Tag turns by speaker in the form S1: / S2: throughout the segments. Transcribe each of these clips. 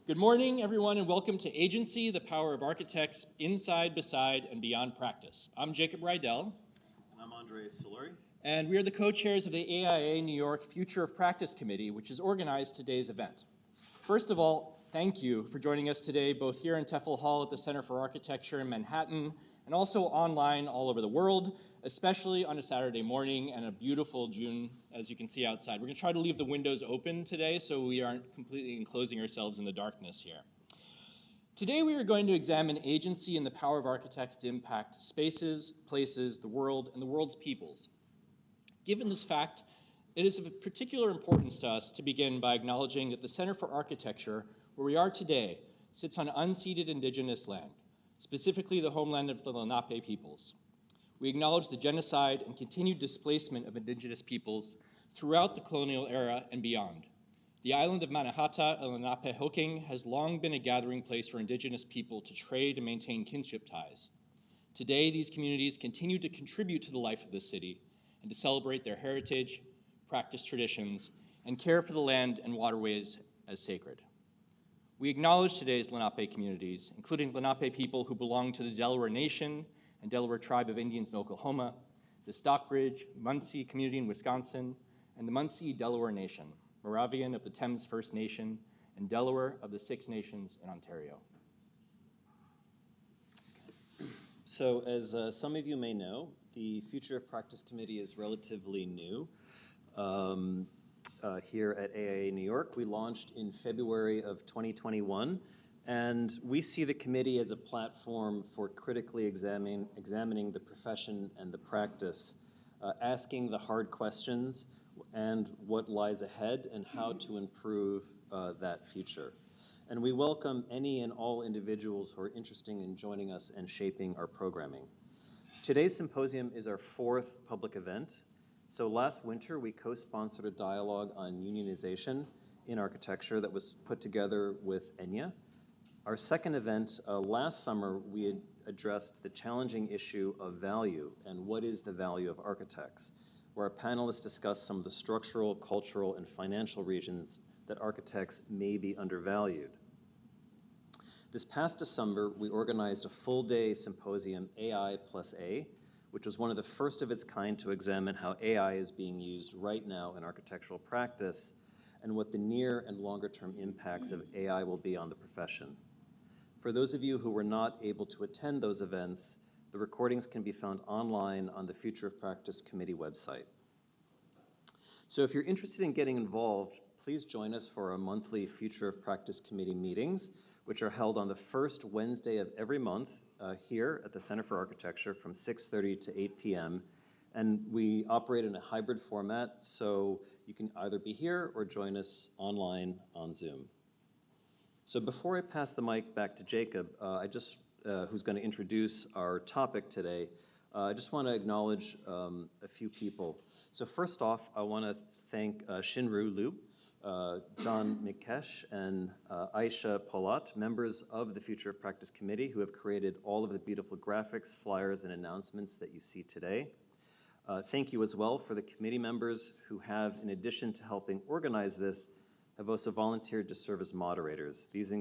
S1: Good morning, everyone, and welcome to Agency, the Power of Architects, Inside, Beside, and Beyond Practice. I'm Jacob Rydell.
S2: And I'm Andre Solari.
S1: And we are the co-chairs of the AIA New York Future of Practice Committee, which has organized today's event. First of all, thank you for joining us today, both here in Teffel Hall at the Center for Architecture in Manhattan, and also online all over the world, especially on a Saturday morning and a beautiful June, as you can see outside. We're going to try to leave the windows open today so we aren't completely enclosing ourselves in the darkness here. Today we are going to examine agency and the power of architects to impact spaces, places, the world, and the world's peoples. Given this fact, it is of particular importance to us to begin by acknowledging that the Center for Architecture, where we are today, sits on unceded indigenous land, specifically the homeland of the Lenape peoples. We acknowledge the genocide and continued displacement of indigenous peoples throughout the colonial era and beyond. The island of Mannahatta and Lenape-Hoking has long been a gathering place for indigenous people to trade and maintain kinship ties. Today, these communities continue to contribute to the life of the city and to celebrate their heritage, practice traditions, and care for the land and waterways as sacred. We acknowledge today's Lenape communities, including Lenape people who belong to the Delaware Nation and Delaware Tribe of Indians in Oklahoma, the Stockbridge, Muncie community in Wisconsin, and the Muncie Delaware Nation, Moravian of the Thames First Nation, and Delaware of the Six Nations in Ontario.
S2: So as some of you may know, the Future of Practice Committee is relatively new. Here at AIA New York. We launched in February of 2021, and we see the committee as a platform for critically examining the profession and the practice, asking the hard questions and what lies ahead and how to improve that future. And we welcome any and all individuals who are interested in joining us and shaping our programming. Today's symposium is our fourth public event. So last winter, we co-sponsored a dialogue on unionization in architecture that was put together with AIANY. Our second event, last summer, we had addressed the challenging issue of value and what is the value of architects, where our panelists discussed some of the structural, cultural, and financial reasons that architects may be undervalued. This past December, we organized a full-day symposium, AI plus A, which was one of the first of its kind to examine how AI is being used right now in architectural practice and what the near and longer term impacts of AI will be on the profession. For those of you who were not able to attend those events, the recordings can be found online on the Future of Practice Committee website. So if you're interested in getting involved, please join us for our monthly Future of Practice Committee meetings, which are held on the first Wednesday of every month here at the Center for Architecture from 6:30 to 8 p.m. And we operate in a hybrid format, so you can either be here or join us online on Zoom. So before I pass the mic back to Jacob, who's going to introduce our topic today, I just want to acknowledge a few people. So first off, I want to thank Shinru Liu, John Mikesh, and Aisha Polat, members of the Future of Practice Committee, who have created all of the beautiful graphics, flyers, and announcements that you see today. Thank you as well for the committee members who have, in addition to helping organize this, have also volunteered to serve as moderators. These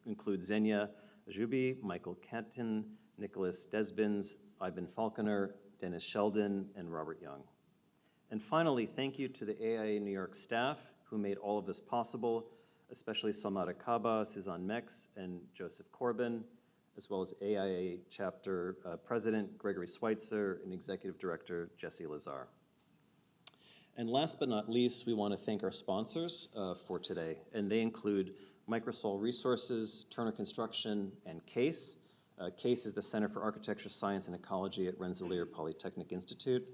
S2: include Xenia Ajubi, Michael Canton, Nicholas Desbins, Ivan Falconer, Dennis Sheldon, and Robert Young. And finally, thank you to the AIA New York staff who made all of this possible, especially Salmata Kaba, Suzanne Mex, and Joseph Corbin, as well as AIA Chapter President Gregory Schweitzer and Executive Director Jesse Lazar. And last but not least, we want to thank our sponsors for today, and they include Microsol Resources, Turner Construction, and CASE. CASE is the Center for Architecture, Science, and Ecology at Rensselaer Polytechnic Institute.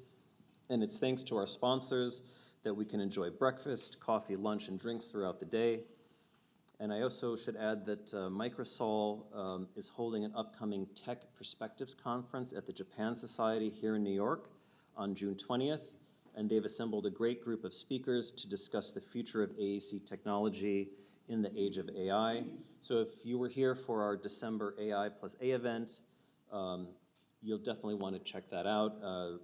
S2: And it's thanks to our sponsors that we can enjoy breakfast, coffee, lunch, and drinks throughout the day. And I also should add that Microsol is holding an upcoming Tech Perspectives Conference at the Japan Society here in New York on June 20th. And they've assembled a great group of speakers to discuss the future of AEC technology in the age of AI. So if you were here for our December AI plus A event, you'll definitely want to check that out.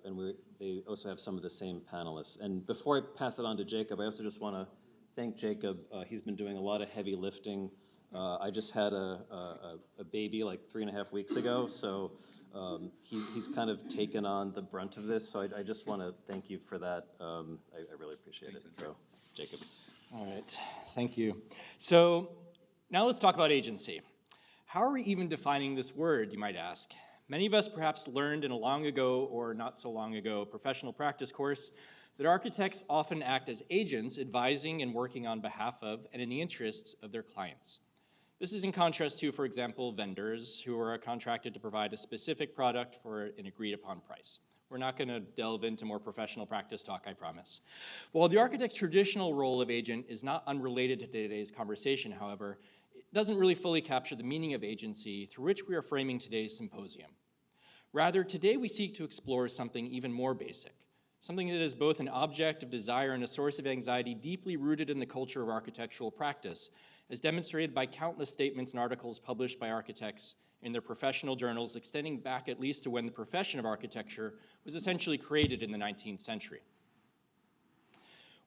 S2: And they also have some of the same panelists. And before I pass it on to Jacob, I also just want to thank Jacob. He's been doing a lot of heavy lifting I just had a baby like 3.5 weeks ago, so he's kind of taken on the brunt of this. So I just want to thank you for that. I really appreciate it. So, Jacob.
S1: All right, thank you. So now let's talk about agency. How are we even defining this word, you might ask? Many of us perhaps learned in a long ago or not so long ago professional practice course that architects often act as agents, advising and working on behalf of and in the interests of their clients. This is in contrast to, for example, vendors who are contracted to provide a specific product for an agreed upon price. We're not going to delve into more professional practice talk, I promise. While the architect's traditional role of agent is not unrelated to today's conversation, however, it doesn't really fully capture the meaning of agency through which we are framing today's symposium. Rather, today we seek to explore something even more basic, something that is both an object of desire and a source of anxiety deeply rooted in the culture of architectural practice, as demonstrated by countless statements and articles published by architects in their professional journals extending back at least to when the profession of architecture was essentially created in the 19th century.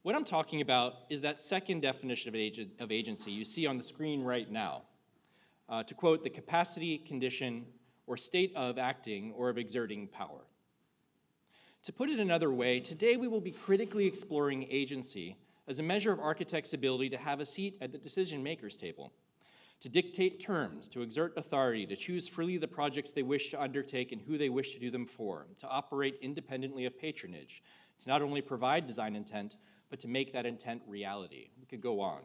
S1: What I'm talking about is that second definition of agency you see on the screen right now. To quote, the capacity, condition, or state of acting or of exerting power. To put it another way, today we will be critically exploring agency as a measure of architects' ability to have a seat at the decision makers' table, to dictate terms, to exert authority, to choose freely the projects they wish to undertake and who they wish to do them for, to operate independently of patronage, to not only provide design intent, but to make that intent reality. We could go on.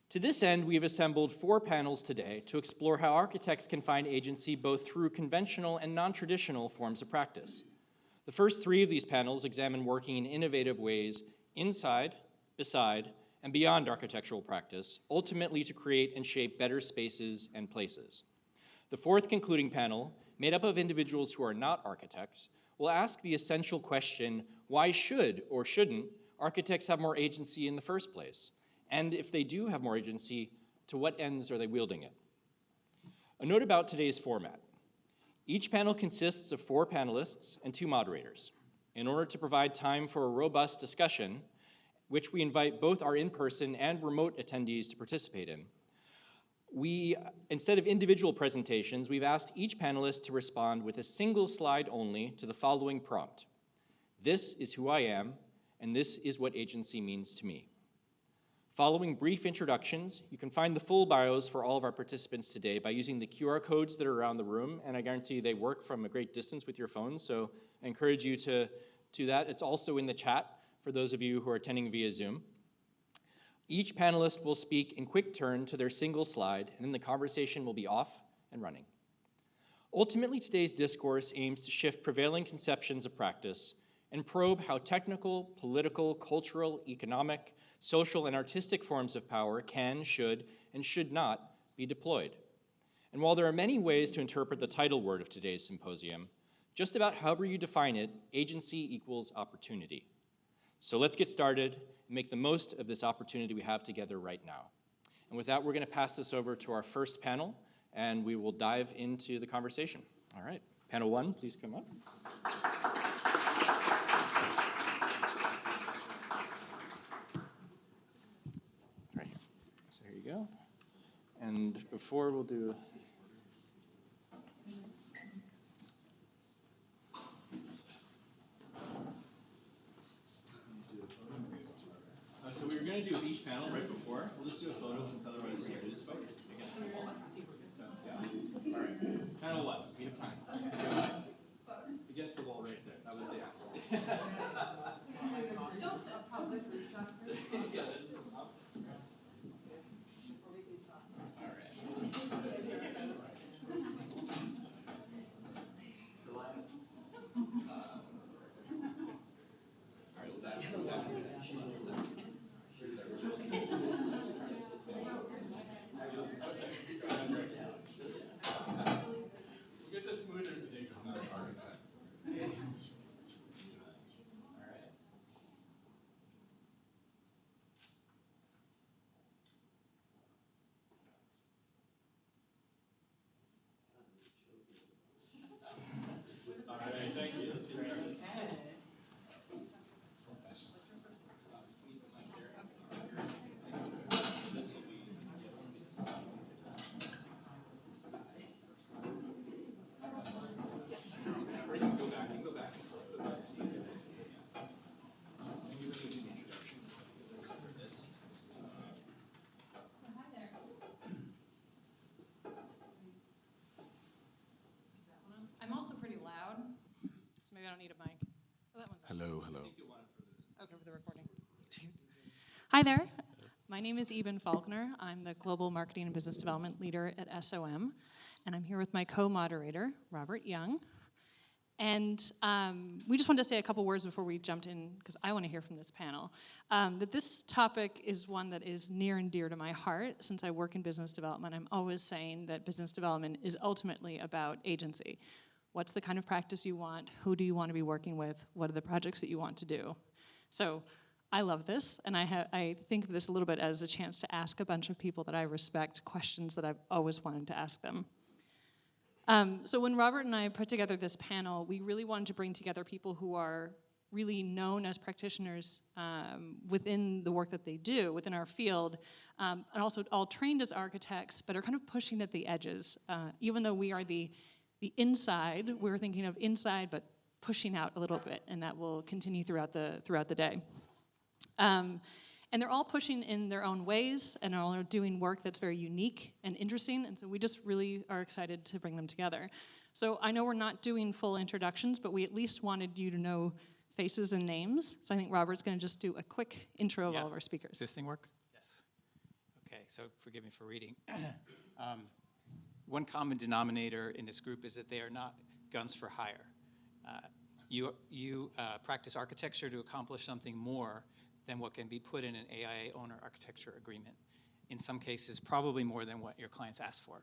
S1: To this end, we have assembled 4 panels today to explore how architects can find agency both through conventional and non-traditional forms of practice. The first 3 of these panels examine working in innovative ways inside, beside, and beyond architectural practice, ultimately to create and shape better spaces and places. The 4th concluding panel, made up of individuals who are not architects, will ask the essential question, why should or shouldn't architects have more agency in the first place? And if they do have more agency, to what ends are they wielding it? A note about today's format. Each panel consists of 4 panelists and 2 moderators. In order to provide time for a robust discussion, which we invite both our in-person and remote attendees to participate in, instead of individual presentations, we've asked each panelist to respond with a single slide only to the following prompt. This is who I am, and this is what agency means to me. Following brief introductions, you can find the full bios for all of our participants today by using the QR codes that are around the room, and I guarantee they work from a great distance with your phones, so I encourage you to do that. It's also in the chat for those of you who are attending via Zoom. Each panelist will speak in quick turn to their single slide, and then the conversation will be off and running. Ultimately, today's discourse aims to shift prevailing conceptions of practice and probe how technical, political, cultural, economic, social, and artistic forms of power can, should, and should not be deployed. And while there are many ways to interpret the title word of today's symposium, just about however you define it, agency equals opportunity. So let's get started and make the most of this opportunity we have together right now. And with that, we're going to pass this over to our first panel, and we will dive into the conversation. All right, panel 1, please come up. Go. And before we'll do so we were going to do each panel right before. We'll just do a photo since otherwise we're going to lose folks against the wall. So, yeah. All right. Panel 1. We have time. Against the wall right there. That was the ask.
S3: Just a public shot.
S1: Yeah, this is up. All right. We'll get this smoother as the day goes on. All right.
S4: need a mic. Oh, that one's on.
S5: Hello, hello.
S4: Okay, for the recording. Hi there. My name is Eben Faulkner. I'm the Global Marketing and Business Development Leader at SOM, and I'm here with my co-moderator, Robert Young. And we just wanted to say a couple words before we jumped in, because I want to hear from this panel, that this topic is one that is near and dear to my heart. Since I work in business development, I'm always saying that business development is ultimately about agency. What's the kind of practice you want? Who do you want to be working with? What are the projects that you want to do? So I love this, and I think of this a little bit as a chance to ask a bunch of people that I respect questions that I've always wanted to ask them. So when Robert and I put together this panel, we really wanted to bring together people who are really known as practitioners within the work that they do, within our field, and also all trained as architects, but are kind of pushing at the edges. Even though we are the inside, we're thinking of inside, but pushing out a little bit, and that will continue throughout the day. And they're all pushing in their own ways and all are doing work that's very unique and interesting, and so we just really are excited to bring them together. So I know we're not doing full introductions, but we at least wanted you to know faces and names. So I think Robert's going to just do a quick intro of all of our speakers.
S6: Does this thing work? Yes. Okay, so forgive me for reading. One common denominator in this group is that they are not guns for hire. You practice architecture to accomplish something more than what can be put in an AIA owner architecture agreement. In some cases, probably more than what your clients ask for.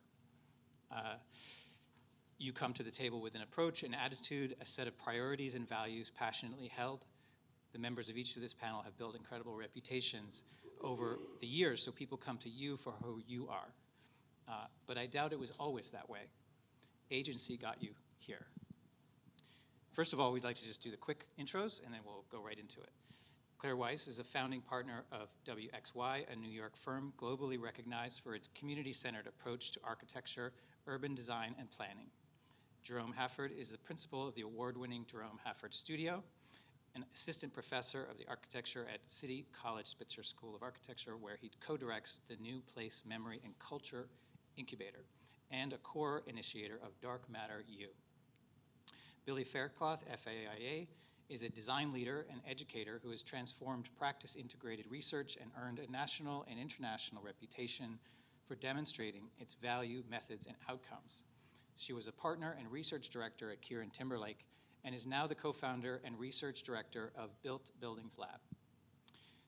S6: You come to the table with an approach, an attitude, a set of priorities and values passionately held. The members of each of this panel have built incredible reputations over the years, so people come to you for who you are. But I doubt it was always that way. Agency got you here. First of all, we'd like to just do the quick intros, and then we'll go right into it. Claire Weiss is a founding partner of WXY, a New York firm globally recognized for its community-centered approach to architecture, urban design, and planning. Jerome Hafford is the principal of the award-winning Jerome Hafford Studio, an assistant professor of the architecture at City College Spitzer School of Architecture, where he co-directs the New Place Memory and Culture Incubator, and a core initiator of Dark Matter U. Billy Faircloth, FAIA, is a design leader and educator who has transformed practice-integrated research and earned a national and international reputation for demonstrating its value, methods, and outcomes. She was a partner and research director at Kieran Timberlake and is now the co-founder and research director of Built Buildings Lab.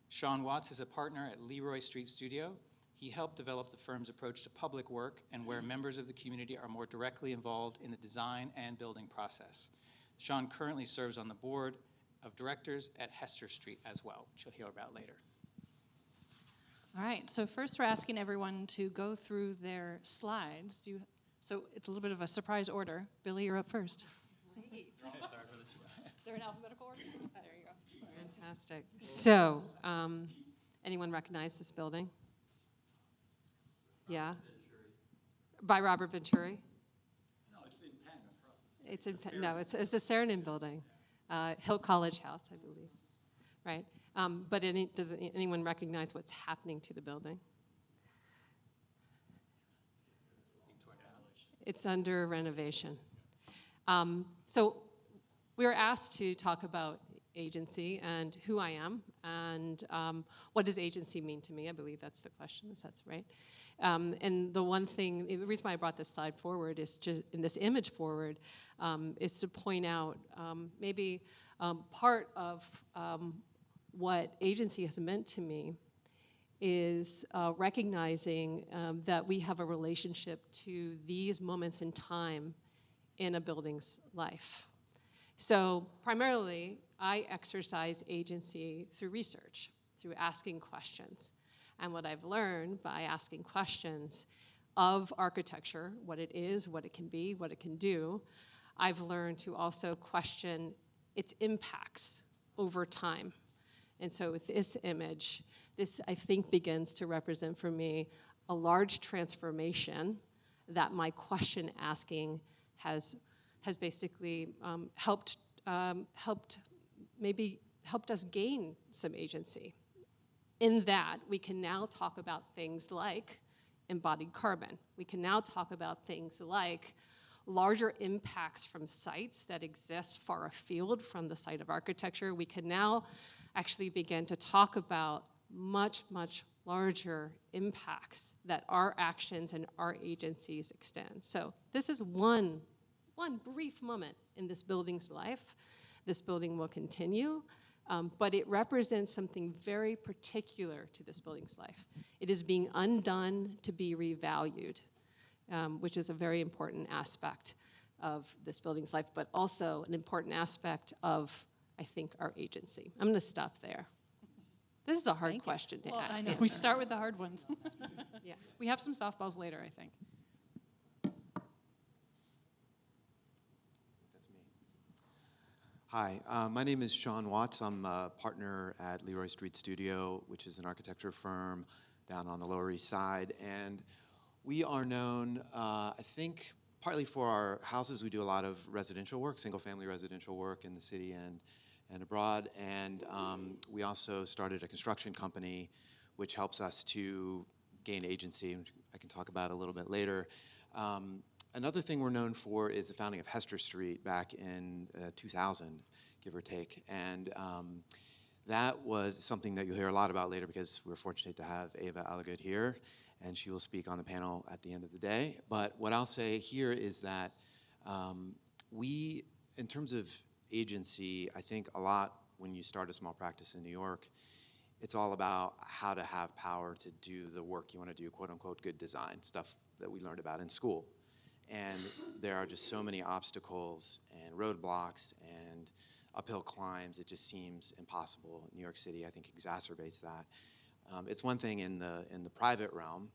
S6: Sean Watts is a partner at Leroy Street Studio. He helped develop the firm's approach to public work and where members of the community are more directly involved in the design and building process. Sean currently serves on the board of directors at Hester Street as well, which you'll hear about later.
S4: All right, so first we're asking everyone to go through their slides. So it's a little bit of a surprise order. Billy, you're up first.
S3: Great.
S6: Sorry for this.
S4: They're in alphabetical order? There you go.
S3: Fantastic. So, anyone recognize this building? Yeah? By Robert Venturi?
S6: No, it's in Penn across the
S3: It's in, no, it's the Saarinen building, Hill College House, I believe, right? But does anyone recognize what's happening to the building? It's under renovation. So we were asked to talk about agency and who I am and what does agency mean to me? I believe that's the question, if that's right. And the one thing, the reason why I brought this slide forward is just, in this image forward, is to point out maybe part of what agency has meant to me is recognizing that we have a relationship to these moments in time in a building's life. So primarily, I exercise agency through research, through asking questions. And what I've learned by asking questions of architecture, what it is, what it can be, what it can do, I've learned to also question its impacts over time. And so with this image, this I think begins to represent for me a large transformation that my question asking has basically helped us gain some agency. In that, we can now talk about things like embodied carbon. We can now talk about things like larger impacts from sites that exist far afield from the site of architecture, we can now actually begin to talk about much, much larger impacts that our actions and our agencies extend. So this is one brief moment in this building's life. This building will continue, but it represents something very particular to this building's life. It is being undone to be revalued, which is a very important aspect of this building's life, but also an important aspect of, I think, our agency. I'm gonna stop there. This is a hard question to
S4: I know,
S3: answer.
S4: we start with the hard ones.
S3: Yeah.
S4: We have some softballs later, I think.
S5: That's me. Hi, my name is Sean Watts. I'm a partner at Leroy Street Studio, which is an architecture firm down on the Lower East Side. And we are known, I think, partly for our houses. We do a lot of residential work, single-family residential work in the city and abroad. And we also started a construction company, which helps us to gain agency, which I can talk about a little bit later. Another thing we're known for is the founding of Hester Street back in 2000, give or take. And that was something that you'll hear a lot about later because we're fortunate to have Ava Alagood here, and she will speak on the panel at the end of the day. But what I'll say here is that we, in terms of agency, I think a lot when you start a small practice in New York, it's all about how to have power to do the work you want to do, quote unquote, good design, stuff that we learned about in school. And there are just so many obstacles and roadblocks and uphill climbs, it just seems impossible. New York City, I think, exacerbates that. It's one thing in the private realm,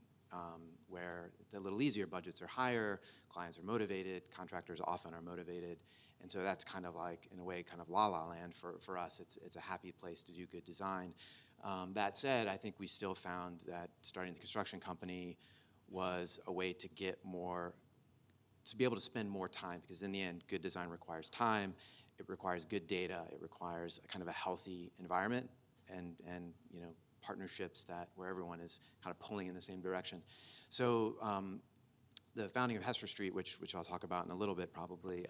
S5: where it's a little easier, budgets are higher, clients are motivated, contractors often are motivated. And so that's kind of like, in a way, kind of la-la land for us. It's a happy place to do good design. That said, I think we still found that starting the construction company was a way to get more, to be able to spend more time, because in the end, good design requires time, it requires good data, it requires a kind of a healthy environment and you know, partnerships where everyone is kind of pulling in the same direction. So the founding of Hester Street, which I'll talk about in a little bit probably,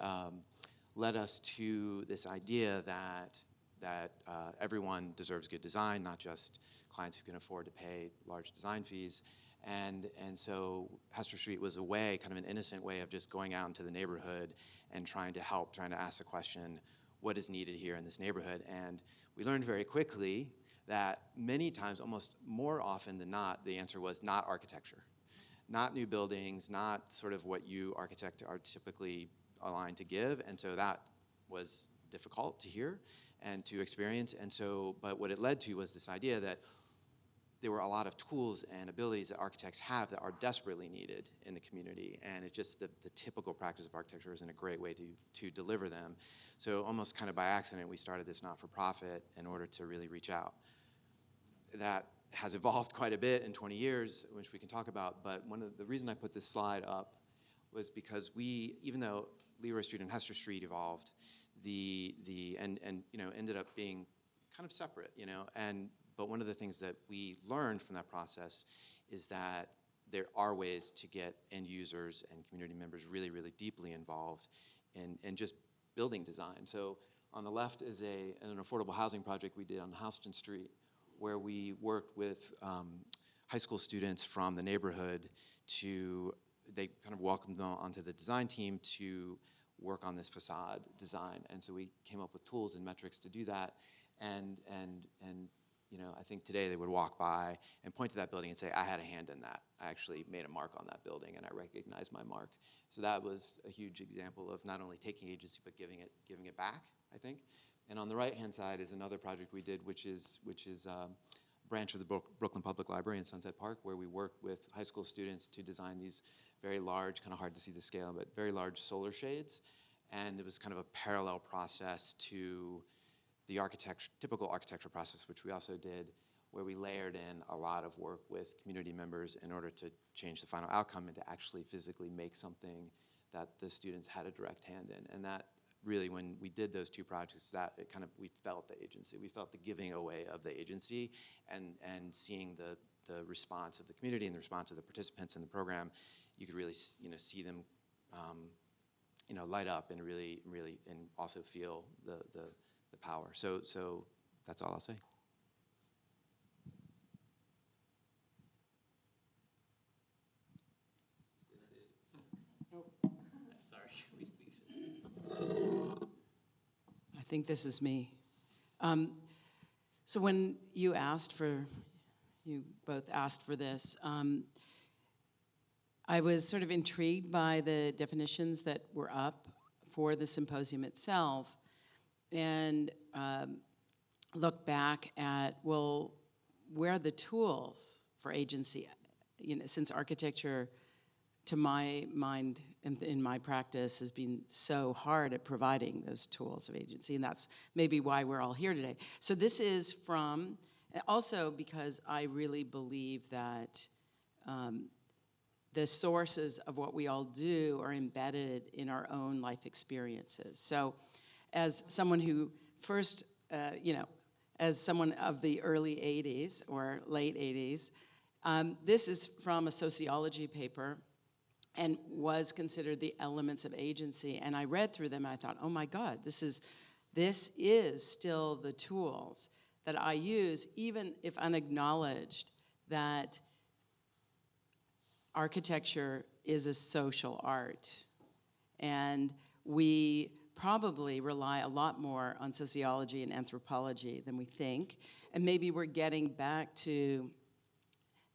S5: led us to this idea that everyone deserves good design, not just clients who can afford to pay large design fees. And so Hester Street was a way, kind of an innocent way of just going out into the neighborhood and trying to help, trying to ask the question, what is needed here in this neighborhood? And we learned very quickly that many times, almost more often than not, the answer was not architecture. Not new buildings, not sort of what you architects are typically aligned to give. And so that was difficult to hear and to experience. And so, but what it led to was this idea that there were a lot of tools and abilities that architects have that are desperately needed in the community. And it's just the typical practice of architecture isn't a great way to deliver them. So almost kind of by accident, we started this not-for-profit in order to really reach out. That has evolved quite a bit in 20 years, which we can talk about. But the reason I put this slide up was because we, even though Leroy Street and Hester Street evolved, and you know, ended up being kind of separate, you know, but one of the things that we learned from that process is that there are ways to get end users and community members really, really deeply involved in just building design. So on the left is an affordable housing project we did on Houston Street, where we worked with high school students from the neighborhood they kind of welcomed them onto the design team to work on this facade design. And so we came up with tools and metrics to do that. And you know, I think today they would walk by and point to that building and say, I had a hand in that. I actually made a mark on that building and I recognized my mark. So that was a huge example of not only taking agency, but giving it back, I think. And on the right-hand side is another project we did, which is a branch of the Brooklyn Public Library in Sunset Park, where we worked with high school students to design these very large, kind of hard to see the scale, but very large solar shades. And it was kind of a parallel process to the typical architectural process, which we also did, where we layered in a lot of work with community members in order to change the final outcome and to actually physically make something that the students had a direct hand in. And that really, when we did those two projects, we felt the agency. We felt the giving away of the agency and seeing the response of the community and the response of the participants in the program. You could really see them light up and really, and also feel the power. So that's all I'll say.
S7: I think this is me. So when you both asked for this, I was sort of intrigued by the definitions that were up for the symposium itself, and look back at, well, where are the tools for agency? Since architecture, to my mind and in my practice, has been so hard at providing those tools of agency, and that's maybe why we're all here today. So this is from, also because I really believe that the sources of what we all do are embedded in our own life experiences. So as someone who first, as someone of the early 80s or late 80s, this is from a sociology paper and was considered the elements of agency. And I read through them and I thought, oh my God, this is still the tools that I use, even if unacknowledged, that architecture is a social art. And we probably rely a lot more on sociology and anthropology than we think. And maybe we're getting back to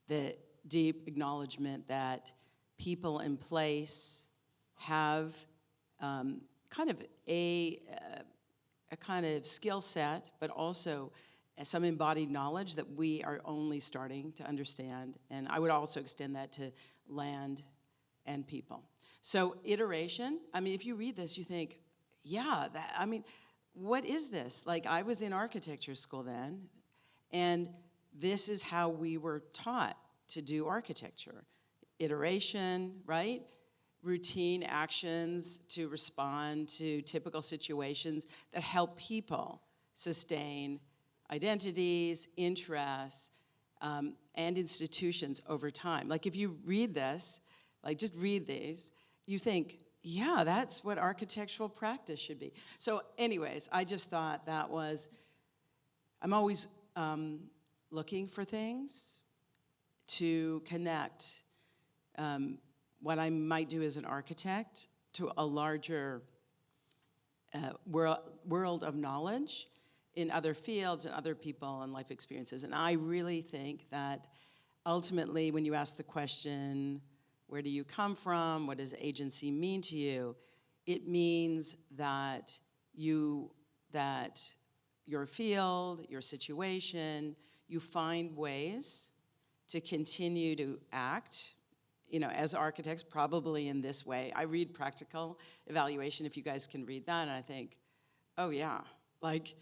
S7: the deep acknowledgement that people in place have kind of a kind of skill set, but also some embodied knowledge that we are only starting to understand. And I would also extend that to land and people. So iteration, I mean, if you read this, you think, yeah, what is this? Like, I was in architecture school then, and this is how we were taught to do architecture. Iteration, right? Routine actions to respond to typical situations that help people sustain identities, interests, and institutions over time. Like, if you read this, like, just read these, you think, yeah, that's what architectural practice should be. So anyways, I just thought that was, I'm always looking for things to connect what I might do as an architect to a larger world of knowledge in other fields and other people and life experiences. And I really think that ultimately, when you ask the question, where do you come from? What does agency mean to you? It means that your field, your situation, you find ways to continue to act, as architects, probably in this way. I read Practical Evaluation, if you guys can read that, and I think, oh yeah, like,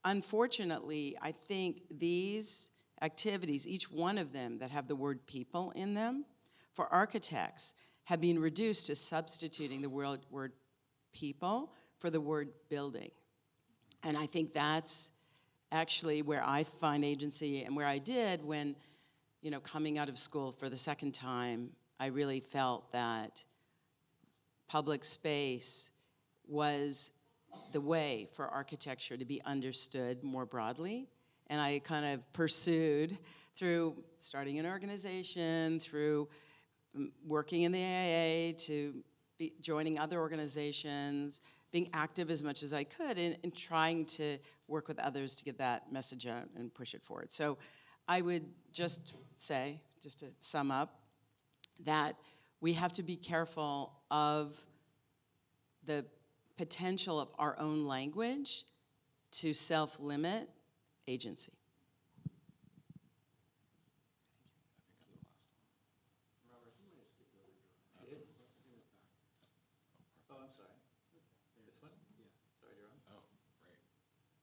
S7: unfortunately, I think these activities, each one of them that have the word people in them, for architects, have been reduced to substituting the word people for the word building. And I think that's actually where I find agency, and where I did when, coming out of school for the second time, I really felt that public space was the way for architecture to be understood more broadly. And I kind of pursued, through starting an organization, through working in the AIA, to joining other organizations, being active as much as I could in trying to work with others to get that message out and push it forward. So I would just say, just to sum up, that we have to be careful of the potential of our own language to self-limit agency.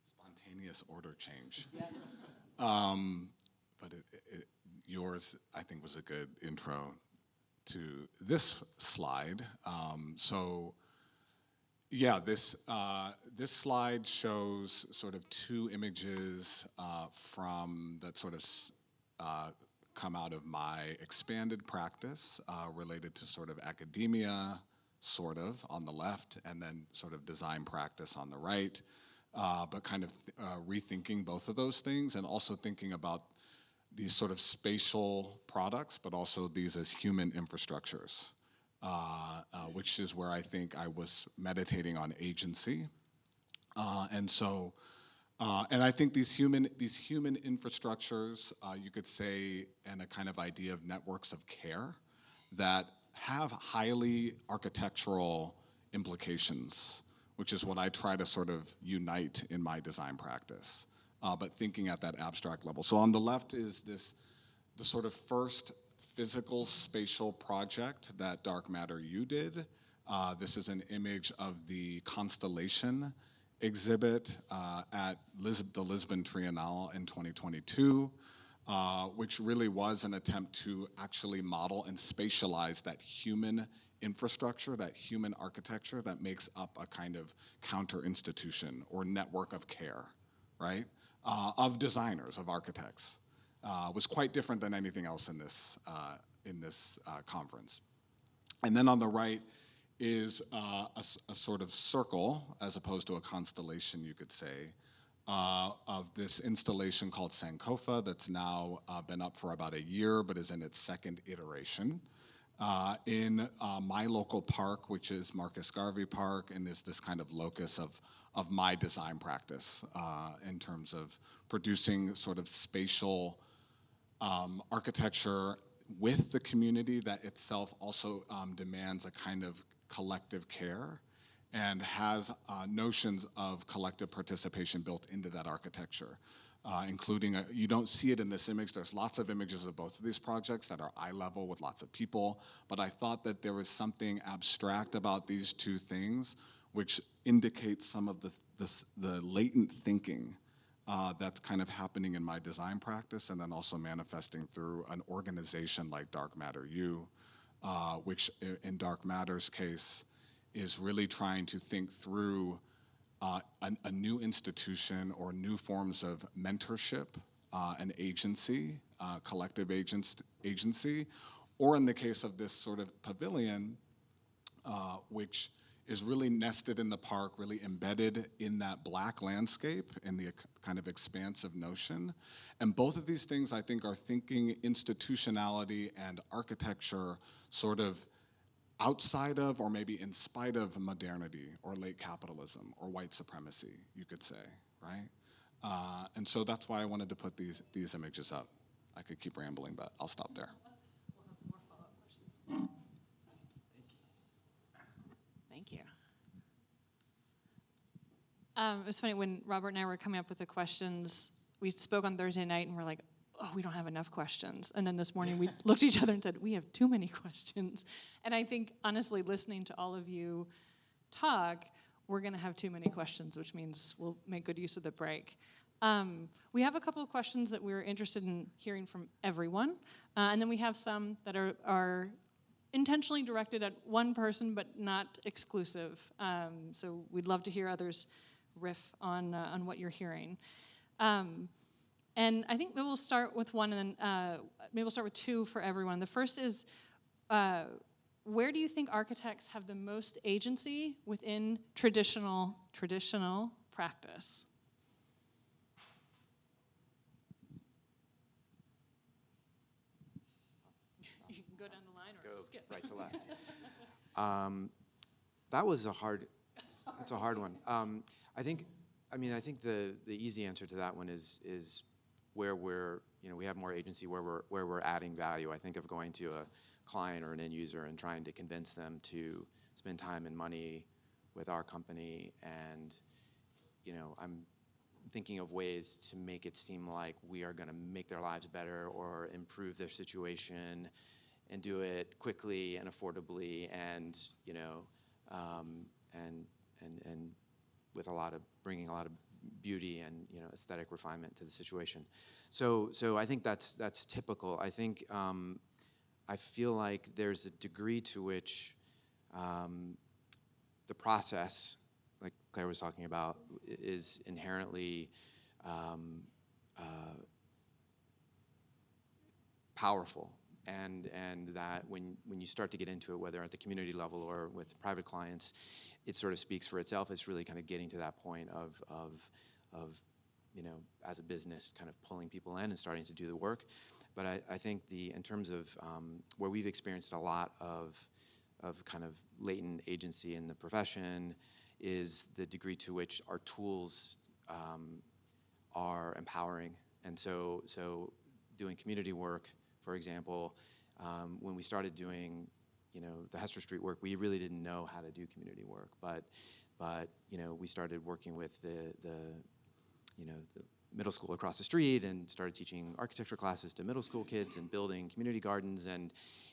S8: Spontaneous order change. But yours, I think, was a good intro to this slide. Yeah, this slide shows sort of two images from that sort of come out of my expanded practice related to sort of academia, sort of, on the left, and then sort of design practice on the right, but kind of rethinking both of those things, and also thinking about these sort of spatial products, but also these as human infrastructures, which is where I think I was meditating on agency. And I think these human infrastructures, you could say, and a kind of idea of networks of care that have highly architectural implications, which is what I try to sort of unite in my design practice, but thinking at that abstract level. So on the left is the sort of first physical spatial project that Dark Matter U did. This is an image of the constellation exhibit at the Lisbon Triennale in 2022, which really was an attempt to actually model and spatialize that human infrastructure, that human architecture that makes up a kind of counter-institution or network of care, right? Of designers, of architects. Was quite different than anything else in this conference. And then on the right is a sort of circle, as opposed to a constellation, you could say, of this installation called Sankofa that's now been up for about a year, but is in its second iteration. In my local park, which is Marcus Garvey Park, and is this kind of locus of my design practice in terms of producing sort of spatial architecture with the community that itself also demands a kind of collective care and has notions of collective participation built into that architecture, including, you don't see it in this image, there's lots of images of both of these projects that are eye level with lots of people, but I thought that there was something abstract about these two things which indicates some of the latent thinking that's kind of happening in my design practice, and then also manifesting through an organization like Dark Matter U, which in Dark Matter's case is really trying to think through a new institution or new forms of mentorship and agency, collective agency, or in the case of this sort of pavilion, which is really nested in the park, really embedded in that black landscape, in the kind of expansive notion. And both of these things, I think, are thinking institutionality and architecture sort of outside of, or maybe in spite of, modernity or late capitalism or white supremacy, you could say, right? And so that's why I wanted to put these images up. I could keep rambling, but I'll stop there.
S4: We'll have more follow-up questions. Thank you. It was funny, when Robert and I were coming up with the questions, we spoke on Thursday night and we're like, oh, we don't have enough questions. And then this morning we looked at each other and said, we have too many questions. And I think, honestly, listening to all of you talk, we're gonna have too many questions, which means we'll make good use of the break. We have a couple of questions that we're interested in hearing from everyone. And then we have some that are intentionally directed at one person, but not exclusive. So we'd love to hear others riff on what you're hearing. And I think maybe we'll start with one, and then maybe we'll start with two for everyone. The first is, where do you think architects have the most agency within traditional practice? You can go down the line or
S5: Go
S4: skip.
S5: right to left. That's a hard one. I think the easy answer to that one is where we have more agency, where we're adding value. I think of going to a client or an end user and trying to convince them to spend time and money with our company, and I'm thinking of ways to make it seem like we are going to make their lives better or improve their situation, and do it quickly and affordably, and and with bringing a lot of beauty and aesthetic refinement to the situation. So I think that's typical. I think I feel like there's a degree to which the process, like Claire was talking about, is inherently powerful. and that when you start to get into it, whether at the community level or with private clients, it sort of speaks for itself. It's really kind of getting to that point of as a business, kind of pulling people in and starting to do the work. But I think in terms of where we've experienced a lot of kind of latent agency in the profession is the degree to which our tools are empowering. And so doing community work, for example, when we started doing the Hester Street work, we really didn't know how to do community work, but we started working with the middle school across the street and started teaching architecture classes to middle school kids and building community gardens. And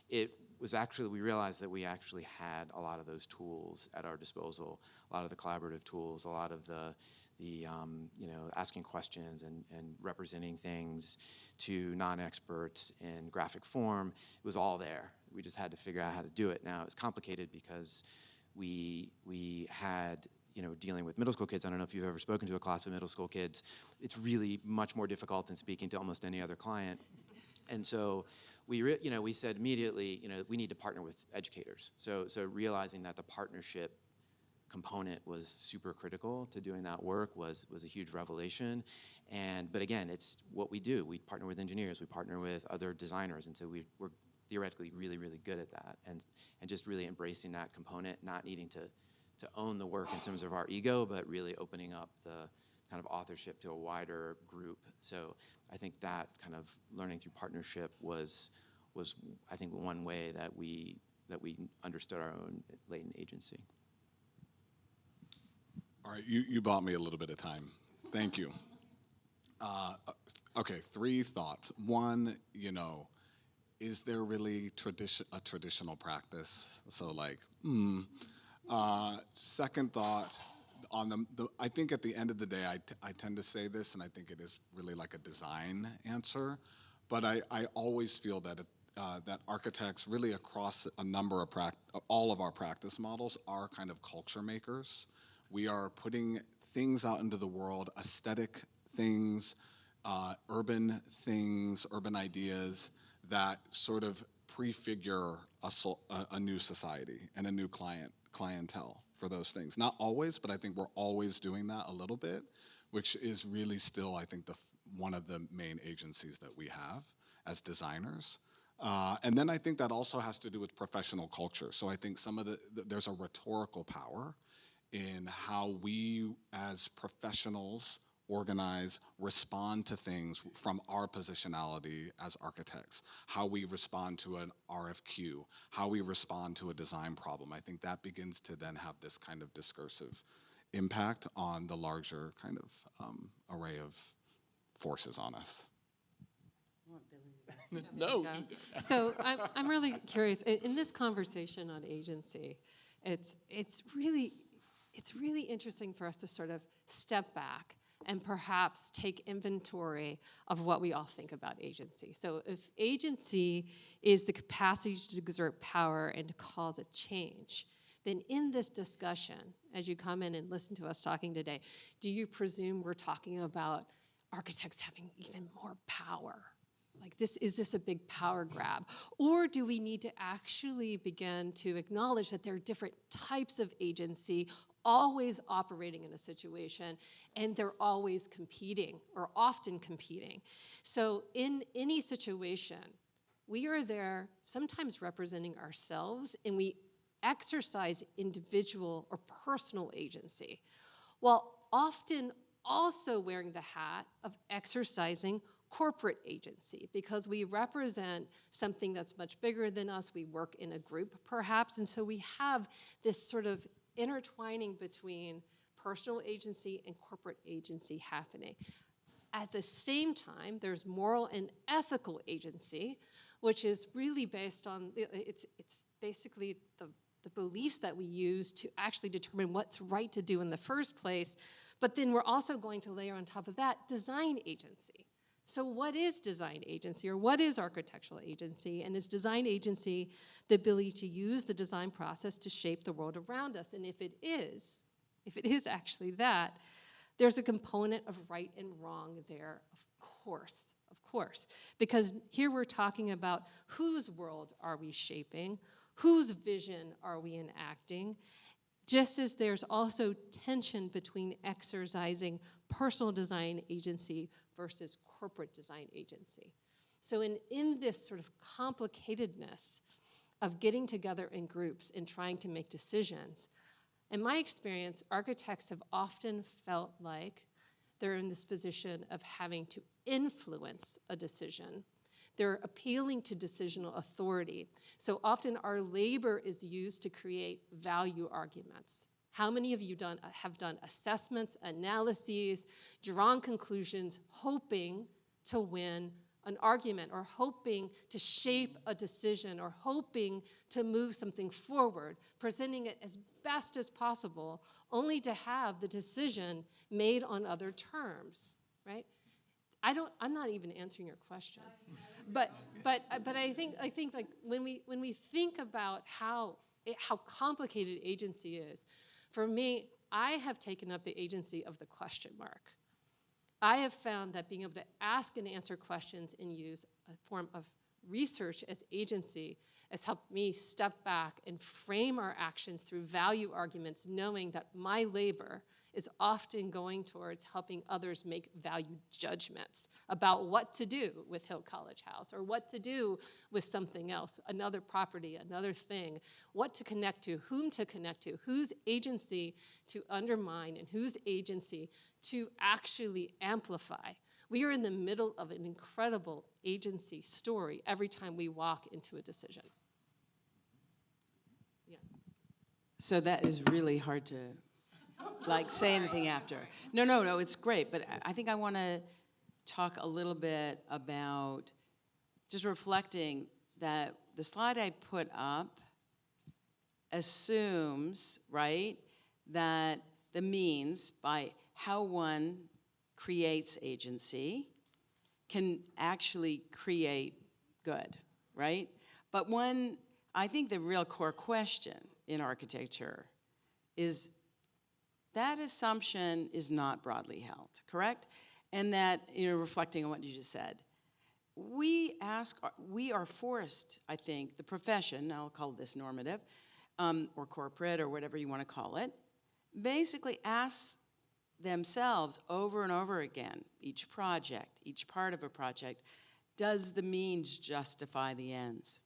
S5: it was actually, we realized that we actually had a lot of those tools at our disposal, a lot of the collaborative tools, a lot of the asking questions and representing things to non-experts in graphic form. It was all there. We just had to figure out how to do it. Now, it's complicated because we had dealing with middle school kids. I don't know if you've ever spoken to a class of middle school kids. It's really much more difficult than speaking to almost any other client. And so we said immediately, we need to partner with educators. So realizing that the partnership component was super critical to doing that work was a huge revelation. But again, it's what we do. We partner with engineers, we partner with other designers, and so we're theoretically really, really good at that. And just really embracing that component, not needing to own the work in terms of our ego, but really opening up the kind of authorship to a wider group. So I think that kind of learning through partnership was I think one way that we understood our own latent agency.
S8: All right, you bought me a little bit of time. Thank you. Okay, 3 thoughts. One, is there really a traditional practice? So second thought, I think at the end of the day, I tend to say this, and I think it is really like a design answer, but I always feel that that architects really across a number of all of our practice models are kind of culture makers. We are putting things out into the world, aesthetic things, urban things, urban ideas that sort of prefigure a new society and a new clientele for those things. Not always, but I think we're always doing that a little bit, which is really still, I think, one of the main agencies that we have as designers. And then I think that also has to do with professional culture. So I think there's a rhetorical power in how we as professionals organize, respond to things from our positionality as architects, how we respond to an RFQ, how we respond to a design problem. I think that begins to then have this kind of discursive impact on the larger kind of array of forces on us.
S1: No.
S3: So I'm really curious. In this conversation on agency, it's really interesting for us to sort of step back and perhaps take inventory of what we all think about agency. So if agency is the capacity to exert power and to cause a change, then in this discussion, as you come in and listen to us talking today, do you presume we're talking about architects having even more power? Like is this a big power grab? Or do we need to actually begin to acknowledge that there are different types of agency always operating in a situation, and they're always competing, or often competing. So in any situation, we are there sometimes representing ourselves, and we exercise individual or personal agency, while often also wearing the hat of exercising corporate agency, because we represent something that's much bigger than us. We work in a group, perhaps, and so we have this sort of intertwining between personal agency and corporate agency happening. At the same time, there's moral and ethical agency, which is really based on, it's basically the beliefs that we use to actually determine what's right to do in the first place. But then we're also going to layer on top of that design agency. So what is design agency, or what is architectural agency? And is design agency the ability to use the design process to shape the world around us? And if it is actually that, there's a component of right and wrong there, of course. course, because here we're talking about whose world are we shaping, whose vision are we enacting, just as there's also tension between exercising personal design agency versus corporate design agency. So in this sort of complicatedness of getting together in groups and trying to make decisions, in my experience, architects have often felt like they're in this position of having to influence a decision. They're appealing to decisional authority. So often our labor is used to create value arguments. How many of you have done assessments, analyses, drawn conclusions, hoping to win an argument, or hoping to shape a decision, or hoping to move something forward, presenting it as best as possible, only to have the decision made on other terms, right? I'm not even answering your question, but I think like when we think about how complicated agency is, for me, I have taken up the agency of the question mark. I have found that being able to ask and answer questions and use a form of research as agency has helped me step back and frame our actions through value arguments, knowing that my labor is often going towards helping others make value judgments about what to do with Hill College House, or what to do with something else, another property, another thing, what to connect to, whom to connect to, whose agency to undermine and whose agency to actually amplify. We are in the middle of an incredible agency story every time we walk into a decision. Yeah.
S7: So that is really hard to like say anything after. No, it's great, but I think I want to talk a little bit about just reflecting that the slide I put up assumes, right, that the means by how one creates agency can actually create good, right? But I think the real core question in architecture is that assumption is not broadly held, correct? And that, reflecting on what you just said, we are forced, I think, the profession, I'll call this normative, or corporate, or whatever you want to call it, basically asks themselves over and over again, each project, each part of a project, does the means justify the ends?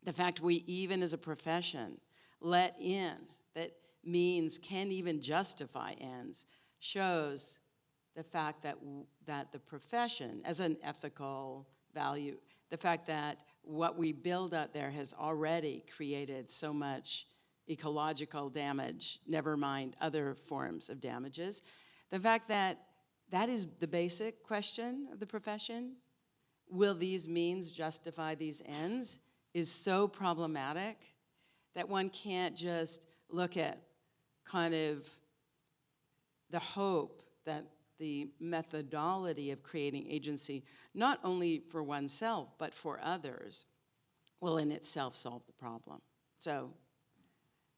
S7: The fact we, even as a profession, let in that means can even justify ends shows the fact that the profession, as an ethical value, the fact that what we build out there has already created so much ecological damage, never mind other forms of damages. The fact that that is the basic question of the profession, will these means justify these ends, is so problematic that one can't just look at kind of the hope that the methodology of creating agency, not only for oneself, but for others, will in itself solve the problem. So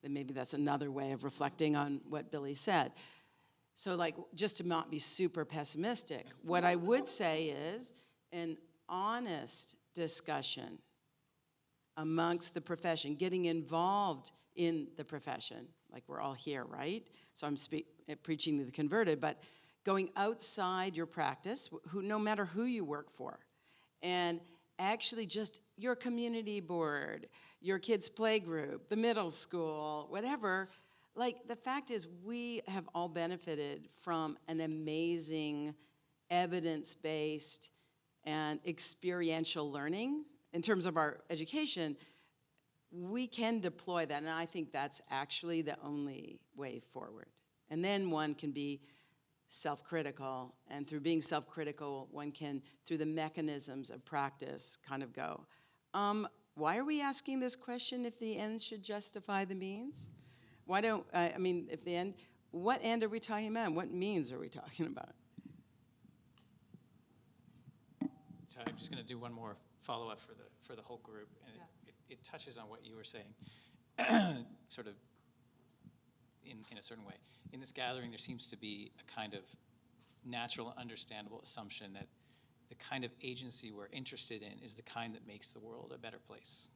S7: then maybe that's another way of reflecting on what Billy said. So like, just to not be super pessimistic, what I would say is an honest discussion amongst the profession, getting involved in the profession, like we're all here, right? So I'm preaching to the converted, but going outside your practice, no matter who you work for, and actually just your community board, your kids' play group, the middle school, whatever, like the fact is we have all benefited from an amazing evidence-based and experiential learning in terms of our education. We can deploy that, and I think that's actually the only way forward. And then one can be self-critical, and through being self-critical, one can, through the mechanisms of practice, kind of go, why are we asking this question if the end should justify the means? Why don't, if the end, what end are we talking about? What means are we talking about?
S6: So I'm just going to do one more follow-up for the whole group, and
S3: Yeah.
S6: it touches on what you were saying, sort of in a certain way. In this gathering, there seems to be a kind of natural, understandable assumption the kind of agency we're interested in is the kind that makes the world a better place.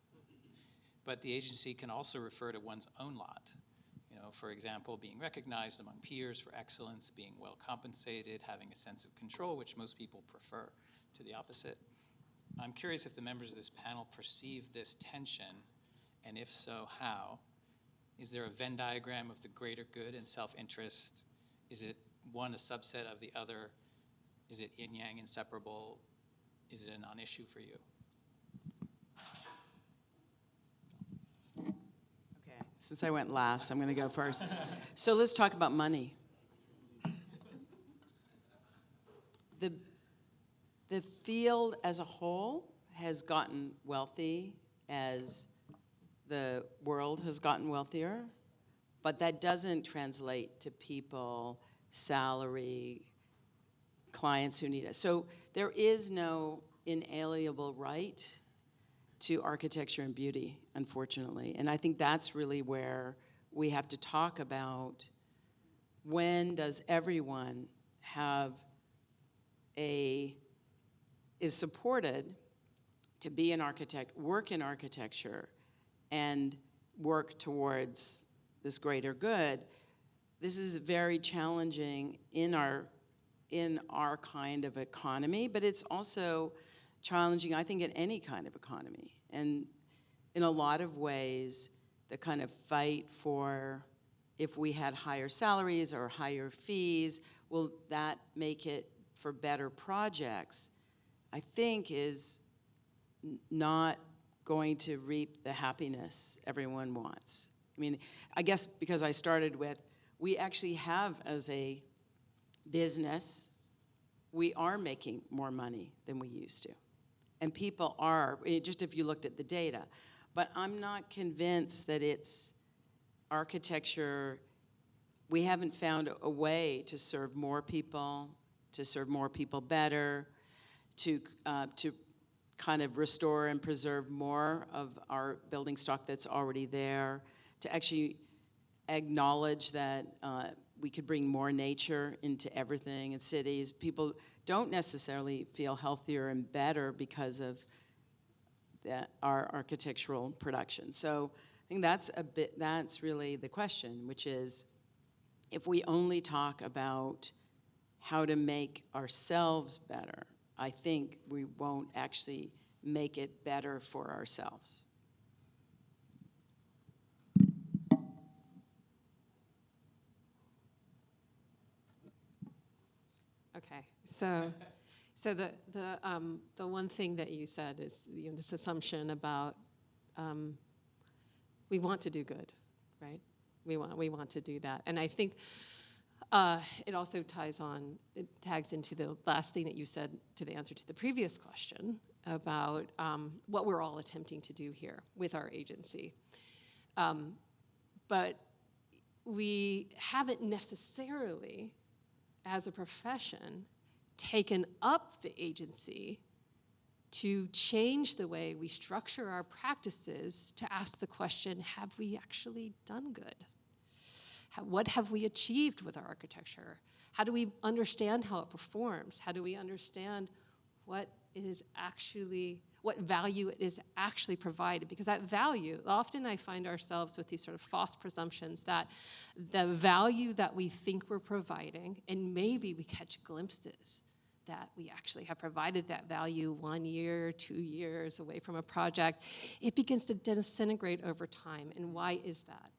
S6: But the agency can also refer to one's own lot. You know, for example, being recognized among peers for excellence, being well compensated, having a sense of control, which most people prefer to the opposite. I'm curious if the members of this panel perceive this tension, and if so, how? Is there a Venn diagram of the greater good and self-interest? Is it one a subset of the other? Is it yin-yang inseparable? Is it a non-issue for you?
S7: Okay, since I went last, I'm going to go first. So let's talk about money. The field as a whole has gotten wealthy as the world has gotten wealthier, but that doesn't translate to people, salary, clients who need it. So there is no inalienable right to architecture and beauty, unfortunately. And I think that's really where we have to talk about, when does everyone have is supported to be an architect, work in architecture, and work towards this greater good. This is very challenging in our kind of economy, but it's also challenging, I think, in any kind of economy. And in a lot of ways, the kind of fight for, if we had higher salaries or higher fees, will that make it for better projects, I think is not going to reap the happiness everyone wants. I mean, I guess because I started with, we actually have, as a business, we are making more money than we used to. And people are, just if you looked at the data. But I'm not convinced that it's architecture. We haven't found a way to serve more people better, to kind of restore and preserve more of our building stock that's already there, to actually acknowledge that we could bring more nature into everything in cities. People don't necessarily feel healthier and better because of our architectural production. So I think that's really the question, which is, if we only talk about how to make ourselves better, I think we won't actually make it better for ourselves.
S3: Okay, so the one thing that you said is, you know, this assumption about we want to do good, right? We want to do that, and I think it also tags into the last thing that you said to the answer to the previous question about what we're all attempting to do here with our agency. But we haven't necessarily, as a profession, taken up the agency to change the way we structure our practices to ask the question, have we actually done good? What have we achieved with our architecture? How do we understand how it performs? How do we understand what value it is actually provided? Because that value, often I find ourselves with these sort of false presumptions that the value that we think we're providing, and maybe we catch glimpses that we actually have provided that value 1 year, 2 years away from a project, it begins to disintegrate over time. And why is that?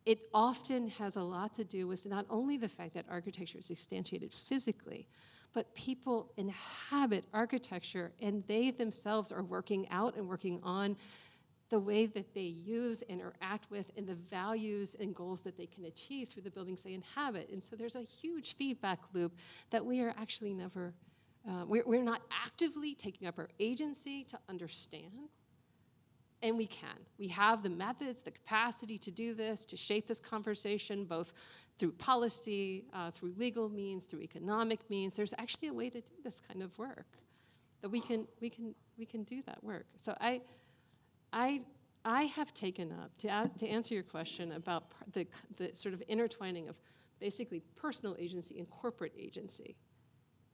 S3: It often has a lot to do with not only the fact that architecture is instantiated physically, but people inhabit architecture, and they themselves are working out and working on the way that they use, interact with, and the values and goals that they can achieve through the buildings they inhabit. And so there's a huge feedback loop that we are actually never, we're not actively taking up our agency to understand. And we can. We have the methods, the capacity to do this, to shape this conversation, both through policy, through legal means, through economic means. There's actually a way to do this kind of work, that we can do that work. So I have taken up, to answer your question about the sort of intertwining of basically personal agency and corporate agency.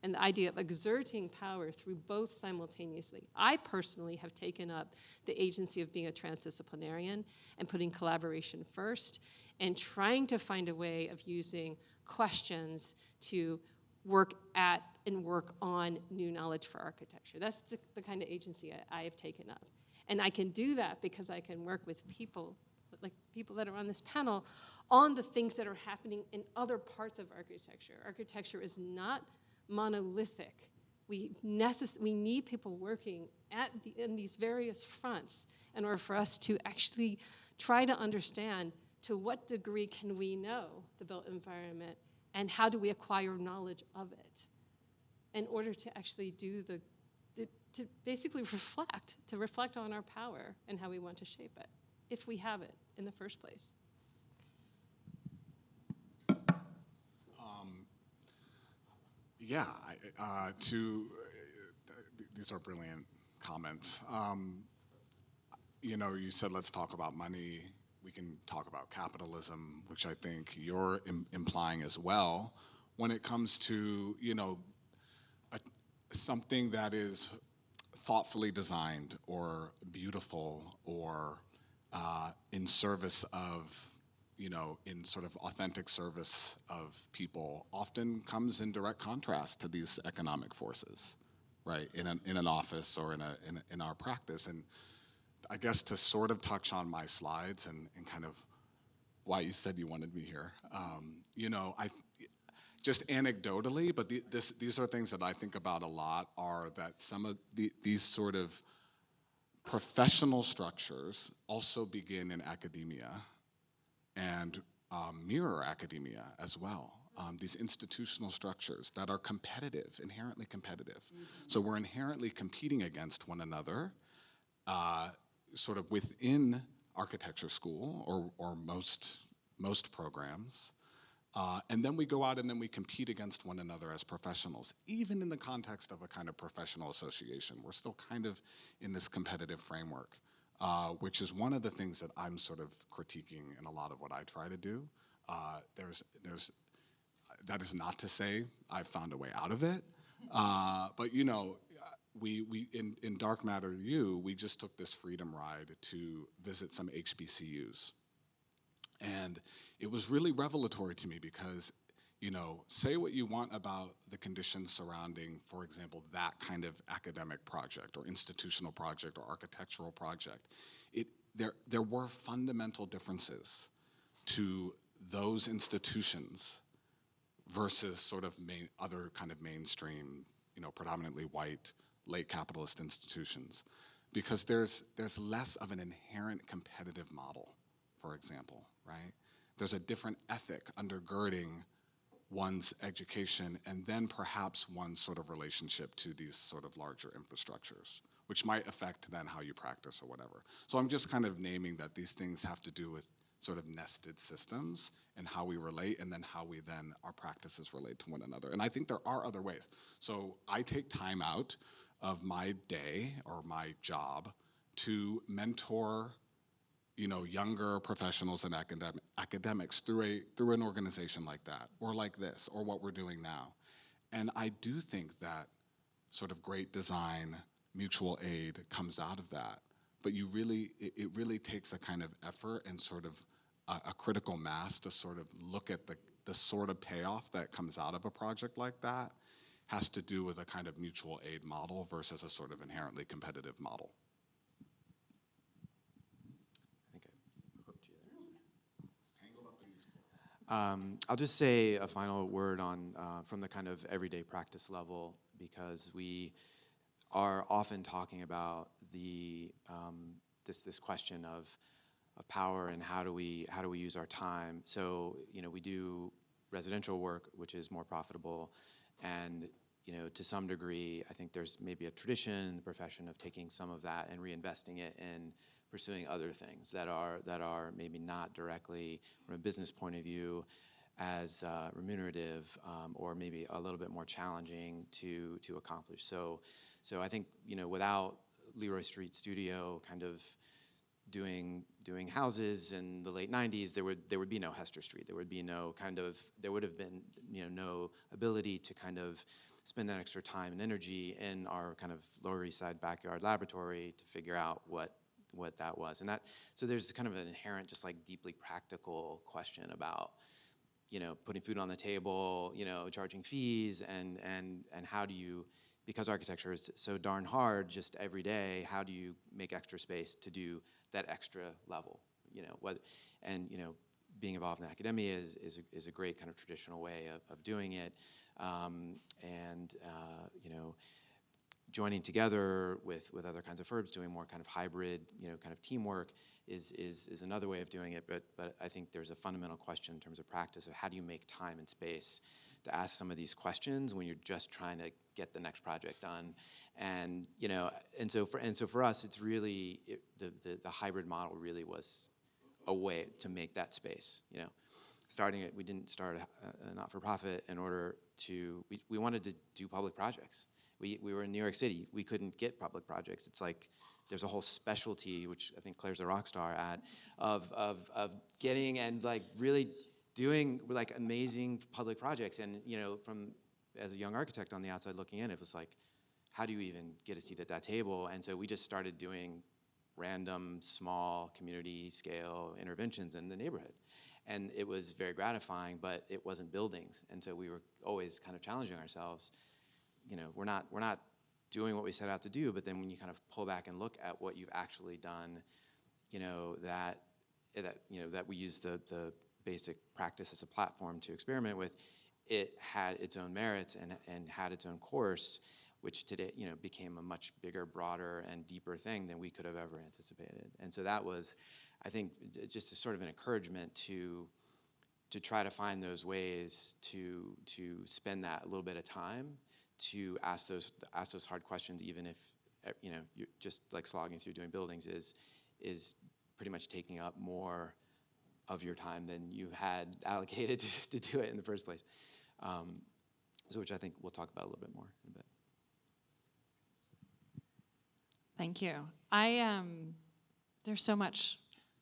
S3: and the idea of exerting power through both simultaneously. I personally have taken up the agency of being a transdisciplinarian and putting collaboration first and trying to find a way of using questions to work at and work on new knowledge for architecture. That's the kind of agency I have taken up. And I can do that because I can work with people, like people that are on this panel, on the things that are happening in other parts of architecture. Architecture is not monolithic. We need people working in these various fronts in order for us to actually try to understand to what degree can we know the built environment and how do we acquire knowledge of it in order to actually do to basically reflect on our power and how we want to shape it, if we have it in the first place.
S8: Yeah, these are brilliant comments. You know, you said let's talk about money. We can talk about capitalism, which I think you're implying as well. When it comes to, you know, something that is thoughtfully designed or beautiful or in service of, you know, in sort of authentic service of people, often comes in direct contrast to these economic forces, right? In an office or in our practice. And I guess to sort of touch on my slides and kind of why you said you wanted me here, you know, just anecdotally, but these are things that I think about a lot, are that some of these sort of professional structures also begin in academia and mirror academia as well. These institutional structures that are competitive, inherently competitive. So we're inherently competing against one another, sort of within architecture school or most programs. And then we go out and then we compete against one another as professionals. Even in the context of a kind of professional association, we're still kind of in this competitive framework, which is one of the things that I'm sort of critiquing in a lot of what I try to do. That is not to say I've found a way out of it, but you know, we in Dark Matter U, we just took this freedom ride to visit some HBCUs. And it was really revelatory to me because, you know, say what you want about the conditions surrounding, for example, that kind of academic project or institutional project or architectural project. There were fundamental differences to those institutions versus sort of other kind of mainstream, you know, predominantly white, late capitalist institutions, because there's less of an inherent competitive model, for example, right? There's a different ethic undergirding one's education and then perhaps one's sort of relationship to these sort of larger infrastructures, which might affect then how you practice or whatever. So I'm just kind of naming that these things have to do with sort of nested systems and how we relate, and then how our practices relate to one another. And I think there are other ways. So I take time out of my day or my job to mentor, you know, younger professionals and academics through an organization like that, or like this, or what we're doing now. And I do think that sort of great design, mutual aid comes out of that. But it really takes a kind of effort and sort of a critical mass to sort of look at the sort of payoff that comes out of a project like that has to do with a kind of mutual aid model versus a sort of inherently competitive model.
S2: I think I hooked you there. I'll just say a final word on from the kind of everyday practice level, because we are often talking about the this question of power and how do we use our time. So, you know, we do residential work, which is more profitable, and, you know, to some degree, I think there's maybe a tradition in the profession of taking some of that and reinvesting it in pursuing other things that are maybe not directly, from a business point of view, as remunerative, or maybe a little bit more challenging to accomplish. So I think, you know, without Leroy Street Studio kind of doing houses in the late 90s, there would be no Hester Street. There would be no kind of, there would have been, you know, no ability to kind of
S5: spend that extra time and energy in our kind of Lower East Side backyard laboratory to figure out what that was. And so there's kind of an inherent, just like deeply practical question about, putting food on the table, charging fees, and how do you, because architecture is so darn hard just every day, how do you make extra space to do that extra level, being involved in academia is a great kind of traditional way of doing it, joining together with other kinds of firms, doing more kind of hybrid, kind of teamwork is another way of doing it. But I think there's a fundamental question in terms of practice of how do you make time and space to ask some of these questions when you're just trying to get the next project done, and so for us, it's really the hybrid model really was a way to make that space. Starting it, we didn't start a not-for-profit in order to, we wanted to do public projects. We were in New York City. We couldn't get public projects. It's like there's a whole specialty, which I think Claire's a rock star at, of getting and like really doing like amazing public projects. And as a young architect on the outside looking in, it was like, how do you even get a seat at that table? And so we just started doing random, small, community scale interventions in the neighborhood. And it was very gratifying, but it wasn't buildings. And so we were always kind of challenging ourselves. We're not doing what we set out to do, but then when you kind of pull back and look at what you've actually done, that we use the basic practice as a platform to experiment with, it had its own merits and had its own course, which today, became a much bigger, broader, and deeper thing than we could have ever anticipated. And so that was, I think, just a sort of an encouragement to try to find those ways to spend that little bit of time to ask those hard questions, even if you're just like slogging through doing buildings is pretty much taking up more of your time than you had allocated to do it in the first place. So which I think we'll talk about a little bit more in a bit.
S4: Thank you. There's so much,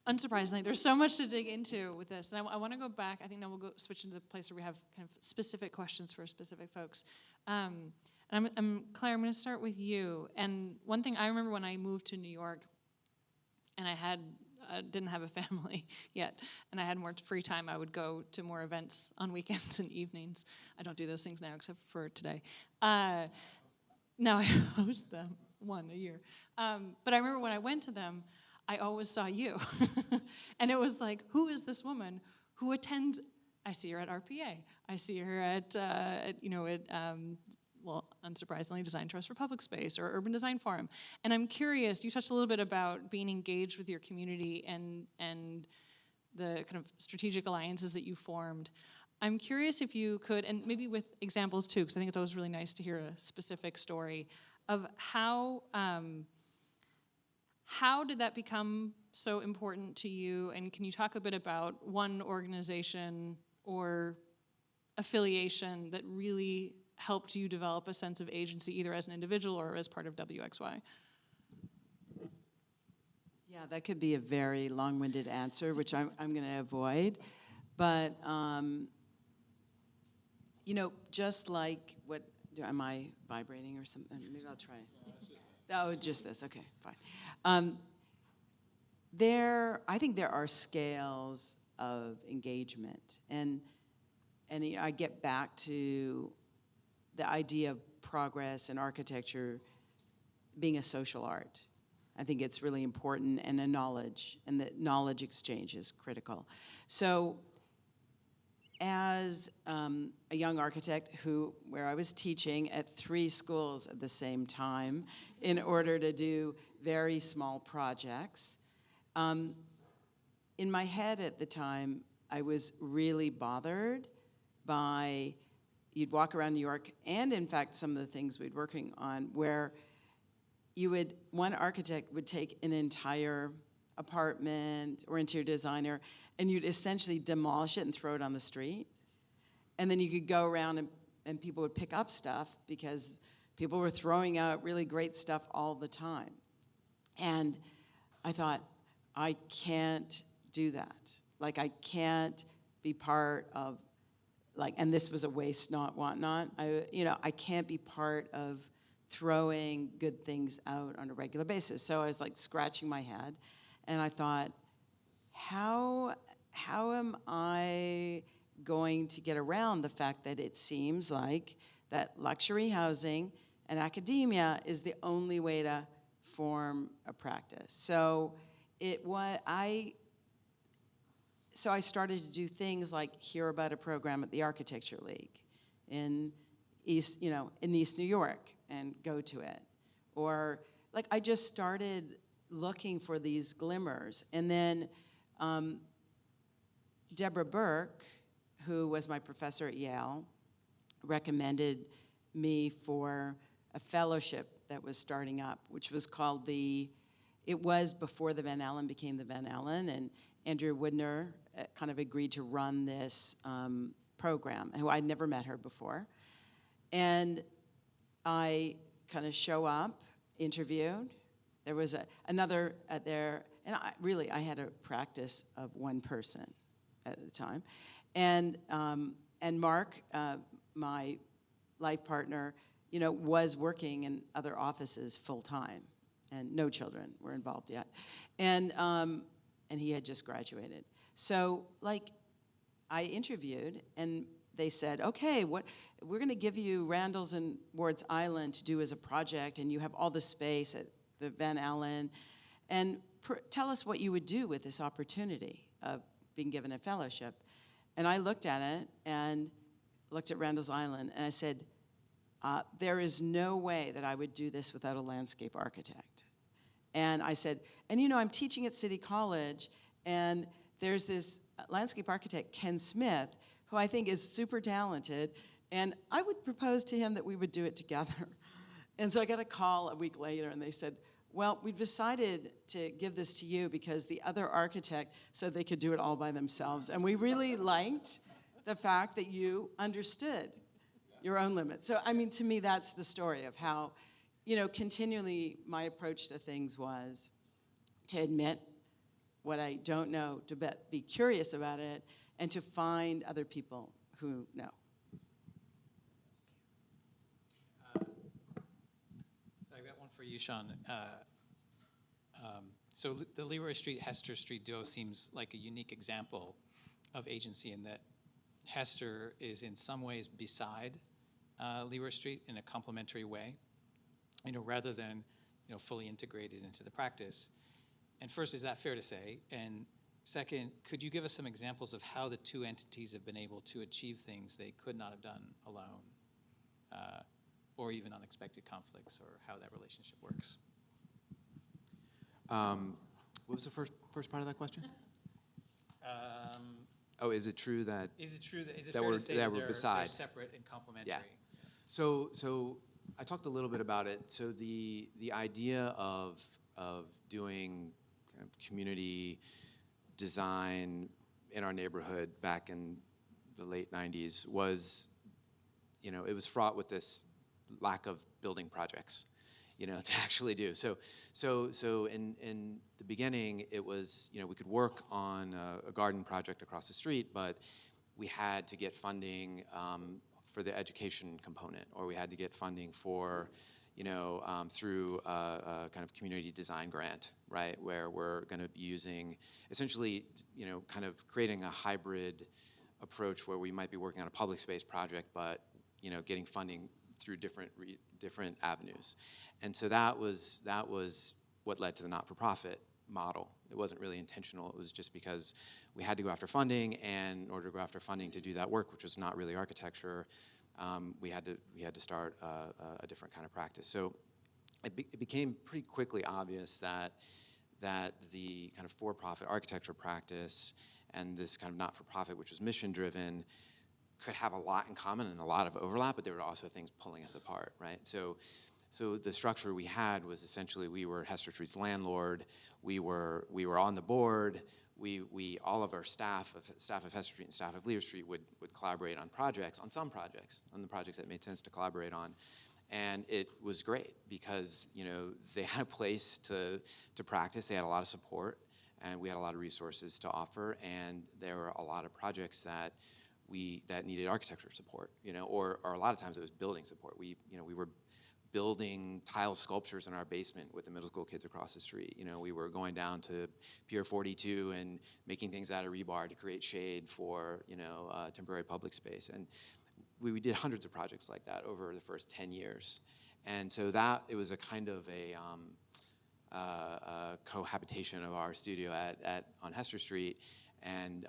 S4: unsurprisingly, there's so much to dig into with this. And I want to go back. I think now we'll switch into the place where we have kind of specific questions for specific folks. And Claire, I'm going to start with you. And one thing I remember when I moved to New York, and I didn't have a family yet, and I had more free time, I would go to more events on weekends and evenings. I don't do those things now except for today. Now I host them, one a year. But I remember when I went to them, I always saw you. And it was like, who is this woman who attends? I see her at RPA. I see her at unsurprisingly, Design Trust for Public Space or Urban Design Forum. And I'm curious, you touched a little bit about being engaged with your community and the kind of strategic alliances that you formed. I'm curious if you could, and maybe with examples too, because I think it's always really nice to hear a specific story of how did that become so important to you? And can you talk a bit about one organization or affiliation that really helped you develop a sense of agency, either as an individual or as part of WXY?
S7: Yeah, that could be a very long-winded answer, which I'm going to avoid. But, just like am I vibrating or something? Maybe I'll try it. Oh, just this. Okay, fine. I think there are scales of engagement, and I get back to the idea of progress and architecture being a social art. I think it's really important, and the knowledge exchange is critical. So as a young architect where I was teaching at 3 schools at the same time in order to do very small projects, in my head at the time, I was really bothered by, you'd walk around New York, and in fact, some of the things we'd working on, where one architect would take an entire apartment or interior designer, and you'd essentially demolish it and throw it on the street. And then you could go around and people would pick up stuff because people were throwing out really great stuff all the time. And I thought, I can't do that. Like, I can't be part of like, and this was a waste not, want not. I can't be part of throwing good things out on a regular basis. So I was like scratching my head, and I thought, how am I going to get around the fact that it seems like that luxury housing and academia is the only way to form a practice? So I started to do things like hear about a program at the Architecture League in East New York and go to it. Or like I just started looking for these glimmers. And then Deborah Burke, who was my professor at Yale, recommended me for a fellowship that was starting up, which was called it was before the Van Allen became the Van Allen, and Andrea Woodner kind of agreed to run this program, who I'd never met her before. And I kind of show up, interviewed. There was another there, and I had a practice of one person at the time. And Mark, my life partner, was working in other offices full time, and no children were involved yet. And he had just graduated. So like I interviewed, and they said, okay, we're going to give you Randall's and Ward's Island to do as a project, and you have all the space at the Van Allen, and tell us what you would do with this opportunity of being given a fellowship. And I looked at it and looked at Randall's Island, and I said, there is no way that I would do this without a landscape architect. And I said, and I'm teaching at City College, and there's this landscape architect, Ken Smith, who I think is super talented, and I would propose to him that we would do it together. And so I got a call a week later, and they said, well, we've decided to give this to you because the other architect said they could do it all by themselves. And we really liked the fact that you understood your own limits. So, I mean, to me, that's the story of how, continually my approach to things was to admit what I don't know, to be curious about it, and to find other people who know.
S6: I've got one for you, Sean. So the Leroy Street, Hester Street duo seems like a unique example of agency in that Hester is in some ways beside Leroy Street in a complementary way, rather than fully integrated into the practice. And first, is that fair to say? And second, could you give us some examples of how the two entities have been able to achieve things they could not have done alone, or even unexpected conflicts, or how that relationship works?
S5: What was the first part of that question? Is it true that
S6: is it
S5: that
S6: fair
S5: we're
S6: to say that
S5: we're
S6: they're
S5: beside?
S6: Separate and complementary?
S5: Yeah. So I talked a little bit about it. So the idea of doing kind of community design in our neighborhood back in the late 90s was, it was fraught with this lack of building projects, to actually do. So in the beginning, it was, we could work on a garden project across the street, but we had to get funding for the education component, or we had to get funding for, through a kind of community design grant, right, where we're going to be using, essentially, kind of creating a hybrid approach where we might be working on a public space project, but, getting funding through different avenues. And so that was what led to the not-for-profit model. It wasn't really intentional. It was just because we had to go after funding, and in order to go after funding to do that work, which was not really architecture, we had to start a different kind of practice. So it became pretty quickly obvious that the kind of for-profit architecture practice and this kind of not-for-profit, which was mission-driven, could have a lot in common and a lot of overlap, but there were also things pulling us apart, right? So the structure we had was essentially we were Hester Street's landlord. We were on the board. We all of our staff of Hester Street and staff of Leroy Street would collaborate on some projects, on the projects that made sense to collaborate on. And it was great because, they had a place to practice. They had a lot of support, and we had a lot of resources to offer. And there were a lot of projects that that needed architecture support, or a lot of times it was building support. We were building tile sculptures in our basement with the middle school kids across the street. We were going down to Pier 42 and making things out of rebar to create shade for, temporary public space. And we did hundreds of projects like that over the first 10 years. And so it was a kind of a cohabitation of our studio on Hester Street. And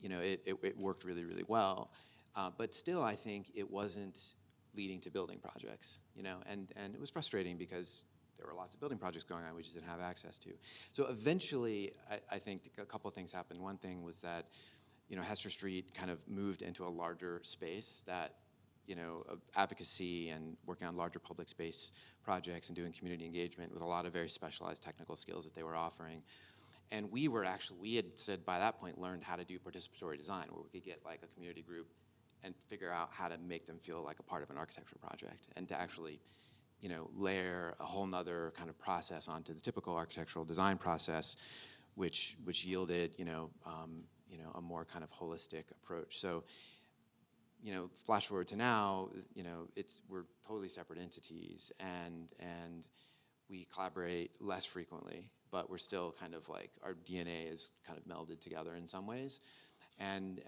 S5: it worked really, really well. But still, I think it wasn't leading to building projects, and it was frustrating because there were lots of building projects going on we just didn't have access to. So eventually, I think a couple of things happened. One thing was that, Hester Street kind of moved into a larger space that, advocacy and working on larger public space projects and doing community engagement with a lot of very specialized technical skills that they were offering. And we had said by that point, learned how to do participatory design, where we could get like a community group and figure out how to make them feel like a part of an architecture project, and to actually, layer a whole nother kind of process onto the typical architectural design process, which yielded, a more kind of holistic approach. So, flash forward to now, we're totally separate entities, and we collaborate less frequently, but we're still kind of like, our DNA is kind of melded together in some ways, and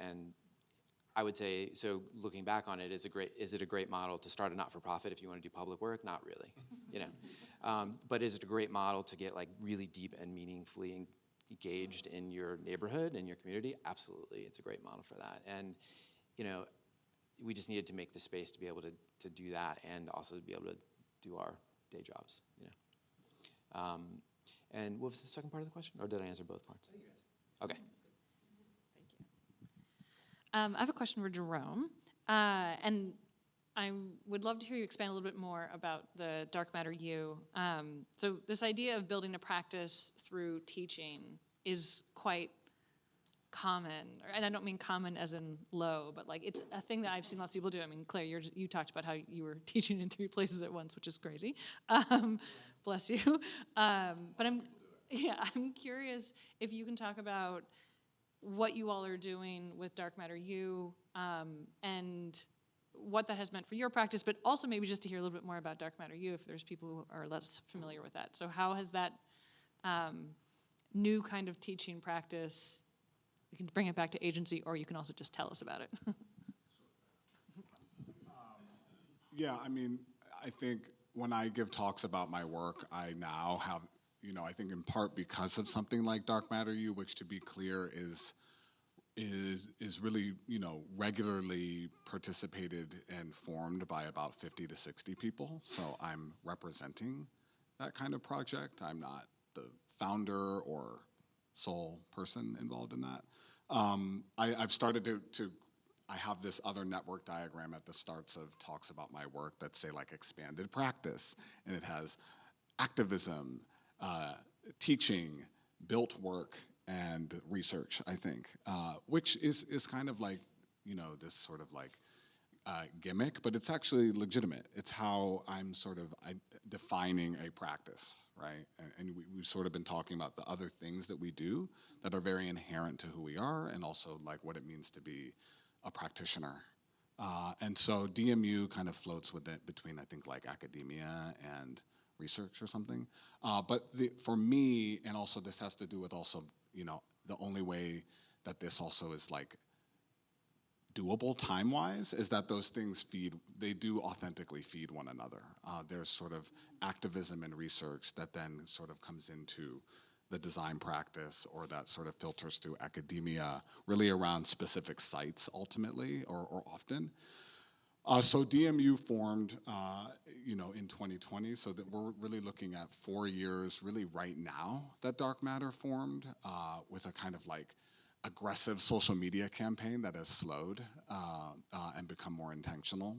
S5: I would say, so looking back on it, is it a great model to start a not-for-profit if you want to do public work? Not really, But is it a great model to get like really deep and meaningfully engaged in your neighborhood and your community? Absolutely, it's a great model for that. And, we just needed to make the space to be able to do that, and also to be able to do our day jobs, And what was the second part of the question? Or did I answer both parts? Okay.
S4: I have a question for Jerome, and I would love to hear you expand a little bit more about the dark matter U. So this idea of building a practice through teaching is quite common, and I don't mean common as in low, but like it's a thing that I've seen lots of people do. I mean, Claire, you talked about how you were teaching in 3 places at once, which is crazy. Bless you. But I'm curious if you can talk about what you all are doing with Dark Matter U, and what that has meant for your practice, but also maybe just to hear a little bit more about Dark Matter U if there's people who are less familiar with that. So how has that new kind of teaching practice, you can bring it back to agency, or you can also just tell us about it.
S8: Yeah, I mean, I think when I give talks about my work, I now have, I think in part because of something like Dark Matter U, which, to be clear, is really, regularly participated and formed by about 50 to 60 people. So I'm representing that kind of project. I'm not the founder or sole person involved in that. I've started to I have this other network diagram at the starts of talks about my work that say like expanded practice, and it has activism, teaching, built work, and research, I think, which is kind of like, this sort of like gimmick, but it's actually legitimate. It's how I'm sort of defining a practice, right? And we've sort of been talking about the other things that we do that are very inherent to who we are, and also like what it means to be a practitioner. And so DMU kind of floats with it between, I think, like academia and research or something. But for me, and also this has to do with also, the only way that this also is like doable time-wise is that those things they do authentically feed one another. There's sort of activism and research that then sort of comes into the design practice, or that sort of filters through academia, really around specific sites ultimately, or often. So DMU formed, in 2020, so that we're really looking at 4 years, really right now, that Dark Matter formed, with a kind of like aggressive social media campaign that has slowed and become more intentional.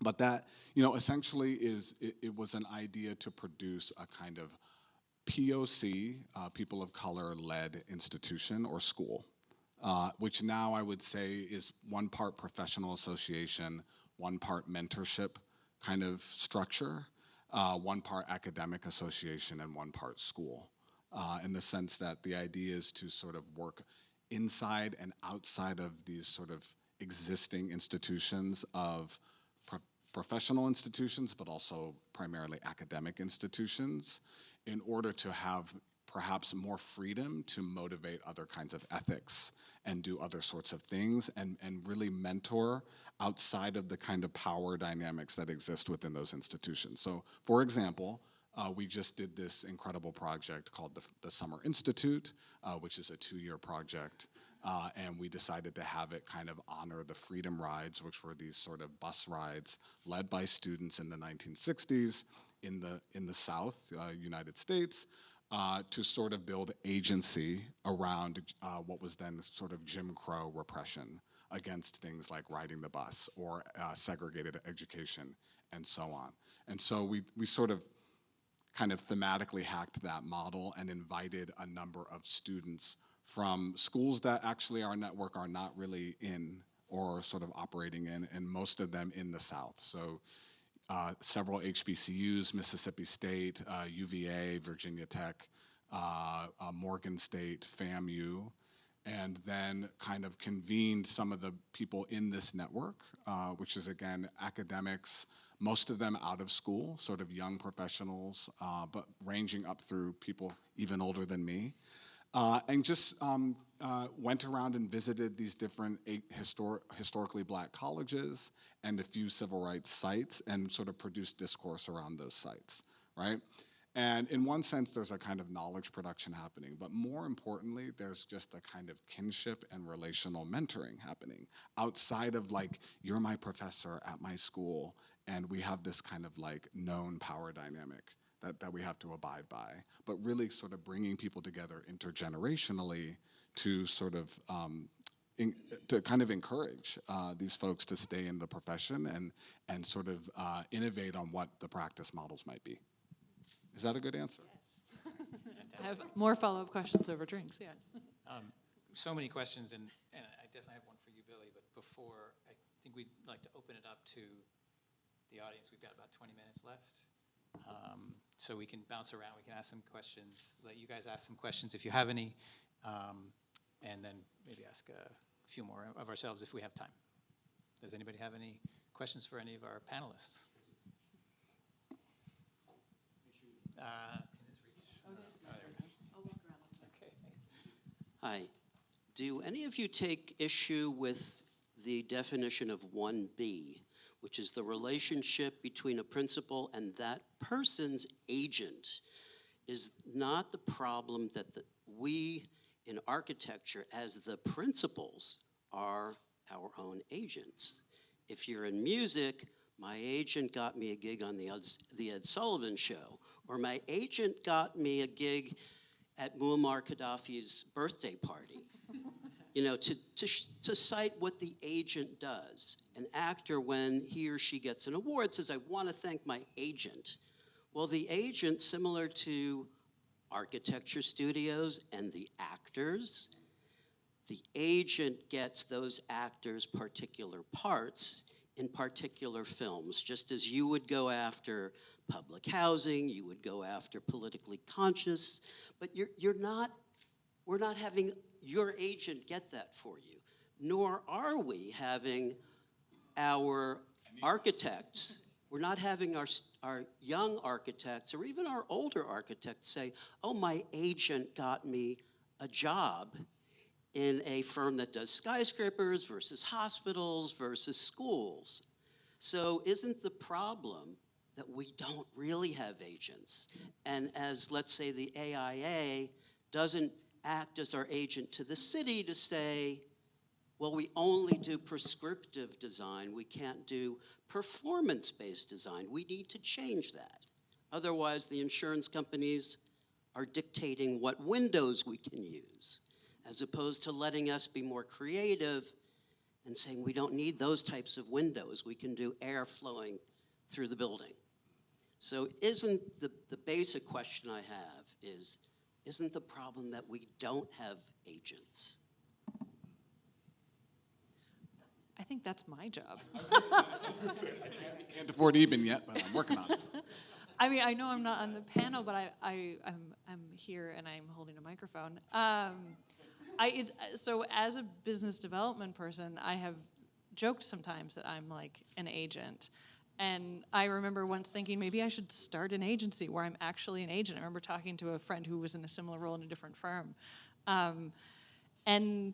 S8: But that, essentially it was an idea to produce a kind of POC, people of color-led institution or school, which now I would say is one part professional association, one part mentorship kind of structure, one part academic association, and one part school, in the sense that the idea is to sort of work inside and outside of these sort of existing institutions of professional institutions, but also primarily academic institutions, in order to have perhaps more freedom to motivate other kinds of ethics and do other sorts of things, and really mentor outside of the kind of power dynamics that exist within those institutions. So, for example, we just did this incredible project called the Summer Institute, which is a 2-year project. And we decided to have it kind of honor the Freedom Rides, which were these sort of bus rides led by students in the 1960s in the South, United States, to sort of build agency around what was then sort of Jim Crow repression against things like riding the bus or segregated education and so on. And so we sort of kind of thematically hacked that model and invited a number of students from schools that actually our network are not really in or sort of operating in, and most of them in the South. So several HBCUs, Mississippi State, UVA, Virginia Tech, Morgan State, FAMU, and then kind of convened some of the people in this network, which is again academics, most of them out of school, sort of young professionals, but ranging up through people even older than me. And just went around and visited these different historically black colleges and a few civil rights sites and sort of produced discourse around those sites, right? And in one sense, there's a kind of knowledge production happening, but more importantly, there's just a kind of kinship and relational mentoring happening outside of like, you're my professor at my school, and we have this kind of like known power dynamic that we have to abide by, but really sort of bringing people together intergenerationally to sort of to kind of encourage these folks to stay in the profession and sort of innovate on what the practice models might be. Is that a good answer?
S4: Yes. I have more follow-up questions over drinks, yeah.
S6: So many questions, and I definitely have one for you, Billy, but before, I think we'd like to open it up to the audience. We've got about 20 minutes left. So we can bounce around, we can ask some questions, let you guys ask some questions if you have any, and then maybe ask a few more of ourselves if we have time. Does anybody have any questions for any of our panelists? Can this reach? Oh, there we go.
S9: I'll walk around.
S6: Okay.
S9: Hi. Do any of you take issue with the definition of 1B, which is the relationship between a principal and that person's agent? Is not the problem that we in architecture as the principals are our own agents? If you're in music, my agent got me a gig on the Ed Sullivan Show, or my agent got me a gig at Muammar Gaddafi's birthday party. You know, to cite what the agent does. An actor, when he or she gets an award, says, I want to thank my agent. Well, the agent, similar to architecture studios and the actors, the agent gets those actors' particular parts in particular films, just as you would go after public housing, you would go after politically conscious, but we're not having your agent get that for you, nor are we having our architects, we're not having our young architects or even our older architects say, oh, my agent got me a job in a firm that does skyscrapers versus hospitals versus schools. So isn't the problem that we don't really have agents? And as, let's say, the AIA doesn't act as our agent to the city to say, well, we only do prescriptive design, we can't do performance-based design. We need to change that. Otherwise, the insurance companies are dictating what windows we can use, as opposed to letting us be more creative and saying we don't need those types of windows. We can do air flowing through the building. So isn't the basic question I have is, isn't the problem that we don't have agents?
S4: I think that's my job.
S8: I can't afford Eben yet, but I'm working on it.
S4: I mean, I know I'm not on the panel, but I'm here and I'm holding a microphone. So as a business development person, I have joked sometimes that I'm like an agent. And I remember once thinking maybe I should start an agency where I'm actually an agent. I remember talking to a friend who was in a similar role in a different firm. And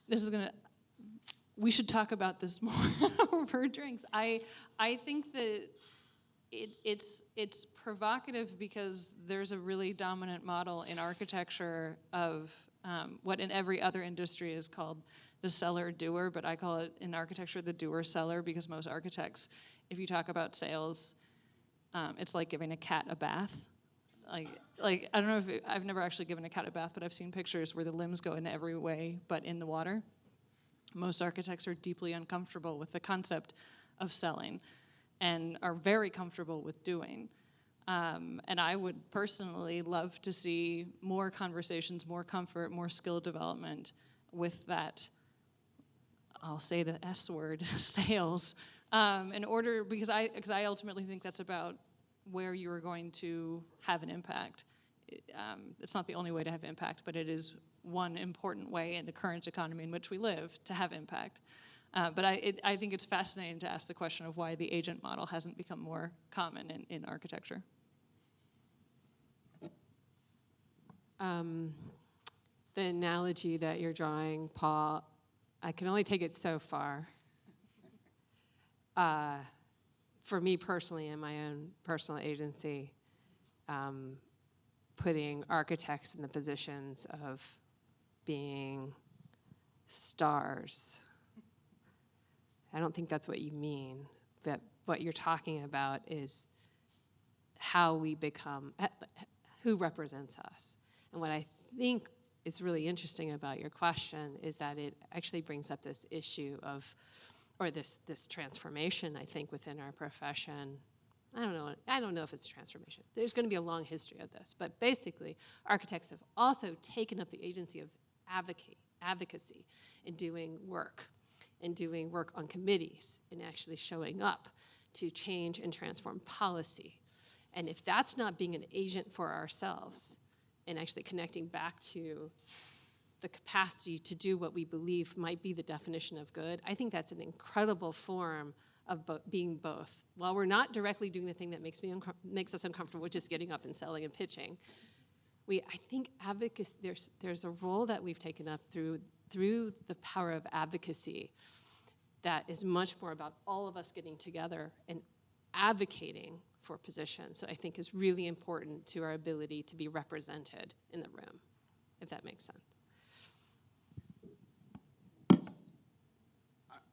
S4: this is we should talk about this more over drinks. I think that it's provocative because there's a really dominant model in architecture of what in every other industry is called the seller-doer, but I call it in architecture the doer-seller, because most architects, if you talk about sales, it's like giving a cat a bath. Like I don't know if I've never actually given a cat a bath, but I've seen pictures where the limbs go in every way but in the water. Most architects are deeply uncomfortable with the concept of selling and are very comfortable with doing. And I would personally love to see more conversations, more comfort, more skill development with that, I'll say the S word, sales, because I ultimately think that's about where you are going to have an impact. It's not the only way to have impact, but it is one important way in the current economy in which we live to have impact. But I think it's fascinating to ask the question of why the agent model hasn't become more common in architecture.
S3: The analogy that you're drawing, Paul, I can only take it so far. For me personally, in my own personal agency, putting architects in the positions of being stars. I don't think that's what you mean, but what you're talking about is how we become, who represents us. And what I think is really interesting about your question is that it actually brings up this issue of, or this transformation, I think, within our profession. I don't know if it's transformation. There's going to be a long history of this, but basically, architects have also taken up the agency of advocacy in doing work on committees, and actually showing up to change and transform policy. And if that's not being an agent for ourselves and actually connecting back to the capacity to do what we believe might be the definition of good, I think that's an incredible form of being both. While we're not directly doing the thing that makes us uncomfortable, which is getting up and selling and pitching, I think advocacy, there's a role that we've taken up through the power of advocacy that is much more about all of us getting together and advocating for positions that I think is really important to our ability to be represented in the room, if that makes sense.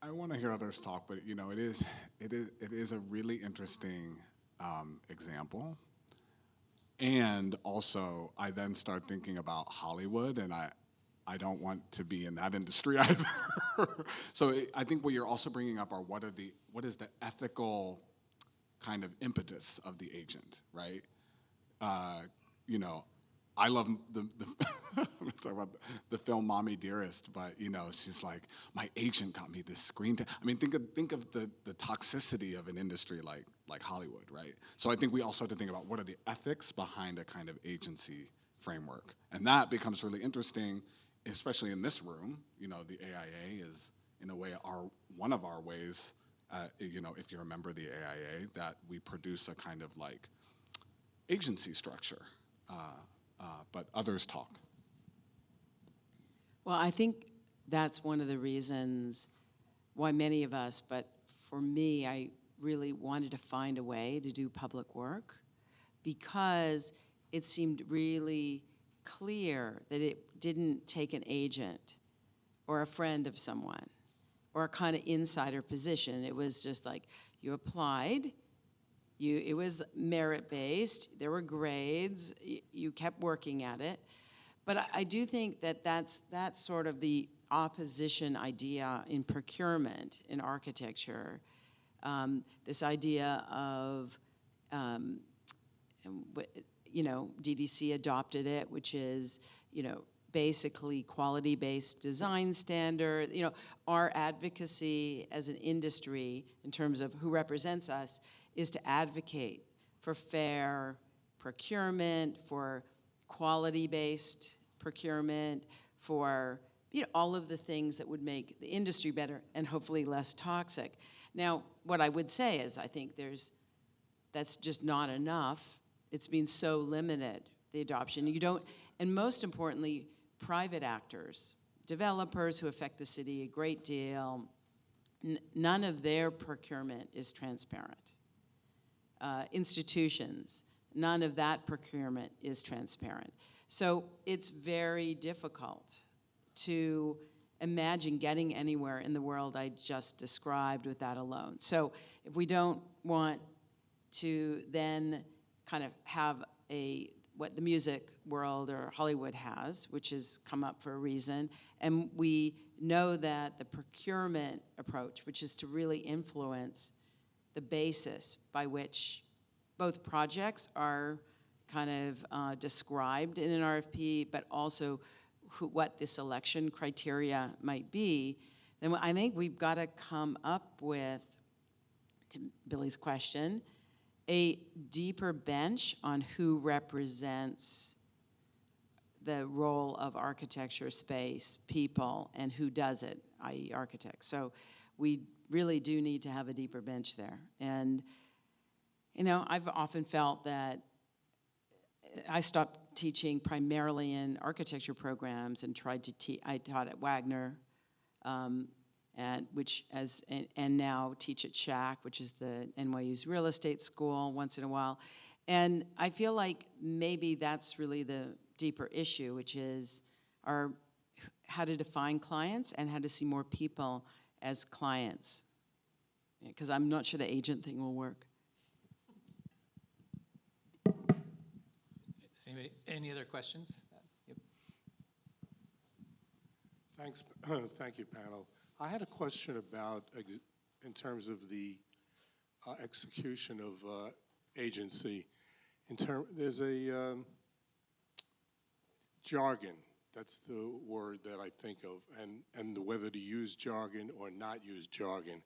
S8: I want to hear others talk, but you know, it is a really interesting example. And also, I then start thinking about Hollywood, and I don't want to be in that industry either. So I think what you're also bringing up are what is the ethical kind of impetus of the agent, right? You know, I love I'm gonna talk about the film Mommy Dearest, but you know, she's like, my agent got me this screen time. I mean, think of the toxicity of an industry like Hollywood, right? So I think we also have to think about what are the ethics behind a kind of agency framework, and that becomes really interesting, especially in this room. You know, the AIA is in a way one of our ways. You know, if you're a member of the AIA, that we produce a kind of like agency structure. But others talk.
S7: Well, I think that's one of the reasons why many of us, but for me, I really wanted to find a way to do public work, because it seemed really clear that it didn't take an agent or a friend of someone or a kind of insider position. It was just like you applied. It was merit-based, there were grades, you kept working at it. But I do think that that's sort of the opposition idea in procurement, in architecture. This idea of, you know, DDC adopted it, which is, you know, basically quality-based design standard. You know, our advocacy as an industry in terms of who represents us is to advocate for fair procurement, for quality-based procurement, for all of the things that would make the industry better and hopefully less toxic. Now, what I would say is I think that's just not enough. It's been so limited, the adoption. And most importantly, private actors, developers who affect the city a great deal, none of their procurement is transparent. Institutions, none of that procurement is transparent. So it's very difficult to imagine getting anywhere in the world I just described with that alone. So if we don't want to then kind of have what the music world or Hollywood has, which has come up for a reason, and we know that the procurement approach, which is to really influence the basis by which both projects are kind of described in an RFP, but also what the selection criteria might be, then I think we've got to come up with, to Billy's question, a deeper bench on who represents the role of architecture, space, people, and who does it, i.e. architects. So we really do need to have a deeper bench there. And, I've often felt that I stopped teaching primarily in architecture programs and tried to I taught at Wagner, and now teach at SHAC, which is the NYU's real estate school, once in a while. And I feel like maybe that's really the deeper issue, which is how to define clients and how to see more people as clients. Because I'm not sure the agent thing will work.
S6: Any other questions? Yep.
S10: Thanks. Thank you, panel. I had a question about, in terms of the execution of agency. There's a jargon. That's the word that I think of, and whether to use jargon or not use jargon.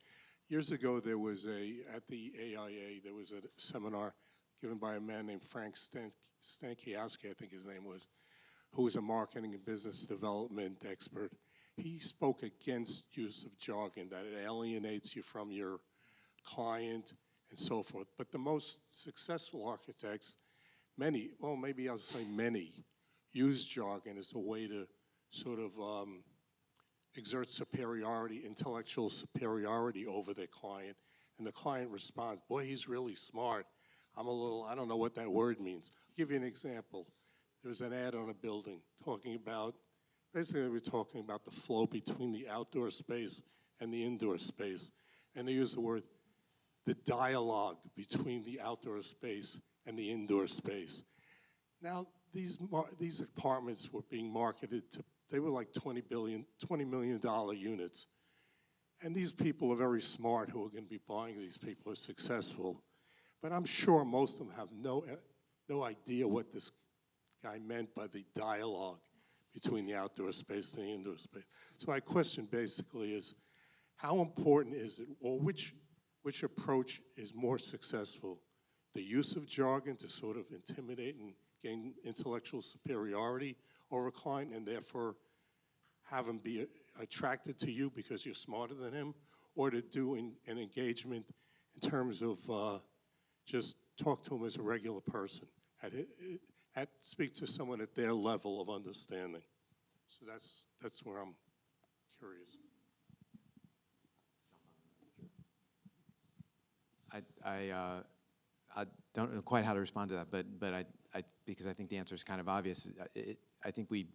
S10: Years ago, there was at the AIA, there was a seminar given by a man named Frank Stankiewicz, I think his name was, who was a marketing and business development expert. He spoke against use of jargon, that it alienates you from your client and so forth. But the most successful architects, maybe I'll say many, use jargon as a way to sort of exert superiority, intellectual superiority over their client. And the client responds, boy, he's really smart. I don't know what that word means. I'll give you an example. There was an ad on a building talking about, basically they were talking about the flow between the outdoor space and the indoor space. And they used the word, the dialogue between the outdoor space and the indoor space. Now, these apartments were being marketed to, they were like $20 million units. And these people are very smart who are going to be buying these people are successful. But I'm sure most of them have no idea what this guy meant by the dialogue between the outdoor space and the indoor space. So my question basically is, how important is it, or which approach is more successful? The use of jargon to sort of intimidate and gain intellectual superiority over a client and therefore have him be attracted to you because you're smarter than him, or to do an engagement in terms of just talk to him as a regular person, speak to someone at their level of understanding. So that's where I'm curious.
S5: I don't know quite how to respond to that, but because I think the answer is kind of obvious. I think we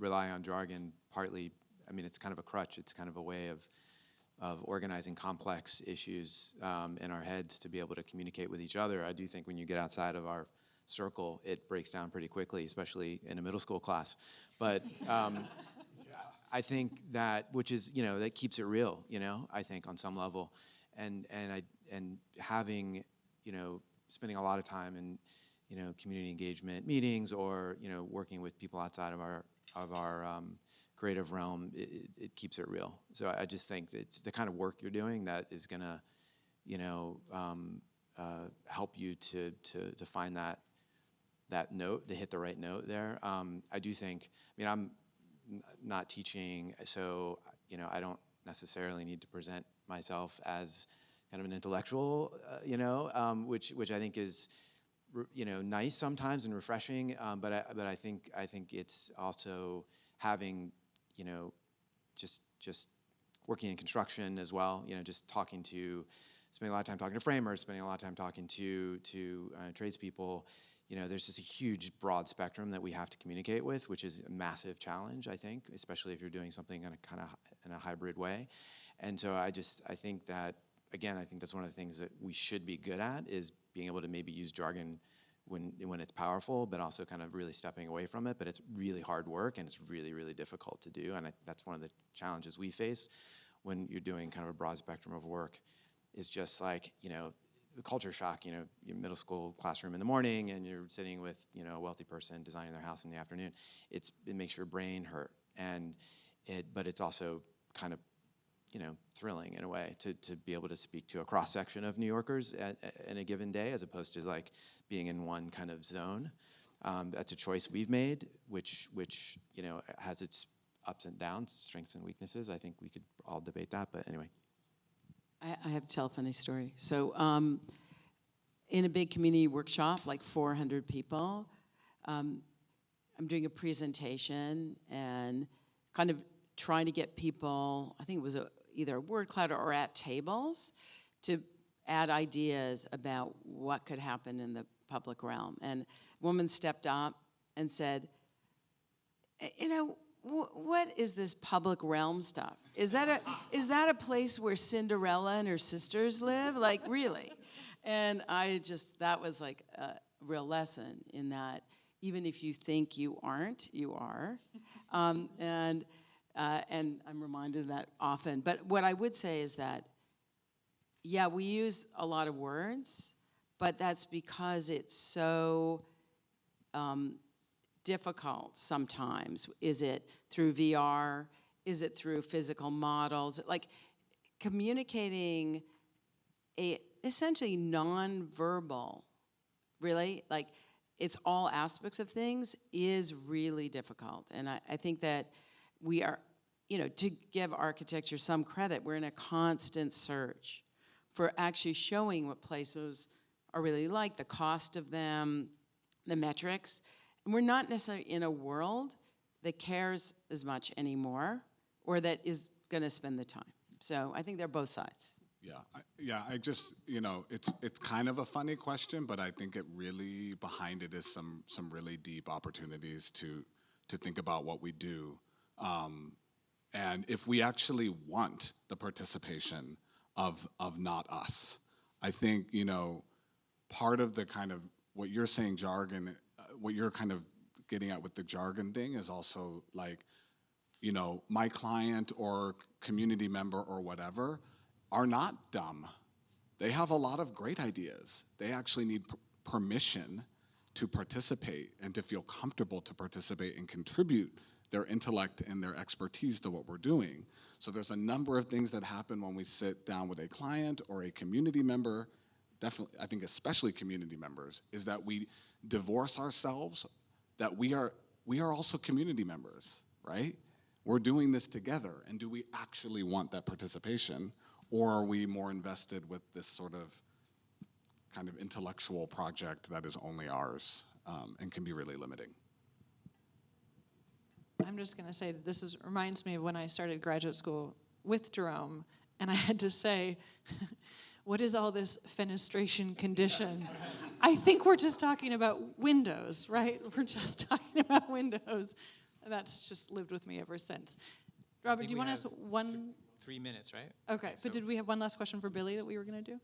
S5: rely on jargon partly. I mean, it's kind of a crutch. It's kind of a way of organizing complex issues in our heads to be able to communicate with each other. I do think when you get outside of our circle, it breaks down pretty quickly, especially in a middle school class. But I think that, which is, that keeps it real, I think on some level. And having, spending a lot of time in, community engagement meetings or, working with people outside of our creative realm, it keeps it real. So I just think that it's the kind of work you're doing that is gonna, help you to find that, that note, to hit the right note there. I do think, I mean, I'm not teaching, so I don't necessarily need to present myself as kind of an intellectual, which I think is nice sometimes and refreshing. But I think it's also having just working in construction as well. Just spending a lot of time talking to framers, spending a lot of time talking to tradespeople. There's just a huge broad spectrum that we have to communicate with, which is a massive challenge, I think, especially if you're doing something in a hybrid way. And so I think that, again, I think that's one of the things that we should be good at, is being able to maybe use jargon when it's powerful, but also kind of really stepping away from it. But it's really hard work, and it's really, really difficult to do. And that's one of the challenges we face when you're doing kind of a broad spectrum of work, is just like, the culture shock, your middle school classroom in the morning, and you're sitting with, a wealthy person designing their house in the afternoon. It makes your brain hurt, but it's also kind of, thrilling in a way to be able to speak to a cross section of New Yorkers in a given day, as opposed to like being in one kind of zone. That's a choice we've made, which has its ups and downs, strengths and weaknesses. I think we could all debate that, but anyway.
S7: I have to tell a funny story. So in a big community workshop, like 400 people, I'm doing a presentation and kind of trying to get people, I think it was either a word cloud or at tables, to add ideas about what could happen in the public realm. And a woman stepped up and said, what is this public realm stuff? Is that a place where Cinderella and her sisters live? Like, really? And that was like a real lesson in that even if you think you aren't, you are. And I'm reminded of that often. But what I would say is that, yeah, we use a lot of words, but that's because it's so difficult sometimes. Is it through VR? Is it through physical models? Like communicating essentially non-verbal, really, like it's all aspects of things, is really difficult. And I think that we are, to give architecture some credit, we're in a constant search for actually showing what places are really like, the cost of them, the metrics. And we're not necessarily in a world that cares as much anymore, or that is going to spend the time. So I think they're both sides.
S8: I just, it's kind of a funny question, but I think it really, behind it is some really deep opportunities to think about what we do. And if we actually want the participation of not us, I think, part of the kind of what you're saying jargon, what you're kind of getting at with the jargon thing is also like, my client or community member or whatever are not dumb. They have a lot of great ideas. They actually need permission to participate and to feel comfortable to participate and contribute their intellect and their expertise to what we're doing. So there's a number of things that happen when we sit down with a client or a community member, definitely, I think especially community members, is that we divorce ourselves, that we are also community members, right? We're doing this together, and do we actually want that participation, or are we more invested with this sort of kind of intellectual project that is only ours and can be really limiting?
S4: I'm just going to say that this reminds me of when I started graduate school with Jerome, and I had to say, what is all this fenestration condition? I think we're just talking about windows, right? We're just talking about windows. And that's just lived with me ever since. Robert, do you want to ask one?
S6: 3 minutes, right?
S4: Okay, but did we have one last question for Billy that we were going to do?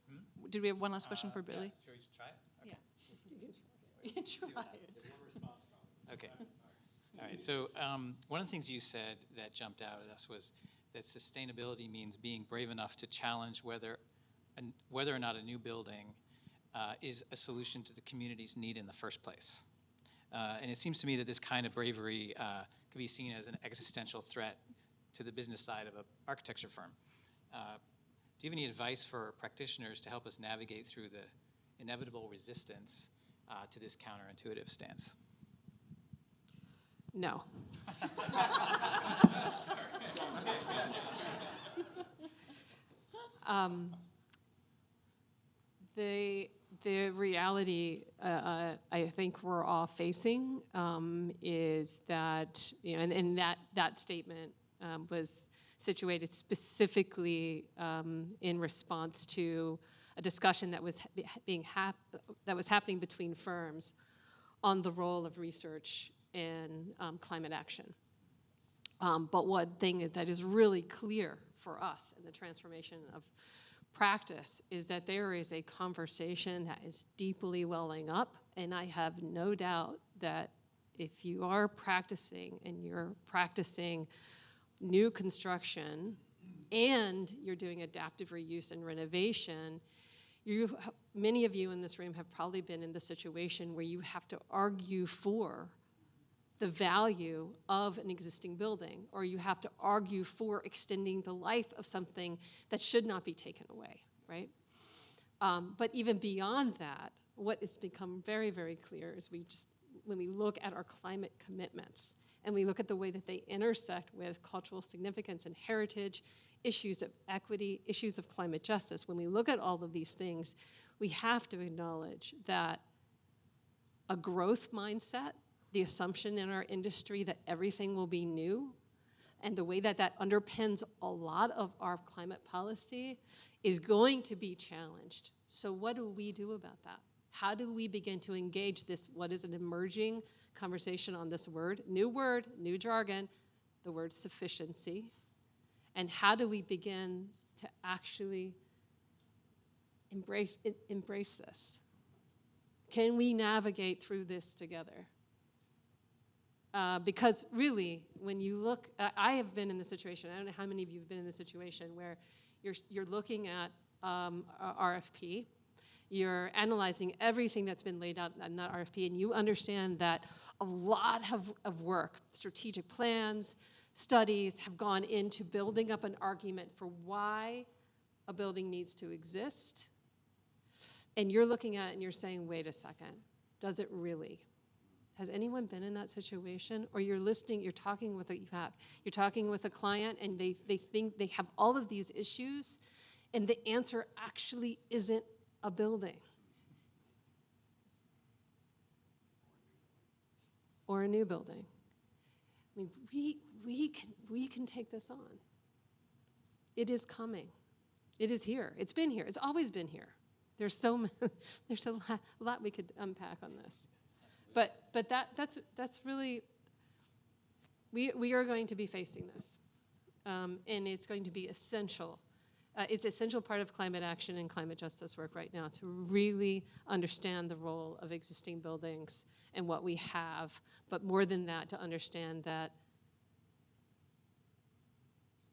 S4: Did we have one last question for Billy?
S6: Yeah. Should we try it? Okay.
S4: Yeah. You can try it.
S6: Okay. All right. So one of the things you said that jumped out at us was that sustainability means being brave enough to challenge whether or not a new building is a solution to the community's need in the first place. And it seems to me that this kind of bravery can be seen as an existential threat to the business side of an architecture firm. Do you have any advice for practitioners to help us navigate through the inevitable resistance to this counterintuitive stance?
S3: No. The reality I think we're all facing is that, and that statement was situated specifically in response to a discussion that was happening between firms on the role of research in climate action. But one thing that is really clear for us in the transformation of practice is that there is a conversation that is deeply welling up, and I have no doubt that if you are practicing and you're practicing new construction and you're doing adaptive reuse and renovation, many of you in this room have probably been in the situation where you have to argue for the value of an existing building, or you have to argue for extending the life of something that should not be taken away, right? But even beyond that, what has become very, very clear is when we look at our climate commitments and we look at the way that they intersect with cultural significance and heritage, issues of equity, issues of climate justice, when we look at all of these things, we have to acknowledge that a growth mindset, the assumption in our industry that everything will be new, and the way that that underpins a lot of our climate policy is going to be challenged. So what do we do about that? How do we begin to engage this, what is an emerging conversation on this word, new jargon, the word sufficiency, and how do we begin to actually embrace this? Can we navigate through this together? Because really, when you look, I have been in the situation, I don't know how many of you have been in the situation where you're looking at a RFP, you're analyzing everything that's been laid out in that RFP, and you understand that a lot of work, strategic plans, studies have gone into building up an argument for why a building needs to exist. And you're looking at it and you're saying, wait a second, does it really? Has anyone been in that situation? Or you're listening, you're talking with a client and they think they have all of these issues and the answer actually isn't a building or a new building. I mean, we can take this on. It is coming. It is here. It's been here. It's always been here. There's a lot we could unpack on this. But that's really, we are going to be facing this. And it's going to be essential. It's an essential part of climate action and climate justice work right now to really understand the role of existing buildings and what we have, but more than that, to understand that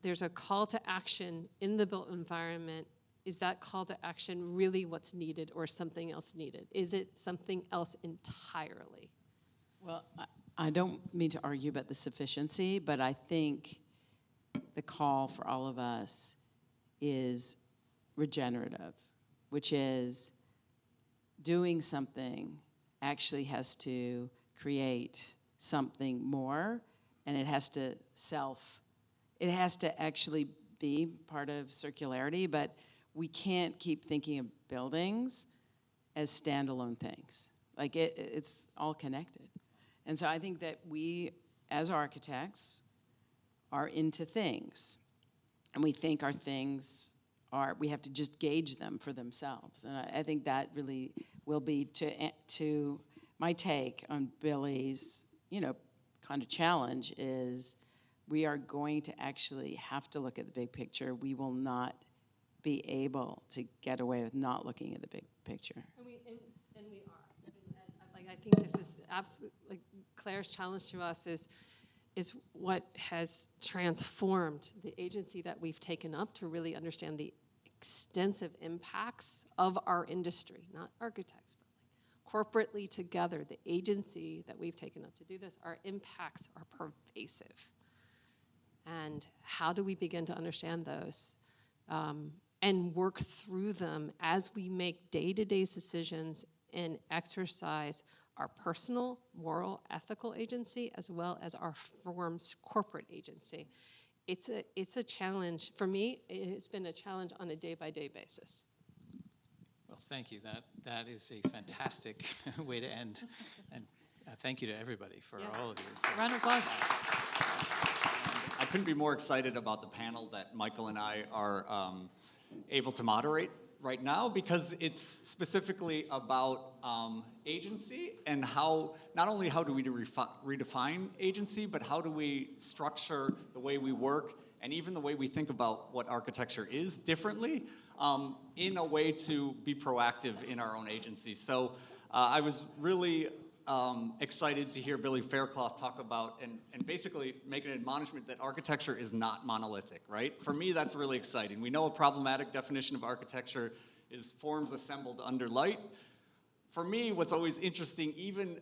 S3: there's a call to action in the built environment. Is that call to action really what's needed or something else needed? Is it something else entirely?
S7: Well, I don't mean to argue about the sufficiency, but I think the call for all of us is regenerative, which is doing something actually has to create something more, and it has to actually be part of circularity, but we can't keep thinking of buildings as standalone things. Like it's all connected. And so I think that we, as architects, are into things. And we think our things we have to just gauge them for themselves. And I think that really will be to my take on Billy's, kind of challenge is we are going to actually have to look at the big picture. We will not be able to get away with not looking at the big picture.
S3: And we are. I think this is absolutely, Claire's challenge to us is what has transformed the agency that we've taken up to really understand the extensive impacts of our industry, not architects, but corporately together, the agency that we've taken up to do this, our impacts are pervasive. And how do we begin to understand those and work through them as we make day-to-day decisions and exercise our personal, moral, ethical agency as well as our firm's corporate agency. It's a challenge. For me, it's been a challenge on a day-by-day basis.
S6: Well, thank you. That is a fantastic way to end. And thank you to everybody, for all of you.
S4: Round of applause.
S11: I couldn't be more excited about the panel that Michael and I are able to moderate right now, because it's specifically about agency and how, not only how do we redefine agency, but how do we structure the way we work and even the way we think about what architecture is differently, in a way to be proactive in our own agency. So I was really excited to hear Billy Faircloth talk about and basically make an admonishment that architecture is not monolithic, right? For me, that's really exciting. We know a problematic definition of architecture is forms assembled under light. For me, what's always interesting, even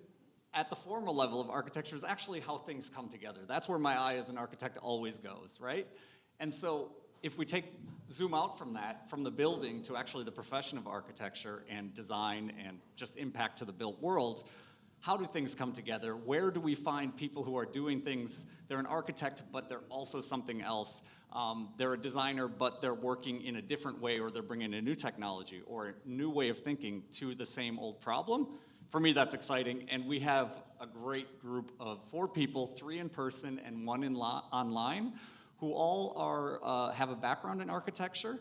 S11: at the formal level of architecture, is actually how things come together. That's where my eye as an architect always goes, right? And so if we zoom out from that, from the building to actually the profession of architecture and design and just impact to the built world, how do things come together? Where do we find people who are doing things? They're an architect, but they're also something else. They're a designer, but they're working in a different way, or they're bringing a new technology or a new way of thinking to the same old problem. For me, that's exciting. And we have a great group of 4 people, 3 in person and 1 online, who all have a background in architecture.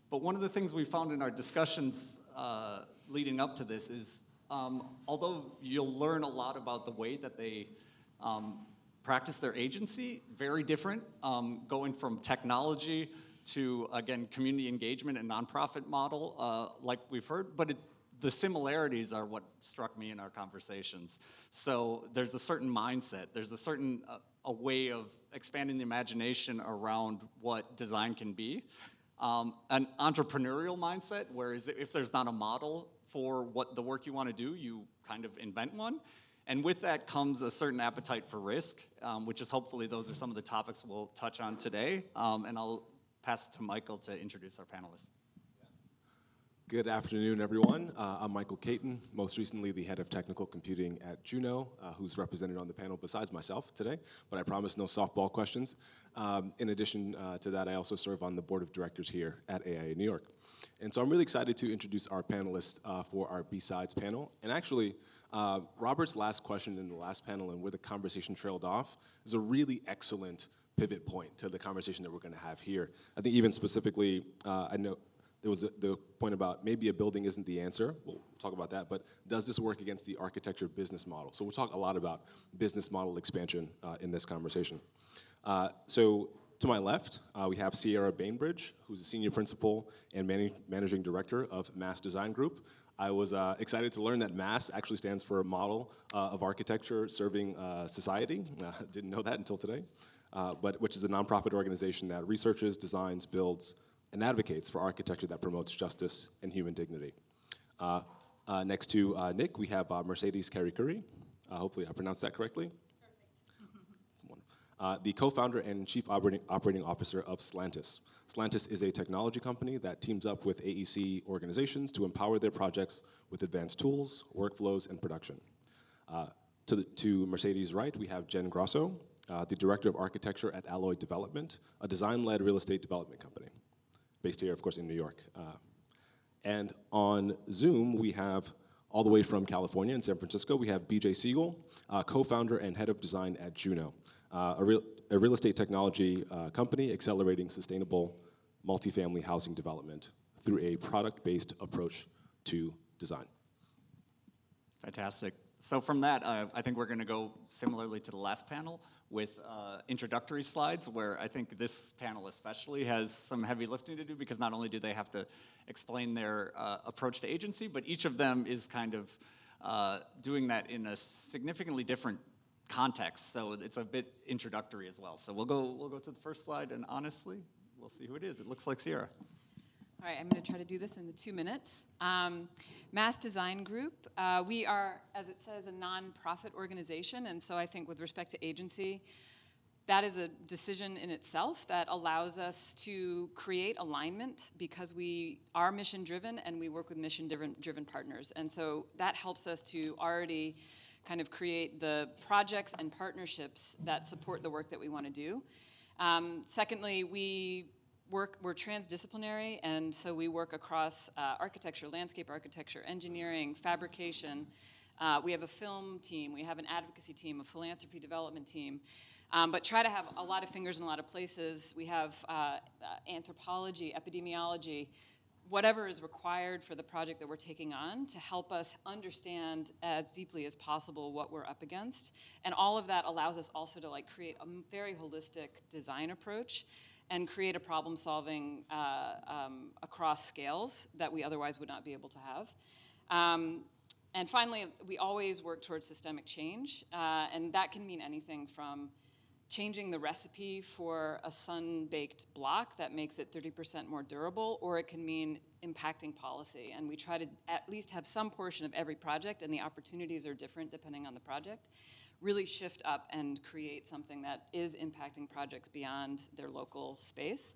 S11: But one of the things we found in our discussions leading up to this is, although you'll learn a lot about the way that they practice their agency, very different, going from technology to, again, community engagement and nonprofit model, like we've heard, but the similarities are what struck me in our conversations. So there's a certain mindset, there's a certain a way of expanding the imagination around what design can be. An entrepreneurial mindset, whereas if there's not a model for what the work you want to do, you kind of invent one. And with that comes a certain appetite for risk, which is hopefully those are some of the topics we'll touch on today. And I'll pass it to Michael to introduce our panelists.
S12: Good afternoon, everyone. I'm Michael Caton, most recently the head of technical computing at Juno, who's represented on the panel besides myself today, but I promise no softball questions. In addition to that, I also serve on the board of directors here at AIA New York. And so I'm really excited to introduce our panelists for our B-Sides panel. And actually, Robert's last question in the last panel and where the conversation trailed off is a really excellent pivot point to the conversation that we're going to have here. I think even specifically, I know there was the point about maybe a building isn't the answer. We'll talk about that, but does this work against the architecture business model? So we'll talk a lot about business model expansion in this conversation. So to my left, we have Sierra Bainbridge, who's a senior principal and managing director of Mass Design Group. I was excited to learn that MASS actually stands for Model of Architecture Serving Society. Didn't know that until today, but which is a nonprofit organization that researches, designs, builds, and advocates for architecture that promotes justice and human dignity. Next to Nick, we have Mercedes Carey-Curry. Hopefully I pronounced that correctly. Perfect. The co-founder and chief operating officer of Slantis. Slantis is a technology company that teams up with AEC organizations to empower their projects with advanced tools, workflows, and production. To Mercedes' right, we have Jen Grosso, the director of architecture at Alloy Development, a design-led real estate development company, based here, of course, in New York. And on Zoom, we have, all the way from California in San Francisco, we have BJ Siegel, co-founder and head of design at Juno, a real estate technology company accelerating sustainable multifamily housing development through a product-based approach to design.
S11: Fantastic. So from that, I think we're going to go similarly to the last panel with introductory slides, where I think this panel especially has some heavy lifting to do, because not only do they have to explain their approach to agency, but each of them is kind of doing that in a significantly different context. So it's a bit introductory as well. So we'll go to the first slide, and honestly, we'll see who it is. It looks like Sierra.
S13: All right, I'm going to try to do this in the 2 minutes. Mass Design Group, we are, as it says, a nonprofit organization, and so I think with respect to agency, that is a decision in itself that allows us to create alignment because we are mission driven and we work with mission driven partners. And so that helps us to already kind of create the projects and partnerships that support the work that we want to do. Secondly, we're transdisciplinary, and so we work across architecture, landscape architecture, engineering, fabrication. We have a film team, we have an advocacy team, a philanthropy development team, but try to have a lot of fingers in a lot of places. We have anthropology, epidemiology, whatever is required for the project that we're taking on to help us understand as deeply as possible what we're up against. And all of that allows us also to create a very holistic design approach and create a problem solving across scales that we otherwise would not be able to have. And finally, we always work towards systemic change, and that can mean anything from changing the recipe for a sun-baked block that makes it 30% more durable, or it can mean impacting policy. And we try to at least have some portion of every project, and the opportunities are different depending on the project, really shift up and create something that is impacting projects beyond their local space.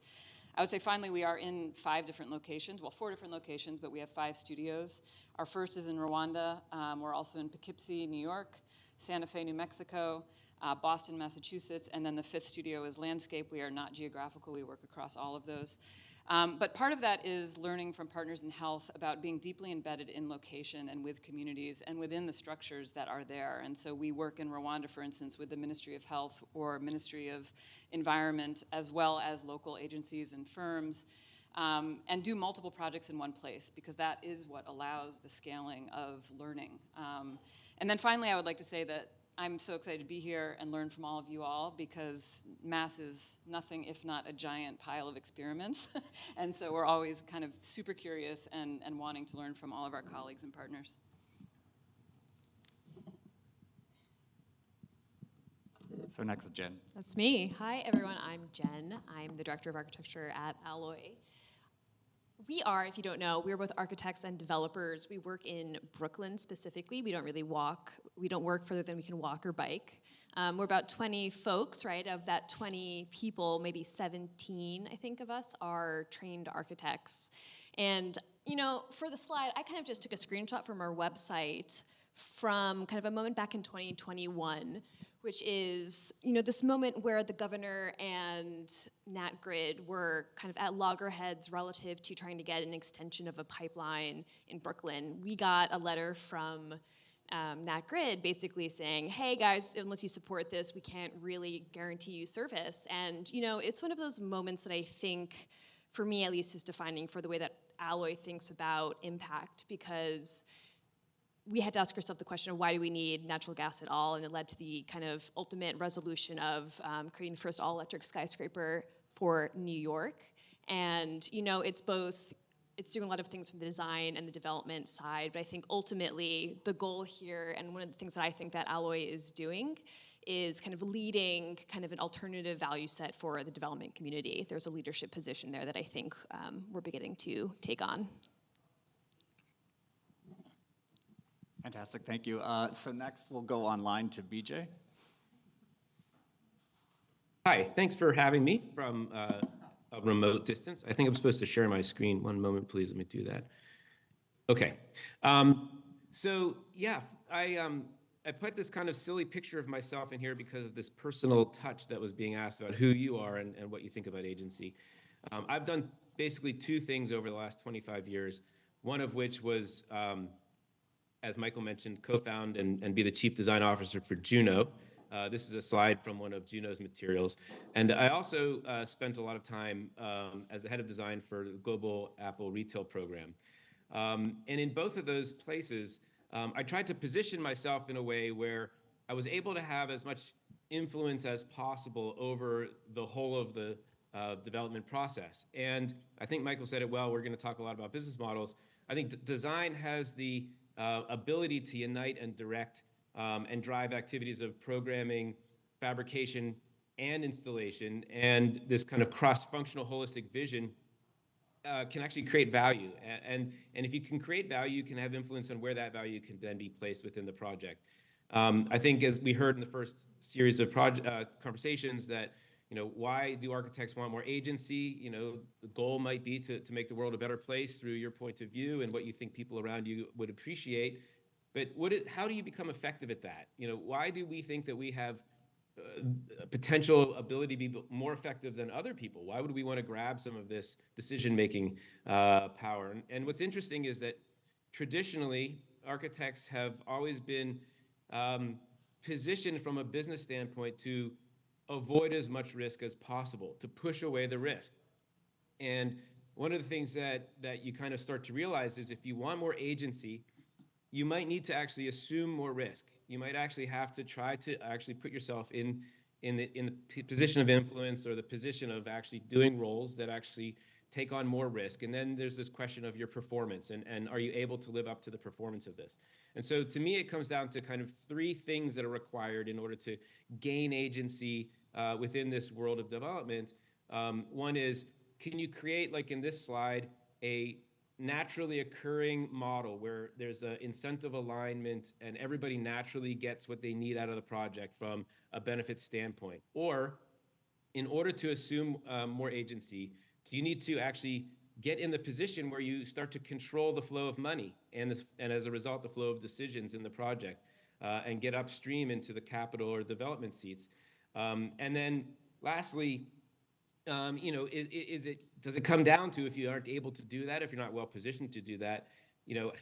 S13: I would say finally we are in 5 different locations, well 4 different locations, but we have 5 studios. Our first is in Rwanda. We're also in Poughkeepsie, New York, Santa Fe, New Mexico, Boston, Massachusetts, and then the 5th studio is landscape. We are not geographical, we work across all of those. But part of that is learning from partners in health about being deeply embedded in location and with communities and within the structures that are there. And so we work in Rwanda, for instance, with the Ministry of Health or Ministry of Environment, as well as local agencies and firms, and do multiple projects in one place, because that is what allows the scaling of learning. And then finally, I would like to say that I'm so excited to be here and learn from all of you all, because Mass is nothing if not a giant pile of experiments. And so we're always kind of super curious and wanting to learn from all of our colleagues and partners.
S11: So next is Jen.
S14: That's me. Hi, everyone. I'm Jen. I'm the Director of Architecture at Alloy. We are, if you don't know, we're both architects and developers. We work in Brooklyn specifically. We don't really walk. We don't work further than we can walk or bike. We're about 20 folks, right? Of that 20 people, maybe 17, I think, of us are trained architects. And, you know, for the slide, I kind of just took a screenshot from our website from kind of a moment back in 2021, which is, you know, this moment where the governor and NatGrid were kind of at loggerheads relative to trying to get an extension of a pipeline in Brooklyn. We got a letter from NatGrid basically saying, hey guys, unless you support this, we can't really guarantee you service. And, you know, it's one of those moments that I think, for me at least, is defining for the way that Alloy thinks about impact, because we had to ask ourselves the question of why do we need natural gas at all, and it led to the kind of ultimate resolution of creating the first all-electric skyscraper for New York. And you know, it's doing a lot of things from the design and the development side, but I think ultimately the goal here, and one of the things that I think that Alloy is doing, is kind of leading kind of an alternative value set for the development community. There's a leadership position there that I think we're beginning to take on.
S11: Fantastic, thank you. So next we'll go online to BJ.
S15: Hi, thanks for having me from a remote distance. I think I'm supposed to share my screen. One moment, please, let me do that. Okay, so yeah, I put this kind of silly picture of myself in here because of this personal touch that was being asked about who you are and what you think about agency. I've done basically 2 things over the last 25 years, one of which was, as Michael mentioned, co-found and be the chief design officer for Juno. This is a slide from one of Juno's materials. And I also spent a lot of time as the head of design for the global Apple retail program. And in both of those places, I tried to position myself in a way where I was able to have as much influence as possible over the whole of the development process. And I think Michael said it well, we're going to talk a lot about business models. I think design has the ability to unite and direct and drive activities of programming, fabrication, and installation, and this kind of cross-functional holistic vision can actually create value. And if you can create value, you can have influence on where that value can then be placed within the project. I think as we heard in the first series of conversations that, why do architects want more agency? The goal might be to make the world a better place through your point of view and what you think people around you would appreciate. But how do you become effective at that? Why do we think that we have a potential ability to be more effective than other people? Why would we want to grab some of this decision-making power? And what's interesting is that traditionally, architects have always been positioned from a business standpoint to avoid as much risk as possible, to push away the risk. And one of the things that you kind of start to realize is if you want more agency, you might need to actually assume more risk. You might actually have to try to actually put yourself in the position of influence or the position of actually doing roles that actually take on more risk. And then there's this question of your performance and are you able to live up to the performance of this? And so to me, it comes down to kind of three things that are required in order to gain agency within this world of development. One is, can you create, like in this slide, a naturally occurring model where there's an incentive alignment and everybody naturally gets what they need out of the project from a benefit standpoint? Or in order to assume more agency, do you need to actually get in the position where you start to control the flow of money and as a result, the flow of decisions in the project and get upstream into the capital or development seats? And then lastly, does it come down to, if you aren't able to do that, if you're not well positioned to do that,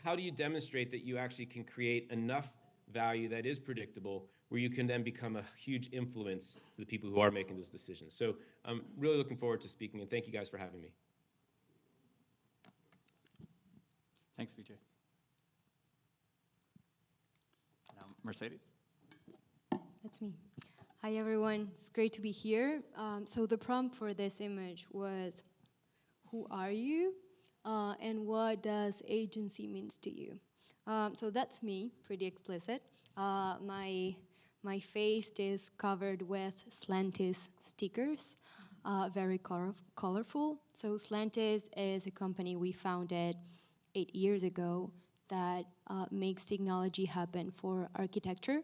S15: how do you demonstrate that you actually can create enough value that is predictable where you can then become a huge influence to the people who are making those decisions? So I'm really looking forward to speaking, and thank you guys for having me.
S11: Thanks, Vijay. Now, Mercedes.
S16: That's me. Hi, everyone. It's great to be here. So the prompt for this image was, who are you? And what does agency means to you? So that's me, pretty explicit. My face is covered with Slantis stickers, very colorful. So Slantis is a company we founded 8 years ago that makes technology happen for architecture.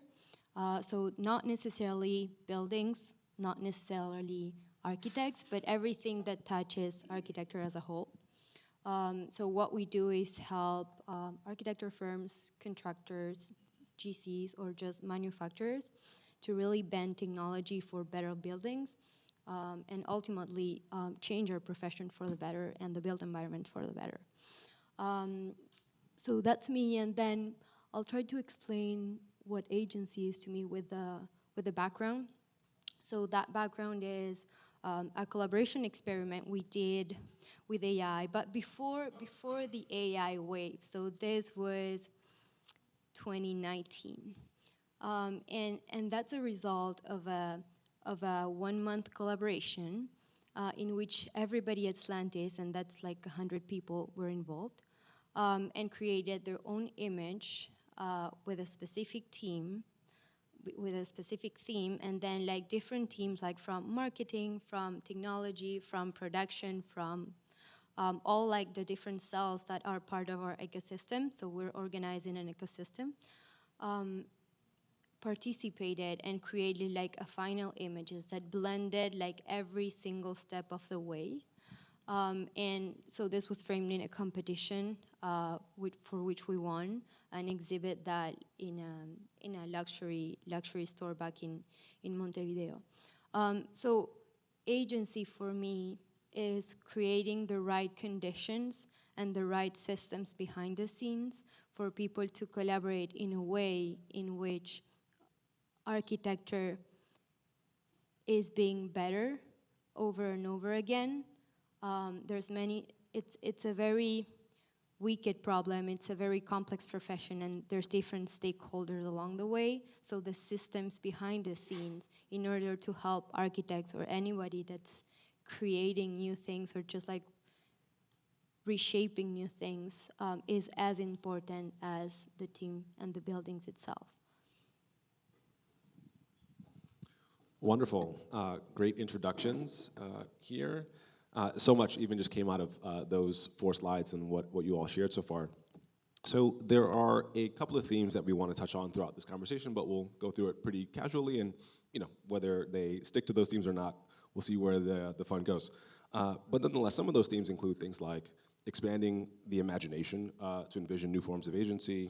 S16: So not necessarily buildings, not necessarily architects, but everything that touches architecture as a whole. So what we do is help architecture firms, contractors, GCs, or just manufacturers to really bend technology for better buildings and ultimately change our profession for the better and the built environment for the better. So that's me, and then I'll try to explain what agency is to me with the background. So that background is a collaboration experiment we did with AI, but before the AI wave. So this was 2019, and that's a result of a 1-month collaboration in which everybody at Slantis, and that's like 100 people, were involved, and created their own image with a specific team, with a specific theme, and then like different teams, like from marketing, from technology, from production, from all like the different cells that are part of our ecosystem. So we're organizing an ecosystem. Participated and created like a final images that blended like every single step of the way. And so this was framed in a competition for which we won an exhibit that in a luxury store back in Montevideo. So agency for me is creating the right conditions and the right systems behind the scenes for people to collaborate in a way in which architecture is being better over and over again. It's a very wicked problem, it's a very complex profession, and there's different stakeholders along the way. So the systems behind the scenes in order to help architects or anybody that's creating new things or just like reshaping new things is as important as the team and the buildings itself.
S12: Wonderful. Great introductions here. So much even just came out of those 4 slides and what you all shared so far. So there are a couple of themes that we want to touch on throughout this conversation, but we'll go through it pretty casually, and whether they stick to those themes or not, we'll see where the fun goes. But nonetheless, some of those themes include things like expanding the imagination to envision new forms of agency,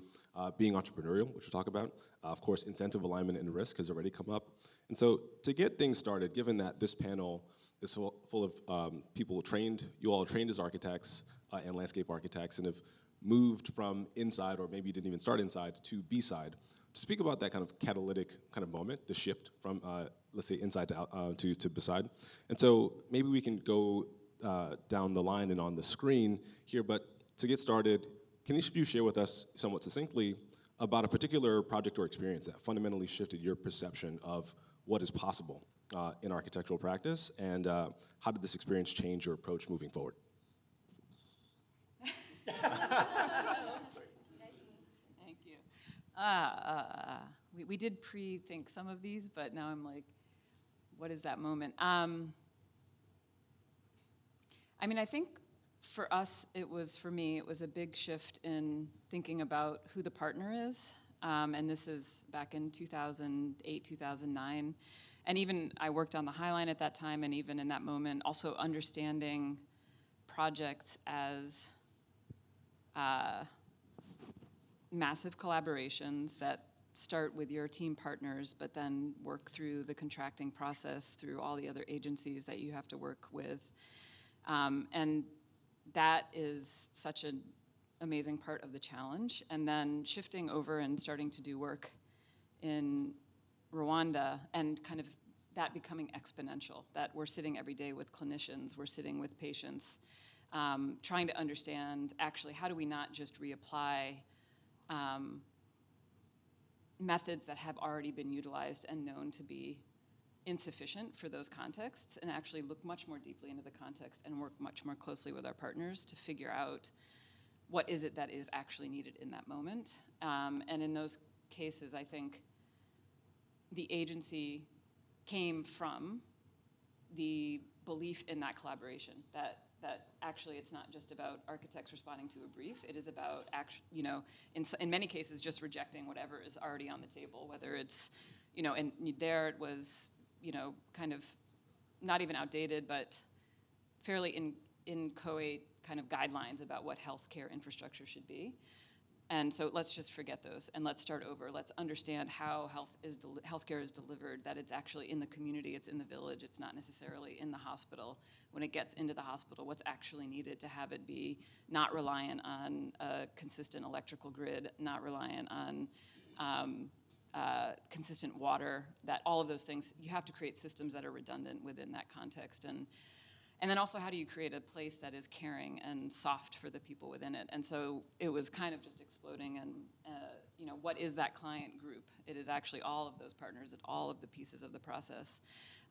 S12: being entrepreneurial, which we'll talk about. Of course, incentive alignment and risk has already come up. And so to get things started, given that this panel is full of people trained, you all are trained as architects and landscape architects and have moved from inside, or maybe you didn't even start inside, to B-side. To speak about that kind of catalytic kind of moment, the shift from, let's say, inside to out, to beside. And so maybe we can go down the line and on the screen here, but to get started, can each of you share with us somewhat succinctly about a particular project or experience that fundamentally shifted your perception of what is possible in architectural practice, and how did this experience change your approach moving forward?
S13: Thank you. We did pre-think some of these, but now I'm like, what is that moment? I mean, I think for us, for me, it was a big shift in thinking about who the partner is. And this is back in 2008, 2009. And even I worked on the High Line at that time, and even in that moment, also understanding projects as massive collaborations that start with your team partners, but then work through the contracting process, through all the other agencies that you have to work with. And that is such an amazing part of the challenge. And then shifting over and starting to do work in Rwanda, and kind of that becoming exponential, that we're sitting every day with clinicians, we're sitting with patients, trying to understand, actually, how do we not just reapply methods that have already been utilized and known to be insufficient for those contexts, and actually look much more deeply into the context and work much more closely with our partners to figure out what is it that is actually needed in that moment. And in those cases, I think the agency came from the belief in that collaboration, that actually it's not just about architects responding to a brief, it is about, in many cases, just rejecting whatever is already on the table, whether it's, and there it was, kind of not even outdated, but fairly inchoate kind of guidelines about what healthcare infrastructure should be. And so let's just forget those and let's start over. Let's understand how healthcare is delivered, that it's actually in the community, it's in the village, it's not necessarily in the hospital. When it gets into the hospital, what's actually needed to have it be not reliant on a consistent electrical grid, not reliant on consistent water, that all of those things, you have to create systems that are redundant within that context. And then also, how do you create a place that is caring and soft for the people within it? And so it was kind of just exploding, and what is that client group? It is actually all of those partners at all of the pieces of the process.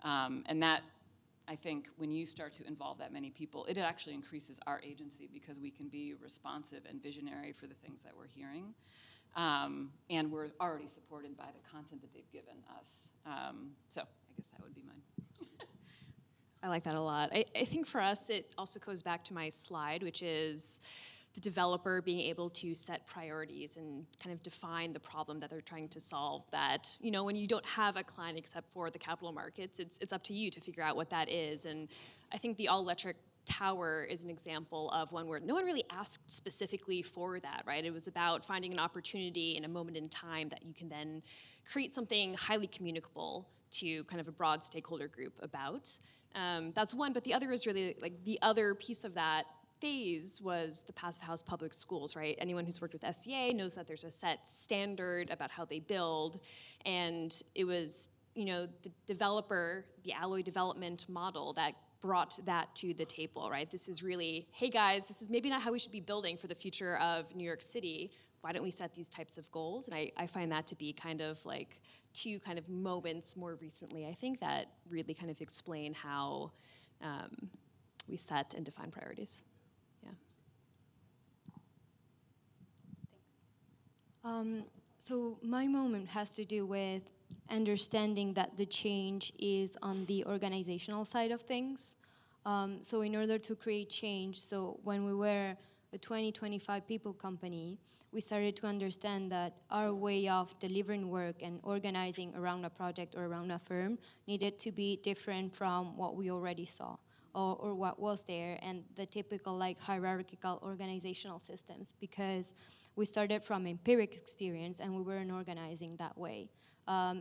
S13: And that, I think, when you start to involve that many people, it actually increases our agency, because we can be responsive and visionary for the things that we're hearing. And we're already supported by the content that they've given us. So I guess that would be mine.
S14: I like that a lot. I think for us, it also goes back to my slide, which is the developer being able to set priorities and kind of define the problem that they're trying to solve. That, when you don't have a client except for the capital markets, it's up to you to figure out what that is. And I think the all-electric tower is an example of one where no one really asked specifically for that, right? It was about finding an opportunity in a moment in time that you can then create something highly communicable to kind of a broad stakeholder group about. That's one, but the other is really, like, the other piece of that phase was the Passive House public schools, right? Anyone who's worked with SCA knows that there's a set standard about how they build, and it was, the developer, the Alloy development model that brought that to the table, right? This is really, hey guys, this is maybe not how we should be building for the future of New York City. Why don't we set these types of goals? And I find that to be kind of like two kind of moments more recently, I think, that really kind of explain how we set and define priorities. Yeah.
S16: Thanks. So my moment has to do with understanding that the change is on the organizational side of things. So in order to create change, so when we were a 20-25 people company, we started to understand that our way of delivering work and organizing around a project or around a firm needed to be different from what we already saw or what was there and the typical like hierarchical organizational systems, because we started from empiric experience and we weren't organizing that way.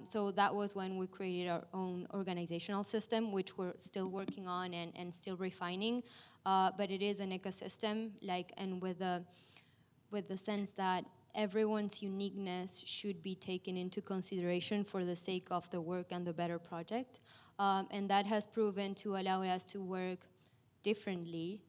S16: So that was when we created our own organizational system, which we're still working on and still refining. But it is an ecosystem, like, and with the sense that everyone's uniqueness should be taken into consideration for the sake of the work and the better project. And that has proven to allow us to work differently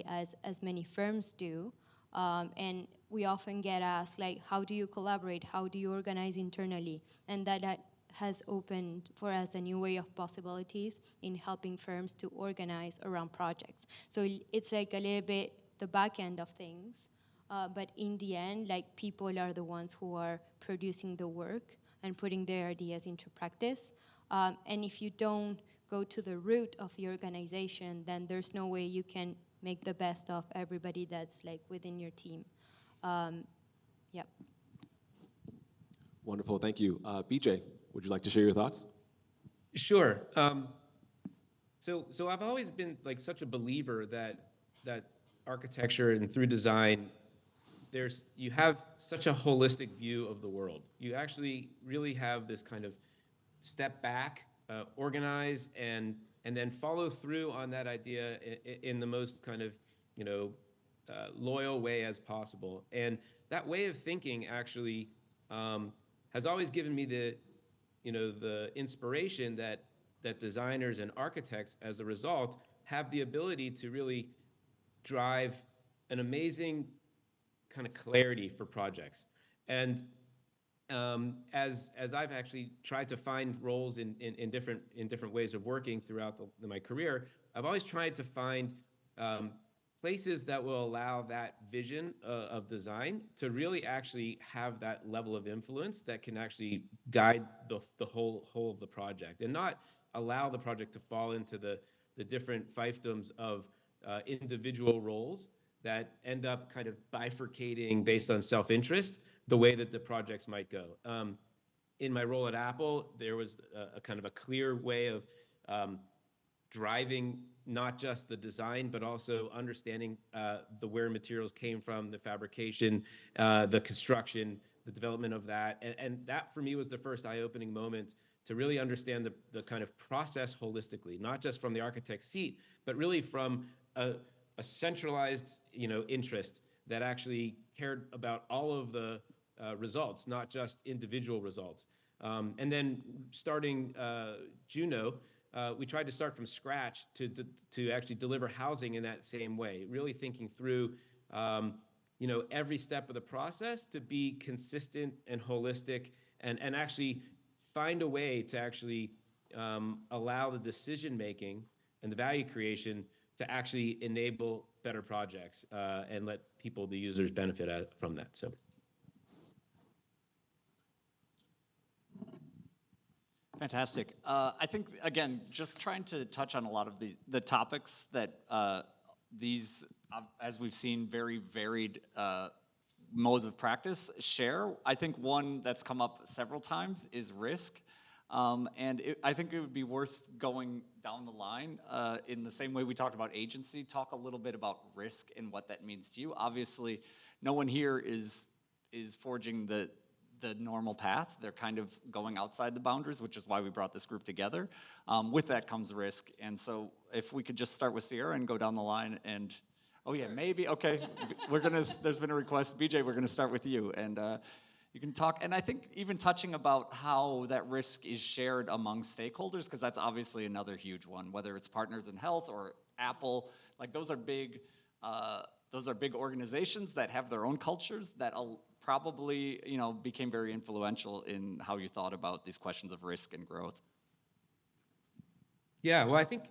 S16: as many firms do. And we often get asked, like, how do you collaborate? How do you organize internally? And that has opened for us a new way of possibilities in helping firms to organize around projects. So it's like a little bit the back end of things. But in the end, like, people are the ones who are producing the work and putting their ideas into practice. And if you don't go to the root of the organization, then there's no way you can make the best of everybody that's like within your team. Yep.
S12: Wonderful, thank you. BJ, would you like to share your thoughts?
S15: Sure. So I've always been like such a believer that architecture and through design, you have such a holistic view of the world. You actually really have this kind of step back, organize, and then follow through on that idea in the most kind of, loyal way as possible. And that way of thinking actually has always given me the inspiration that designers and architects, as a result, have the ability to really drive an amazing kind of clarity for projects. And as I've actually tried to find roles in different ways of working throughout my career, I've always tried to find places that will allow that vision of design to really actually have that level of influence that can actually guide the whole of the project, and not allow the project to fall into the different fiefdoms of individual roles that end up kind of bifurcating based on self-interest the way that the projects might go. In my role at Apple, there was a kind of a clear way of driving not just the design, but also understanding where materials came from, the fabrication, the construction, the development of that. And that, for me, was the first eye-opening moment to really understand the kind of process holistically, not just from the architect's seat, but really from a centralized, interest that actually cared about all of the results, not just individual results. And then starting Juno, we tried to start from scratch to actually deliver housing in that same way, really thinking through every step of the process to be consistent and holistic, and actually find a way to actually allow the decision making and the value creation to actually enable better projects and let people, the users, benefit from that. So.
S11: Fantastic. I think, again, just trying to touch on a lot of the topics that these, as we've seen, very varied modes of practice share. I think one that's come up several times is risk. I think it would be worth going down the line in the same way we talked about agency, talk a little bit about risk and what that means to you. Obviously, no one here is forging the normal path. They're kind of going outside the boundaries, which is why we brought this group together. With that comes risk. And so if we could just start with Sierra and go down the line and, oh yeah, maybe, okay. There's been a request. BJ, we're gonna start with you. And you can talk, and I think even touching about how that risk is shared among stakeholders, because that's obviously another huge one, whether it's Partners in Health or Apple, like those are big organizations that have their own cultures that probably, became very influential in how you thought about these questions of risk and growth.
S15: Yeah, well, I think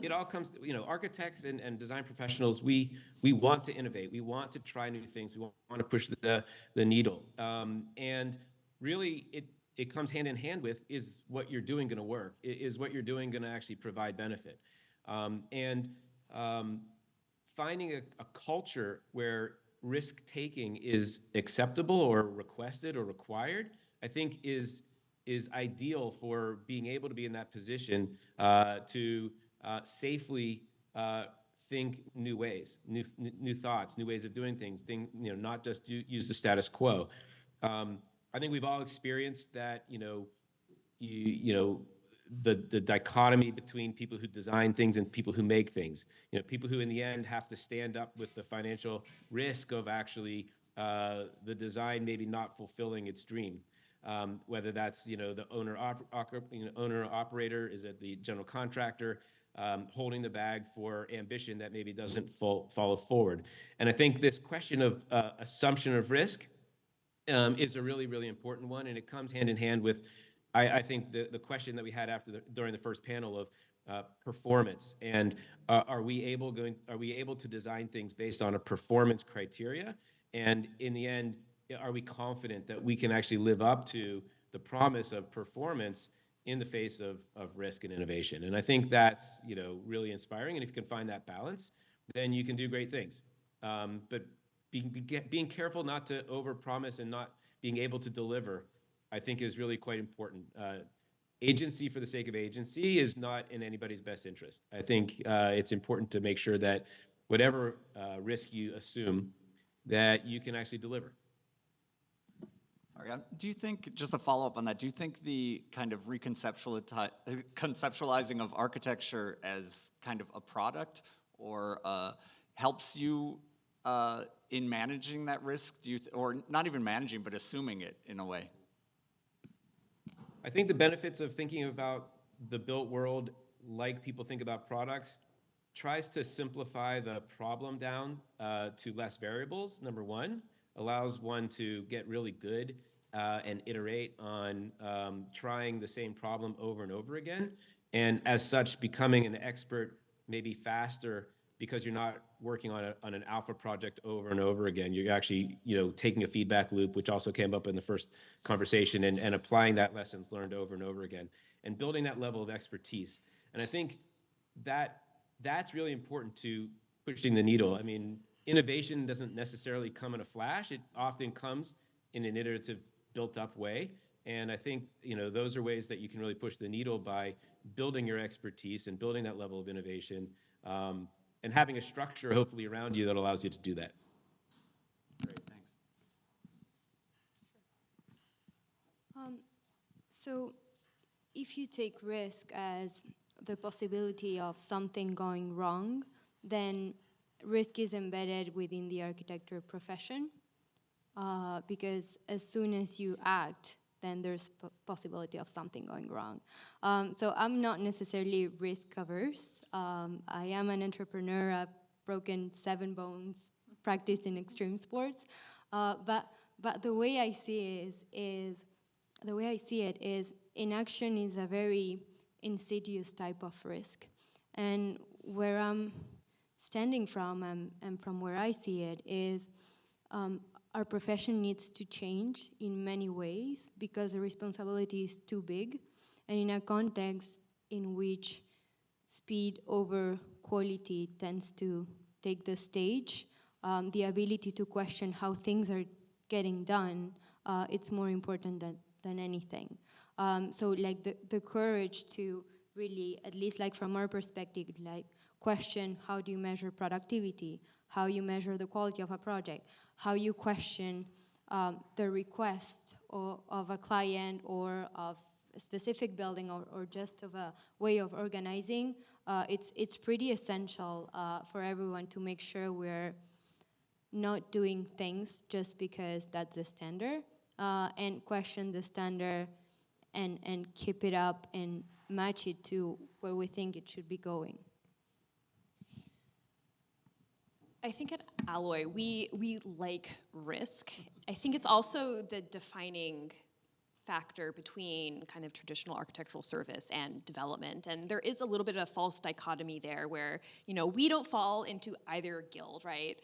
S15: it all comes to, architects and design professionals, we want to innovate. We want to try new things. We want to push the needle. And really, it comes hand in hand with, is what you're doing going to work? Is what you're doing going to actually provide benefit? finding a culture where risk taking is acceptable or requested or required, I think is ideal for being able to be in that position to safely think new ways, new thoughts, new ways of doing things. Not just use the status quo. I think we've all experienced that. The dichotomy between people who design things and people who make things. People who in the end have to stand up with the financial risk of actually the design maybe not fulfilling its dream. Whether that's the owner operator, is it the general contractor holding the bag for ambition that maybe doesn't follow forward. And I think this question of assumption of risk is a really, really important one, and it comes hand in hand with, I think, the question that we had during the first panel of performance, and are we able to design things based on a performance criteria, and in the end, are we confident that we can actually live up to the promise of performance in the face of risk and innovation? And I think that's really inspiring, and if you can find that balance, then you can do great things. But being careful not to overpromise and not being able to deliver, I think, is really quite important. Agency for the sake of agency is not in anybody's best interest. I think it's important to make sure that whatever risk you assume, that you can actually deliver.
S11: Sorry, do you think, just a follow-up on that, do you think the kind of conceptualizing of architecture as kind of a product or helps you in managing that risk? Or not even managing, but assuming it in a way?
S15: I think the benefits of thinking about the built world like people think about products tries to simplify the problem down to less variables, number one, allows one to get really good and iterate on trying the same problem over and over again, and as such becoming an expert maybe faster because you're not working on an alpha project over and over again. You're actually taking a feedback loop, which also came up in the first conversation, and applying that lessons learned over and over again, and building that level of expertise. And I think that's really important to pushing the needle. I mean, innovation doesn't necessarily come in a flash. It often comes in an iterative, built-up way. And I think those are ways that you can really push the needle by building your expertise and building that level of innovation, and having a structure hopefully around you that allows you to do that.
S11: Great, thanks.
S16: So if you take risk as the possibility of something going wrong, then risk is embedded within the architecture profession, because as soon as you act, then there's possibility of something going wrong. So I'm not necessarily risk averse. I am an entrepreneur. I've broken 7 bones, practiced in extreme sports. But the way I see it is inaction is a very insidious type of risk. And where I'm standing from and from where I see it is our profession needs to change in many ways because the responsibility is too big, and in a context in which speed over quality tends to take the stage, the ability to question how things are getting done, it's more important than anything. So like the courage to really, at least like from our perspective, like question how do you measure productivity, how you measure the quality of a project, how you question the request of a client or of a specific building or just of a way of organizing. It's pretty essential for everyone to make sure we're not doing things just because that's the standard, and question the standard and keep it up and match it to where we think it should be going.
S14: I think at Alloy, we like risk. I think it's also the defining factor between kind of traditional architectural service and development. And there is a little bit of a false dichotomy there where, we don't fall into either guild, right?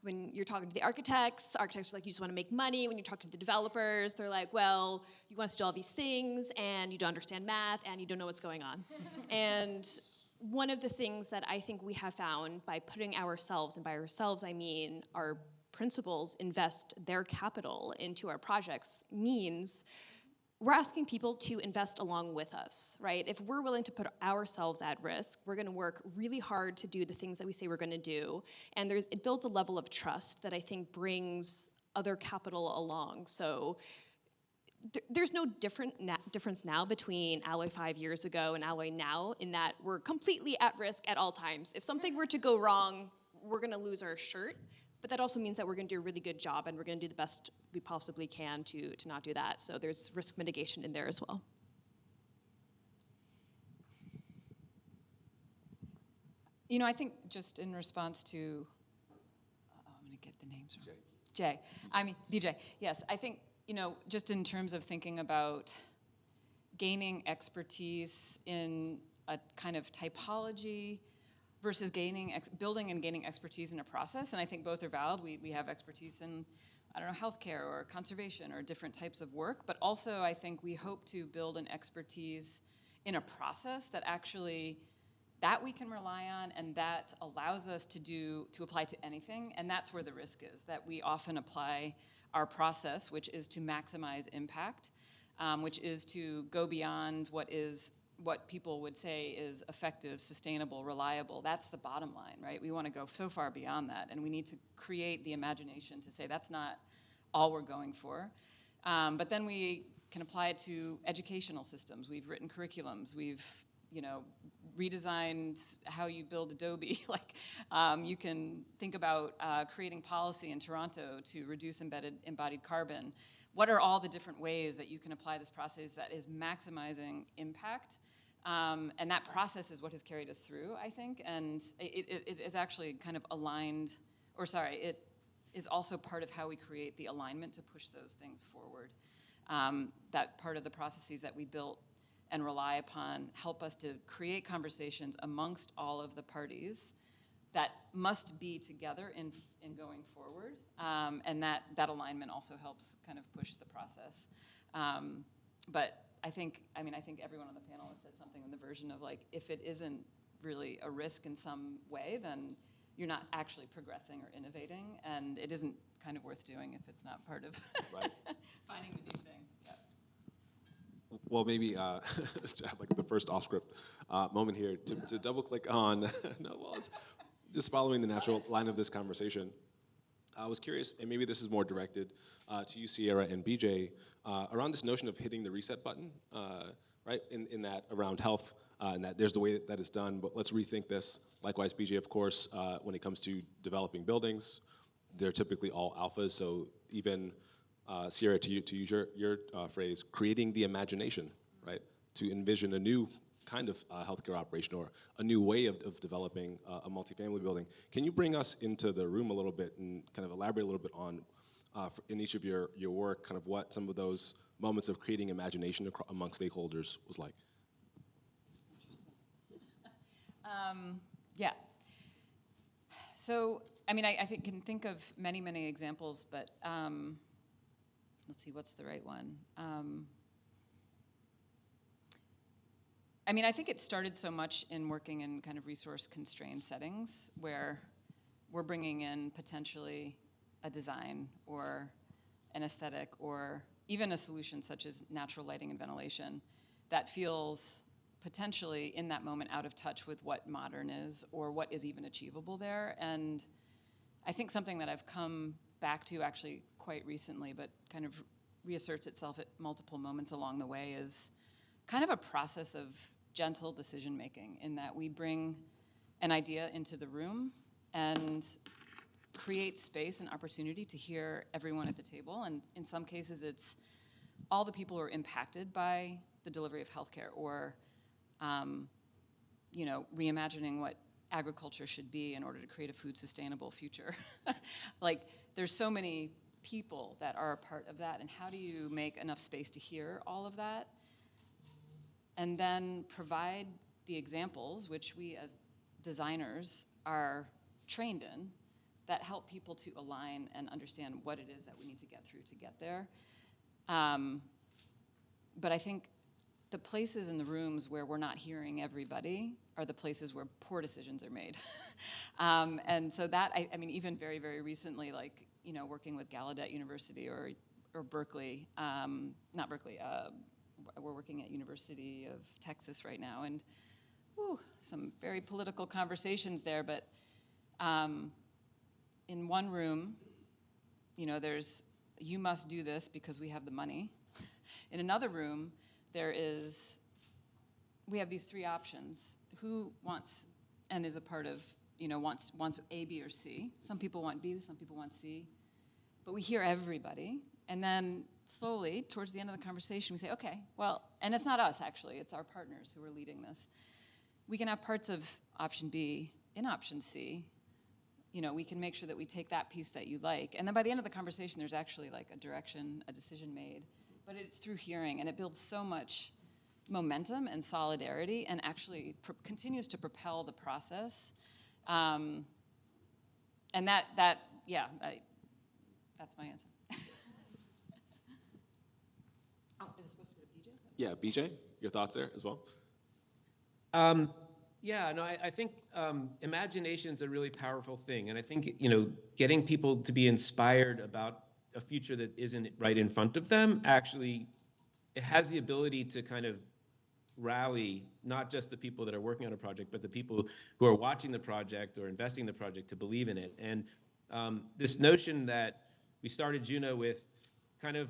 S14: When you're talking to the architects are like, you just want to make money. When you talk to the developers, they're like, well, you want us to do all these things, and you don't understand math, and you don't know what's going on. And one of the things that I think we have found by putting ourselves, and by ourselves I mean our principals, invest their capital into our projects, means we're asking people to invest along with us, right? If we're willing to put ourselves at risk, we're gonna work really hard to do the things that we say we're gonna do, and it builds a level of trust that I think brings other capital along. So there's no difference now between Alloy 5 years ago and Alloy now, in that we're completely at risk at all times. If something were to go wrong, we're gonna lose our shirt, but that also means that we're gonna do a really good job, and we're gonna do the best we possibly can to not do that. So there's risk mitigation in there as well.
S13: You know, I think just in response to, I'm gonna get the names wrong. BJ, yes, I think, you know, just in terms of thinking about gaining expertise in a kind of typology versus building and gaining expertise in a process, and I think both are valid. We have expertise in, I don't know, healthcare or conservation or different types of work, but also I think we hope to build an expertise in a process that actually, that we can rely on, and that allows us to apply to anything, and that's where the risk is, that we often apply our process, which is to maximize impact, which is to go beyond what people would say is effective, sustainable, reliable. That's the bottom line, right? We want to go so far beyond that, and we need to create the imagination to say that's not all we're going for. But then we can apply it to educational systems. We've written curriculums. We've, you know, redesigned how you build Adobe. Like, you can think about creating policy in Toronto to reduce embodied carbon. What are all the different ways that you can apply this process that is maximizing impact? And that process is what has carried us through, I think, and it is actually kind of aligned, or sorry, it is also part of how we create the alignment to push those things forward. That part of the processes that we built and rely upon help us to create conversations amongst all of the parties that must be together in going forward, and that alignment also helps kind of push the process. But I think everyone on the panel has said something in the version of, like, if it isn't really a risk in some way, then you're not actually progressing or innovating, and it isn't kind of worth doing if it's not part of finding the new thing. Yeah.
S12: Well, maybe like the first off-script moment here to double-click on, just following the natural line of this conversation. I was curious, and maybe this is more directed to you, Sierra and BJ, around this notion of hitting the reset button, right? In that around health, and that there's the way that it's done, but let's rethink this. Likewise, BJ, of course, when it comes to developing buildings, they're typically all alphas, so even Sierra, to use your phrase, creating the imagination, right? To envision a new kind of healthcare operation or a new way of developing a multifamily building. Can you bring us into the room a little bit and kind of elaborate a little bit on, in each of your work, kind of what some of those moments of creating imagination among stakeholders was like?
S13: Yeah. So, I mean, I can think of many, many examples, but let's see, what's the right one? I mean, I think it started so much in working in kind of resource-constrained settings where we're bringing in potentially a design or an aesthetic or even a solution such as natural lighting and ventilation that feels potentially in that moment out of touch with what modern is or what is even achievable there. And I think something that I've come back to actually quite recently, but kind of reasserts itself at multiple moments along the way, is kind of a process of gentle decision making, in that we bring an idea into the room and create space and opportunity to hear everyone at the table. And in some cases, it's all the people who are impacted by the delivery of healthcare, or you know, reimagining what agriculture should be in order to create a food sustainable future. Like, there's so many people that are a part of that, and how do you make enough space to hear all of that? And then provide the examples, which we as designers are trained in, that help people to align and understand what it is that we need to get through to get there. But I think the places in the rooms where we're not hearing everybody are the places where poor decisions are made. And so that, I mean, even very, very recently, like, you know, working with Gallaudet University or Berkeley, not Berkeley, we're working at University of Texas right now, and whew, some very political conversations there, but in one room, you know, there's, you must do this because we have the money. In another room, we have these three options. Who wants and is a part of, you know, wants A, B, or C. Some people want B, some people want C. But we hear everybody. And then slowly, towards the end of the conversation, we say, okay, well, and it's not us, actually. It's our partners who are leading this. We can have parts of option B in option C. You know, we can make sure that we take that piece that you like. And then by the end of the conversation, there's actually like a direction, a decision made. But it's through hearing, and it builds so much momentum and solidarity, and actually continues to propel the process. And yeah, that's my answer. Oh, it was supposed to go to BJ?
S12: Yeah, BJ, your thoughts there as well?
S15: Yeah, no, I think imagination's a really powerful thing, and I think, you know, getting people to be inspired about a future that isn't right in front of them, actually, it has the ability to kind of rally not just the people that are working on a project, but the people who are watching the project or investing in the project to believe in it. And this notion that we started Juno with, kind of,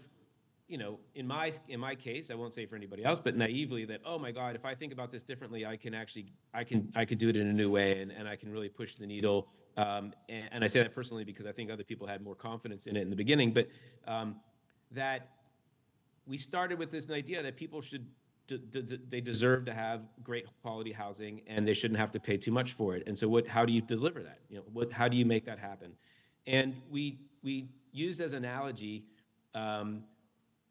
S15: you know, in my case, I won't say for anybody else, but naively that, oh my God, if I think about this differently, I could do it in a new way, and I can really push the needle. And I say that personally because I think other people had more confidence in it in the beginning, but that we started with this idea that people should, they deserve to have great quality housing, and they shouldn't have to pay too much for it. And so how do you deliver that? You know, how do you make that happen? And we used as analogy,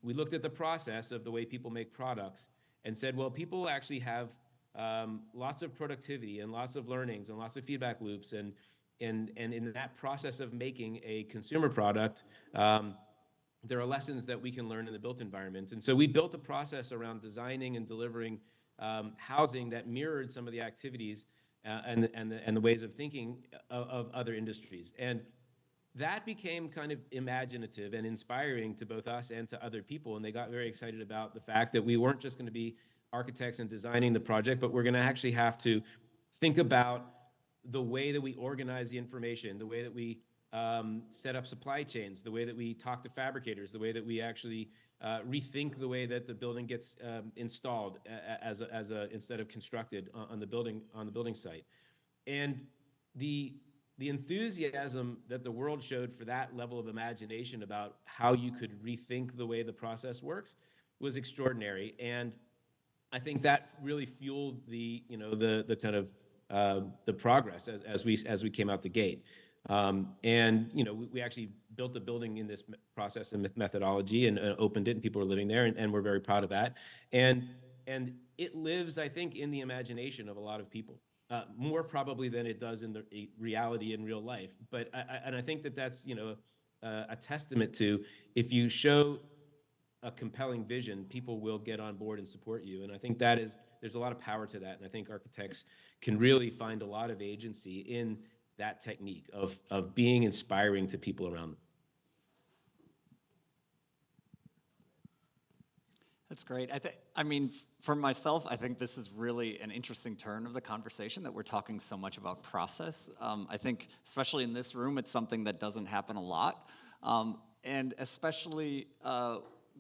S15: we looked at the process of the way people make products and said, well, people actually have lots of productivity and lots of learnings and lots of feedback loops. And in that process of making a consumer product, there are lessons that we can learn in the built environment. And so we built a process around designing and delivering housing that mirrored some of the activities and the ways of thinking of other industries. And that became kind of imaginative and inspiring to both us and to other people. And they got very excited about the fact that we weren't just going to be architects and designing the project, but we're going to actually have to think about the way that we organize the information, the way that we set up supply chains, the way that we talk to fabricators, the way that we actually rethink the way that the building gets installed instead of constructed on the building site. And the enthusiasm that the world showed for that level of imagination about how you could rethink the way the process works was extraordinary. And I think that really fueled the kind of the progress as we came out the gate. And you know, we actually built a building in this process and methodology and opened it, and people are living there, and we're very proud of that. And it lives, I think, in the imagination of a lot of people. More probably than it does in the reality in real life. But I think that's, you know, a testament to, if you show a compelling vision, people will get on board and support you. And I think there's a lot of power to that. And I think architects can really find a lot of agency in that technique of being inspiring to people around them.
S11: That's great. I mean, for myself, I think this is really an interesting turn of the conversation, that we're talking so much about process. I think, especially in this room, it's something that doesn't happen a lot. And especially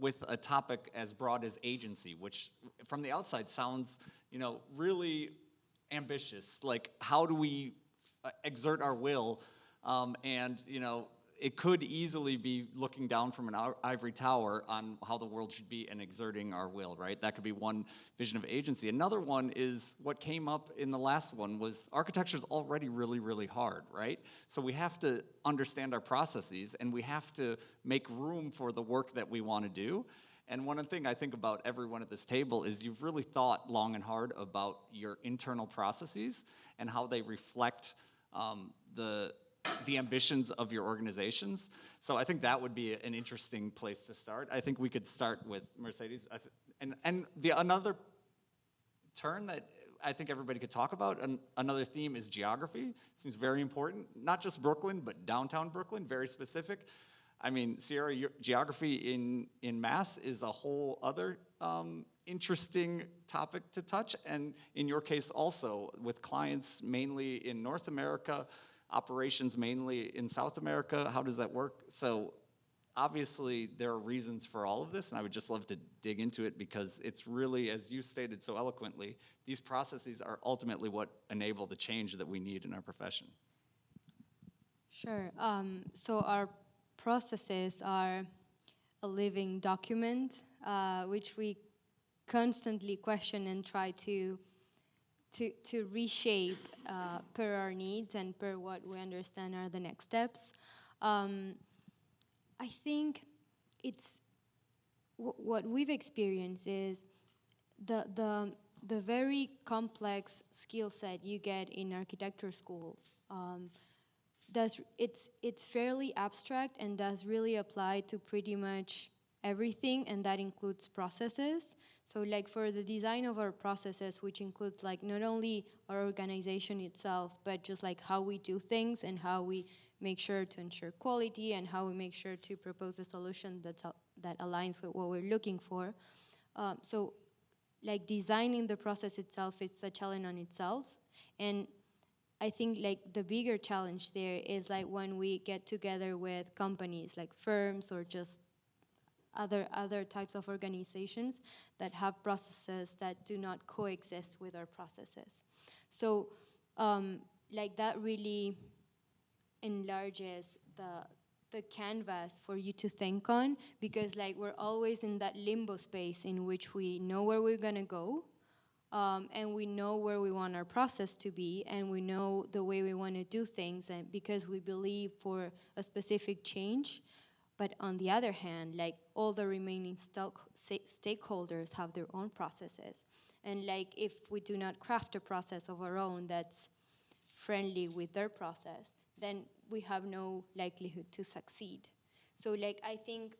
S11: with a topic as broad as agency, which from the outside sounds, you know, really ambitious. Like, how do we exert our will? And, you know, it could easily be looking down from an ivory tower on how the world should be and exerting our will, right? That could be one vision of agency. Another one is what came up in the last one was architecture is already really, really hard, right? So we have to understand our processes, and we have to make room for the work that we want to do. And one thing I think about everyone at this table is you've really thought long and hard about your internal processes and how they reflect the ambitions of your organizations. So I think that would be an interesting place to start. I think we could start with Mercedes. And another turn that I think everybody could talk about, another theme is geography. Seems very important, not just Brooklyn, but downtown Brooklyn, very specific. I mean, Sierra, your geography in Mass is a whole other interesting topic to touch, and in your case also, with clients mainly in North America, operations mainly in South America, how does that work? So obviously there are reasons for all of this, and I would just love to dig into it because it's really, as you stated so eloquently, these processes are ultimately what enable the change that we need in our profession.
S16: Sure. So our processes are a living document, which we constantly question and try to reshape per our needs and per what we understand are the next steps. I think it's what we've experienced is the very complex skill set you get in architecture school. It's fairly abstract and does really apply to pretty much everything, and that includes processes. So like for the design of our processes, which includes like not only our organization itself, but just like how we do things and how we make sure to ensure quality and how we make sure to propose a solution that aligns with what we're looking for. So like designing the process itself is a challenge on itself. And I think like the bigger challenge there is like when we get together with companies like firms or just other types of organizations that have processes that do not coexist with our processes. So like that really enlarges the canvas for you to think on, because like we're always in that limbo space in which we know where we're gonna go, and we know where we want our process to be, and we know the way we want to do things, and because we believe for a specific change. But on the other hand, like all the remaining stakeholders have their own processes. And like if we do not craft a process of our own that's friendly with their process, then we have no likelihood to succeed. So like I think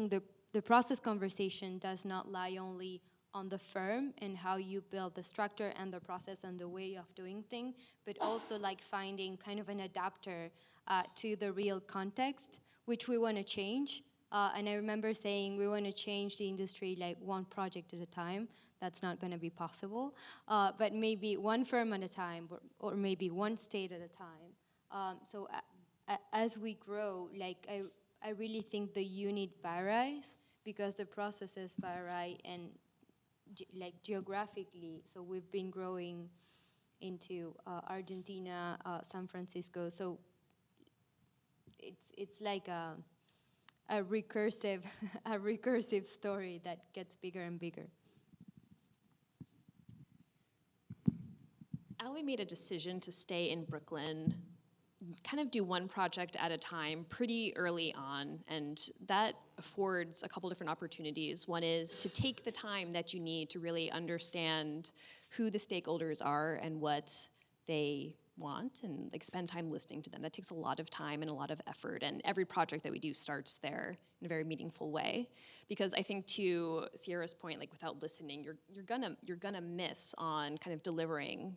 S16: the process conversation does not lie only on the firm and how you build the structure and the process and the way of doing things, but also like finding kind of an adapter to the real context, which we want to change. And I remember saying we want to change the industry like one project at a time. That's not going to be possible, but maybe one firm at a time, or maybe one state at a time. So as we grow, like I really think the unit varies because the processes vary and like geographically. So we've been growing into Argentina, San Francisco. So it's like a recursive a recursive story that gets bigger and bigger.
S14: Alloy made a decision to stay in Brooklyn, kind of do one project at a time pretty early on, and that affords a couple different opportunities. One is to take the time that you need to really understand who the stakeholders are and what they want, and like spend time listening to them. That takes a lot of time and a lot of effort, and every project that we do starts there in a very meaningful way. Because I think to Sierra's point, like without listening, you're gonna miss on kind of delivering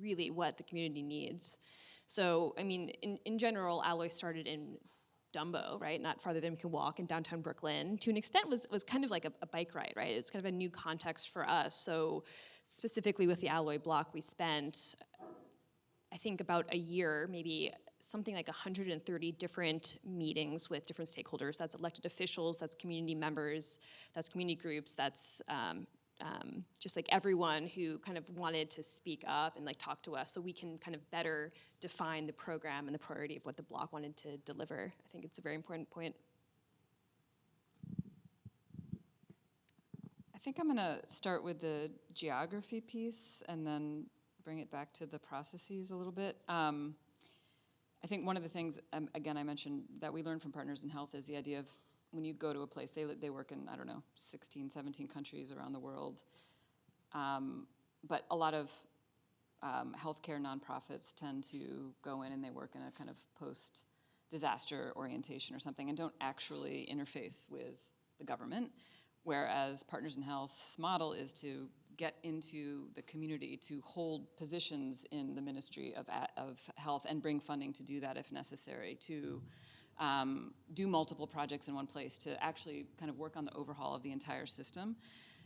S14: really what the community needs. So, I mean, in general, Alloy started in Dumbo, right? Not farther than we can walk in downtown Brooklyn. To an extent, was kind of like a bike ride, right? It's kind of a new context for us. So, specifically with the Alloy block, we spent, I think, about a year, maybe something like 130 different meetings with different stakeholders. That's elected officials, that's community members, that's community groups, that's just like everyone who kind of wanted to speak up and like talk to us so we can kind of better define the program and the priority of what the block wanted to deliver. I think it's a very important point.
S13: I think I'm gonna start with the geography piece and then bring it back to the processes a little bit. I think one of the things, again, I mentioned that we learned from Partners in Health is the idea of when you go to a place, they work in, I don't know, 16, 17 countries around the world. But a lot of healthcare nonprofits tend to go in and they work in a kind of post-disaster orientation or something and don't actually interface with the government. whereas Partners in Health's model is to get into the community, to hold positions in the Ministry of Health and bring funding to do that if necessary, to do multiple projects in one place, to actually kind of work on the overhaul of the entire system.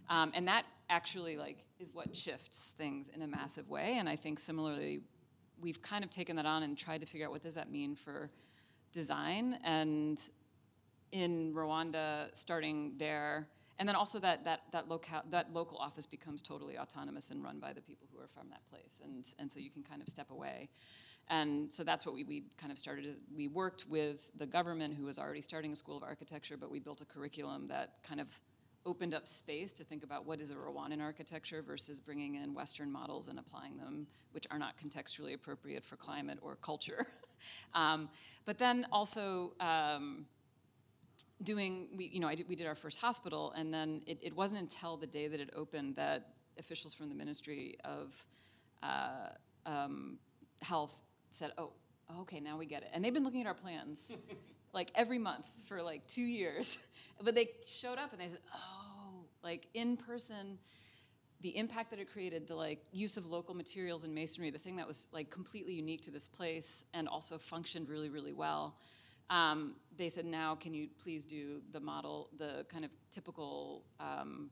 S13: And that actually is what shifts things in a massive way. And I think similarly, we've kind of taken that on and tried to figure out what does that mean for design. And in Rwanda, starting there, and then also that local office becomes totally autonomous and run by the people who are from that place. And so you can kind of step away. And so that's what we kind of started. We worked with the government, who was already starting a school of architecture, but we built a curriculum that kind of opened up space to think about what is a Rwandan architecture versus bringing in Western models and applying them, which are not contextually appropriate for climate or culture. But then also we did our first hospital, and then it wasn't until the day that it opened that officials from the Ministry of Health said, oh, okay, now we get it. And they've been looking at our plans like every month for like 2 years. But they showed up and they said, oh, like in person, the impact that it created, the like use of local materials and masonry, the thing that was like completely unique to this place and also functioned really, really well. They said, now can you please do the model, the kind of typical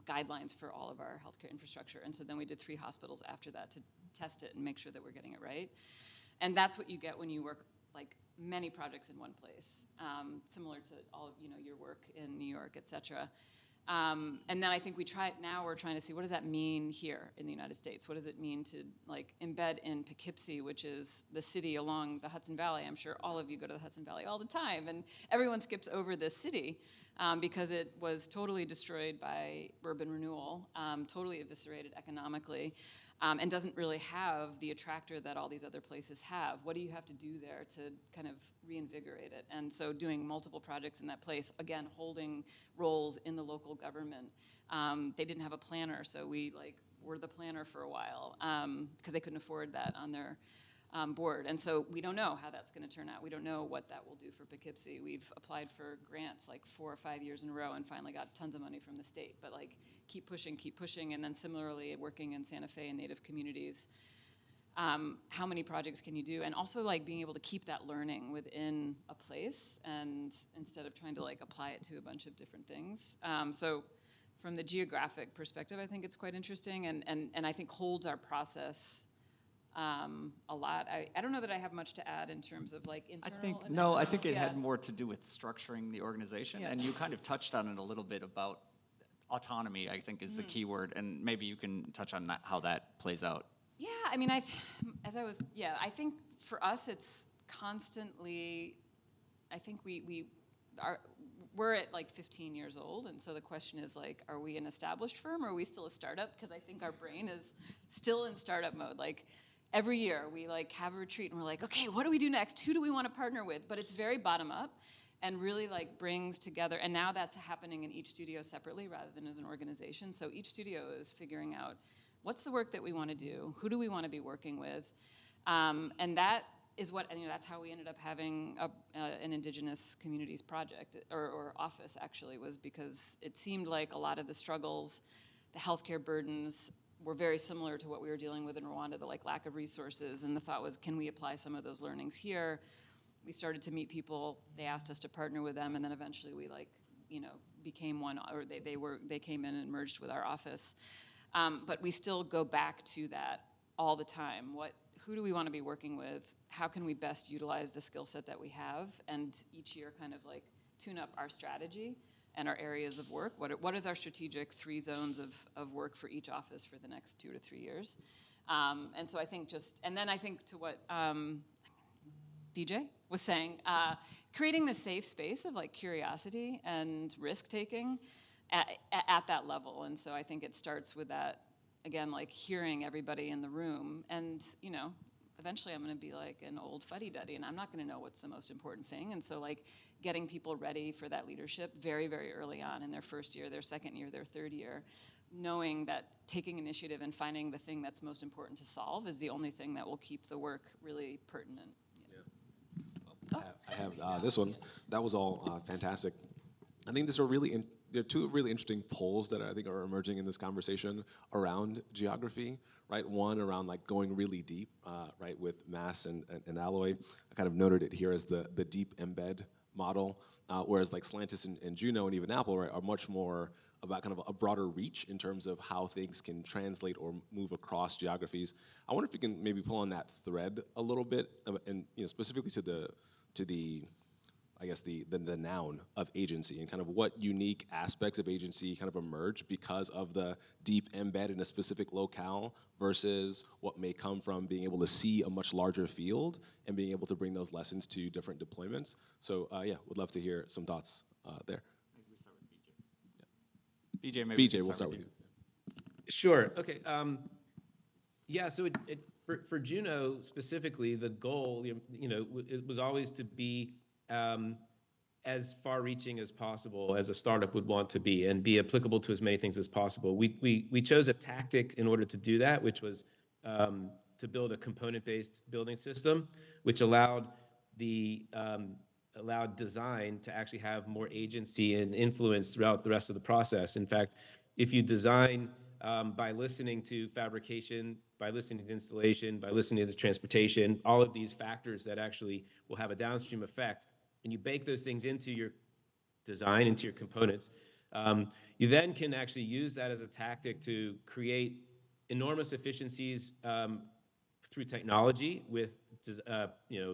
S13: guidelines for all of our healthcare infrastructure. And so then we did 3 hospitals after that to test it and make sure that we're getting it right. And that's what you get when you work like many projects in one place, similar to all of your work in New York, et cetera. And then I think we're trying to see what does that mean here in the United States? What does it mean to like embed in Poughkeepsie, which is the city along the Hudson Valley? I'm sure all of you go to the Hudson Valley all the time, and everyone skips over this city because it was totally destroyed by urban renewal, totally eviscerated economically, and doesn't really have the attractor that all these other places have. What do you have to do there to kind of reinvigorate it? And so doing multiple projects in that place, again, holding roles in the local government. They didn't have a planner, so we were the planner for a while because they couldn't afford that on their board. And so we don't know how that's going to turn out. We don't know what that will do for Poughkeepsie. We've applied for grants like 4 or 5 years in a row and finally got tons of money from the state. But like keep pushing. And then similarly working in Santa Fe and Native communities, how many projects can you do? And also like being able to keep that learning within a place and instead of trying to like apply it to a bunch of different things. So from the geographic perspective, I think it's quite interesting and I think holds our process a lot. I don't know that I have much to add in terms of like internal.
S11: I think it had more to do with structuring the organization, and you kind of touched on it a little bit about autonomy, I think is the key word, and maybe you can touch on that, how that plays out.
S13: Yeah, I mean, I think for us it's constantly, I think we're at like 15 years old, and so the question is like, are we an established firm or are we still a startup? Because I think our brain is still in startup mode. Like every year we like have a retreat and we're like, okay, what do we do next? Who do we want to partner with? But it's very bottom up and really like brings together, and now that's happening in each studio separately rather than as an organization. So each studio is figuring out what's the work that we want to do, who do we want to be working with, and that is what, that's how we ended up having an Indigenous Communities project, or office actually, was because it seemed like a lot of the struggles, the healthcare burdens were very similar to what we were dealing with in Rwanda, the like lack of resources, and the thought was, can we apply some of those learnings here? We started to meet people, they asked us to partner with them, and then eventually we became one, or they came in and merged with our office. But we still go back to that all the time. Who do we want to be working with? How can we best utilize the skill set that we have? And each year kind of like tune up our strategy and our areas of work. What is our strategic 3 zones of work for each office for the next 2 to 3 years? And so I think and then I think to what BJ was saying, creating the safe space of like curiosity and risk taking at that level. And so I think it starts with that, again, like hearing everybody in the room. And, eventually I'm going to be like an old fuddy-duddy, and I'm not going to know what's the most important thing. And so like getting people ready for that leadership very, very early on in their first year, their second year, their third year, knowing that taking initiative and finding the thing that's most important to solve is the only thing that will keep the work really pertinent.
S12: I have this one. That was all fantastic. I think this is a really there are two really interesting polls that I think are emerging in this conversation around geography, right? One around like going really deep, right, with mass and alloy. I kind of noted it here as the deep embed model, whereas like Slantis and Juno and even Apple, right, are much more about kind of a broader reach in terms of how things can translate or move across geographies. I wonder if you can maybe pull on that thread a little bit, and specifically to the I guess the noun of agency, and kind of what unique aspects of agency kind of emerge because of the deep embed in a specific locale versus what may come from being able to see a much larger field and being able to bring those lessons to different deployments. So yeah, would love to hear some thoughts there.
S11: BJ, maybe
S12: BJ, we'll start with you.
S15: Sure. Okay. Yeah. So for Juno specifically, the goal, it was always to be as far-reaching as possible as a startup would want to be, and be applicable to as many things as possible. We chose a tactic in order to do that, which was to build a component-based building system, which allowed design to actually have more agency and influence throughout the rest of the process. In fact, if you design by listening to fabrication, by listening to installation, by listening to transportation, all of these factors that actually will have a downstream effect, and you bake those things into your design, into your components, you then can actually use that as a tactic to create enormous efficiencies through technology with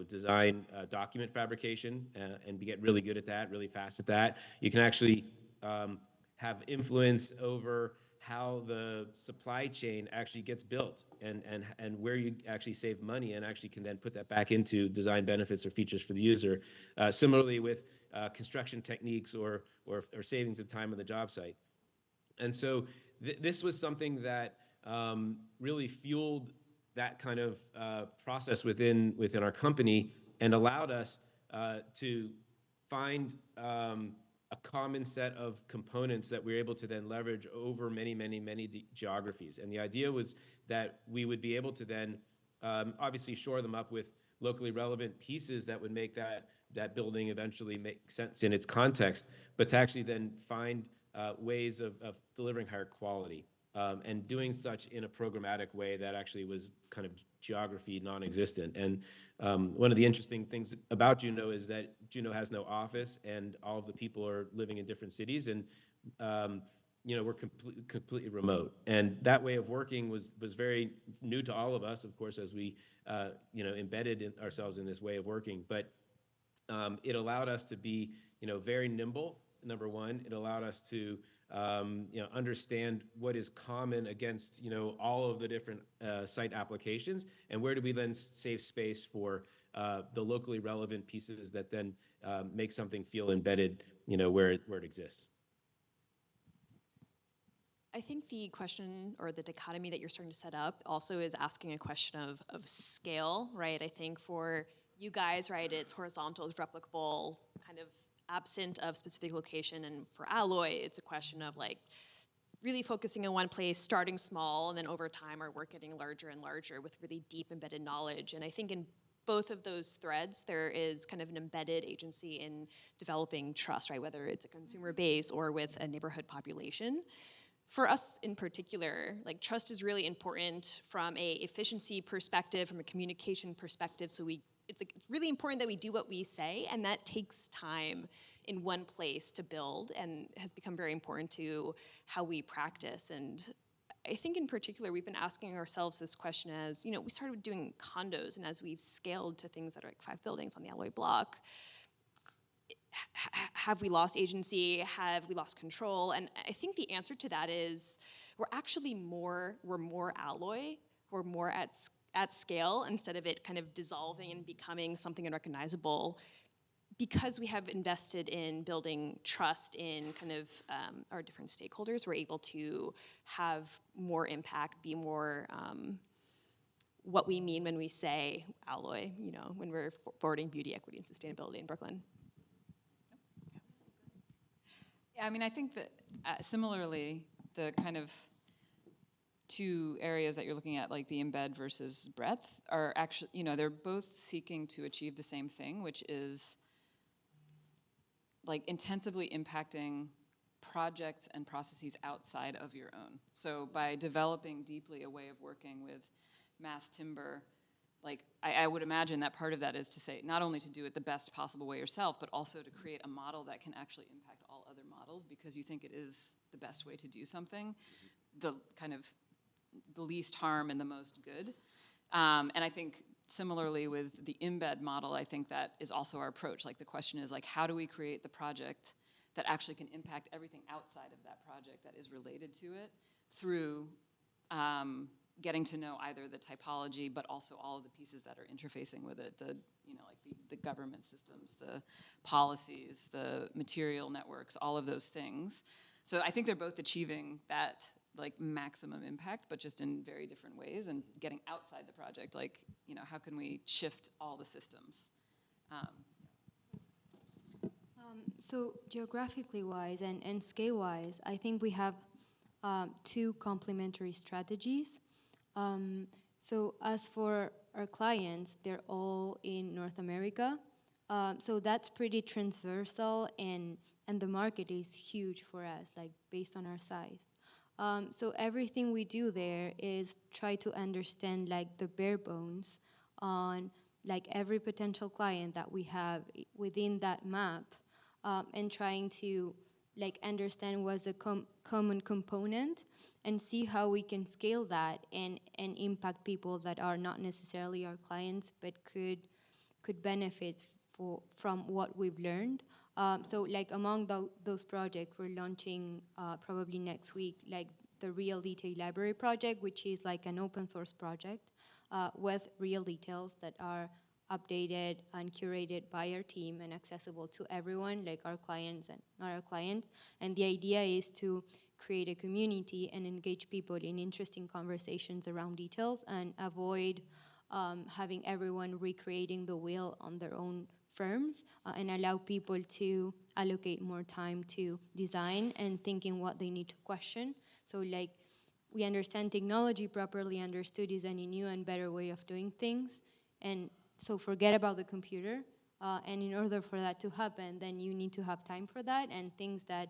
S15: design document fabrication, and get really good at that, really fast at that. You can actually have influence over how the supply chain actually gets built, and where you actually save money, and actually can then put that back into design benefits or features for the user. Similarly with construction techniques or savings of time on the job site. And so this was something that really fueled that kind of process within our company, and allowed us to find a common set of components that we were able to then leverage over many geographies. And the idea was that we would be able to then obviously shore them up with locally relevant pieces that would make that building eventually make sense in its context, but to actually then find ways of delivering higher quality, and doing such in a programmatic way that actually was kind of geography non-existent. And one of the interesting things about Juno is that Juno has no office, and all of the people are living in different cities, and we're completely remote. And that way of working was very new to all of us, of course, as we embedded ourselves in this way of working. But it allowed us to be very nimble. Number one, it allowed us to understand what is common against all of the different site applications, and where do we then save space for the locally relevant pieces that then make something feel embedded where it exists.
S14: I think the question, or the dichotomy that you're starting to set up, also is asking a question of scale, right? I think for you guys, right, it's horizontal, it's replicable, kind of absent of specific location. And for Alloy, it's a question of like really focusing in one place, starting small, and then over time our work getting larger and larger with really deep embedded knowledge. And I think in both of those threads, there is kind of an embedded agency in developing trust, right? Whether it's a consumer base or with a neighborhood population. For us in particular, like trust is really important from a efficiency perspective, from a communication perspective. So it's really important that we do what we say, and that takes time in one place to build, and has become very important to how we practice. And I think in particular, we've been asking ourselves this question as, we started doing condos, and as we've scaled to things that are like 5 buildings on the Alloy block, have we lost agency? Have we lost control? And I think the answer to that is we're more Alloy, we're more at scale, instead of it kind of dissolving and becoming something unrecognizable, because we have invested in building trust in kind of our different stakeholders. We're able to have more impact, be more what we mean when we say Alloy, when we're forwarding beauty, equity, and sustainability in Brooklyn.
S13: Yeah, I mean, I think that similarly, the kind of two areas that you're looking at, like the embed versus breadth, are actually, they're both seeking to achieve the same thing, which is like intensively impacting projects and processes outside of your own. So by developing deeply a way of working with mass timber, like I would imagine that part of that is to say, not only to do it the best possible way yourself, but also to create a model that can actually impact all other models because you think it is the best way to do something, the kind of the least harm and the most good. And I think similarly with the embed model, I think that is also our approach. Like the question is like, how do we create the project that actually can impact everything outside of that project that is related to it through getting to know either the typology, but also all of the pieces that are interfacing with it, the, you know, like the government systems, the policies, the material networks, all of those things. So I think they're both achieving that like maximum impact, but just in very different ways and getting outside the project. Like, you know, how can we shift all the systems?
S16: So geographically wise and scale wise, I think we have two complementary strategies. So as for our clients, they're all in North America. So that's pretty transversal and the market is huge for us, like based on our size. So everything we do there is try to understand like the bare bones on like every potential client that we have within that map, and trying to like understand what's the common component and see how we can scale that and impact people that are not necessarily our clients but could benefit from what we've learned. So like among those projects, we're launching probably next week, like the Real Detail Library project, which is like an open source project with real details that are updated and curated by our team and accessible to everyone, like our clients and not our clients. And the idea is to create a community and engage people in interesting conversations around details and avoid having everyone recreating the wheel on their own firms, and allow people to allocate more time to design and thinking what they need to question. So like we understand technology properly understood is any new and better way of doing things. And so forget about the computer. And in order for that to happen, then you need to have time for that and things that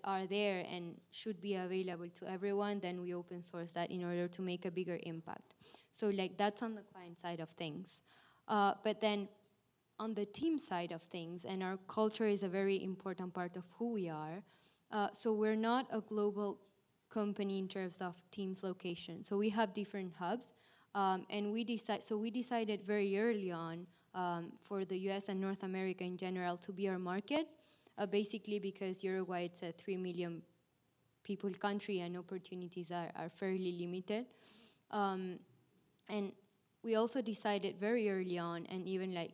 S16: are there and should be available to everyone, then we open source that in order to make a bigger impact. So like that's on the client side of things. But then on the team side of things, and our culture is a very important part of who we are. So we're not a global company in terms of teams location. So we have different hubs. And we decided very early on for the US and North America in general to be our market, basically because Uruguay, it's a 3 million people country and opportunities are fairly limited. And we also decided very early on, and even like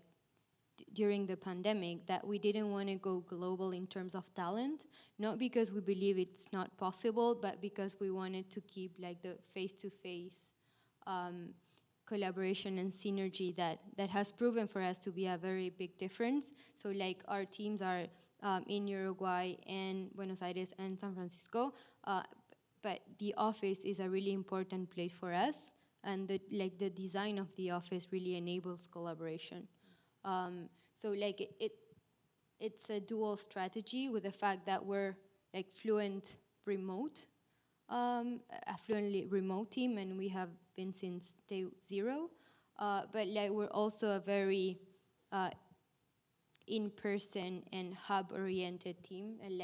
S16: during the pandemic, that we didn't want to go global in terms of talent, not because we believe it's not possible, but because we wanted to keep like the face-to-face collaboration and synergy that has proven for us to be a very big difference. So like our teams are in Uruguay and Buenos Aires and San Francisco, but the office is a really important place for us, and the design of the office really enables collaboration. So like it's a dual strategy with the fact that we're like fluent remote, a fluently remote team, and we have been since day zero. But like we're also a very in-person and hub-oriented team, and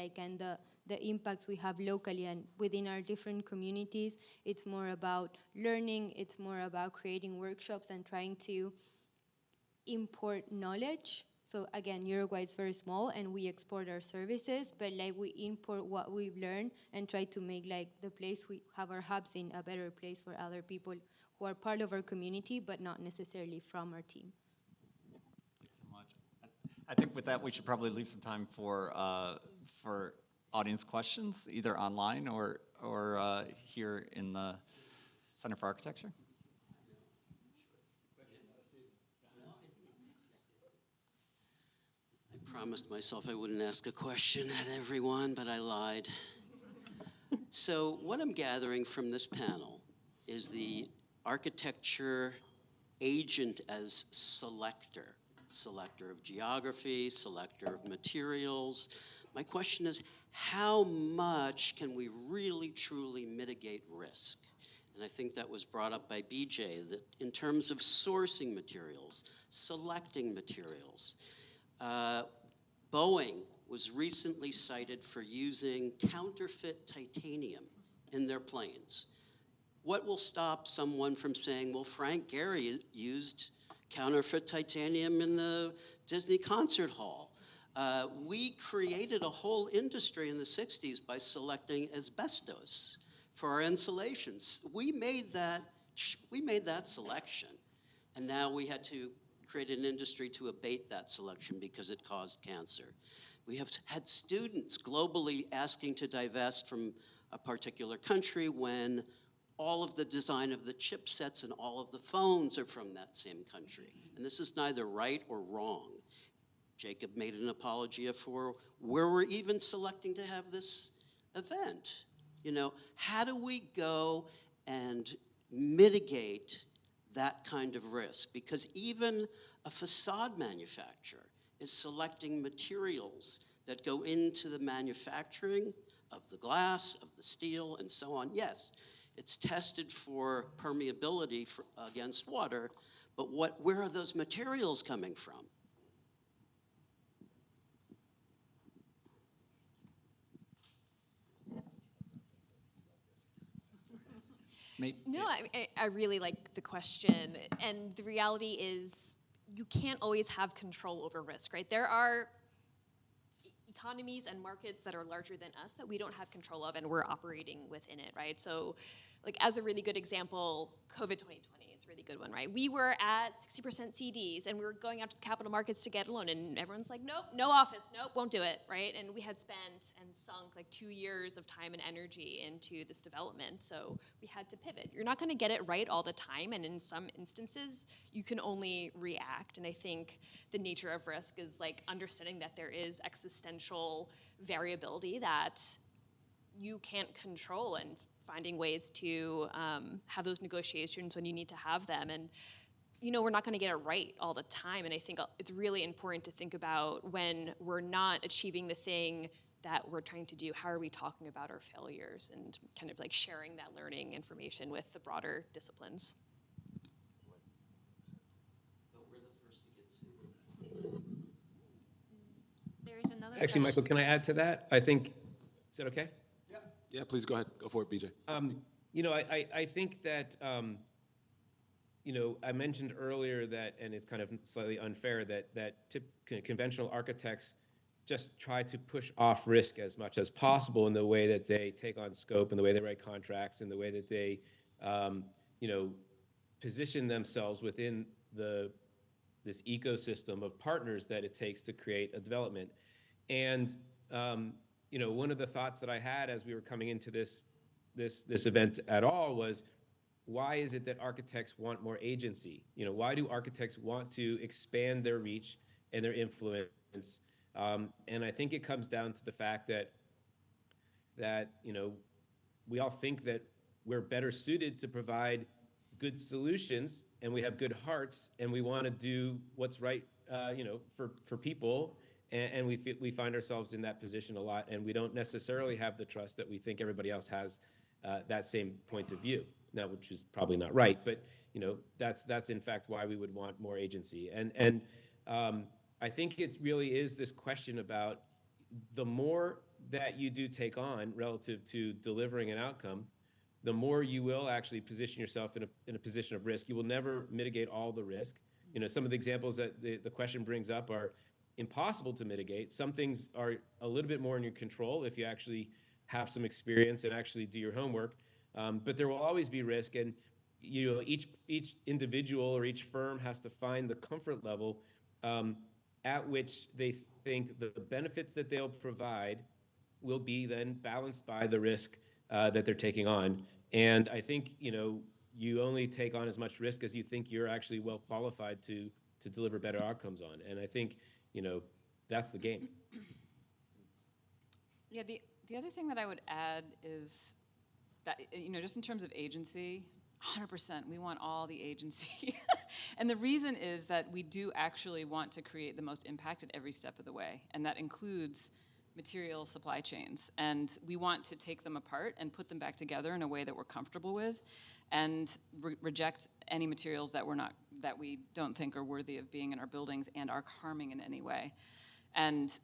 S16: the impacts we have locally and within our different communities, it's more about learning, it's more about creating workshops and trying to import knowledge. So again, Uruguay is very small and we export our services, but like we import what we've learned and try to make like the place we have our hubs in a better place for other people who are part of our community, but not necessarily from our team.
S11: Thanks so much. I think with that, we should probably leave some time for audience questions, either online or here in the Center for Architecture.
S9: I promised myself I wouldn't ask a question at everyone, but I lied. So what I'm gathering from this panel is the architecture agent as selector of geography, selector of materials. My question is, how much can we really, truly mitigate risk? And I think that was brought up by BJ, that in terms of sourcing materials, selecting materials. Boeing was recently cited for using counterfeit titanium in their planes. What will stop someone from saying, well, Frank Gehry used counterfeit titanium in the Disney concert hall? We created a whole industry in the 60s by selecting asbestos for our insulations. We made that selection, and now we had to create an industry to abate that selection because it caused cancer. We have had students globally asking to divest from a particular country when all of the design of the chipsets and all of the phones are from that same country. And this is neither right or wrong. Jacob made an apology for where we're even selecting to have this event. You know, how do we go and mitigate that kind of risk? Because even a facade manufacturer is selecting materials that go into the manufacturing of the glass, of the steel, and so on. Yes, it's tested for permeability against water, but where are those materials coming from?
S14: No, I really like the question. And the reality is you can't always have control over risk, right? There are economies and markets that are larger than us that we don't have control of, and we're operating within it, right? So, like, as a really good example, COVID 2020 is a really good one, right? We were at 60% CDs, and we were going out to the capital markets to get a loan, and everyone's like, nope, no office, nope, won't do it, right? And we had spent and sunk like 2 years of time and energy into this development, so we had to pivot. You're not gonna get it right all the time, and in some instances, you can only react, and I think the nature of risk is like understanding that there is existential variability that you can't control, and finding ways to have those negotiations when you need to have them. And you know, we're not going to get it right all the time, and I think it's really important to think about when we're not achieving the thing that we're trying to do, how are we talking about our failures, and kind of like sharing that learning information with the broader disciplines.
S17: There's another
S15: Actually,
S17: question.
S15: Michael, can I add to that? I think, is that okay?
S12: Yeah, please go ahead. Go for it, BJ.
S15: You know, I think that, you know, I mentioned earlier that, and it's kind of slightly unfair, that conventional architects just try to push off risk as much as possible in the way that they take on scope, in the way they write contracts, in the way that they, you know, position themselves within this ecosystem of partners that it takes to create a development. And you know, one of the thoughts that I had as we were coming into this event at all was, why is it that architects want more agency? You know, why do architects want to expand their reach and their influence? And I think it comes down to the fact that you know, we all think that we're better suited to provide good solutions, and we have good hearts, and we want to do what's right, you know, for people. And we find ourselves in that position a lot, and we don't necessarily have the trust that we think everybody else has that same point of view. Now, which is probably not right, but you know, that's in fact why we would want more agency. And I think it really is this question about the more that you do take on relative to delivering an outcome, the more you will actually position yourself in a position of risk. You will never mitigate all the risk. You know, some of the examples that the question brings up are impossible to mitigate. Some things are a little bit more in your control if you actually have some experience and actually do your homework. But there will always be risk, and you know, each individual or each firm has to find the comfort level at which they think the benefits that they'll provide will be then balanced by the risk that they're taking on. And I think, you know, you only take on as much risk as you think you're actually well qualified to deliver better outcomes on. And I think, you know, that's the game.
S13: Yeah, the other thing that I would add is that, you know, just in terms of agency, 100%, we want all the agency. And the reason is that we do actually want to create the most impact at every step of the way. And that includes material supply chains, and we want to take them apart and put them back together in a way that we're comfortable with, and reject any materials that we don't think are worthy of being in our buildings and are harming in any way. And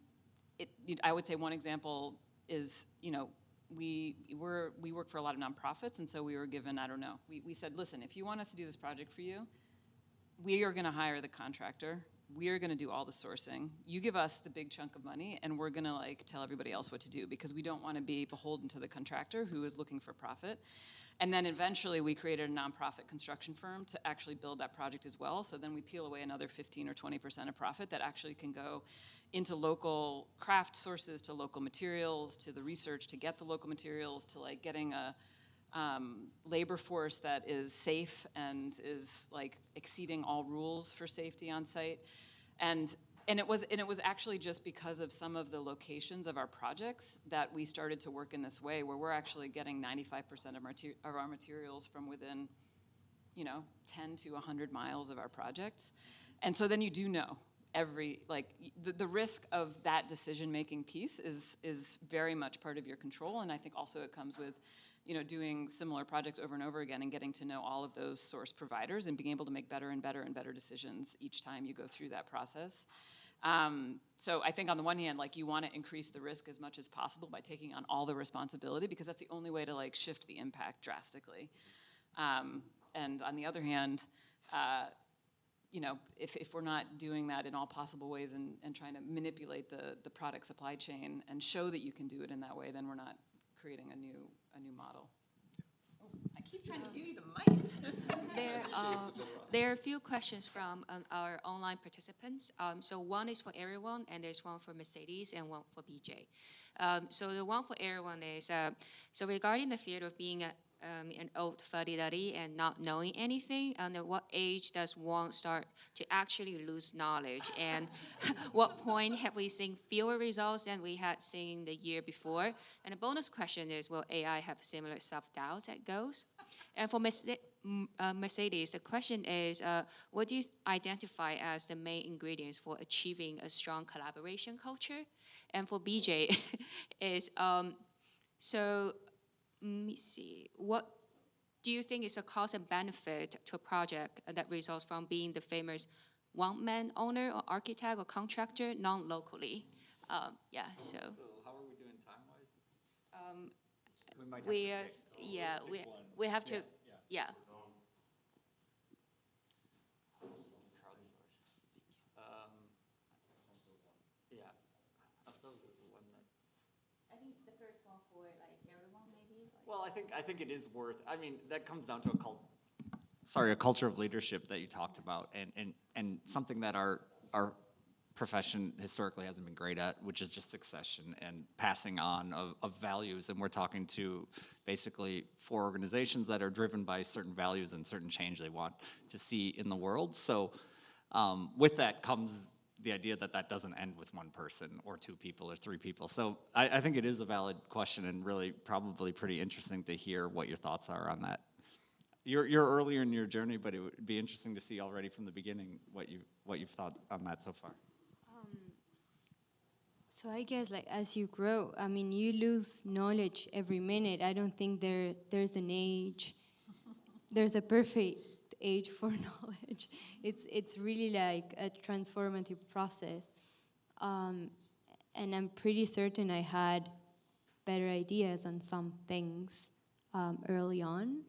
S13: I would say one example is, we work for a lot of nonprofits, and so we were given, I don't know, we said, listen, if you want us to do this project for you, we are going to hire the contractor. We are going to do all the sourcing. You give us the big chunk of money, and we're going to tell everybody else what to do, because we don't want to be beholden to the contractor who is looking for profit. And then eventually we created a nonprofit construction firm to actually build that project as well. So then we peel away another 15 or 20% of profit that actually can go into local craft sources, to local materials, to the research to get the local materials, to getting a labor force that is safe and is exceeding all rules for safety on site. And it was actually just because of some of the locations of our projects that we started to work in this way, where we're actually getting 95% of our materials from within 10 to 100 miles of our projects. And so then you do know the risk of that decision-making piece is very much part of your control. And I think also it comes with doing similar projects over and over again and getting to know all of those source providers and being able to make better and better and better decisions each time you go through that process. So I think on the one hand, you want to increase the risk as much as possible by taking on all the responsibility, because that's the only way to shift the impact drastically. And on the other hand, if we're not doing that in all possible ways and trying to manipulate the product supply chain and show that you can do it in that way, then we're not creating a new model. Oh, I keep trying to give you the mic.
S17: There are a few questions from our online participants. So one is for everyone, and there's one for Mercedes and one for BJ. So the one for everyone is, so regarding the fear of being an old fuddy-duddy and not knowing anything, and at what age does one start to actually lose knowledge? And what point have we seen fewer results than we had seen the year before? And a bonus question is, will AI have similar self-doubts at goals? And for Mercedes, the question is, what do you identify as the main ingredients for achieving a strong collaboration culture? And for BJ is, let me see, what do you think is a cost and benefit to a project that results from being the famous one-man owner or architect or contractor non-locally? So
S11: how are we doing time-wise? We might have
S17: we
S11: to
S17: have,
S11: pick,
S17: yeah,
S11: pick
S17: we,
S11: one.
S17: we have to, yeah.
S11: Yeah, of those is the one that.
S17: I think the first one for everyone maybe.
S11: Well, I think it is worth. I mean, that comes down to a culture of leadership that you talked about, and something that our profession historically hasn't been great at, which is just succession and passing on of values. And we're talking to basically 4 organizations that are driven by certain values and certain change they want to see in the world. So with that comes the idea that doesn't end with one person or 2 people or 3 people. So I think it is a valid question, and really probably pretty interesting to hear what your thoughts are on that. You're earlier in your journey, but it would be interesting to see already from the beginning what you've thought on that so far.
S16: So I guess as you grow, I mean, you lose knowledge every minute. I don't think there's an age, there's a perfect age for knowledge. It's really a transformative process. And I'm pretty certain I had better ideas on some things early on.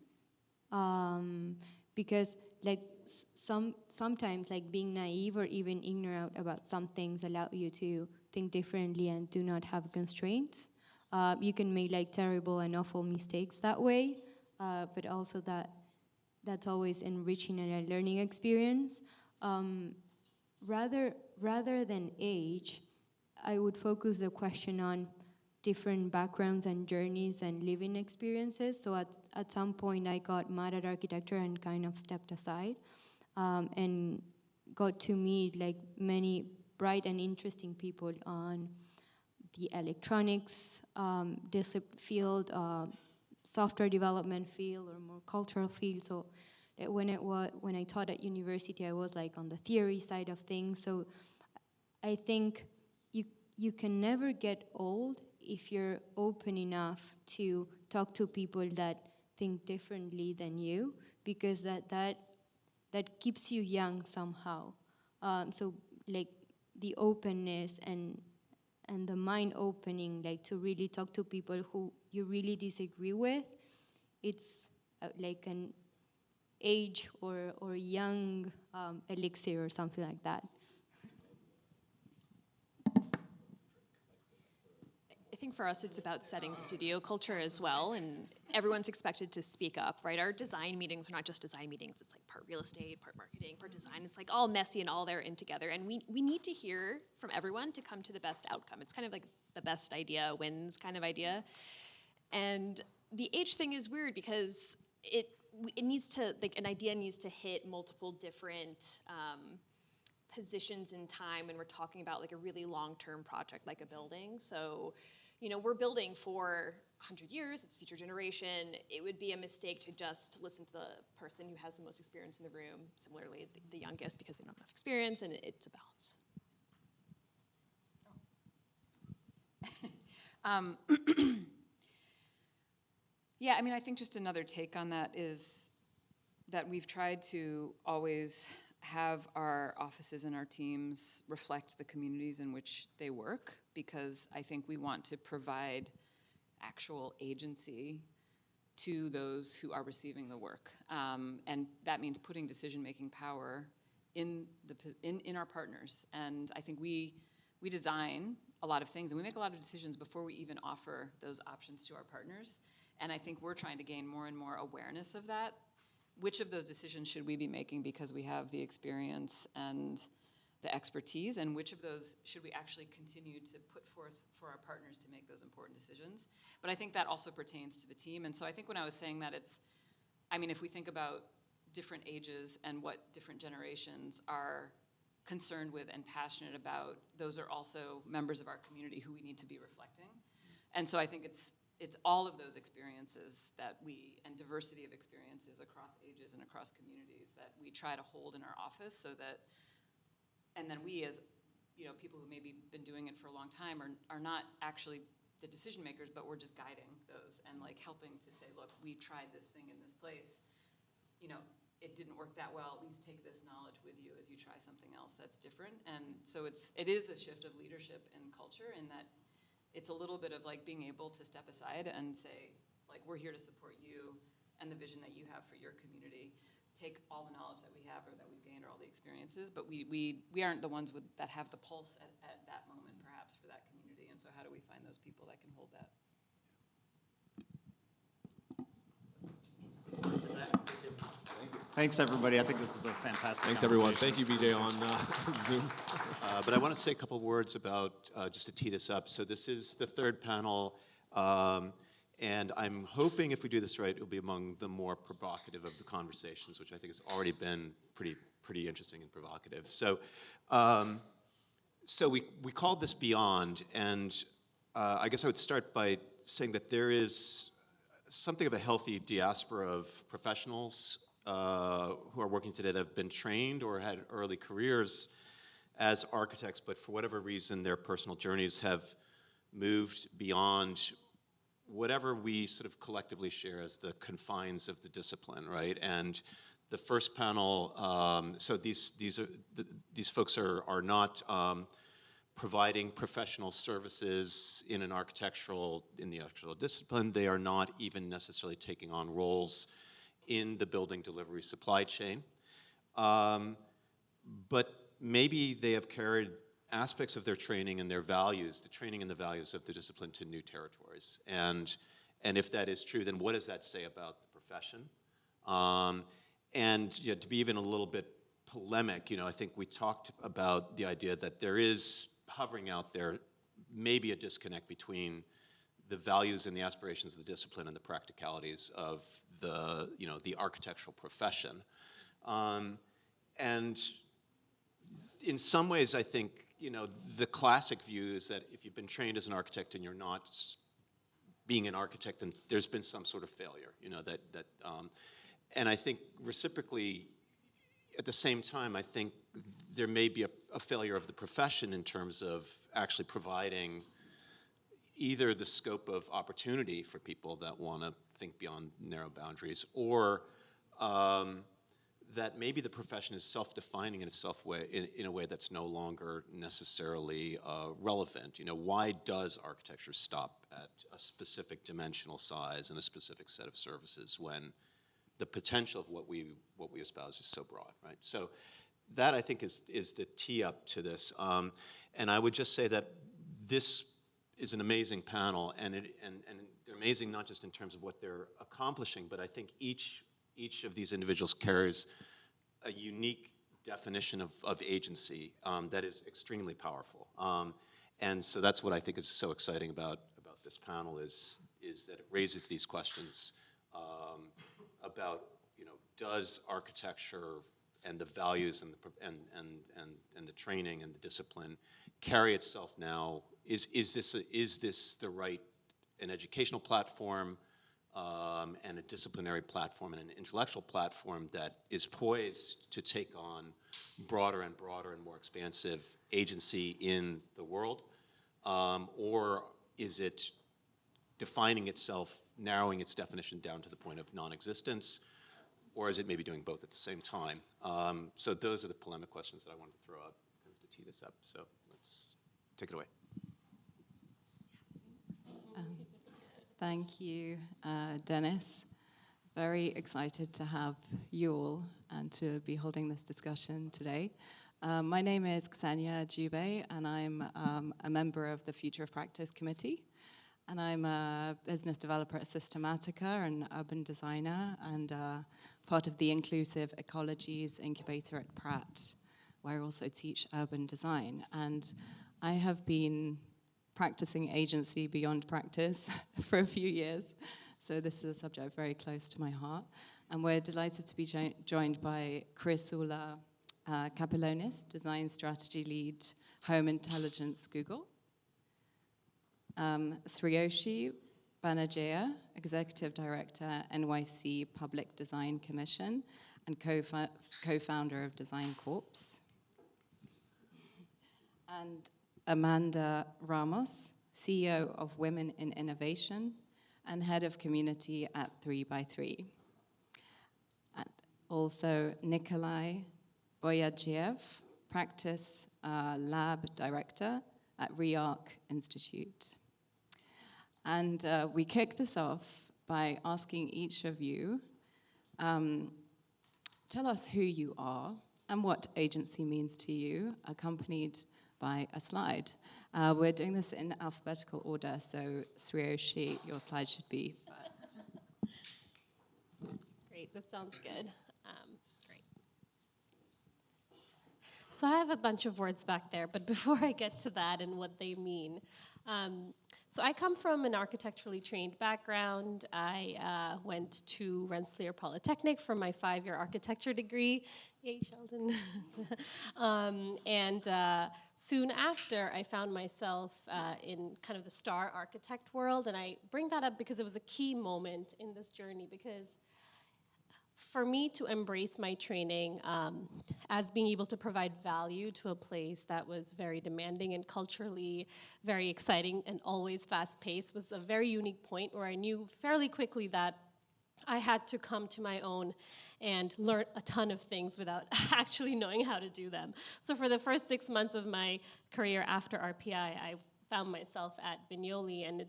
S16: Because sometimes being naive or even ignorant about some things allow you to think differently and do not have constraints. You can make terrible and awful mistakes that way, but also that's always enriching and a learning experience. Rather than age, I would focus the question on different backgrounds and journeys and living experiences. So at some point I got mad at architecture and kind of stepped aside, and got to meet many bright and interesting people on the electronics field, software development field, or more cultural field. So that when I taught at university, I was on the theory side of things. So I think you can never get old if you're open enough to talk to people that think differently than you, because that keeps you young somehow. So like the openness and the mind opening, like to really talk to people who you really disagree with, it's like an age or young elixir or something like that.
S14: I think for us, it's about setting studio culture as well, and everyone's expected to speak up, right? Our design meetings are not just design meetings. It's like part real estate, part marketing, part design. It's like all messy and all there in together. And we need to hear from everyone to come to the best outcome. It's kind of like the best idea wins kind of idea. And the age thing is weird because it needs to, like, an idea needs to hit multiple different positions in time when we're talking about like a really long-term project like a building. So, you know, we're building for 100 years, it's future generation. It would be a mistake to just listen to the person who has the most experience in the room, similarly the youngest, because they don't have enough experience, and it's a balance.
S13: Yeah, I mean, I think just another take on that is that we've tried to always have our offices and our teams reflect the communities in which they work, because I think we want to provide actual agency to those who are receiving the work. And that means putting decision-making power in our partners. And I think we design a lot of things, and we make a lot of decisions before we even offer those options to our partners. And I think we're trying to gain more and more awareness of that. Which of those decisions should we be making because we have the experience and the expertise, and which of those should we actually continue to put forth for our partners to make those important decisions? But I think that also pertains to the team. And so I think when I was saying that, I mean, if we think about different ages and what different generations are concerned with and passionate about, those are also members of our community who we need to be reflecting. And so I think it's all of those experiences and diversity of experiences across ages and across communities that we try to hold in our office, so that, and then we as, you know, people who maybe been doing it for a long time are not actually the decision makers, but we're just guiding those and like helping to say, look, we tried this thing in this place, you know, it didn't work that well, at least take this knowledge with you as you try something else that's different. And so it is the shift of leadership and culture, in that it's a little bit of like being able to step aside and say, like, we're here to support you and the vision that you have for your community. Take all the knowledge that we have or that we've gained or all the experiences, but we aren't the ones that have the pulse at that moment, perhaps, for that community. And so how do we find those people that can hold that?
S11: Thanks, everybody. I think this is a fantastic
S12: Thanks, everyone. Thank you, BJ, on Zoom.
S18: But I want to say a couple words about, just to tee this up. So this is the third panel, and I'm hoping if we do this right, it'll be among the more provocative of the conversations, which I think has already been pretty interesting and provocative. So, so we called this Beyond, and I guess I would start by saying that there is something of a healthy diaspora of professionals who are working today that have been trained or had early careers as architects, but for whatever reason, their personal journeys have moved beyond whatever we sort of collectively share as the confines of the discipline, right? And the first panel, so these folks are not providing professional services in the architectural discipline. They are not even necessarily taking on roles in the building delivery supply chain. But maybe they have carried aspects of their training and their values, the training and the values of the discipline, to new territories. And if that is true, then what does that say about the profession? And you know, to be even a little bit polemic, you know, I think we talked about the idea that there is hovering out there maybe a disconnect between the values and the aspirations of the discipline and the practicalities of the, you know, the architectural profession. And in some ways, I think, you know, the classic view is that if you've been trained as an architect and you're not being an architect, then there's been some sort of failure, you know, and I think reciprocally, at the same time, I think there may be a failure of the profession in terms of actually providing either the scope of opportunity for people that want to think beyond narrow boundaries, or that maybe the profession is self-defining in a way that's no longer necessarily relevant. You know, why does architecture stop at a specific dimensional size and a specific set of services when the potential of what we espouse is so broad, right? So that, I think, is the tee up to this. And I would just say that this is an amazing panel, and they're amazing not just in terms of what they're accomplishing, but I think each of these individuals carries a unique definition of agency that is extremely powerful. And so that's what I think is so exciting about this panel is that it raises these questions about, you know, does architecture and the values and the training and the discipline carry itself now? Is this the right an educational platform and a disciplinary platform and an intellectual platform that is poised to take on broader and broader and more expansive agency in the world? Or is it defining itself, narrowing its definition down to the point of non-existence? Or is it maybe doing both at the same time? So those are the polemic questions that I wanted to throw out to tee this up. So let's take it away.
S19: Thank you, Dennis. Very excited to have you all and to be holding this discussion today. My name is Ksenia Djube, and I'm a member of the Future of Practice Committee. And I'm a business developer at Systematica, an urban designer, and part of the Inclusive Ecologies Incubator at Pratt, where I also teach urban design. And I have been practicing agency beyond practice for a few years. So this is a subject very close to my heart. And we're delighted to be joined by Chrysoula Kapelonis, Design Strategy Lead, Home Intelligence, Google. Sriyoshi Banajaya, Executive Director, NYC Public Design Commission, and co-founder of Design Corps. And Amanda Ramos, CEO of Women in Innovation and Head of Community at 3x3. And also Nikolai Boyadjiev, Practice Lab Director at REARC Institute. And we kick this off by asking each of you, tell us who you are and what agency means to you, accompanied by a slide. We're doing this in alphabetical order, so Sriyoshi, your slide should be first.
S20: Great, that sounds good. Great. So I have a bunch of words back there, but before I get to that and what they mean, so I come from an architecturally trained background. I went to Rensselaer Polytechnic for my 5-year architecture degree. Yay, Sheldon. Soon after, I found myself in kind of the star architect world, and I bring that up because it was a key moment in this journey, because for me to embrace my training as being able to provide value to a place that was very demanding and culturally very exciting and always fast-paced was a very unique point where I knew fairly quickly that I had to come to my own and learn a ton of things without actually knowing how to do them. So for the first 6 months of my career after RPI, I found myself at Vignoli, and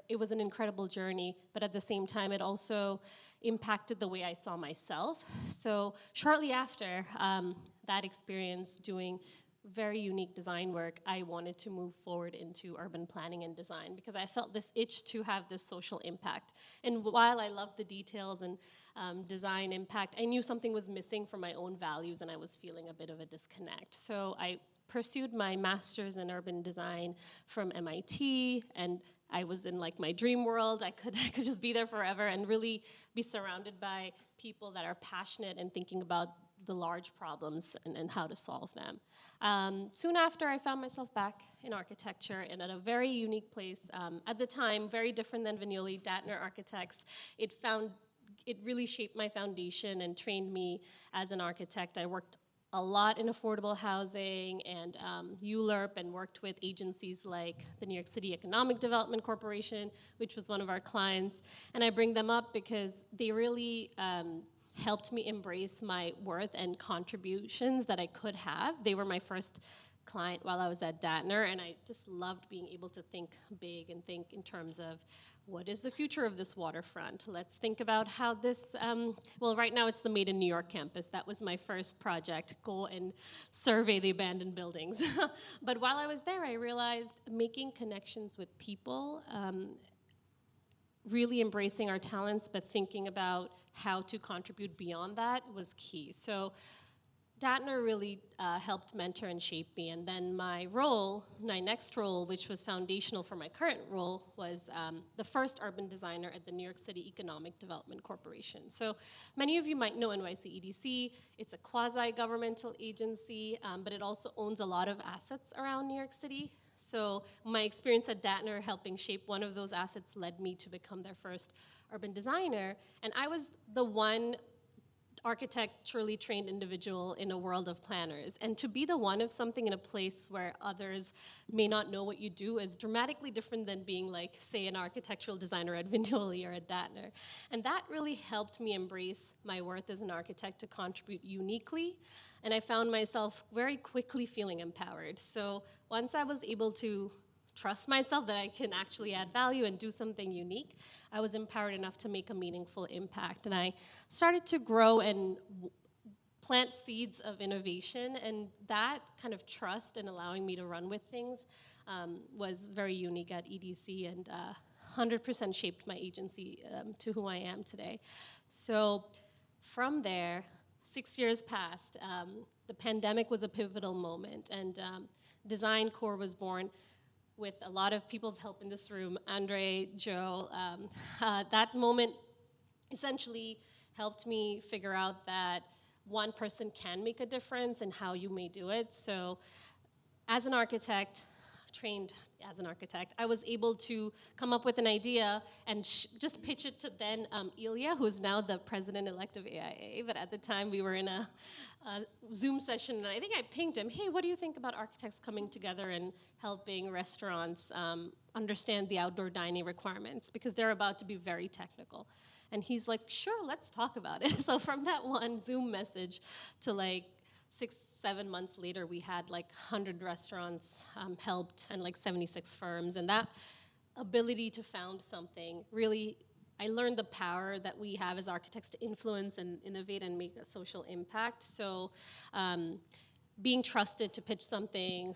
S20: it was an incredible journey, but at the same time, it also impacted the way I saw myself. So shortly after that experience doing very unique design work, I wanted to move forward into urban planning and design because I felt this itch to have this social impact. And while I loved the details and design impact, I knew something was missing from my own values, and I was feeling a bit of a disconnect. So I pursued my master's in urban design from MIT, and I was in like my dream world. I could just be there forever and really be surrounded by people that are passionate and thinking about the large problems and how to solve them. Soon after, I found myself back in architecture and at a very unique place. At the time, very different than Vignoli, Datner Architects. It really shaped my foundation and trained me as an architect. I worked a lot in affordable housing and ULURP, and worked with agencies like the New York City Economic Development Corporation, which was one of our clients. And I bring them up because they really helped me embrace my worth and contributions that I could have. They were my first client while I was at Datner, and I just loved being able to think big and think in terms of what is the future of this waterfront? Let's think about how this, well, right now it's the Made in New York campus. That was my first project, go and survey the abandoned buildings. But while I was there, I realized making connections with people, really embracing our talents, but thinking about how to contribute beyond that was key. So Datner really helped mentor and shape me. And then my role, my next role, which was foundational for my current role, was the first urban designer at the New York City Economic Development Corporation. So many of you might know NYCEDC. It's a quasi-governmental agency, but it also owns a lot of assets around New York City. So my experience at Datner helping shape one of those assets led me to become their first urban designer. And I was the one architecturally trained individual in a world of planners. And to be the one of something in a place where others may not know what you do is dramatically different than being like, say, an architectural designer at Vignoli or at Datner. And that really helped me embrace my worth as an architect to contribute uniquely. And I found myself very quickly feeling empowered. So once I was able to trust myself that I can actually add value and do something unique, I was empowered enough to make a meaningful impact. And I started to grow and plant seeds of innovation, and that kind of trust and allowing me to run with things was very unique at EDC, and 100% shaped my agency to who I am today. So from there, 6 years passed. The pandemic was a pivotal moment, and Design Core was born with a lot of people's help in this room, Andre, Joe. That moment essentially helped me figure out that one person can make a difference and how you may do it. So as an architect, trained as an architect, I was able to come up with an idea and just pitch it to then Ilya, who is now the president-elect of AIA. But at the time, we were in a Zoom session, and I think I pinged him, hey, what do you think about architects coming together and helping restaurants understand the outdoor dining requirements? Because they're about to be very technical. And he's like, sure, let's talk about it. So from that one Zoom message to like 6-7 months later, we had like 100 restaurants helped and like 76 firms. And that ability to found something really, I learned the power that we have as architects to influence and innovate and make a social impact. So being trusted to pitch something,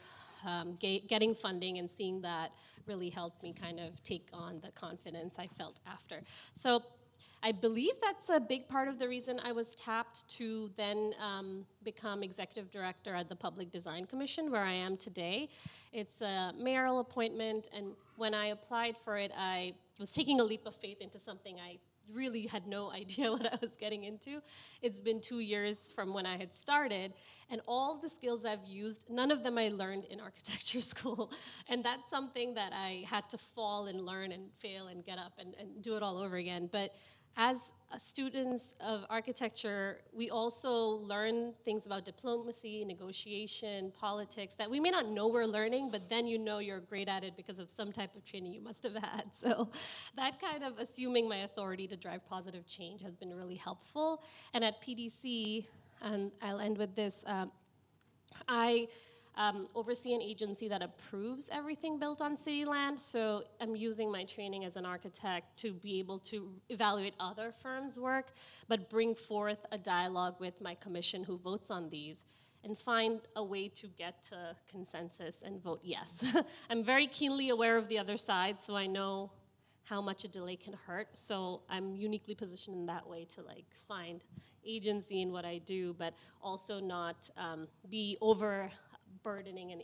S20: getting funding and seeing that really helped me kind of take on the confidence I felt after. So I believe that's a big part of the reason I was tapped to then become executive director at the Public Design Commission, where I am today. It's a mayoral appointment, and when I applied for it, I was taking a leap of faith into something I really had no idea what I was getting into. It's been 2 years from when I had started, and all the skills I've used, none of them I learned in architecture school. And that's something that I had to fall and learn and fail and get up and do it all over again. But as students of architecture, we also learn things about diplomacy, negotiation, politics that we may not know we're learning, but then you know you're great at it because of some type of training you must have had. So that kind of assuming my authority to drive positive change has been really helpful. And at PDC, and I'll end with this, I oversee an agency that approves everything built on city land. So I'm using my training as an architect to be able to evaluate other firms' work, but bring forth a dialogue with my commission who votes on these and find a way to get to consensus and vote yes. I'm very keenly aware of the other side, so I know how much a delay can hurt. So I'm uniquely positioned in that way to like find agency in what I do, but also not be overburdening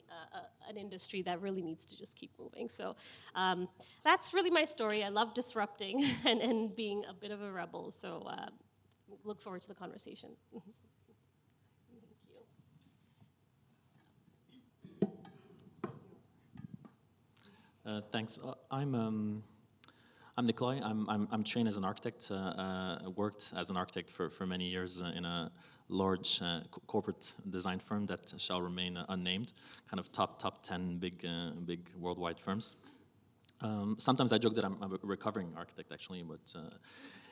S20: an industry that really needs to just keep moving. So that's really my story. I love disrupting and being a bit of a rebel. So look forward to the conversation.
S21: Thanks. I'm Nikolai. I'm trained as an architect. Worked as an architect for many years in a large corporate design firm that shall remain unnamed, kind of top 10 big worldwide firms. Sometimes I joke that I'm a recovering architect, actually, but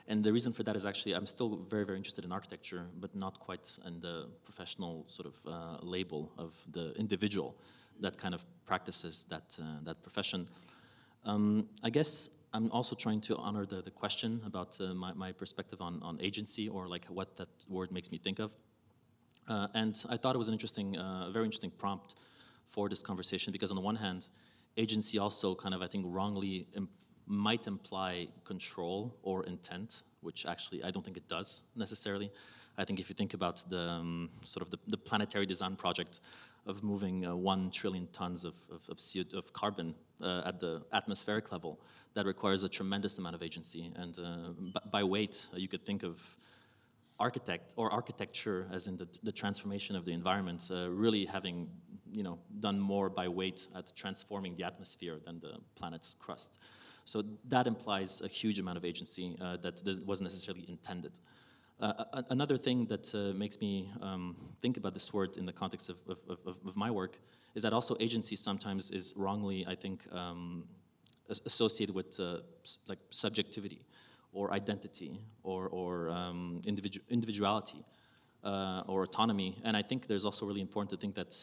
S21: and the reason for that is actually I'm still very interested in architecture, but not quite in the professional sort of label of the individual that kind of practices that profession. I guess I'm also trying to honor the question about my perspective on agency, or like what that word makes me think of. And I thought it was an interesting, very interesting prompt for this conversation, because on the one hand, agency also kind of, I think, wrongly might imply control or intent, which actually I don't think it does necessarily. I think if you think about the sort of the planetary design project of moving 1 trillion tons of carbon at the atmospheric level, that requires a tremendous amount of agency. And by weight, you could think of architecture as in the transformation of the environment, really having done more by weight at transforming the atmosphere than the planet's crust. So that implies a huge amount of agency that wasn't necessarily intended. Another thing that makes me think about this word in the context of my work is that also agency sometimes is wrongly, I think, associated with like subjectivity or identity or individuality or autonomy. And I think there's also really important to think that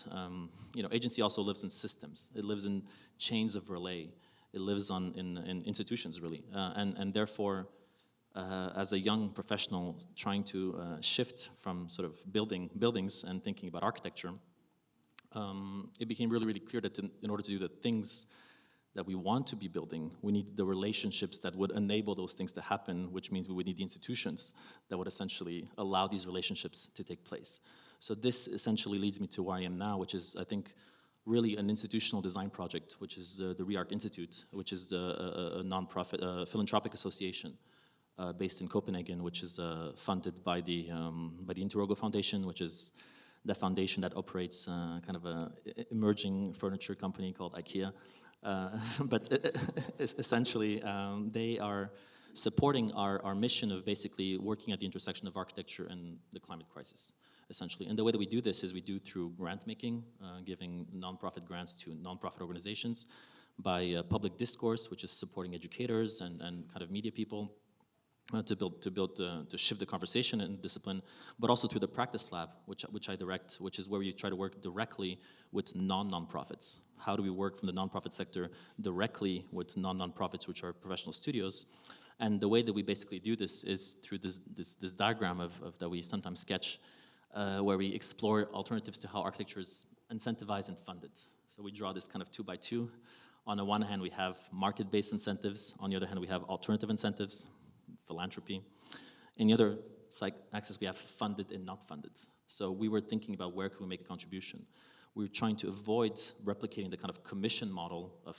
S21: agency also lives in systems. It lives in chains of relay. It lives in institutions, really. And therefore, as a young professional trying to shift from sort of buildings and thinking about architecture, it became really clear that in order to do the things that we want to be building, we need the relationships that would enable those things to happen, which means we would need the institutions that would essentially allow these relationships to take place. So this essentially leads me to where I am now, which is, I think, really an institutional design project, which is the ReArch Institute, which is a nonprofit philanthropic association based in Copenhagen, which is funded by the Interogo Foundation, which is the foundation that operates kind of a emerging furniture company called IKEA. But essentially, they are supporting our mission of basically working at the intersection of architecture and the climate crisis, essentially. And the way that we do this is we do through grant making, giving nonprofit grants to nonprofit organizations, by public discourse, which is supporting educators and kind of media people, to shift the conversation and discipline, but also through the practice lab, which I direct, which is where we try to work directly with non-nonprofits. How do we work from the nonprofit sector directly with non-nonprofits, which are professional studios? And the way that we basically do this is through this diagram that we sometimes sketch, where we explore alternatives to how architecture is incentivized and funded. So we draw this kind of 2x2. On the one hand, we have market-based incentives. On the other hand, we have alternative incentives, philanthropy. In the other axis, we have funded and not funded. So we were thinking about where can we make a contribution. We were trying to avoid replicating the kind of commission model of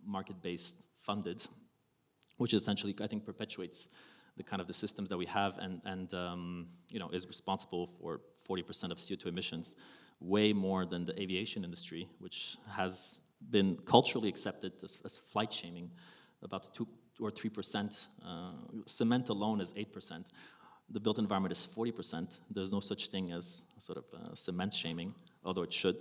S21: market-based funded, which essentially, I think, perpetuates the kind of the systems that we have and is responsible for 40% of CO2 emissions, way more than the aviation industry, which has been culturally accepted as flight shaming, about 2 or 3%. Cement alone is 8%. The built environment is 40%. There's no such thing as sort of cement shaming, although it should.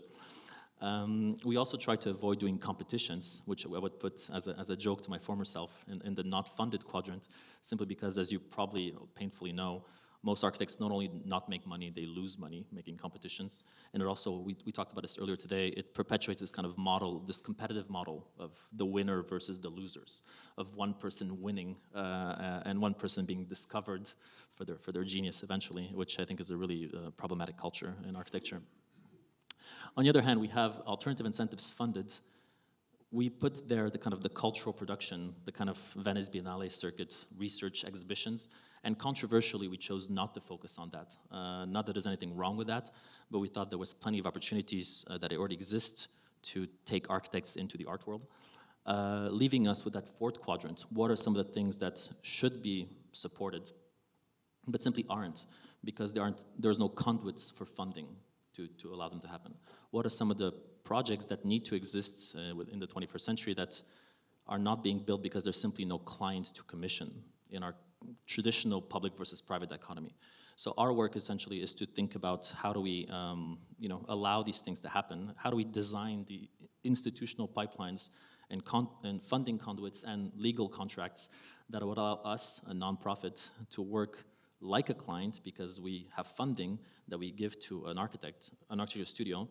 S21: We also try to avoid doing competitions, which I would put as a joke to my former self in the not funded quadrant, simply because, as you probably painfully know, most architects not only not make money, they lose money making competitions. And it also, we talked about this earlier today, it perpetuates this kind of model, this competitive model of the winner versus the losers, of one person winning and one person being discovered for their genius eventually, which I think is a really problematic culture in architecture. On the other hand, we have alternative incentives funded. We put there the kind of the cultural production, the kind of Venice Biennale circuit, research exhibitions, and controversially, we chose not to focus on that. Not that there's anything wrong with that, but we thought there was plenty of opportunities that already exist to take architects into the art world, leaving us with that fourth quadrant. What are some of the things that should be supported, but simply aren't, because there's no conduits for funding to allow them to happen? What are some of the projects that need to exist in the 21st century that are not being built because there's simply no client to commission? In our traditional public versus private dichotomy. So our work essentially is to think about how do we allow these things to happen? How do we design the institutional pipelines and funding conduits and legal contracts that would allow us, a nonprofit, to work like a client because we have funding that we give to an architecture studio,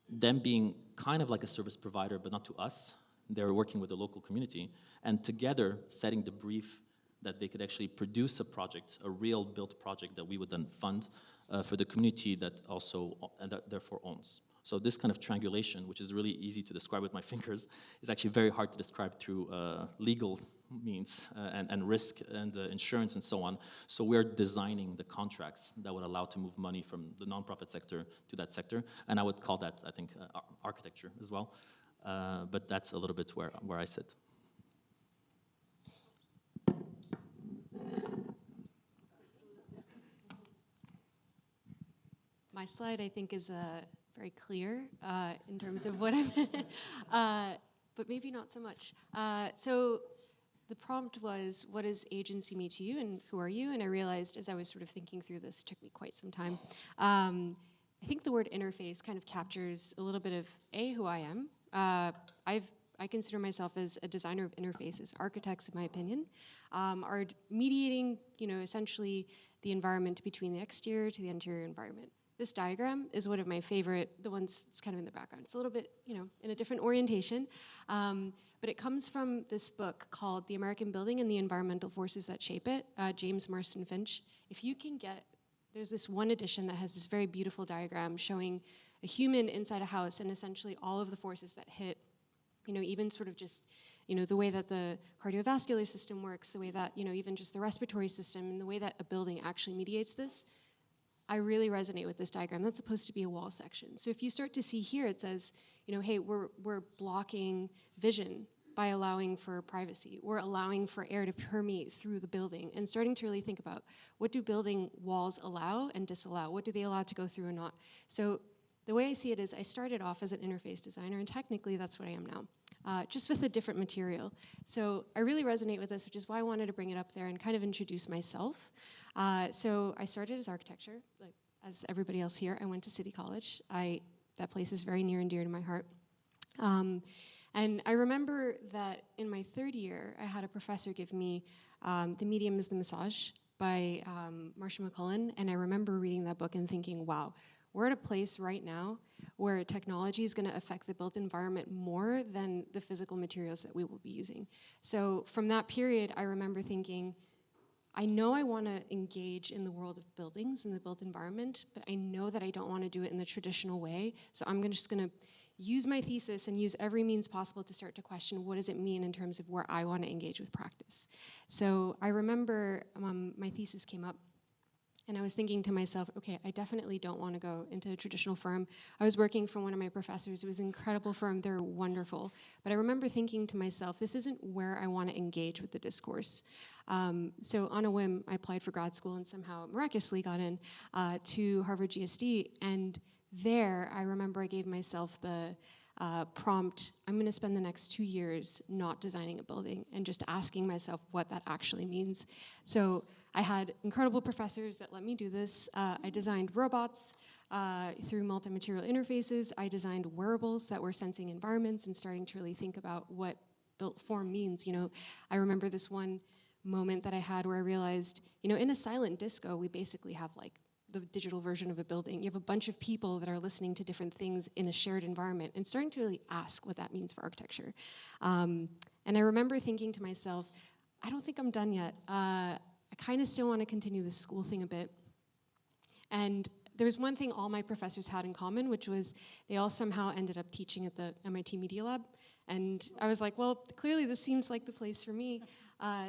S21: them being kind of like a service provider, but not to us. They're working with the local community, and together setting the brief that they could actually produce a project, a real built project that we would then fund for the community that also, and that therefore owns. So this kind of triangulation, which is really easy to describe with my fingers, is actually very hard to describe through legal means and risk and insurance and so on. So we're designing the contracts that would allow to move money from the nonprofit sector to that sector. And I would call that, I think, architecture as well. But that's a little bit where I sit.
S1: My slide, I think, is very clear in terms of what I'm, but maybe not so much. So the prompt was, what does agency mean to you and who are you? And I realized as I was sort of thinking through this, it took me quite some time. I think the word interface kind of captures a little bit of who I am. I consider myself as a designer of interfaces. Architects, in my opinion, are mediating, essentially the environment between the exterior to the interior environment. This diagram is one of my favorite, the ones that's kind of in the background. It's a little bit, in a different orientation, but it comes from this book called The American Building and the Environmental Forces That Shape It, James Marston Finch. If you can get, there's this one edition that has this very beautiful diagram showing a human inside a house and essentially all of the forces that hit, even sort of just, the way that the cardiovascular system works, the way that, even just the respiratory system and the way that a building actually mediates this. I really resonate with this diagram. That's supposed to be a wall section. So if you start to see here, it says, hey, we're blocking vision by allowing for privacy. We're allowing for air to permeate through the building and starting to really think about what do building walls allow and disallow? What do they allow to go through and not? So the way I see it is I started off as an interface designer, and technically that's what I am now, just with a different material. So I really resonate with this, which is why I wanted to bring it up there and kind of introduce myself. So I started as architecture, like as everybody else here. I went to City College. That place is very near and dear to my heart. And I remember that in my third year, I had a professor give me The Medium is the Massage by Marcia McLuhan, and I remember reading that book and thinking, wow, we're at a place right now where technology is going to affect the built environment more than the physical materials that we will be using. So from that period, I remember thinking, I know I want to engage in the world of buildings and the built environment, but I know that I don't want to do it in the traditional way. So I'm just going to use my thesis and use every means possible to start to question what does it mean in terms of where I want to engage with practice. So I remember my thesis came up, and I was thinking to myself, okay, I definitely don't want to go into a traditional firm. I was working for one of my professors. It was an incredible firm. They're wonderful. But I remember thinking to myself, this isn't where I want to engage with the discourse. So on a whim, I applied for grad school and somehow miraculously got in to Harvard GSD. And there, I remember I gave myself the prompt, I'm going to spend the next 2 years not designing a building and just asking myself what that actually means. So I had incredible professors that let me do this. I designed robots through multi-material interfaces. I designed wearables that were sensing environments and starting to really think about what built form means. I remember this one moment that I had where I realized, in a silent disco, we basically have like the digital version of a building. You have a bunch of people that are listening to different things in a shared environment and starting to really ask what that means for architecture. And I remember thinking to myself, I don't think I'm done yet. I kind of still want to continue this school thing a bit. And there was one thing all my professors had in common, which was they all somehow ended up teaching at the MIT Media Lab. And I was like, well, clearly this seems like the place for me.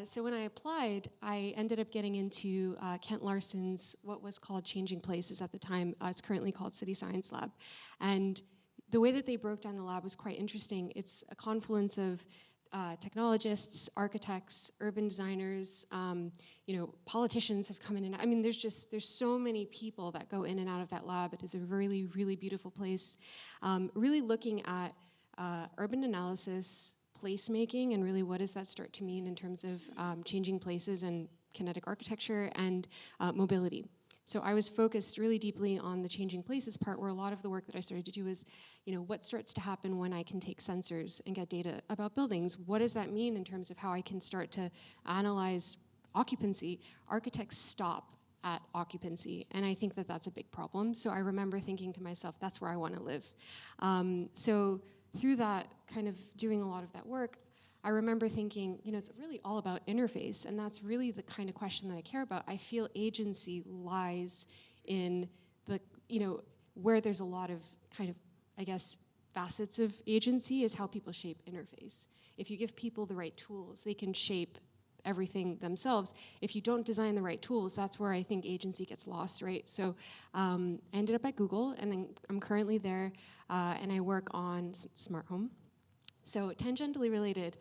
S1: So when I applied, I ended up getting into Kent Larson's, what was called Changing Places at the time. It's currently called City Science Lab. And the way that they broke down the lab was quite interesting. It's a confluence of technologists, architects, urban designers, politicians have come in and out. I mean, there's so many people that go in and out of that lab. It is a really, really beautiful place. Really looking at urban analysis, placemaking, and really what does that start to mean in terms of changing places and kinetic architecture and mobility. So I was focused really deeply on the changing places part, where a lot of the work that I started to do was, what starts to happen when I can take sensors and get data about buildings? What does that mean in terms of how I can start to analyze occupancy? Architects stop at occupancy, and I think that that's a big problem. So I remember thinking to myself, that's where I want to live. So through that, kind of doing a lot of that work, I remember thinking, it's really all about interface, and that's really the kind of question that I care about. I feel agency lies in the, where there's a lot of kind of, I guess, facets of agency is how people shape interface. If you give people the right tools, they can shape everything themselves. If you don't design the right tools, that's where I think agency gets lost, right? So I ended up at Google, and then I'm currently there, and I work on smart home. So tangentially related,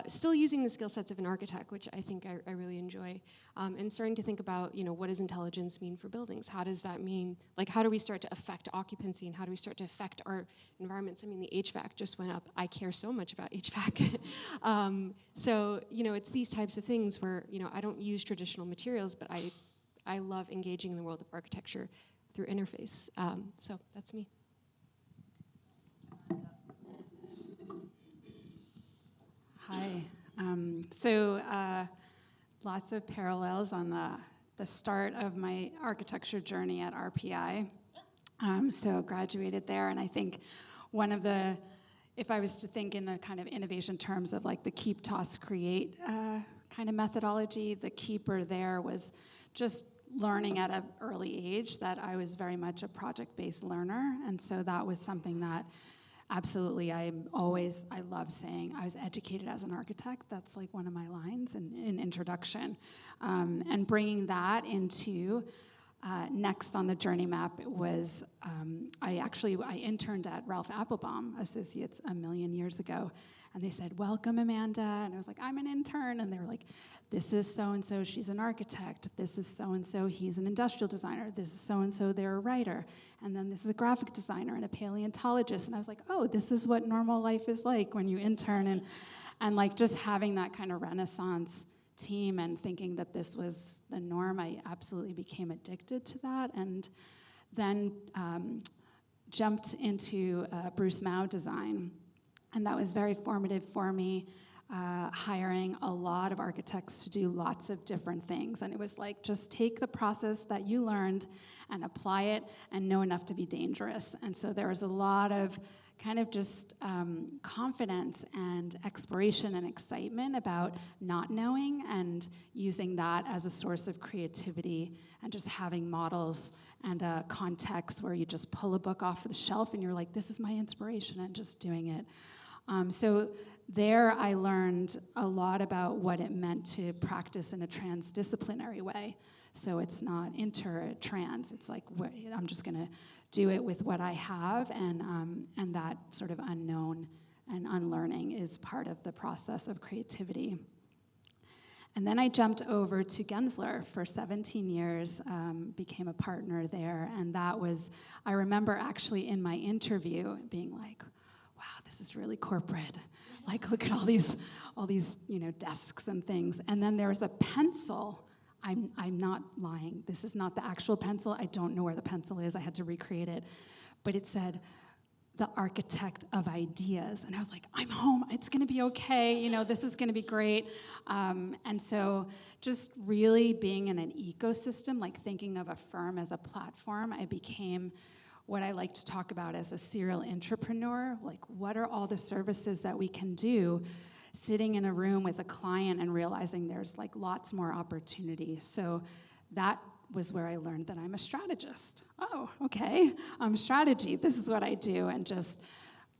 S1: still using the skill sets of an architect, which I think I really enjoy, and starting to think about, what does intelligence mean for buildings? How does that mean, how do we start to affect occupancy, and how do we start to affect our environments? I mean, the HVAC just went up. I care so much about HVAC. So, it's these types of things where, I don't use traditional materials, but I love engaging in the world of architecture through interface. So that's me.
S2: Hi. Lots of parallels on the start of my architecture journey at RPI. So graduated there, and I think one of the, if I was to think in a kind of innovation terms of like the keep, toss, create kind of methodology, the keeper there was just learning at an early age that I was very much a project-based learner, and so that was something that absolutely, I love saying I was educated as an architect. That's like one of my lines in introduction. And bringing that into next on the journey map was, I interned at Ralph Applebaum Associates a million years ago. And they said, welcome, Amanda. And I was like, I'm an intern. And they were like, this is so-and-so, she's an architect. This is so-and-so, he's an industrial designer. This is so-and-so, they're a writer. And then this is a graphic designer and a paleontologist. And I was like, oh, this is what normal life is like when you intern. And like just having that kind of Renaissance team and thinking that this was the norm, I absolutely became addicted to that. And then jumped into Bruce Mao design. And that was very formative for me, hiring a lot of architects to do lots of different things. And it was like, just take the process that you learned and apply it and know enough to be dangerous. And so there was a lot of kind of just confidence and exploration and excitement about not knowing and using that as a source of creativity and just having models and a context where you just pull a book off the shelf and you're like, this is my inspiration, and just doing it. So there I learned a lot about what it meant to practice in a transdisciplinary way. So it's not inter-trans, it's like, I'm just gonna do it with what I have, and that sort of unknown and unlearning is part of the process of creativity. And then I jumped over to Gensler for 17 years, became a partner there, and that was, I remember actually in my interview being like, wow, this is really corporate. Like, look at all these, desks and things. And then there was a pencil. I'm not lying. This is not the actual pencil. I don't know where the pencil is. I had to recreate it. But it said, the architect of ideas. And I was like, I'm home. It's going to be okay. This is going to be great. And so just really being in an ecosystem, like thinking of a firm as a platform, I became what I like to talk about as a serial entrepreneur. Like, what are all the services that we can do sitting in a room with a client and realizing there's like lots more opportunities. So that was where I learned that I'm a strategist. Oh, okay, strategy, this is what I do. And just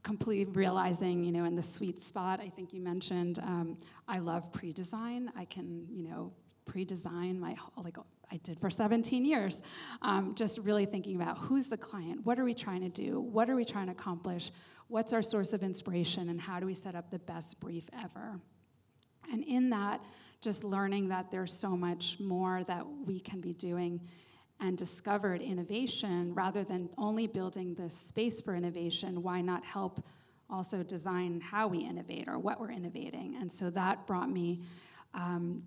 S2: completely realizing, in the sweet spot, I think you mentioned, I love pre-design. I can, pre-design I did for 17 years, just really thinking about who's the client, what are we trying to do, what are we trying to accomplish, what's our source of inspiration, and how do we set up the best brief ever. And in that, just learning that there's so much more that we can be doing, and discovered innovation rather than only building the space for innovation. Why not help also design how we innovate or what we're innovating? And so that brought me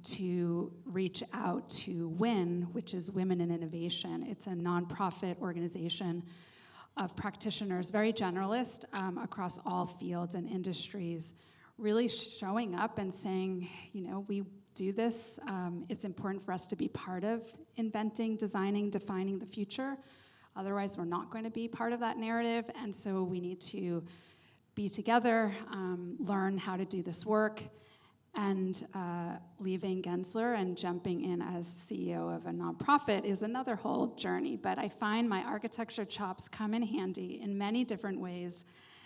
S2: to reach out to WIN, which is Women in Innovation. It's a nonprofit organization of practitioners, very generalist across all fields and industries, really showing up and saying, you know, we do this. It's important for us to be part of inventing, designing, defining the future. Otherwise, we're not going to be part of that narrative. And so we need to be together, learn how to do this work. And leaving Gensler and jumping in as CEO of a nonprofit is another whole journey. But I find my architecture chops come in handy in many different ways.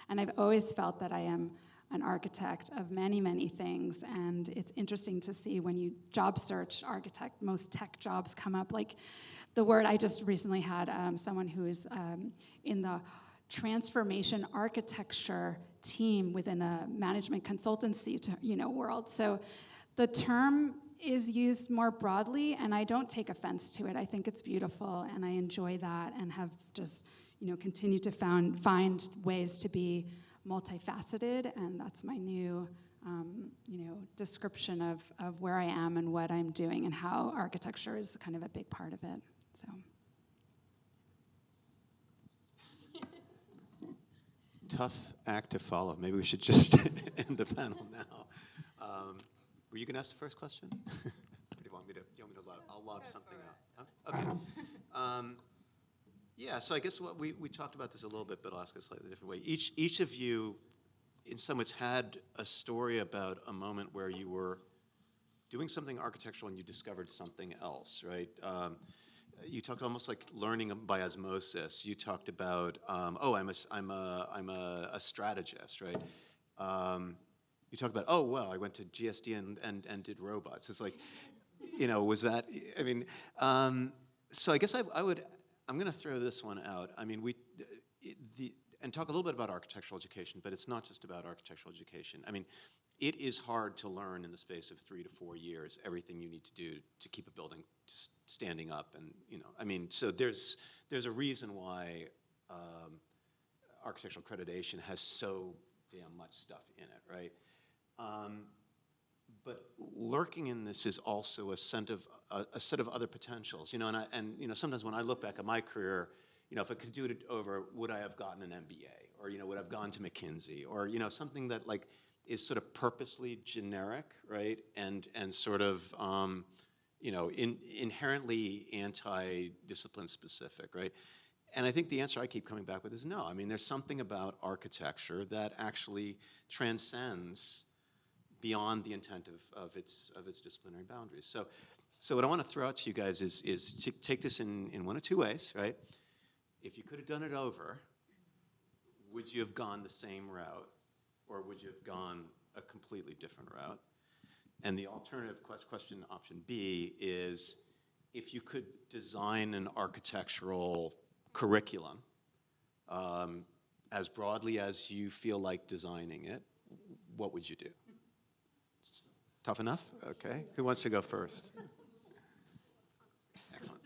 S2: And I've always felt that I am an architect of many, many things. And it's interesting to see when you job search architect, most tech jobs come up. Like the word, I just recently had someone who is in the transformation architecture team within a management consultancy world. So the term is used more broadly, and I don't take offense to it. I think it's beautiful, and I enjoy that, and have just continued to find ways to be multifaceted, and that's my new description of where I am and what I'm doing, and how architecture is kind of a big part of it. So.
S18: Tough act to follow. Maybe we should just end the panel now. Were you going to ask the first question? Or do you want me to lob? I'll lob something out. Oh, okay. Yeah. So I guess what we talked about this a little bit, but I'll ask it a slightly different way. Each of you, in some ways, had a story about a moment where you were doing something architectural and you discovered something else, right? You talked almost like learning by osmosis. You talked about, I'm a strategist, right? You talked about, oh well, I went to GSD and did robots. It's like, was that? I mean, so I guess I'm going to throw this one out. I mean, and talk a little bit about architectural education, but it's not just about architectural education. I mean, it is hard to learn in the space of 3 to 4 years everything you need to do to keep a building standing up, and I mean, so there's a reason why architectural accreditation has so damn much stuff in it, right? But lurking in this is also a set of other potentials, and sometimes when I look back at my career, if I could do it over, would I have gotten an MBA, or would I have gone to McKinsey, or something that like is sort of purposely generic, right? And sort of inherently anti-discipline specific, right? And I think the answer I keep coming back with is no. I mean, there's something about architecture that actually transcends beyond the intent of its disciplinary boundaries. So what I want to throw out to you guys is to take this in one of two ways, right? If you could have done it over, would you have gone the same route, or would you have gone a completely different route? And the alternative question, option B, is if you could design an architectural curriculum as broadly as you feel like designing it, what would you do? Tough enough? Okay. Who wants to go first? Excellent.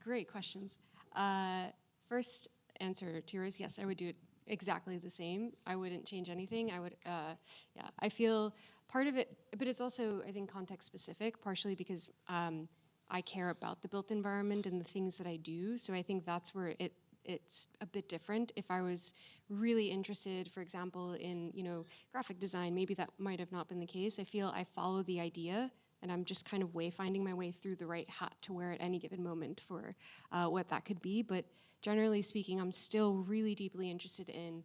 S1: Great questions. First answer to yours, yes, I would do it exactly the same. I wouldn't change anything. I would, I feel part of it, but it's also, I think, context specific, partially because I care about the built environment and the things that I do. So I think that's where it's a bit different. If I was really interested, for example, in graphic design, maybe that might have not been the case. I feel I follow the idea, and I'm just kind of finding my way through the right hat to wear at any given moment for what that could be. But generally speaking, I'm still really deeply interested in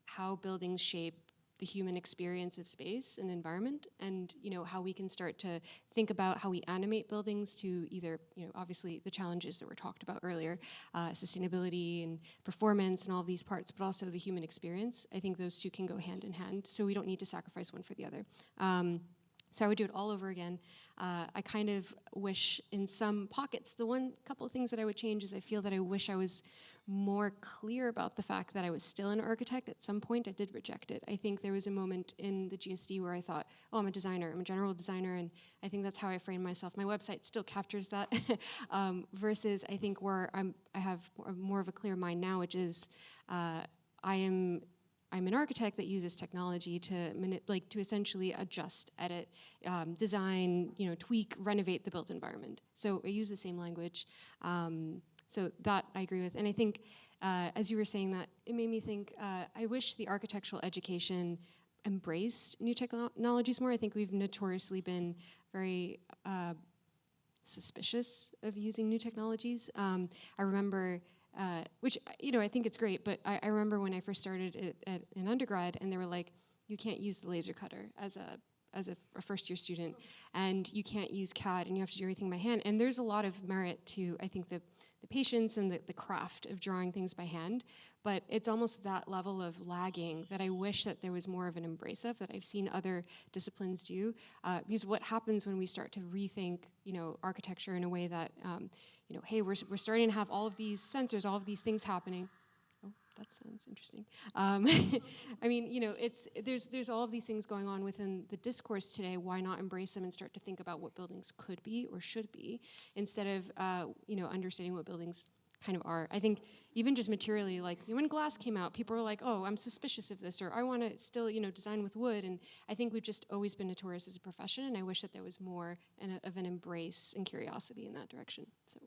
S1: how buildings shape the human experience of space and environment, and how we can start to think about how we animate buildings to either, obviously the challenges that were talked about earlier, sustainability and performance and all of these parts, but also the human experience. I think those two can go hand in hand, so we don't need to sacrifice one for the other. So I would do it all over again. I kind of wish in some pockets, the couple of things that I would change is I feel that I wish I was more clear about the fact that I was still an architect. At some point I did reject it. I think there was a moment in the GSD where I thought, oh, I'm a designer, I'm a general designer, and I think that's how I frame myself. My website still captures that, versus I think where I have more of a clear mind now, which is I'm I'm an architect that uses technology to to essentially adjust, edit, design, tweak, renovate the built environment. So I use the same language. So that I agree with. And I think, as you were saying that, it made me think, I wish the architectural education embraced new technologies more. I think we've notoriously been very suspicious of using new technologies. I remember, which, I think it's great, but I remember when I first started in undergrad, and they were like, you can't use the laser cutter as a first-year student, and you can't use CAD, and you have to do everything by hand. And there's a lot of merit to, I think, the patience and the craft of drawing things by hand, but it's almost that level of lagging that I wish that there was more of an embrace of, that I've seen other disciplines do. Because what happens when we start to rethink, architecture in a way that, hey, we're starting to have all of these sensors, all of these things happening. Oh, that sounds interesting. I mean, there's all of these things going on within the discourse today. Why not embrace them and start to think about what buildings could be or should be, instead of understanding what buildings kind of are. I think even just materially, like when glass came out, people were like, oh, I'm suspicious of this, or I want to still design with wood. And I think we've just always been notorious as a profession, and I wish that there was more of an embrace and curiosity in that direction. So.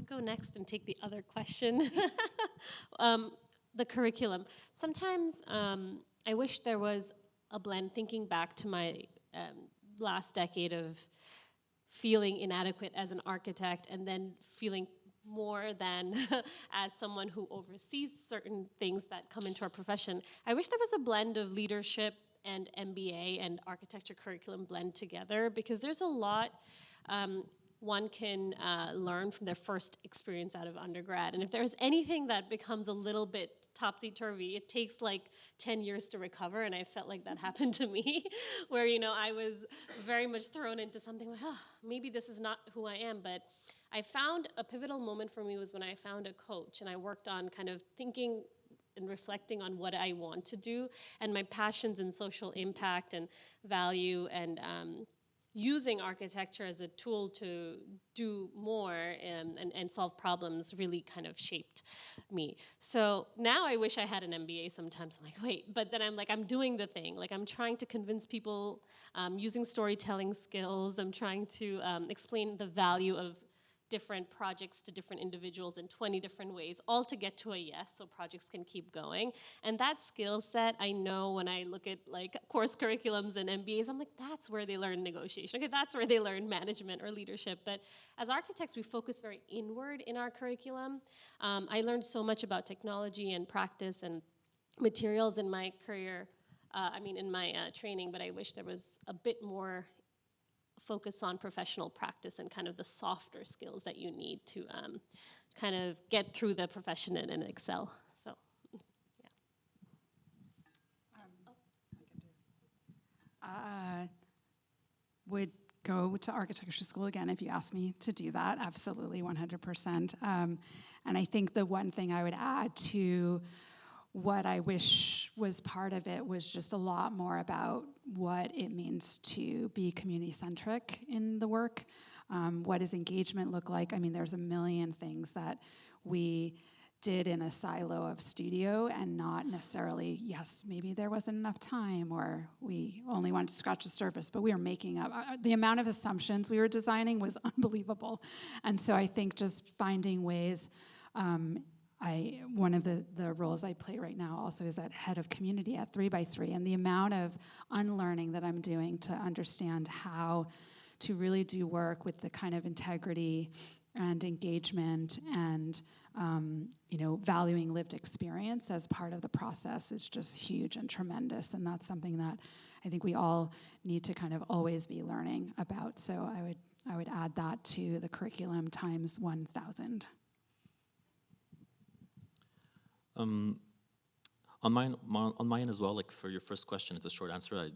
S20: Go next and take the other question. The curriculum. Sometimes I wish there was a blend, thinking back to my last decade of feeling inadequate as an architect, and then feeling more than as someone who oversees certain things that come into our profession. I wish there was a blend of leadership and MBA and architecture curriculum blend together, because there's a lot one can learn from their first experience out of undergrad. And if there's anything that becomes a little bit topsy-turvy, it takes like 10 years to recover, and I felt like that happened to me, where I was very much thrown into something like, oh, maybe this is not who I am. But I found a pivotal moment for me was when I found a coach, and I worked on kind of thinking and reflecting on what I want to do, and my passions in social impact and value, and using architecture as a tool to do more and solve problems really kind of shaped me. So now I wish I had an MBA sometimes. I'm like, wait, but then I'm like, I'm doing the thing. Like, I'm trying to convince people using storytelling skills. I'm trying to explain the value of different projects to different individuals in 20 different ways, all to get to a yes, so projects can keep going. And that skill set, I know when I look at like course curriculums and MBAs, I'm like, that's where they learn negotiation. Okay, that's where they learn management or leadership. But as architects, we focus very inward in our curriculum. I learned so much about technology and practice and materials in my career, in my training, but I wish there was a bit more focus on professional practice and kind of the softer skills that you need to kind of get through the profession and excel. So,
S2: yeah. Would go to architecture school again if you asked me to do that. Absolutely, 100%. And I think the one thing I would add to what I wish was part of it was just a lot more about what it means to be community-centric in the work. What does engagement look like? I mean, there's a million things that we did in a silo of studio, and not necessarily, yes, maybe there wasn't enough time, or we only wanted to scratch the surface, but we were making up. The amount of assumptions we were designing was unbelievable. And so I think just finding ways, one of the roles I play right now also is that head of community at 3x3, and the amount of unlearning that I'm doing to understand how to really do work with the kind of integrity and engagement and valuing lived experience as part of the process is just huge and tremendous, and that's something that I think we all need to kind of always be learning about. So I would add that to the curriculum times 1,000.
S21: On my end as well, like for your first question, it's a short answer.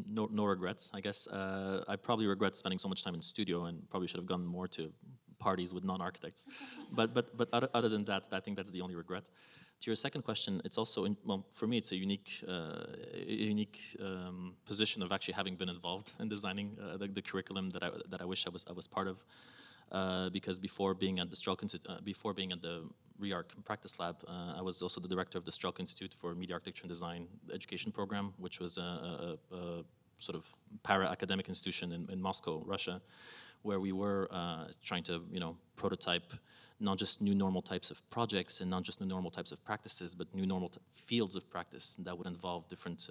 S21: No regrets, I guess. I probably regret spending so much time in studio, and probably should have gone more to parties with non-architects. but other than that, I think that's the only regret. To your second question, it's also, for me, it's a unique position of actually having been involved in designing the curriculum that I wish I was part of. Because before being at the REARC Practice Lab, I was also the director of the Strelka Institute for Media Architecture and Design education program, which was a sort of para-academic institution in Moscow, Russia, where we were trying to, prototype not just new normal types of projects and not just new normal types of practices, but new normal fields of practice that would involve different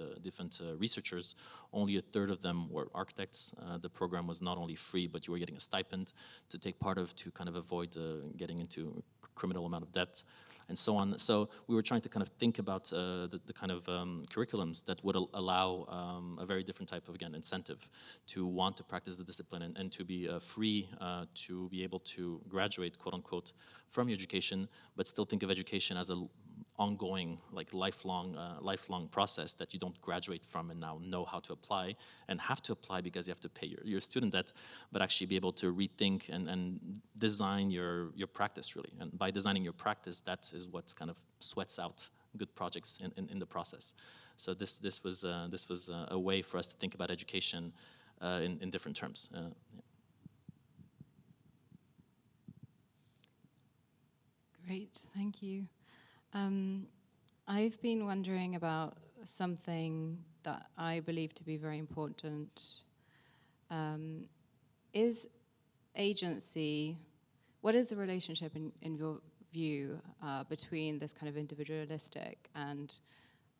S21: researchers. Only a third of them were architects. The program was not only free, but you were getting a stipend to take part of to kind of avoid getting into a criminal amount of debt, and so on. So we were trying to kind of think about the kind of curriculums that would allow a very different type of, again, incentive to want to practice the discipline and to be free to be able to graduate, quote unquote, from your education, but still think of education as a ongoing, like lifelong process that you don't graduate from and now know how to apply and have to apply because you have to pay your student debt, but actually be able to rethink and design your practice, really. And by designing your practice, that is what kind of sweats out good projects in the process. So this was a way for us to think about education in different terms. Yeah.
S19: Great, thank you. I've been wondering about something that I believe to be very important. Is agency, what is the relationship in your view between this kind of individualistic and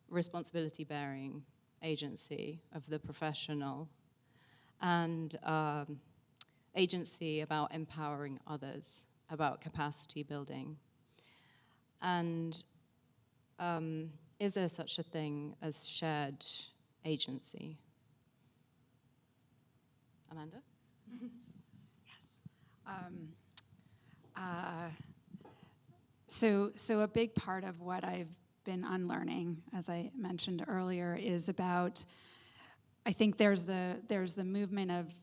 S19: responsibility-bearing agency of the professional and agency about empowering others, about capacity building? And is there such a thing as shared agency? Amanda?
S2: So a big part of what I've been unlearning, as I mentioned earlier, is about, I think there's the movement of,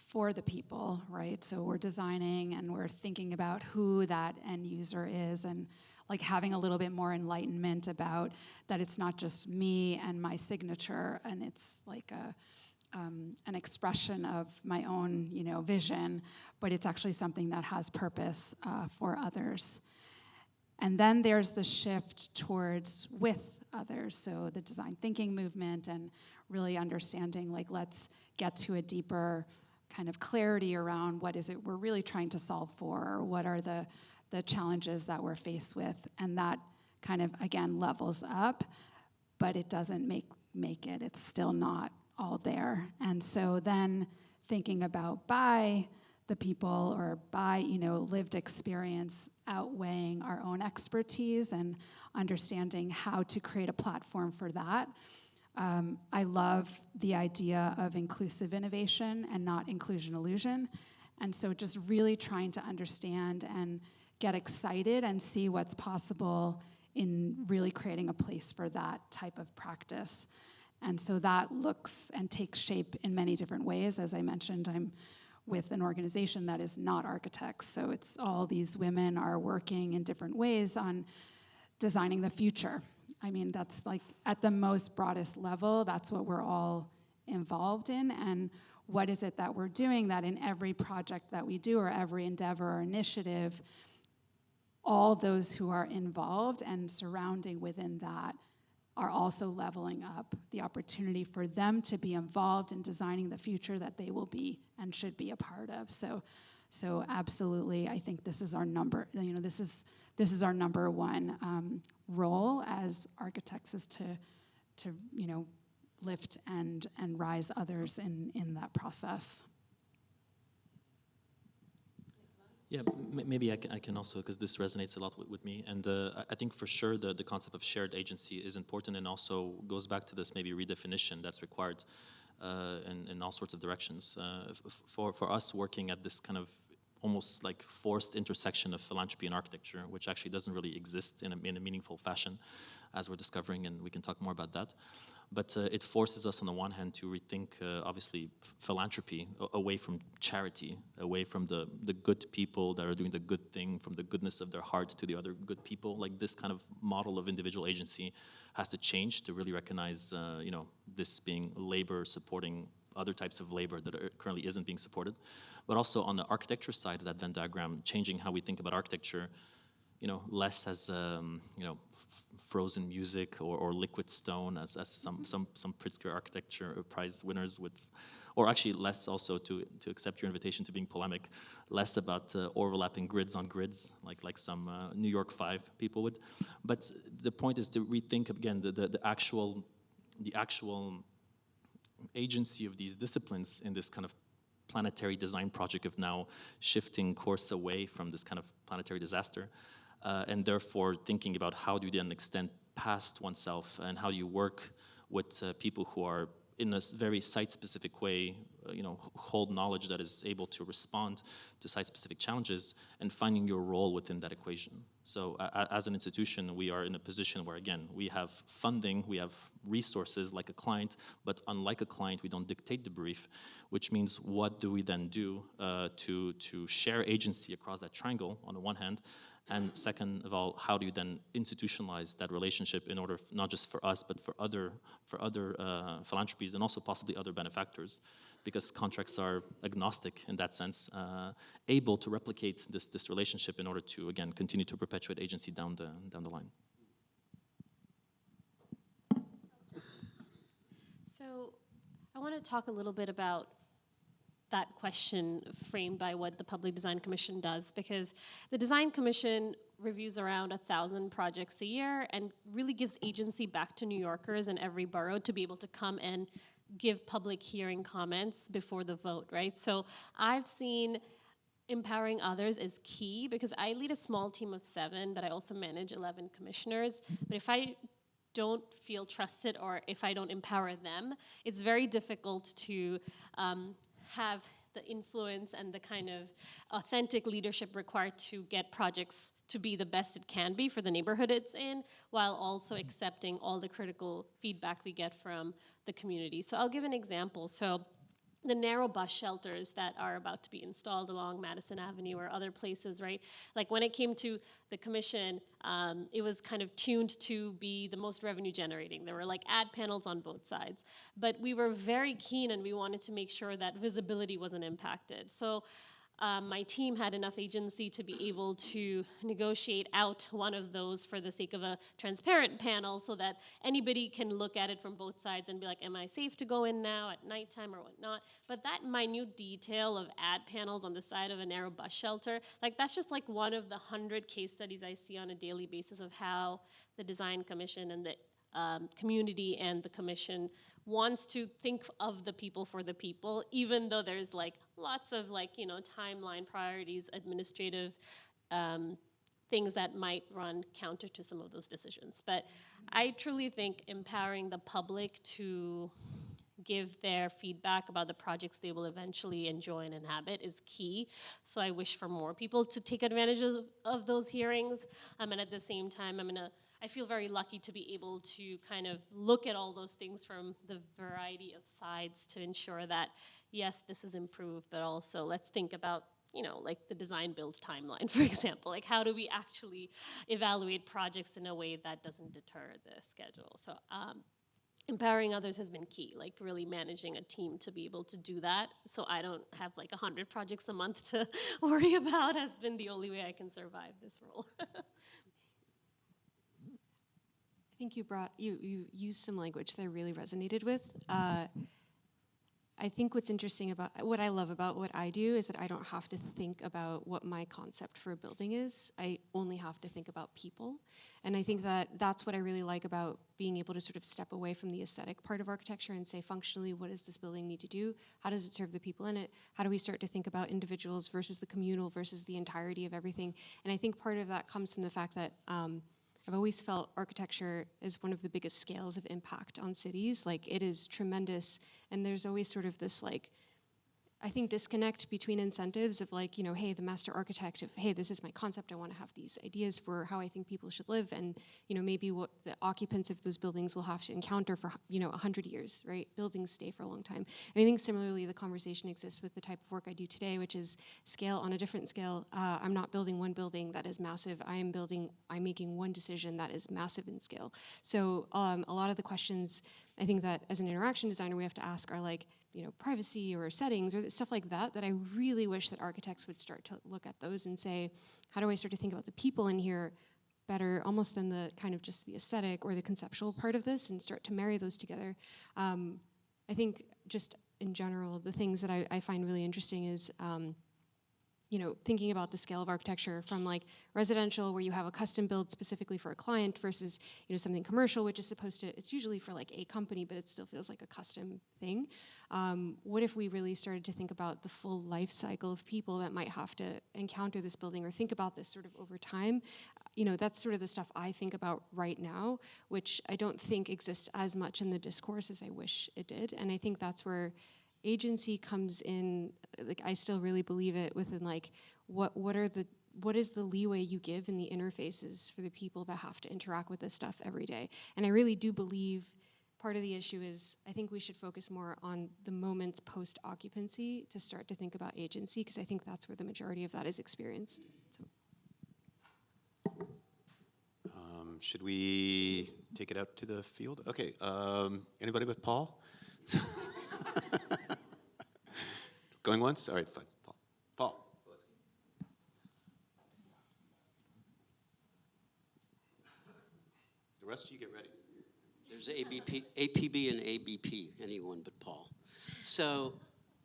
S2: for the people, right? So we're designing and we're thinking about who that end user is and like having a little bit more enlightenment about that it's not just me and my signature and it's like an expression of my own, vision, but it's actually something that has purpose for others. And then there's the shift towards with others, so the design thinking movement and really understanding, like, let's get to a deeper kind of clarity around what is it we're really trying to solve for, or what are the challenges that we're faced with, and that kind of, again, levels up, but it doesn't make it. It's still not all there. And so then thinking about by the people or by, lived experience outweighing our own expertise and understanding how to create a platform for that. I love the idea of inclusive innovation and not inclusion illusion. And so just really trying to understand and get excited and see what's possible in really creating a place for that type of practice. And so that looks and takes shape in many different ways. As I mentioned, I'm with an organization that is not architects. So it's all these women are working in different ways on designing the future. I mean, that's like at the most broadest level, that's what we're all involved in. And what is it that we're doing that in every project that we do or every endeavor or initiative, all those who are involved and surrounding within that are also leveling up the opportunity for them to be involved in designing the future that they will be and should be a part of. So absolutely, I think this is our this is our number one role as architects, is to lift and rise others in that process.
S21: Yeah, maybe I can also, because this resonates a lot with me, and I think for sure the concept of shared agency is important, and also goes back to this maybe redefinition that's required in all sorts of directions. For us working at this kind of almost like forced intersection of philanthropy and architecture, which actually doesn't really exist in a meaningful fashion, as we're discovering, and we can talk more about that. But it forces us on the one hand to rethink, obviously, philanthropy away from charity, away from the good people that are doing the good thing, from the goodness of their heart to the other good people. Like this kind of model of individual agency has to change to really recognize, this being labor supporting other types of labor that currently isn't being supported. But also on the architecture side of that Venn diagram, changing how we think about architecture less as frozen music or liquid stone as some Pritzker architecture prize winners would, or actually less also to accept your invitation to being polemic, less about overlapping grids on grids like some New York 5 people would. But the point is to rethink again the actual agency of these disciplines in this kind of planetary design project of now shifting course away from this kind of planetary disaster, and therefore thinking about how do you then extend past oneself and how do you work with people who are in a very site-specific way, hold knowledge that is able to respond to site-specific challenges and finding your role within that equation. So as an institution, we are in a position where, again, we have funding, we have resources like a client, but unlike a client, we don't dictate the brief, which means what do we then do to share agency across that triangle on the one hand, and second of all, how do you then institutionalize that relationship in order not just for us, but for other philanthropies and also possibly other benefactors, because contracts are agnostic in that sense, able to replicate this relationship in order to again continue to perpetuate agency down the line.
S20: So I want to talk a little bit about that question framed by what the Public Design Commission does, because the Design Commission reviews around 1,000 projects a year and really gives agency back to New Yorkers in every borough to be able to come and give public hearing comments before the vote, right? So I've seen empowering others is key, because I lead a small team of 7, but I also manage 11 commissioners. But if I don't feel trusted or if I don't empower them, it's very difficult to have the influence and the kind of authentic leadership required to get projects to be the best it can be for the neighborhood it's in, while also accepting all the critical feedback we get from the community. So I'll give an example. So the narrow bus shelters that are about to be installed along Madison Avenue or other places, right? Like when it came to the commission, it was kind of tuned to be the most revenue generating. There were like ad panels on both sides. But we were very keen and we wanted to make sure that visibility wasn't impacted. So my team had enough agency to be able to negotiate out one of those for the sake of a transparent panel so that anybody can look at it from both sides and be like, am I safe to go in now at nighttime or whatnot? But that minute detail of ad panels on the side of a narrow bus shelter, like that's just like one of the 100 case studies I see on a daily basis of how the Design Commission and the community and the commission wants to think of the people for the people, even though there's like lots of timeline priorities, administrative things that might run counter to some of those decisions. But I truly think empowering the public to give their feedback about the projects they will eventually enjoy and inhabit is key. So I wish for more people to take advantage of those hearings. And at the same time, I feel very lucky to be able to kind of look at all those things from the variety of sides to ensure that, yes, this is improved, but also let's think about, like the design build timeline, for example. Like how do we actually evaluate projects in a way that doesn't deter the schedule? So empowering others has been key, like really managing a team to be able to do that. So I don't have like 100 projects a month to worry about has been the only way I can survive this role.
S1: I think you used some language that I really resonated with. I think what's interesting about what I love about what I do is that I don't have to think about what my concept for a building is. I only have to think about people. And I think that that's what I really like about being able to sort of step away from the aesthetic part of architecture and say, functionally, what does this building need to do? How does it serve the people in it? How do we start to think about individuals versus the communal versus the entirety of everything? And I think part of that comes from the fact that I've always felt architecture is one of the biggest scales of impact on cities. Like it is tremendous, and there's always sort of this like, I think disconnect between incentives of like, hey, the master architect of, hey, this is my concept, I want to have these ideas for how I think people should live, and maybe what the occupants of those buildings will have to encounter for 100 years, right? Buildings stay for a long time. And I think similarly the conversation exists with the type of work I do today, which is scale on a different scale. I'm not building one building that is massive. I'm making one decision that is massive in scale. So a lot of the questions I think that as an interaction designer, we have to ask are like, privacy or settings or stuff like that I really wish that architects would start to look at those and say, how do I start to think about the people in here better, almost than the kind of just the aesthetic or the conceptual part of this, and start to marry those together. I think just in general, the things that I find really interesting is thinking about the scale of architecture from like residential, where you have a custom build specifically for a client, versus something commercial, which is supposed to, it's usually for like a company, but it still feels like a custom thing. What if we really started to think about the full life cycle of people that might have to encounter this building, or think about this sort of over time? That's sort of the stuff I think about right now, which I don't think exists as much in the discourse as I wish it did. And I think that's where agency comes in. Like, I still really believe it within like what is the leeway you give in the interfaces for the people that have to interact with this stuff every day. And I really do believe part of the issue is I think we should focus more on the moments post occupancy to start to think about agency, because I think that's where the majority of that is experienced. So.
S18: Should we take it out to the field? Okay, anybody but Paul? Going once? All right, fine. Paul. The rest of you get ready.
S9: There's APB and ABP, anyone but Paul. So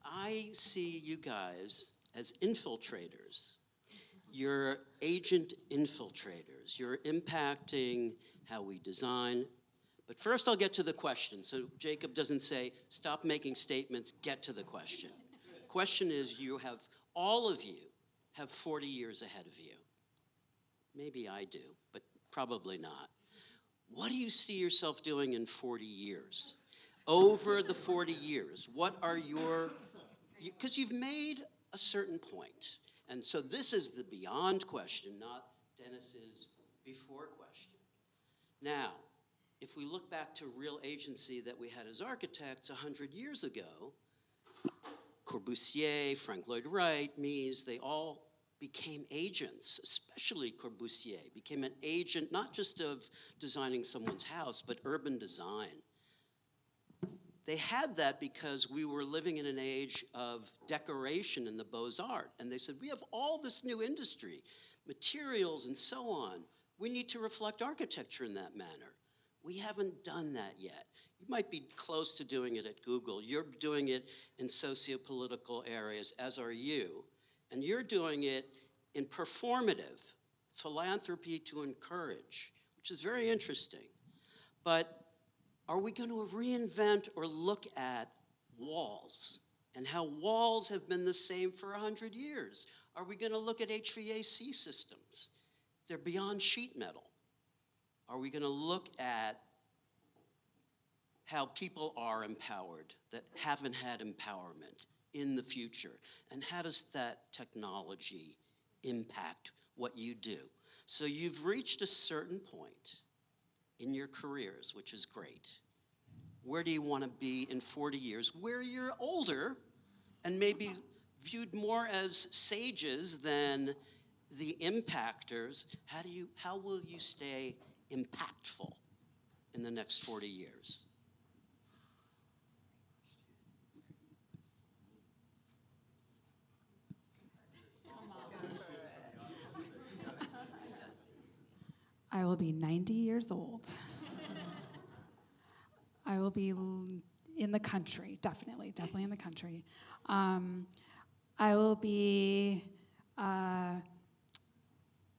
S9: I see you guys as infiltrators. You're agent infiltrators. You're impacting how we design. But first I'll get to the question, so Jacob doesn't say, stop making statements, get to the question. Question is, all of you have 40 years ahead of you. Maybe I do, but probably not. What do you see yourself doing in 40 years? Over the 40 years, what are because you've made a certain point. And so this is the beyond question, not Dennis's before question. Now, if we look back to real agency that we had as architects 100 years ago, Corbusier, Frank Lloyd Wright, Mies, they all became agents, especially Corbusier, became an agent not just of designing someone's house, but urban design. They had that because we were living in an age of decoration in the Beaux-Arts, and they said, we have all this new industry, materials and so on. We need to reflect architecture in that manner. We haven't done that yet. You might be close to doing it at Google. You're doing it in socio-political areas, as are you. And you're doing it in performative, philanthropy to encourage, which is very interesting. But are we going to reinvent or look at walls and how walls have been the same for 100 years? Are we going to look at HVAC systems? They're beyond sheet metal. Are we going to look at how people are empowered that haven't had empowerment in the future? And how does that technology impact what you do? So you've reached a certain point in your careers, which is great. Where do you want to be in 40 years? Where you're older and maybe viewed more as sages than the impactors. How will you stay impactful in the next 40 years?
S2: I will be 90 years old. I will be in the country, definitely in the country. I will be,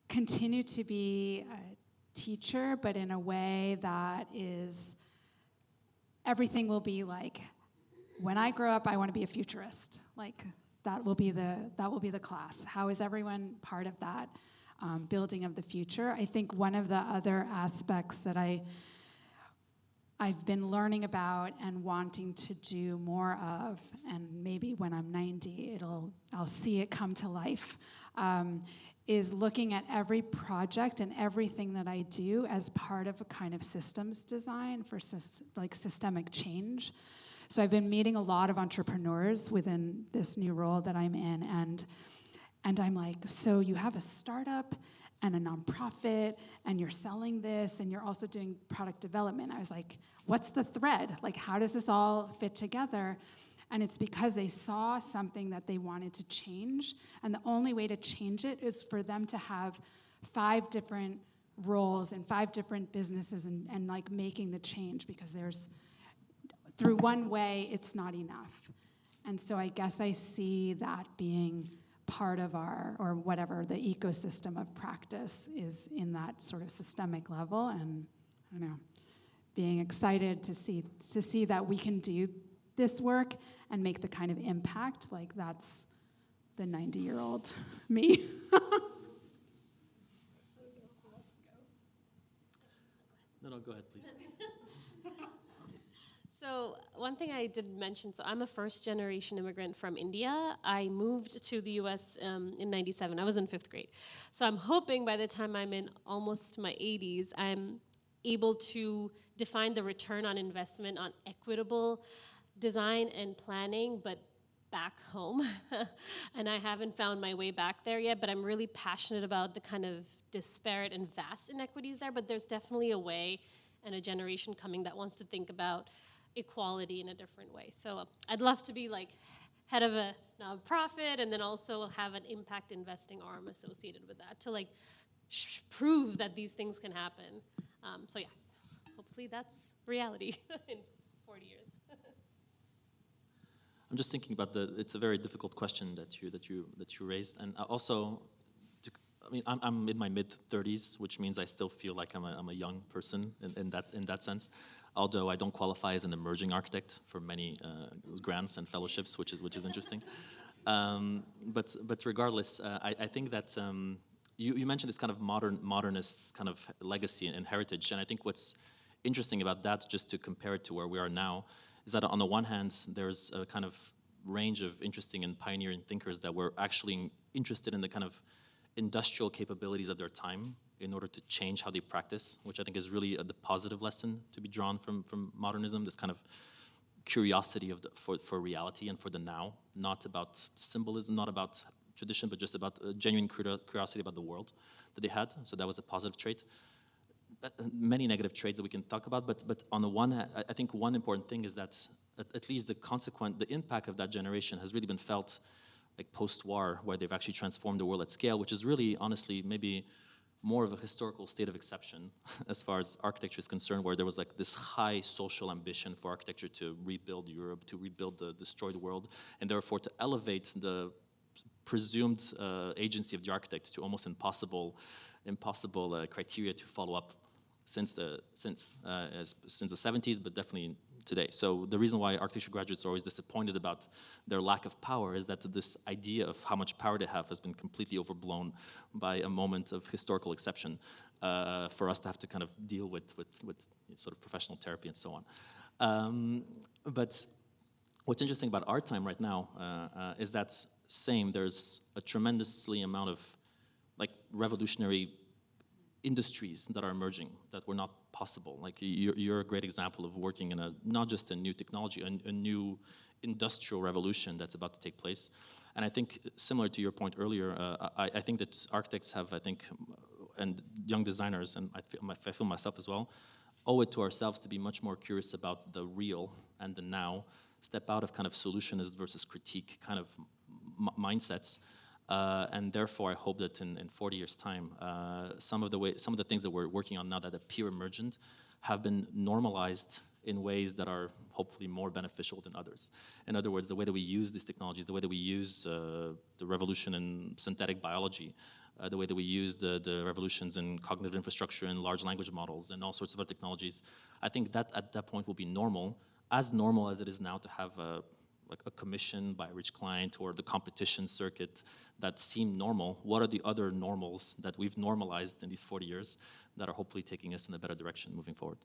S2: continue to be a teacher, but in a way that is, everything will be like, when I grow up, I want to be a futurist. Like, that will be the class. How is everyone part of that building of the future? I think one of the other aspects that I've been learning about and wanting to do more of, and maybe when I'm 90, I'll see it come to life, is looking at every project and everything that I do as part of a kind of systems design for systemic change. So I've been meeting a lot of entrepreneurs within this new role that I'm in, and I'm like, so you have a startup, and a nonprofit, and you're selling this, and you're also doing product development. I was like, what's the thread? Like, how does this all fit together? And it's because they saw something that they wanted to change, and the only way to change it is for them to have 5 different roles and 5 different businesses and like making the change, because there's, through one way, it's not enough. And so I guess I see that being part of our, or whatever, the ecosystem of practice is in that sort of systemic level, and I don't know, being excited to see that we can do this work and make the kind of impact, like that's the 90-year-old me.
S21: No, go ahead, please.
S20: So one thing I didn't mention, so I'm a first-generation immigrant from India. I moved to the US in '97. I was in 5th grade. So I'm hoping by the time I'm in almost my 80s, I'm able to define the return on investment on equitable design and planning, but back home. And I haven't found my way back there yet, but I'm really passionate about the kind of disparate and vast inequities there. But there's definitely a way and a generation coming that wants to think about equality in a different way. So I'd love to be like head of a nonprofit and then also have an impact investing arm associated with that to like prove that these things can happen. So yes, hopefully that's reality in 40 years.
S21: I'm just thinking about it's a very difficult question that you raised, and also, I'm in my mid-30s, which means I still feel like I'm a young person in that sense. Although I don't qualify as an emerging architect for many grants and fellowships, which is interesting. But regardless, I think that you mentioned this kind of modernist kind of legacy and heritage, and I think what's interesting about that, just to compare it to where we are now, is that on the one hand, there's a kind of range of interesting and pioneering thinkers that were actually interested in the kind of industrial capabilities of their time in order to change how they practice, which I think is really the positive lesson to be drawn from modernism, this kind of curiosity for reality and for the now, not about symbolism, not about tradition, but just about a genuine curiosity about the world that they had. So that was a positive trait. Many negative traits that we can talk about, but on the one hand, I think one important thing is that at least the impact of that generation has really been felt like post-war, where they've actually transformed the world at scale, which is really, honestly, maybe more of a historical state of exception as far as architecture is concerned, where there was like this high social ambition for architecture to rebuild Europe, to rebuild the destroyed world, and therefore to elevate the presumed agency of the architect to almost impossible criteria to follow up since the 70s, but definitely today. So the reason why architecture graduates are always disappointed about their lack of power is that this idea of how much power they have has been completely overblown by a moment of historical exception for us to have to kind of deal with sort of professional therapy and so on. But what's interesting about our time right now is that there's a tremendously amount of like revolutionary industries that are emerging that were not possible. Like you're a great example of working in not just a new technology, a new industrial revolution that's about to take place. And I think similar to your point earlier, I think that architects have, and young designers, and I feel myself as well, owe it to ourselves to be much more curious about the real and the now, step out of kind of solutionist versus critique kind of mindsets. And therefore, I hope that in 40 years' time, some of the things that we're working on now that appear emergent have been normalized in ways that are hopefully more beneficial than others. In other words, the way that we use these technologies, the way that we use the revolution in synthetic biology, the way that we use the revolutions in cognitive infrastructure and large language models and all sorts of other technologies, I think that at that point will be normal as it is now to have a commission by a rich client or the competition circuit that seem normal. What are the other normals that we've normalized in these 40 years that are hopefully taking us in a better direction moving forward?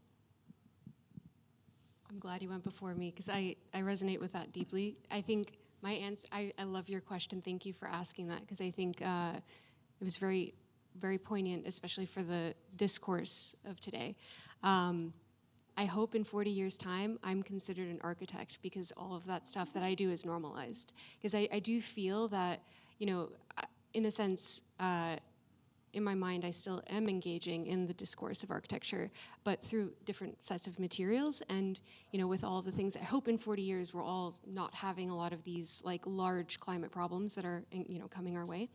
S1: I'm glad you went before me because I resonate with that deeply. I think my answer, I love your question. Thank you for asking that because I think it was very, very poignant, especially for the discourse of today. I hope in 40 years' time, I'm considered an architect because all of that stuff that I do is normalized. Because I do feel that, in a sense, in my mind, I still am engaging in the discourse of architecture, but through different sets of materials. And with all of the things, I hope in 40 years we're all not having a lot of these like large climate problems that are coming our way,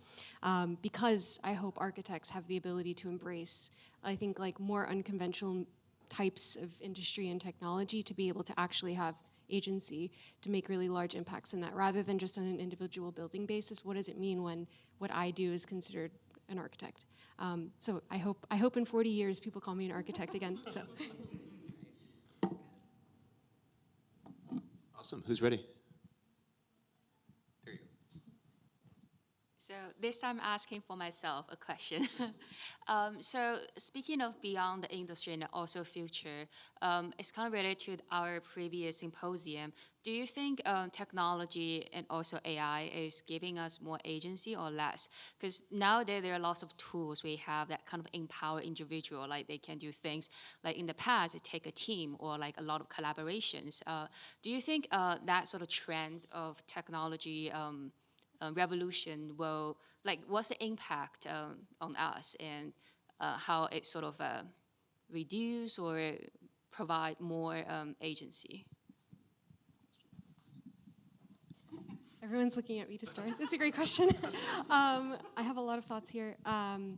S1: because I hope architects have the ability to embrace, I think, like more unconventional types of industry and technology to be able to actually have agency to make really large impacts in that, rather than just on an individual building basis. What does it mean when what I do is considered an architect? So I hope in 40 years people call me an architect again. So.
S18: Awesome. Who's ready? There you go.
S17: So this time asking for myself a question. So speaking of beyond the industry and also future, it's kind of related to our previous symposium. Do you think technology and also AI is giving us more agency or less? Because nowadays there are lots of tools we have that kind of empower individual, like they can do things like in the past it take a team or like a lot of collaborations. Do you think that sort of trend of technology revolution will, like, what's the impact on us, and how it sort of reduce or provide more agency?
S1: Everyone's looking at me to start. That's a great question. I have a lot of thoughts here. I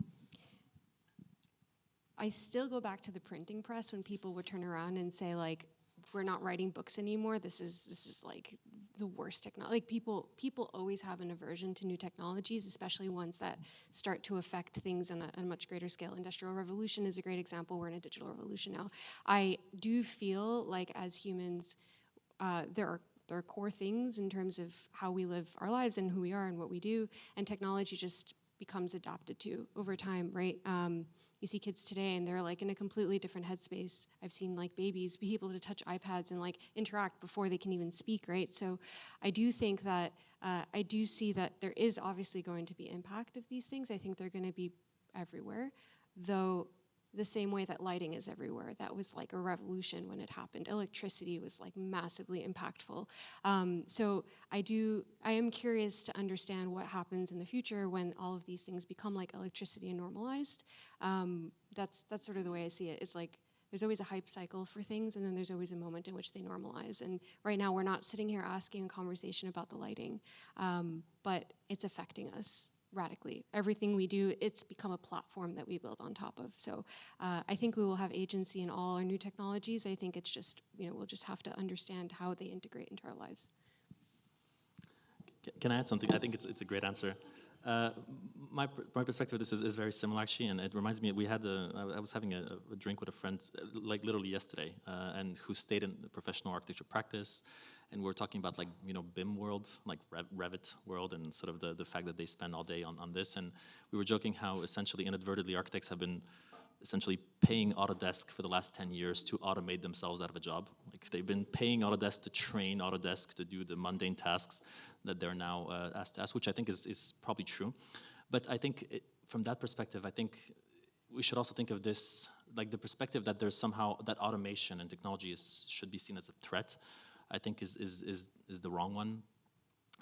S1: still go back to the printing press when people would turn around and say, like, we're not writing books anymore. This is like the worst technology. Like people always have an aversion to new technologies, especially ones that start to affect things on a much greater scale. Industrial revolution is a great example. We're in a digital revolution now. I do feel like as humans, there are core things in terms of how we live our lives and who we are and what we do, and technology just becomes adapted to over time, right? You see kids today and they're like in a completely different headspace. I've seen like babies be able to touch iPads and like interact before they can even speak, right? So I do think that, I do see that there is obviously going to be impact of these things. I think they're going to be everywhere, though the same way that lighting is everywhere. That was like a revolution when it happened. Electricity was like massively impactful. So I am curious to understand what happens in the future when all of these things become like electricity and normalized. That's sort of the way I see it. It's like there's always a hype cycle for things, and then there's always a moment in which they normalize. And right now we're not sitting here asking a conversation about the lighting, but it's affecting us radically. Everything we do, it's become a platform that we build on top of. So I think we will have agency in all our new technologies. I think it's just, we'll just have to understand how they integrate into our lives.
S21: Can I add something? I think it's a great answer. My perspective of this is very similar, actually, and it reminds me, I was having a drink with a friend, like literally yesterday, and who stayed in the professional architecture practice, and we were talking about like, BIM world, like Revit world, and sort of the fact that they spend all day on this, and we were joking how essentially, inadvertently, architects have been essentially paying Autodesk for the last 10 years to automate themselves out of a job. Like they've been paying Autodesk to train Autodesk to do the mundane tasks that they're now asked to ask, which I think is probably true. But I think from that perspective, I think we should also think of this, like the perspective that there's somehow that automation and technology should be seen as a threat, I think is the wrong one.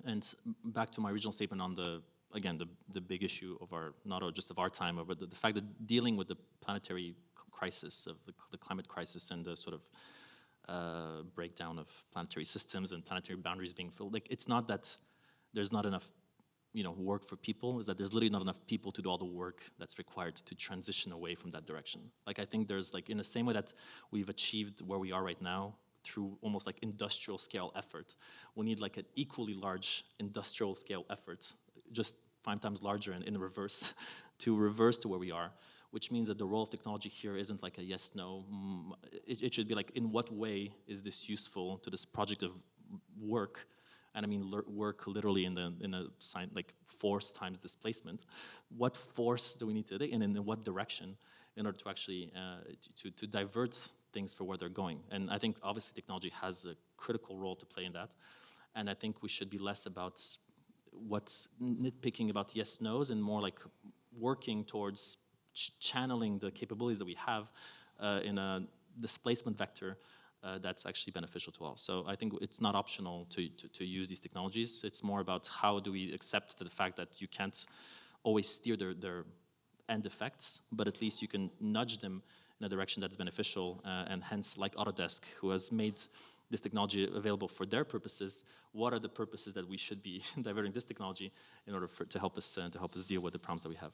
S21: And back to my original statement on the big issue of not just of our time, but the fact that dealing with the planetary crisis of the climate crisis and the sort of breakdown of planetary systems and planetary boundaries being filled, like it's not that there's not enough work for people, is that there's literally not enough people to do all the work that's required to transition away from that direction. Like I think there's like, in the same way that we've achieved where we are right now through almost like industrial scale effort, we need like an equally large industrial scale effort, just 5 times larger and in reverse, to reverse to where we are, which means that the role of technology here isn't like a yes, no. It should be like, in what way is this useful to this project of work? And I mean work literally in a sign, like force times displacement. What force do we need today, and in what direction, in order to actually to divert things for where they're going? And I think obviously technology has a critical role to play in that. And I think we should be less about what's nitpicking about yes, no's, and more like working towards channeling the capabilities that we have in a displacement vector that's actually beneficial to all. So I think it's not optional to use these technologies. It's more about how do we accept the fact that you can't always steer their end effects, but at least you can nudge them in a direction that's beneficial, and hence, like Autodesk, who has made this technology available for their purposes, what are the purposes that we should be diverting this technology in order to help us deal with the problems that we have?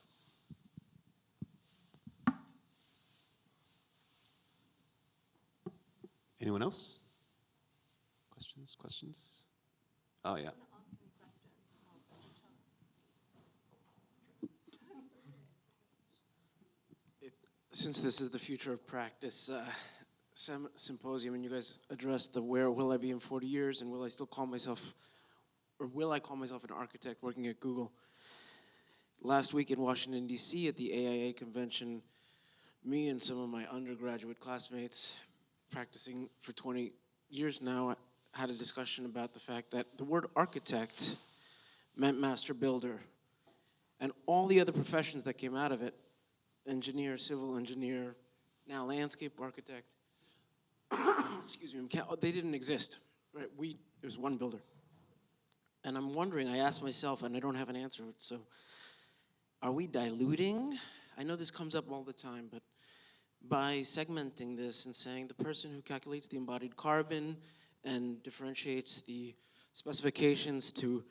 S18: Anyone else? Questions? Oh, yeah.
S10: Since this is the future of practice symposium, and you guys addressed the where will I be in 40 years, and will I still call myself, or will I call myself an architect working at Google? Last week in Washington, D.C. at the AIA convention, me and some of my undergraduate classmates practicing for 20 years now had a discussion about the fact that the word architect meant master builder, and all the other professions that came out of it, engineer, civil engineer, now landscape architect, excuse me, they didn't exist, right? There's one builder. And I'm wondering, I asked myself, and I don't have an answer, so are we diluting? I know this comes up all the time, but by segmenting this and saying the person who calculates the embodied carbon and differentiates the specifications to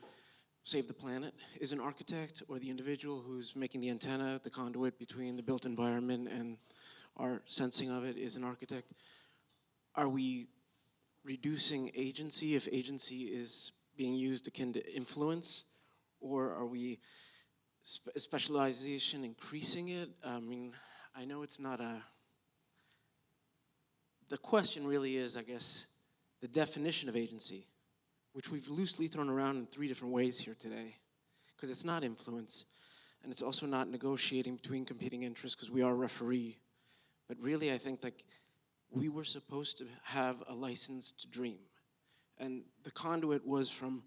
S10: save the planet is an architect, or the individual who's making the antenna, the conduit between the built environment and our sensing of it is an architect. Are we reducing agency if agency is being used akin to influence, or are we specialization increasing it? I mean, I know it's not the question really is, I guess, the definition of agency, which we've loosely thrown around in 3 different ways here today, because it's not influence, and it's also not negotiating between competing interests, because we are a referee. But really, I think like we were supposed to have a license to dream, and the conduit was from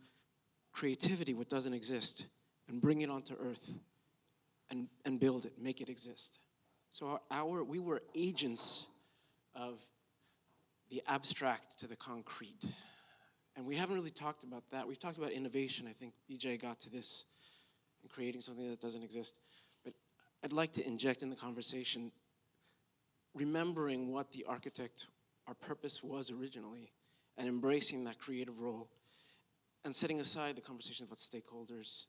S10: creativity, what doesn't exist, and bring it onto earth, and build it, make it exist. So we were agents of the abstract to the concrete. And we haven't really talked about that. We've talked about innovation. I think BJ got to this in creating something that doesn't exist. But I'd like to inject in the conversation, remembering what the architect, our purpose was originally, and embracing that creative role, and setting aside the conversations about stakeholders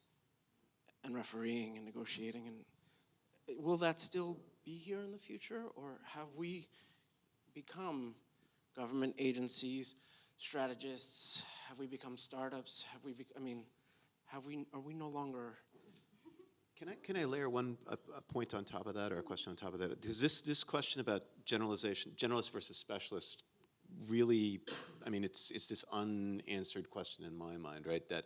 S10: and refereeing and negotiating. And will that still be here in the future, or have we become government agencies, strategists? Have we become startups? Have we? Are we no longer?
S18: Can I layer a point on top of that, or a question on top of that? Does this question about generalization, generalist versus specialist, really? I mean, it's this unanswered question in my mind, right? Back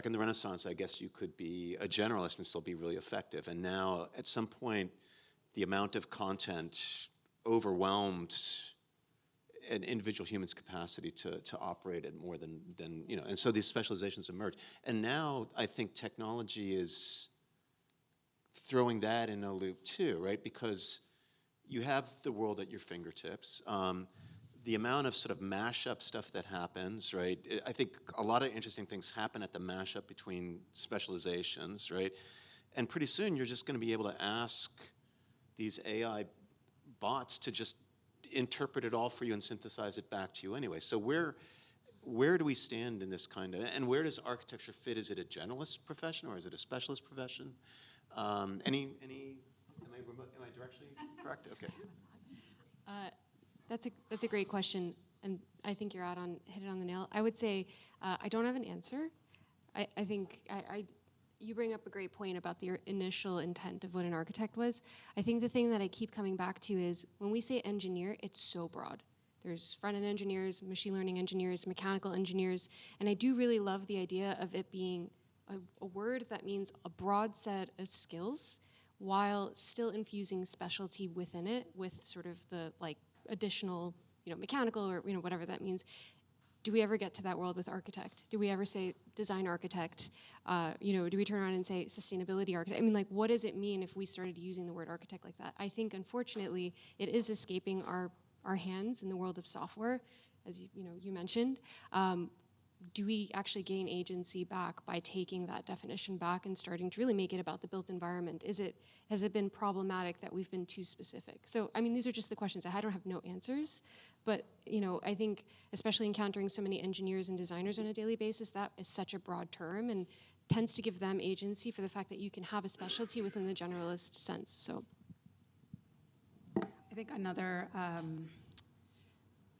S18: in the Renaissance, I guess you could be a generalist and still be really effective. And now, at some point, the amount of content overwhelmed an individual human's capacity to operate it more than and so these specializations emerge. And now I think technology is throwing that in a loop too, right? Because you have the world at your fingertips. The amount of sort of mashup stuff that happens, right? I think a lot of interesting things happen at the mashup between specializations, right? And pretty soon you're just going to be able to ask these AI bots to just interpret it all for you and synthesize it back to you anyway. So where do we stand in this kind of, and where does architecture fit? Is it a generalist profession or is it a specialist profession? Am I directionally correct? Okay.
S1: That's a great question, and I think you're hit it on the nail. I would say I don't have an answer. I think you bring up a great point about the initial intent of what an architect was. I think the thing that I keep coming back to is when we say engineer, it's so broad. There's front-end engineers, machine learning engineers, mechanical engineers, and I do really love the idea of it being a word that means a broad set of skills while still infusing specialty within it with sort of the additional, mechanical or whatever that means. Do we ever get to that world with architect? Do we ever say design architect? Do we turn around and say sustainability architect? I mean, what does it mean if we started using the word architect like that? I think, unfortunately, it is escaping our hands in the world of software, as you mentioned. do we actually gain agency back by taking that definition back and starting to really make it about the built environment? Has it been problematic that we've been too specific? So, I mean, these are just the questions. I don't have no answers, but I think especially encountering so many engineers and designers on a daily basis, that is such a broad term and tends to give them agency for the fact that you can have a specialty within the generalist sense. So,
S2: I think another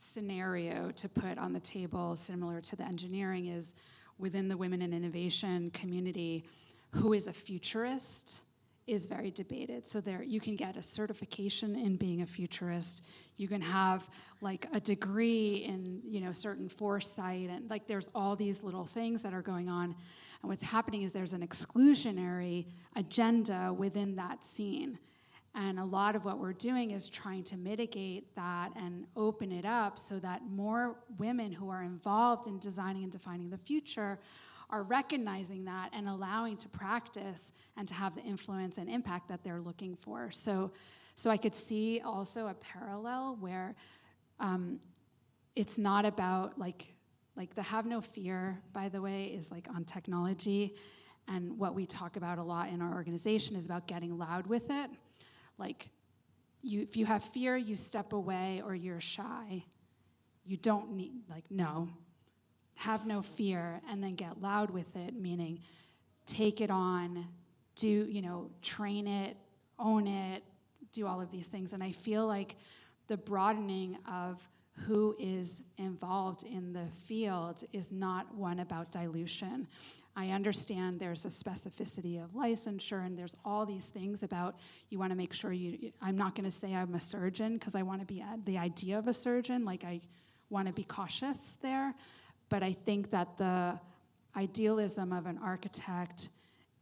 S2: scenario to put on the table, similar to the engineering, is within the women in innovation community, who is a futurist is very debated. So there, you can get a certification in being a futurist. You can have like a degree in certain foresight, and like there's all these little things that are going on. And what's happening is there's an exclusionary agenda within that scene. And a lot of what we're doing is trying to mitigate that and open it up so that more women who are involved in designing and defining the future are recognizing that and allowing to practice and to have the influence and impact that they're looking for. So I could see also a parallel where it's not about like the have no fear, by the way, is like on technology. And what we talk about a lot in our organization is about getting loud with it. Like, if you have fear, you step away or you're shy. You don't need, no. Have no fear and then get loud with it, meaning take it on, train it, own it, do all of these things. And I feel like the broadening of who is involved in the field is not one about dilution. I understand there's a specificity of licensure and there's all these things about you want to make sure I'm not going to say I'm a surgeon because I want to be the idea of a surgeon, like I want to be cautious there. But I think that the idealism of an architect,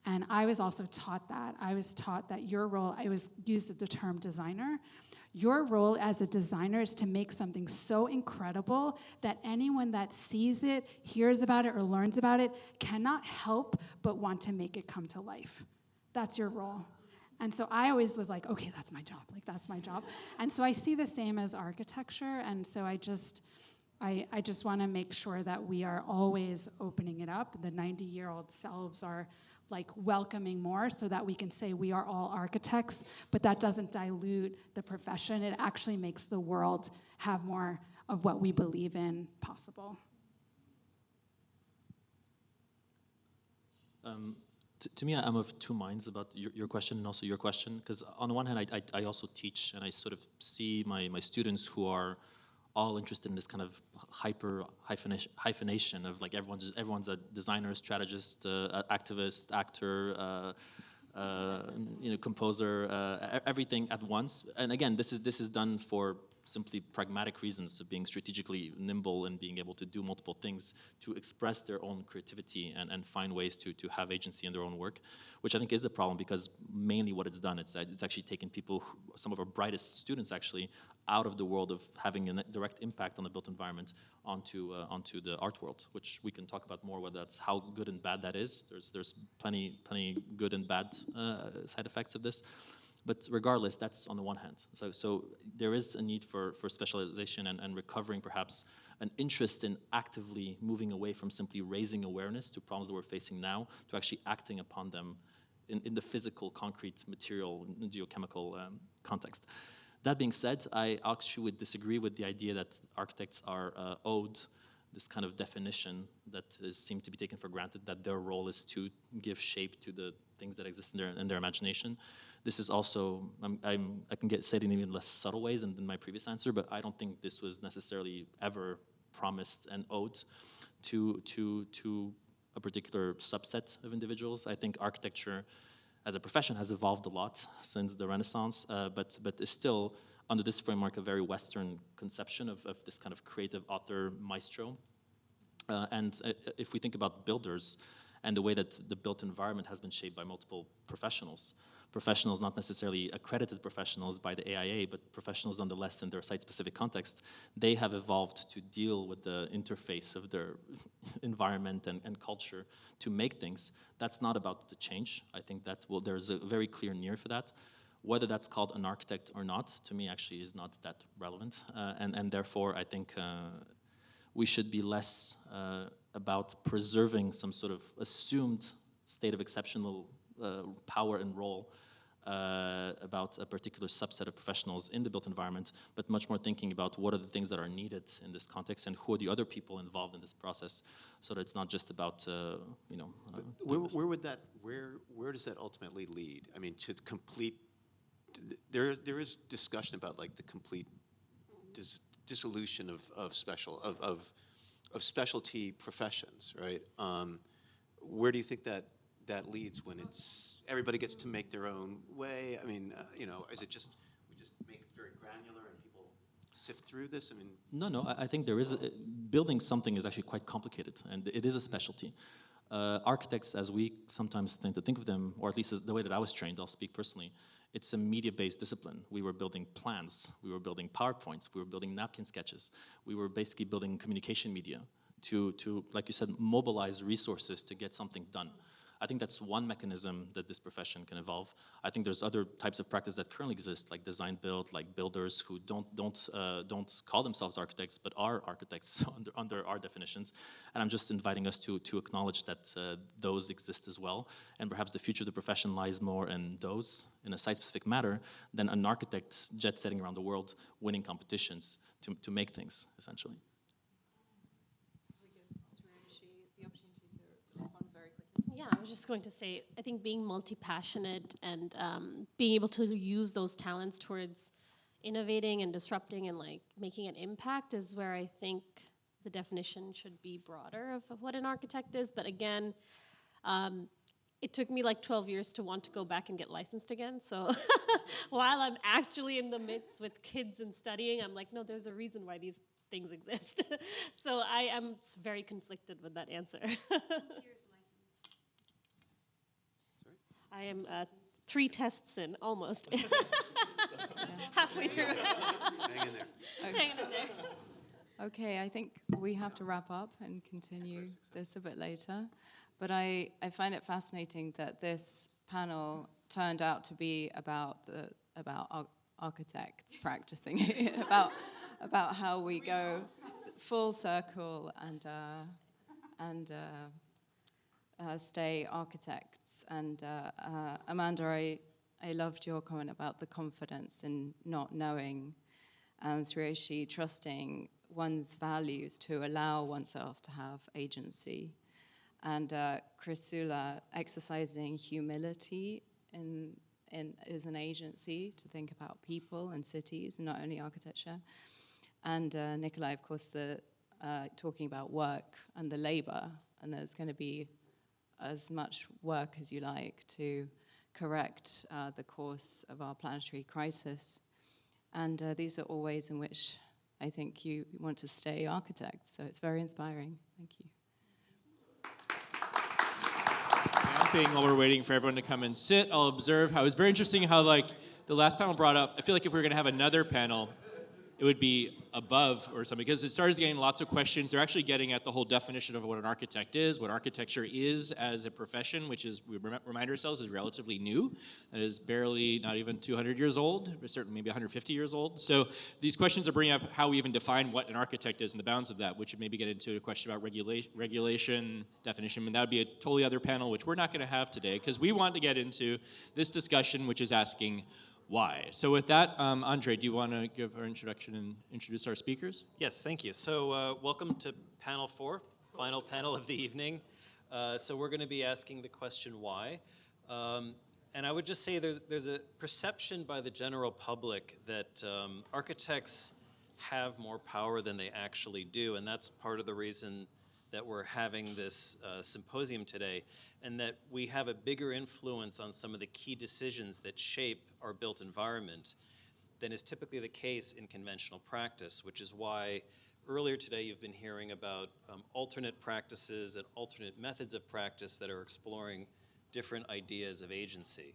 S2: and I was also taught that. I was taught that your role, I was used the term designer. Your role as a designer is to make something so incredible that anyone that sees it, hears about it, or learns about it cannot help but want to make it come to life. That's your role. And so I always was like, okay, that's my job. Like, that's my job. And so I see the same as architecture. And so I just want to make sure that we are always opening it up. The 90-year-old selves are like welcoming more so that we can say we are all architects, but that doesn't dilute the profession. It actually makes the world have more of what we believe in possible.
S21: To me, I'm of two minds about your question and also your question, because on the one hand, I also teach, and I sort of see my students who are all interested in this kind of hyphenation of like everyone's a designer, strategist, activist, actor, composer, everything at once. And again, this is done for simply pragmatic reasons of being strategically nimble and being able to do multiple things to express their own creativity and find ways to have agency in their own work, which I think is a problem because mainly what it's done, it's actually taken people, some of our brightest students actually, out of the world of having a direct impact on the built environment onto the art world, which we can talk about more, whether that's how good and bad that is. There's plenty good and bad side effects of this. But regardless, that's on the one hand. So there is a need for specialization and recovering perhaps an interest in actively moving away from simply raising awareness to problems that we're facing now to actually acting upon them in the physical, concrete, material, geochemical context. That being said, I actually would disagree with the idea that architects are owed this kind of definition that seemed to be taken for granted, that their role is to give shape to the things that exist in their imagination. This is also, I can say it in even less subtle ways than my previous answer, but I don't think this was necessarily ever promised and owed to a particular subset of individuals. I think architecture as a profession has evolved a lot since the Renaissance, but is still under this framework a very Western conception of this kind of creative author maestro. And if we think about builders and the way that the built environment has been shaped by multiple professionals not necessarily accredited professionals by the AIA, but professionals nonetheless in their site-specific context, they have evolved to deal with the interface of their environment and culture to make things. That's not about to change. I think that there's a very clear need for that. Whether that's called an architect or not, to me actually is not that relevant. And therefore, I think we should be less about preserving some sort of assumed state of exceptional power and role about a particular subset of professionals in the built environment, but much more thinking about what are the things that are needed in this context and who are the other people involved in this process, so that it's not just about
S18: where would that where does that ultimately lead? I mean, to complete. There is discussion about like the complete dissolution of specialty professions, right? Where do you think that leads when it's everybody gets to make their own way? I mean, is it just we just make it very granular and people sift through this? I mean,
S21: no. I think there is building something is actually quite complicated, and it is a specialty. Architects, as we sometimes tend to think of them, or at least as the way that I was trained, I'll speak personally, it's a media-based discipline. We were building plans, we were building PowerPoints, we were building napkin sketches, we were basically building communication media to like you said, mobilize resources to get something done. I think that's one mechanism that this profession can evolve. I think there's other types of practice that currently exist, like design build, like builders who don't call themselves architects, but are architects under our definitions. And I'm just inviting us to acknowledge that those exist as well. And perhaps the future of the profession lies more in those, in a site-specific matter, than an architect jet-setting around the world, winning competitions to make things, essentially.
S20: Yeah, I was just going to say, I think being multi-passionate and being able to use those talents towards innovating and disrupting and like making an impact is where I think the definition should be broader of what an architect is. But again, it took me like 12 years to want to go back and get licensed again. So while I'm actually in the midst with kids and studying, I'm like, no, there's a reason why these things exist. So I am very conflicted with that answer. I am 3 tests in, almost. Halfway through.
S18: Hang in there.
S20: Hanging in there.
S19: Okay, I think we have to wrap up and continue this a bit later. But I find it fascinating that this panel turned out to be about architects practicing, about how we go full circle and stay architects. And Amanda, I loved your comment about the confidence in not knowing, and Sureshi trusting one's values to allow oneself to have agency, and Chrysula exercising humility as an agency to think about people and cities, not only architecture, and Nikolai, of course, talking about work and the labor, and there's going to be as much work as you like to correct the course of our planetary crisis. And these are all ways in which I think you want to stay architects. So it's very inspiring. Thank you.
S5: Camping while we're waiting for everyone to come and sit, I'll observe how it's very interesting how like the last panel brought up, I feel like if we were going to have another panel, it would be above or something, because it started getting lots of questions. They're actually getting at the whole definition of what an architect is, what architecture is as a profession, which is, we remind ourselves, is relatively new. It is barely not even 200 years old, but certainly maybe 150 years old. So these questions are bringing up how we even define what an architect is and the bounds of that, which would maybe get into a question about regulation, definition, and that would be a totally other panel, which we're not gonna have today, because we want to get into this discussion, which is asking, why? So with that, Andre, do you want to give our introduction and introduce our speakers?
S22: Yes, thank you. So welcome to panel 4, final panel of the evening. So we're going to be asking the question why. And I would just say there's a perception by the general public that architects have more power than they actually do, and that's part of the reason that we're having this symposium today, and that we have a bigger influence on some of the key decisions that shape our built environment than is typically the case in conventional practice, which is why earlier today you've been hearing about alternate practices and alternate methods of practice that are exploring different ideas of agency.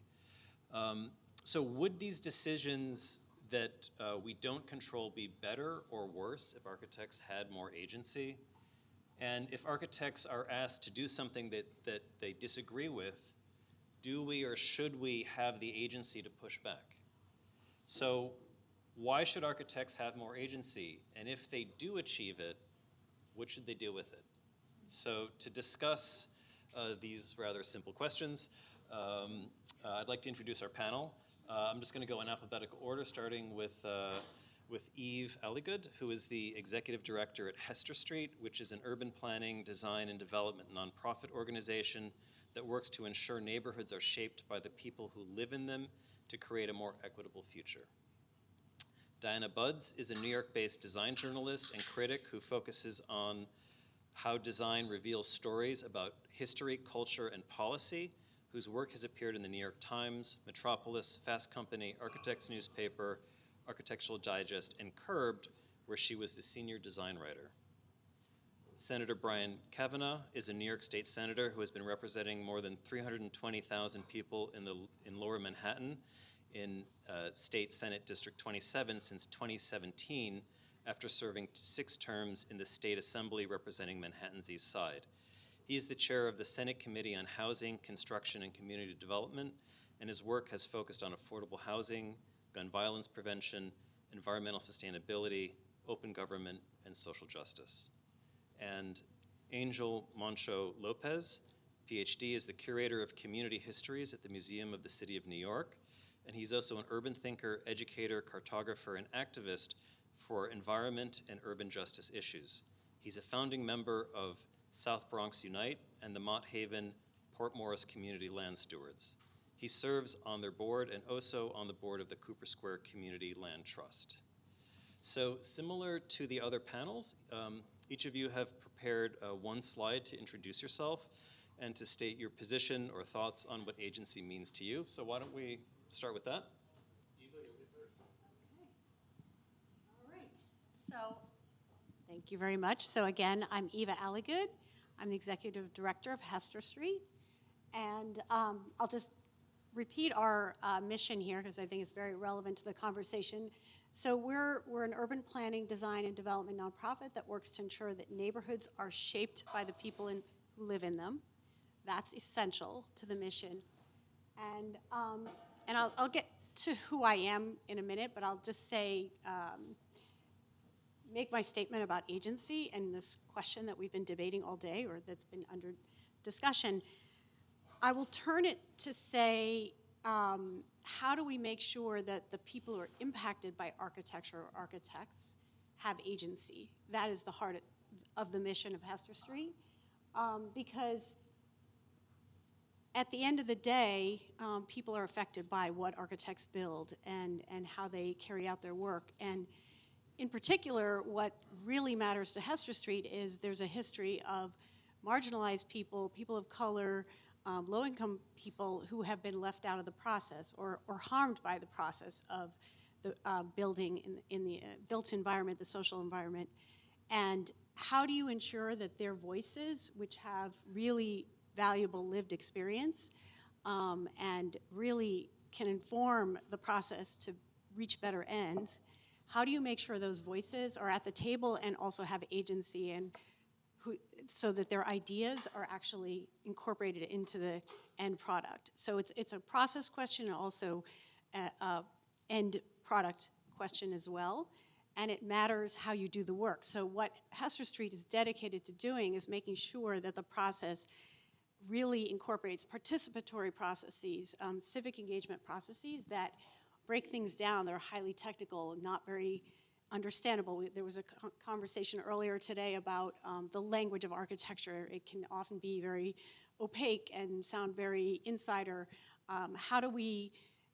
S22: So would these decisions that we don't control be better or worse if architects had more agency? And if architects are asked to do something that they disagree with, do we or should we have the agency to push back? So why should architects have more agency? And if they do achieve it, what should they do with it? So to discuss these rather simple questions, I'd like to introduce our panel. I'm just going to go in alphabetical order, starting with Eve Alligood, who is the Executive Director at Hester Street, which is an urban planning, design, and development nonprofit organization that works to ensure neighborhoods are shaped by the people who live in them to create a more equitable future. Diana Buds is a New York-based design journalist and critic who focuses on how design reveals stories about history, culture, and policy, whose work has appeared in the New York Times, Metropolis, Fast Company, Architect's Newspaper, Architectural Digest, and Curbed, where she was the senior design writer. Senator Brian Kavanagh is a New York State Senator who has been representing more than 320,000 people in Lower Manhattan in State Senate District 27 since 2017, after serving 6 terms in the State Assembly representing Manhattan's East Side. He is the chair of the Senate Committee on Housing, Construction, and Community Development, and his work has focused on affordable housing, gun violence prevention, environmental sustainability, open government, and social justice. And Angel Moncho Lopez, PhD, is the curator of community histories at the Museum of the City of New York, and he's also an urban thinker, educator, cartographer, and activist for environment and urban justice issues. He's a founding member of South Bronx Unite and the Mott Haven Port Morris Community Land Stewards. He serves on their board and also on the board of the Cooper Square Community Land Trust. So similar to the other panels, each of you have prepared one slide to introduce yourself and to state your position or thoughts on what agency means to you. So why don't we start with that?
S7: So, thank you very much. So again, I'm Eva Alligood. I'm the Executive Director of Hester Street. And I'll just repeat our mission here because I think it's very relevant to the conversation. So we're an urban planning, design, and development nonprofit that works to ensure that neighborhoods are shaped by the people who live in them. That's essential to the mission. And I'll get to who I am in a minute, but I'll just say, make my statement about agency and this question that we've been debating all day, or that's been under discussion. I will turn it to say, how do we make sure that the people who are impacted by architecture or architects have agency? That is the heart of the mission of Hester Street, because at the end of the day, people are affected by what architects build and how they carry out their work. And in particular, what really matters to Hester Street is there's a history of marginalized people, people of color, low-income people who have been left out of the process or harmed by the process of the building in the built environment, the social environment. And how do you ensure that their voices, which have really valuable lived experience and really can inform the process to reach better ends, how do you make sure those voices are at the table and also have agency, and so that their ideas are actually incorporated into the end product? So it's a process question and also an end product question as well, and it matters how you do the work. So what Hester Street is dedicated to doing is making sure that the process really incorporates participatory processes, civic engagement processes that break things down that are highly technical, not very understandable. There was a conversation earlier today about the language of architecture. It can often be very opaque and sound very insider. How do we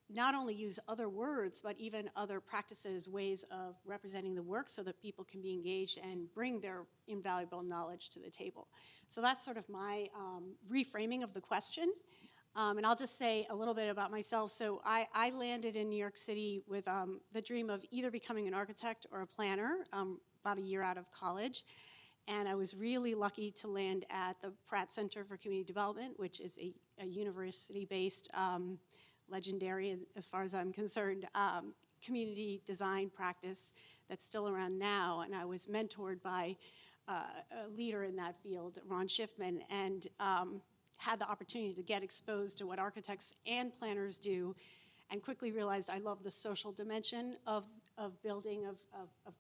S7: not only use other words, but even other practices, ways of representing the work so that people can be engaged and bring their invaluable knowledge to the table? So that's sort of my reframing of the question. And I'll just say a little bit about myself. So I landed in New York City with the dream of either becoming an architect or a planner about a year out of college. And I was really lucky to land at the Pratt Center for Community Development, which is a university-based, legendary, as far as I'm concerned, community design practice that's still around now. And I was mentored by a leader in that field, Ron Schiffman, and had the opportunity to get exposed to what architects and planners do, and quickly realized I love the social dimension of building, of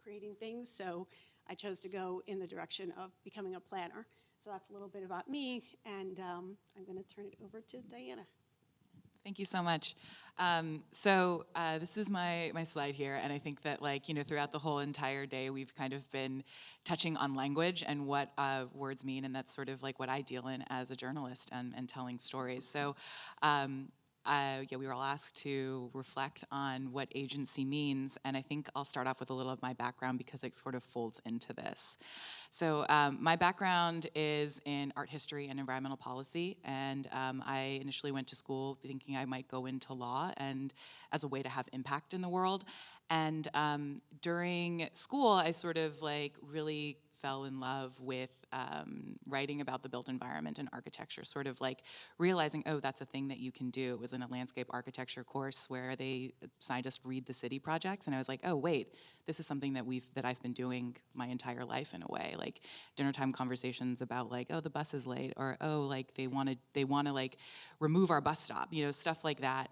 S7: creating things. So I chose to go in the direction of becoming a planner. So that's a little bit about me, and I'm going to turn it over to Diana.
S3: Thank you so much. This is my slide here, and I think that, like, you know, throughout the whole entire day, we've kind of been touching on language and what words mean, and that's sort of like what I deal in as a journalist and telling stories. So we were all asked to reflect on what agency means, and I think I'll start off with a little of my background because it sort of folds into this. So my background is in art history and environmental policy, and I initially went to school thinking I might go into law and as a way to have impact in the world. And during school, I sort of like really fell in love with writing about the built environment and architecture, sort of like realizing, oh, that's a thing that you can do. It was in a landscape architecture course where they assigned us read the city projects, and I was like, oh, wait, this is something that I've been doing my entire life in a way, like dinner time conversations about like, oh, the bus is late, or oh, like they want to like remove our bus stop, you know, stuff like that.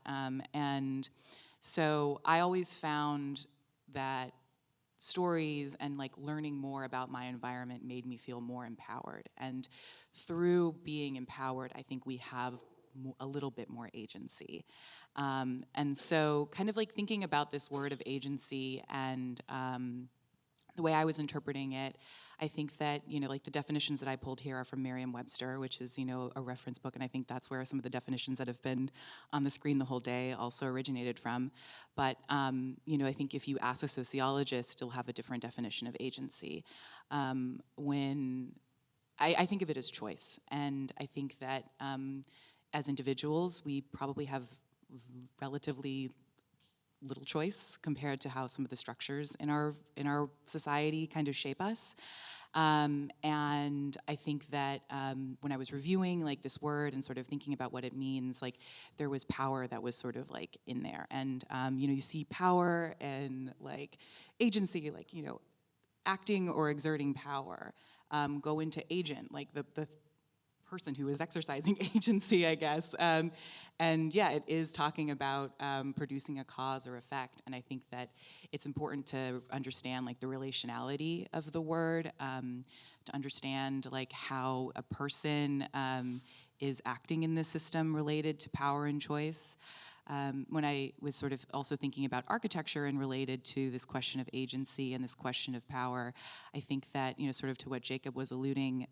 S3: And so I always found that stories and like learning more about my environment made me feel more empowered. And through being empowered, I think we have a little bit more agency. And so kind of like thinking about this word of agency and the way I was interpreting it, I think that, you know, like the definitions that I pulled here are from Merriam-Webster, which is, you know, a reference book, and I think that's where some of the definitions that have been on the screen the whole day also originated from. But, you know, I think if you ask a sociologist, you'll have a different definition of agency. When I think of it as choice, and I think that as individuals, we probably have relatively little choice compared to how some of the structures in our society kind of shape us. And I think that when I was reviewing like this word and sort of thinking about what it means, like there was power that was sort of like in there. And you know, you see power and like agency, like, you know, acting or exerting power, go into agent, like the person who is exercising agency, I guess. And yeah, it is talking about producing a cause or effect. And I think that it's important to understand like the relationality of the word, to understand like how a person is acting in the system related to power and choice. When I was sort of also thinking about architecture and related to this question of agency and this question of power, I think that, you know, sort of to what Jacob was alluding,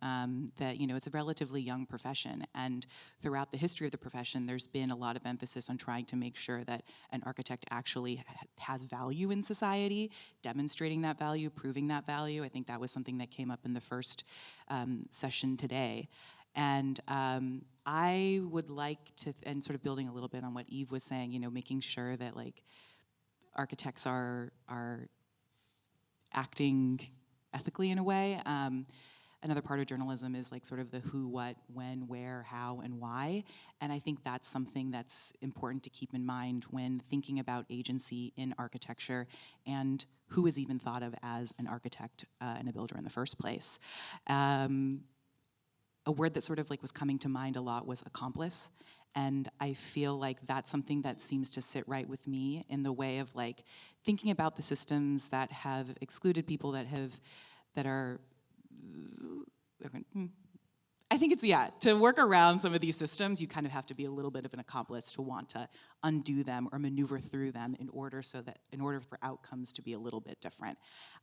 S3: that, you know, it's a relatively young profession, and throughout the history of the profession, there's been a lot of emphasis on trying to make sure that an architect actually has value in society, demonstrating that value, proving that value. I think that was something that came up in the first session today. And I would like to, and sort of building a little bit on what Eve was saying, you know, making sure that like architects are acting ethically in a way. Another part of journalism is like sort of the who, what, when, where, how, and why. And I think that's something that's important to keep in mind when thinking about agency in architecture and who is even thought of as an architect and a builder in the first place. A word that sort of like was coming to mind a lot was accomplice. And I feel like that's something that seems to sit right with me in the way of like thinking about the systems that have excluded people that are, I think it's, yeah, to work around some of these systems, you kind of have to be a little bit of an accomplice to want to undo them or maneuver through them in order for outcomes to be a little bit different.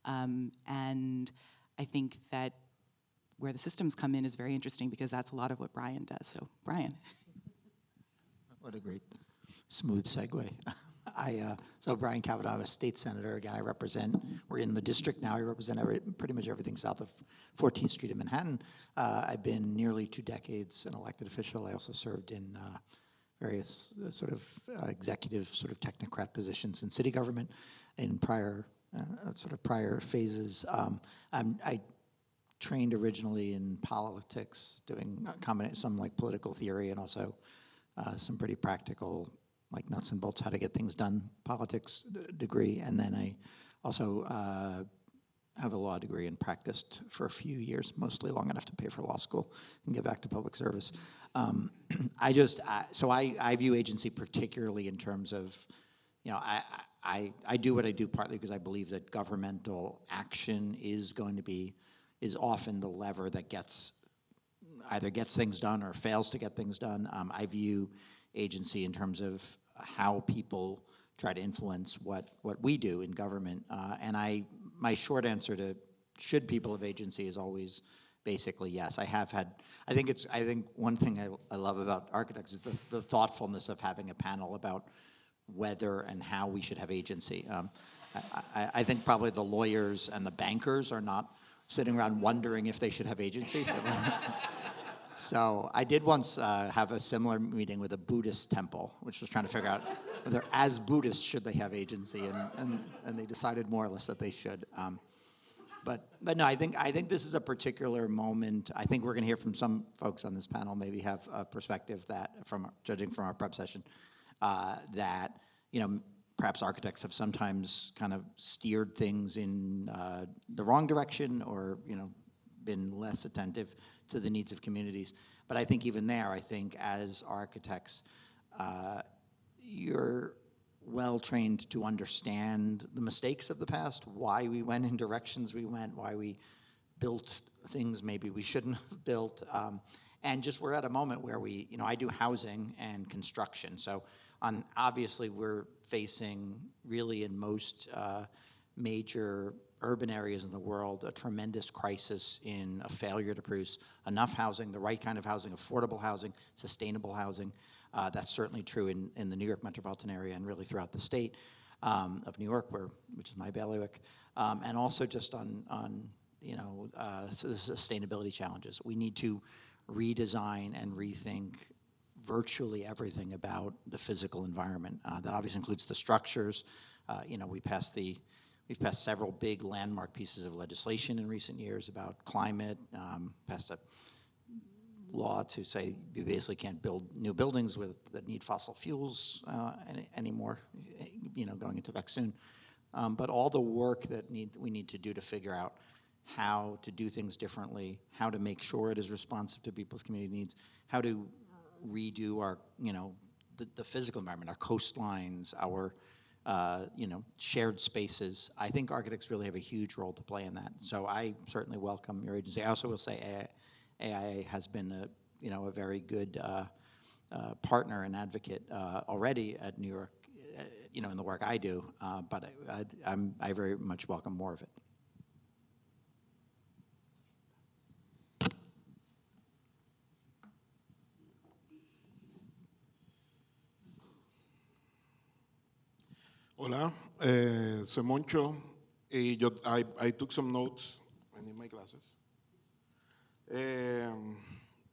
S3: And I think that where the systems come in is very interesting because that's a lot of what Brian does. So, Brian.
S8: What a great, smooth segue. So Brian Cavanaugh, I'm a state senator. Again, we're in the district now. I represent pretty much everything south of 14th Street in Manhattan. I've been nearly 2 decades an elected official. I also served in various sort of executive, sort of technocrat positions in city government in prior phases. I trained originally in politics, doing some like political theory and also some pretty practical, like nuts and bolts, how to get things done, politics degree. And then I also have a law degree and practiced for a few years, mostly long enough to pay for law school and get back to public service. I view agency particularly in terms of, you know, I do what I do partly because I believe that governmental action is often the lever that either gets things done or fails to get things done. I view agency in terms of how people try to influence what we do in government. And my short answer to should people have agency is always basically yes. I think one thing I love about architects is the thoughtfulness of having a panel about whether and how we should have agency. I think probably the lawyers and the bankers are not sitting around wondering if they should have agency. So I did once have a similar meeting with a Buddhist temple, which was trying to figure out whether, as Buddhists, should they have agency, and they decided more or less that they should. But no, I think this is a particular moment. I think we're going to hear from some folks on this panel, maybe have a perspective that, judging from our prep session, that perhaps architects have sometimes kind of steered things in the wrong direction, or been less attentive to the needs of communities. But I think even there, I think as architects, you're well trained to understand the mistakes of the past, why we went in directions we went, why we built things maybe we shouldn't have built. And just we're at a moment where I do housing and construction. So obviously we're facing really in most major urban areas in the world a tremendous crisis in a failure to produce enough housing, the right kind of housing, affordable housing, sustainable housing. That's certainly true in the New York metropolitan area and really throughout the state of New York, which is my bailiwick, and also just on the sustainability challenges. We need to redesign and rethink virtually everything about the physical environment. That obviously includes the structures. We've passed several big landmark pieces of legislation in recent years about climate, passed a law to say you basically can't build new buildings that need fossil fuels anymore, going into effect soon. But all the work that we need to do to figure out how to do things differently, how to make sure it is responsive to people's community needs, how to redo our, the physical environment, our coastlines, our shared spaces. I think architects really have a huge role to play in that. So I certainly welcome your agency. I also will say AIA has been a very good partner and advocate already at New York, in the work I do. But I very much welcome more of it.
S4: Hola, soy Moncho. I took some notes. I need my glasses.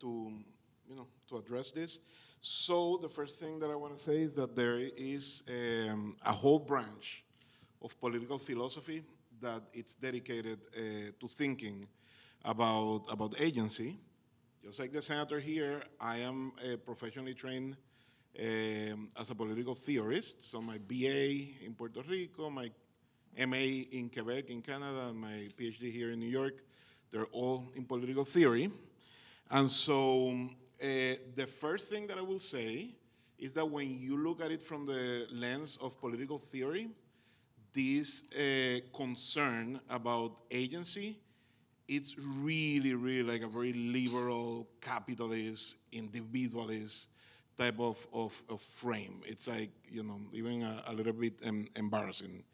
S4: To address this. So the first thing that I want to say is that there is a whole branch of political philosophy that it's dedicated to thinking about agency. Just like the senator here, I am professionally trained as a political theorist. So my BA in Puerto Rico, my MA in Quebec in Canada, and my PhD here in New York, they're all in political theory. And so the first thing that I will say is that when you look at it from the lens of political theory, this concern about agency, it's really, really like a very liberal, capitalist, individualist type of frame. It's like, even a little bit embarrassing.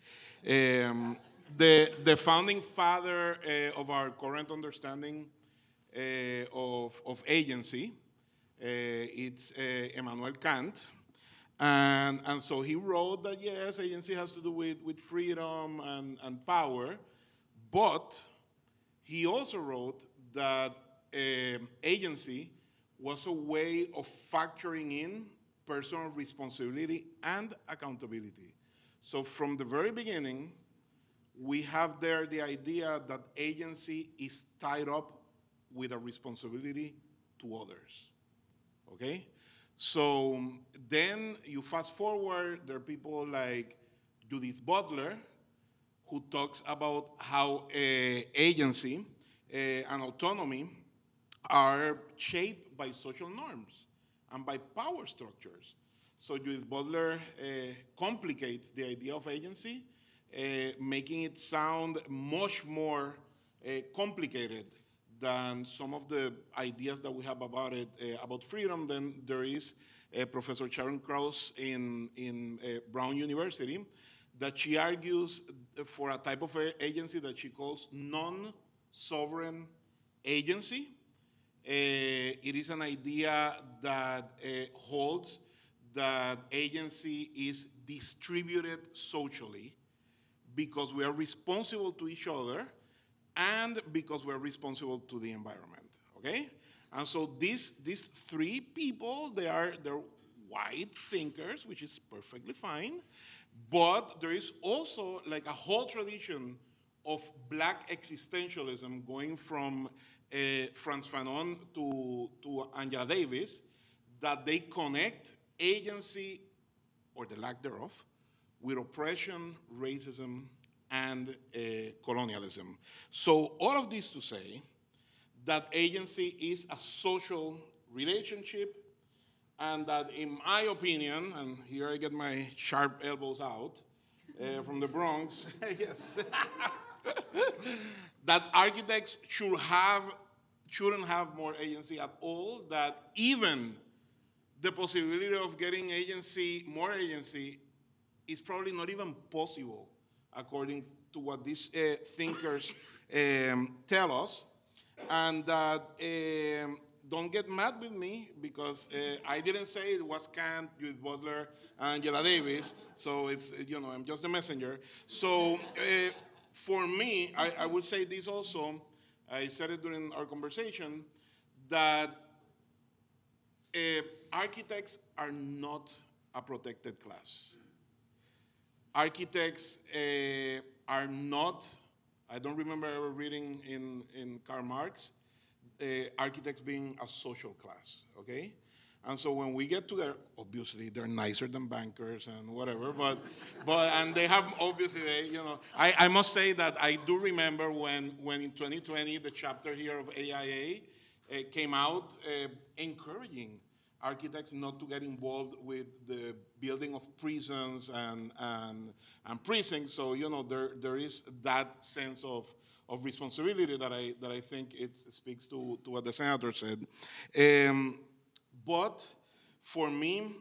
S4: The founding father of our current understanding of agency, it's Immanuel Kant. And so he wrote that, yes, agency has to do with freedom and power, but he also wrote that agency was a way of factoring in personal responsibility and accountability. So from the very beginning, we have there the idea that agency is tied up with a responsibility to others, okay? So then you fast forward, there are people like Judith Butler, who talks about how agency and autonomy are shaped by social norms and by power structures. So Judith Butler complicates the idea of agency, making it sound much more complicated than some of the ideas that we have about it, about freedom. Then there is Professor Sharon Krause in Brown University, that she argues for a type of agency that she calls non-sovereign agency. It is an idea that holds that agency is distributed socially because we are responsible to each other and because we're responsible to the environment, okay? And so these three people, they're white thinkers, which is perfectly fine, but there is also like a whole tradition of black existentialism going from Frantz Fanon to Angela Davis, that they connect agency, or the lack thereof, with oppression, racism, and colonialism. So all of this to say that agency is a social relationship, and that in my opinion, and here I get my sharp elbows out from the Bronx, yes, that architects shouldn't have more agency at all, that even the possibility of getting more agency is probably not even possible according to what these thinkers tell us. And that, don't get mad with me, because I didn't say it was Kant, Judith Butler, and Angela Davis, so it's, I'm just the messenger. So for me, I would say this also, I said it during our conversation, that architects are not a protected class. Architects are not, I don't remember ever reading in Karl Marx, architects being a social class, okay? And so when we get together, obviously they're nicer than bankers and whatever, but and they have, obviously, I must say that I do remember when in 2020, the chapter here of AIA came out encouraging architects not to get involved with the building of prisons and precincts. So there is that sense of responsibility that I think it speaks to what the senator said. But for me,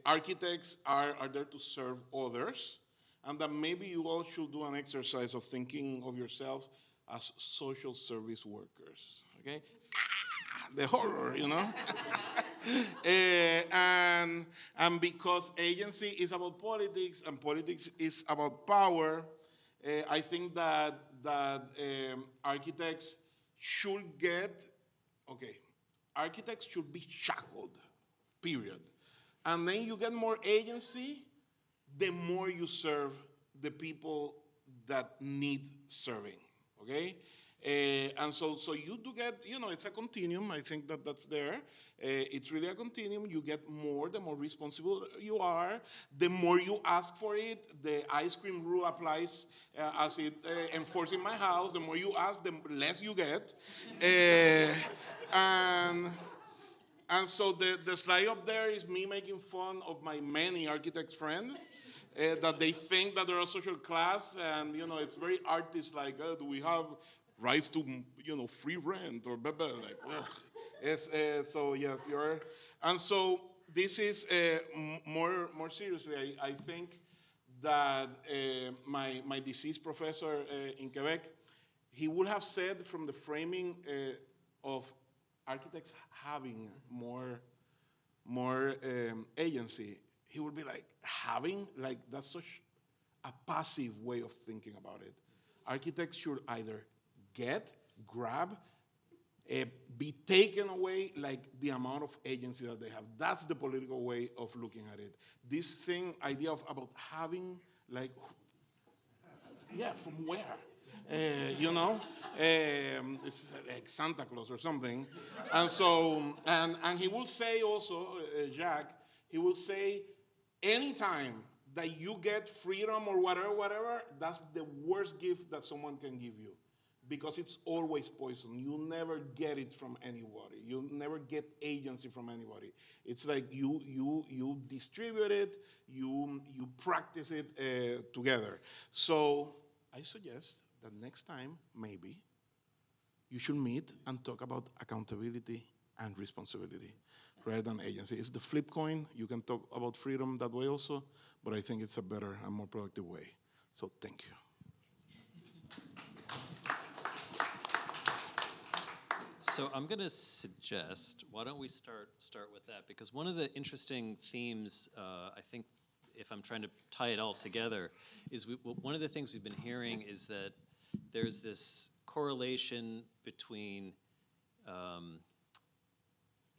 S4: architects are there to serve others, and that maybe you all should do an exercise of thinking of yourself as social service workers, okay? The horror, and because agency is about politics and politics is about power, I think that architects should architects should be shackled, period. And then you get more agency, the more you serve the people that need serving, okay? And so you do get, it's a continuum. I think that's there. It's really a continuum. You get more, the more responsible you are, the more you ask for it. The ice cream rule applies as it enforced in my house. The more you ask, the less you get. And so the slide up there is me making fun of my many architects friends. That they think that they're a social class, and it's very artist-like. Do we have rights to free rent or blah, blah, like so yes, and so this is more seriously. I think that my deceased professor in Quebec, he would have said, from the framing of architects having more agency, he would be like, that's such a passive way of thinking about it. Architects should either grab, be taken away, like the amount of agency that they have. That's the political way of looking at it. This idea about having, from where? It's like Santa Claus or something. And so, and he will say also, Jacques, he will say, anytime that you get freedom or whatever, that's the worst gift that someone can give you. because it's always poison. You never get it from anybody. You never get agency from anybody. It's like you distribute it, you practice it together. So I suggest that next time, maybe, you should meet and talk about accountability and responsibility rather than agency. It's the flip coin. You can talk about freedom that way also, but I think it's a better and more productive way. So thank you.
S22: So I'm going to suggest, why don't we start with that? Because one of the interesting themes, I think, if I'm trying to tie it all together, is one of the things we've been hearing is that there's this correlation between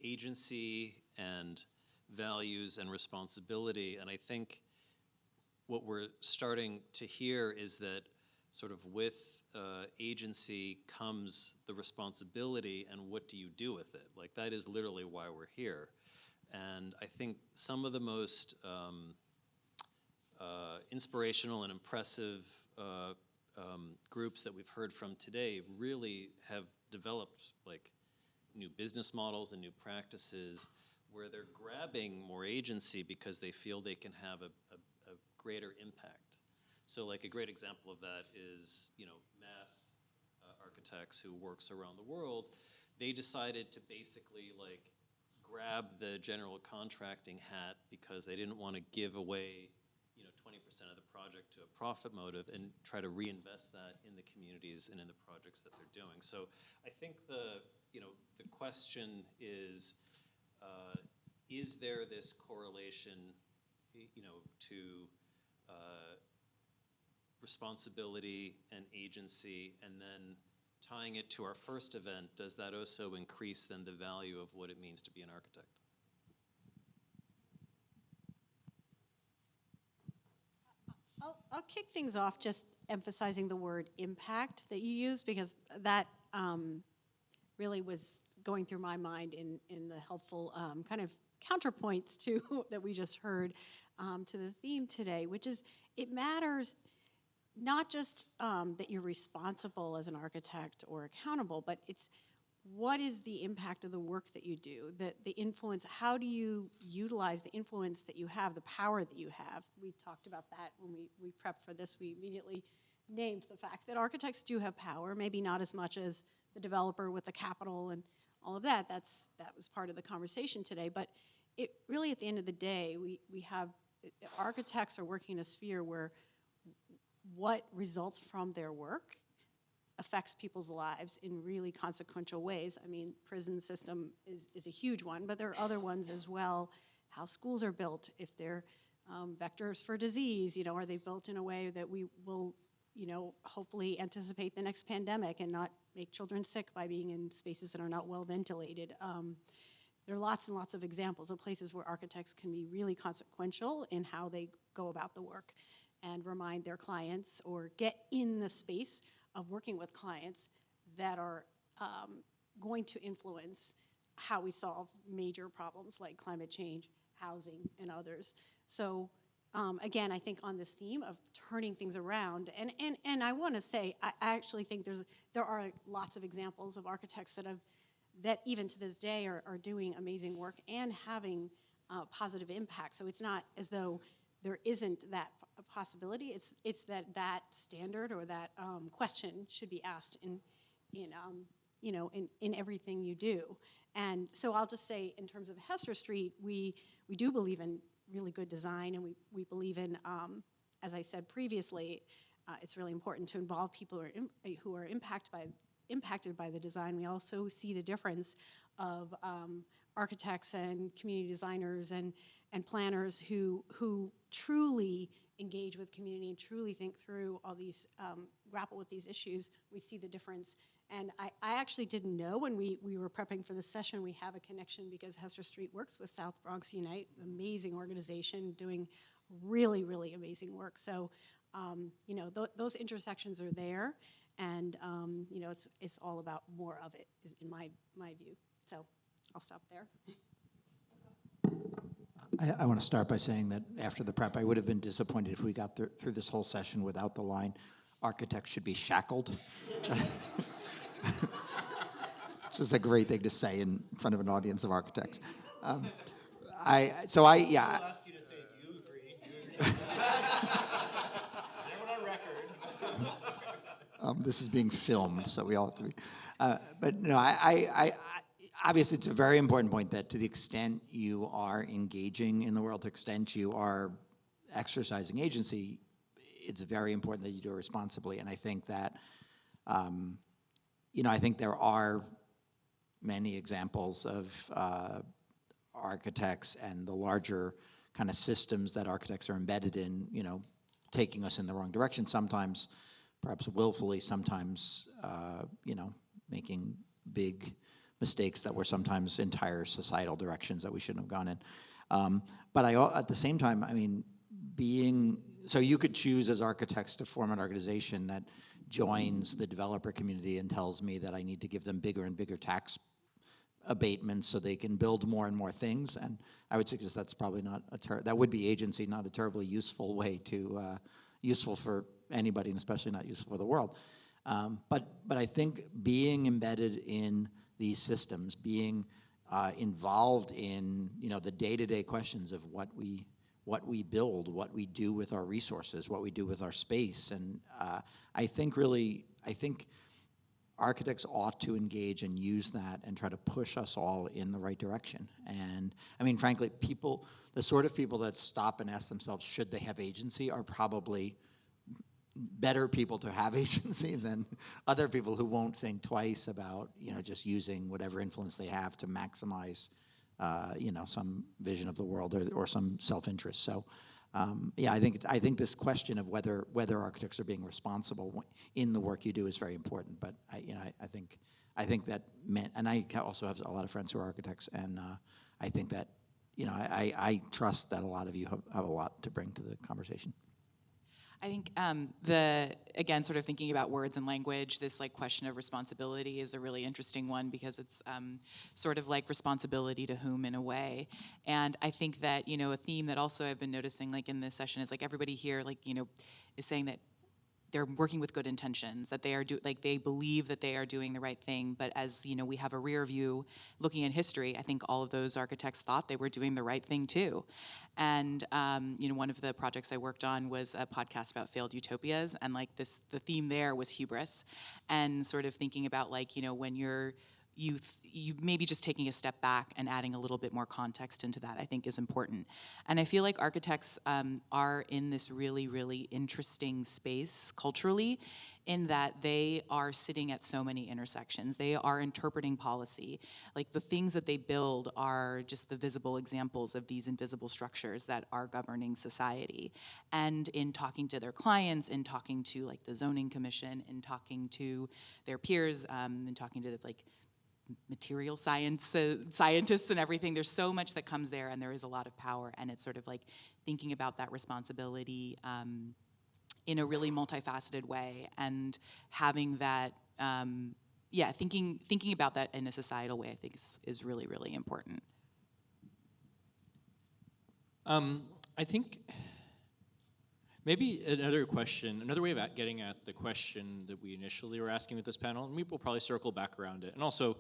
S22: agency and values and responsibility. And I think what we're starting to hear is that sort of with agency comes the responsibility, and what do you do with it? Like, that is literally why we're here. And I think some of the most inspirational and impressive groups that we've heard from today really have developed like new business models and new practices where they're grabbing more agency because they feel they can have a greater impact. So like a great example of that is, Mass Architects, who works around the world. They decided to basically like grab the general contracting hat because they didn't want to give away 20% of the project to a profit motive and try to reinvest that in the communities and in the projects that they're doing. So I think the question is there this correlation, to responsibility and agency, and then tying it to our first event, does that also increase then the value of what it means to be an architect?
S7: I'll kick things off just emphasizing the word impact that you used, because that really was going through my mind in the helpful kind of counterpoints to that we just heard to the theme today, which is it matters not just that you're responsible as an architect or accountable, but it's what is the impact of the work that you do, the influence, how do you utilize the influence that you have, the power that you have. We talked about that when we prepped for this. We immediately named the fact that architects do have power, maybe not as much as the developer with the capital and all of that. That was part of the conversation today. But it really, at the end of the day, we have, architects are working in a sphere where what results from their work affects people's lives in really consequential ways. I mean, prison system is a huge one, but there are other ones as well. How schools are built, if they're vectors for disease, are they built in a way that we will, hopefully anticipate the next pandemic and not make children sick by being in spaces that are not well ventilated. There are lots and lots of examples of places where architects can be really consequential in how they go about the work and remind their clients or get in the space of working with clients that are going to influence how we solve major problems like climate change, housing, and others. So again, I think on this theme of turning things around, and I want to say, I actually think there are lots of examples of architects that even to this day are doing amazing work and having positive impact. So it's not as though there isn't that possibility. It's that standard or that question should be asked in everything you do. And so I'll just say, in terms of Hester Street, we do believe in really good design, and we believe in, as I said previously, it's really important to involve people who are impacted by the design. We also see the difference of architects and community designers and planners who truly engage with community and truly think through all these, grapple with these issues. We see the difference. And I actually didn't know when we were prepping for this session, we have a connection because Hester Street works with South Bronx Unite, an amazing organization doing really, really amazing work. So, those intersections are there, and it's all about more of it, is in my view. So I'll stop there.
S8: I want to start by saying that after the prep, I would have been disappointed if we got through this whole session without the line, architects should be shackled. Which is a great thing to say in front of an audience of architects. Yeah.
S22: I'll ask you to say, do you agree? Do you agree? Everyone on record.
S8: This is being filmed, so we all have to be. But no, obviously it's a very important point that to the extent you are engaging in the world, to the extent you are exercising agency, it's very important that you do it responsibly. And I think that, I think there are many examples of architects and the larger kind of systems that architects are embedded in, taking us in the wrong direction, sometimes perhaps willfully, sometimes, making big mistakes that were sometimes entire societal directions that we shouldn't have gone in. But at the same time, so you could choose as architects to form an organization that joins the developer community and tells me that I need to give them bigger and bigger tax abatements so they can build more and more things. And I would suggest that's probably not that would be agency, not a terribly useful way to, useful for anybody and especially not useful for the world. But I think being embedded in these systems, being involved in the day-to-day questions of what we build, what we do with our resources, what we do with our space, and I think architects ought to engage and use that and try to push us all in the right direction. And frankly, the sort of people that stop and ask themselves, should they have agency, are probably better people to have agency than other people who won't think twice about, just using whatever influence they have to maximize, some vision of the world or some self-interest. So, I think this question of whether architects are being responsible in the work you do is very important. But I think that and I also have a lot of friends who are architects, and I think that I trust that a lot of you have a lot to bring to the conversation.
S3: I think again, sort of thinking about words and language, this question of responsibility is a really interesting one because it's sort of like responsibility to whom in a way. And I think that, a theme that also I've been noticing in this session is everybody here, is saying that they're working with good intentions, that they are they believe that they are doing the right thing. But as we have a rear view looking at history, I think all of those architects thought they were doing the right thing too. And one of the projects I worked on was a podcast about failed utopias, and the theme there was hubris, and sort of thinking about when you maybe just taking a step back and adding a little bit more context into that, I think is important. And I feel like architects are in this really, really interesting space culturally, in that they are sitting at so many intersections. They are interpreting policy. The things that they build are just the visible examples of these invisible structures that are governing society. And in talking to their clients, in talking to the zoning commission, in talking to their peers, in talking to material scientists and everything, there's so much that comes there, and there is a lot of power, and it's sort of thinking about that responsibility in a really multifaceted way, and having that thinking about that in a societal way, I think is really, really important.
S5: I think maybe another way of getting at the question that we initially were asking with this panel, and we will probably circle back around it. And also,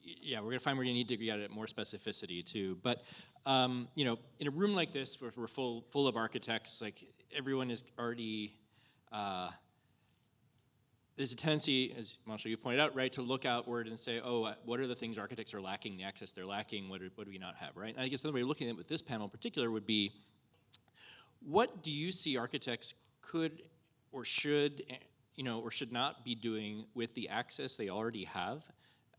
S5: we're going to find where you need to get at more specificity too. But in a room like this, where we're full of architects, everyone is already. There's a tendency, as Marshall, you pointed out, right, to look outward and say, oh, what are the things architects are lacking, the access they're lacking, what do we not have, right? And I guess the way we're looking at it with this panel in particular would be, what do you see architects could or should, or should not be doing with the access they already have,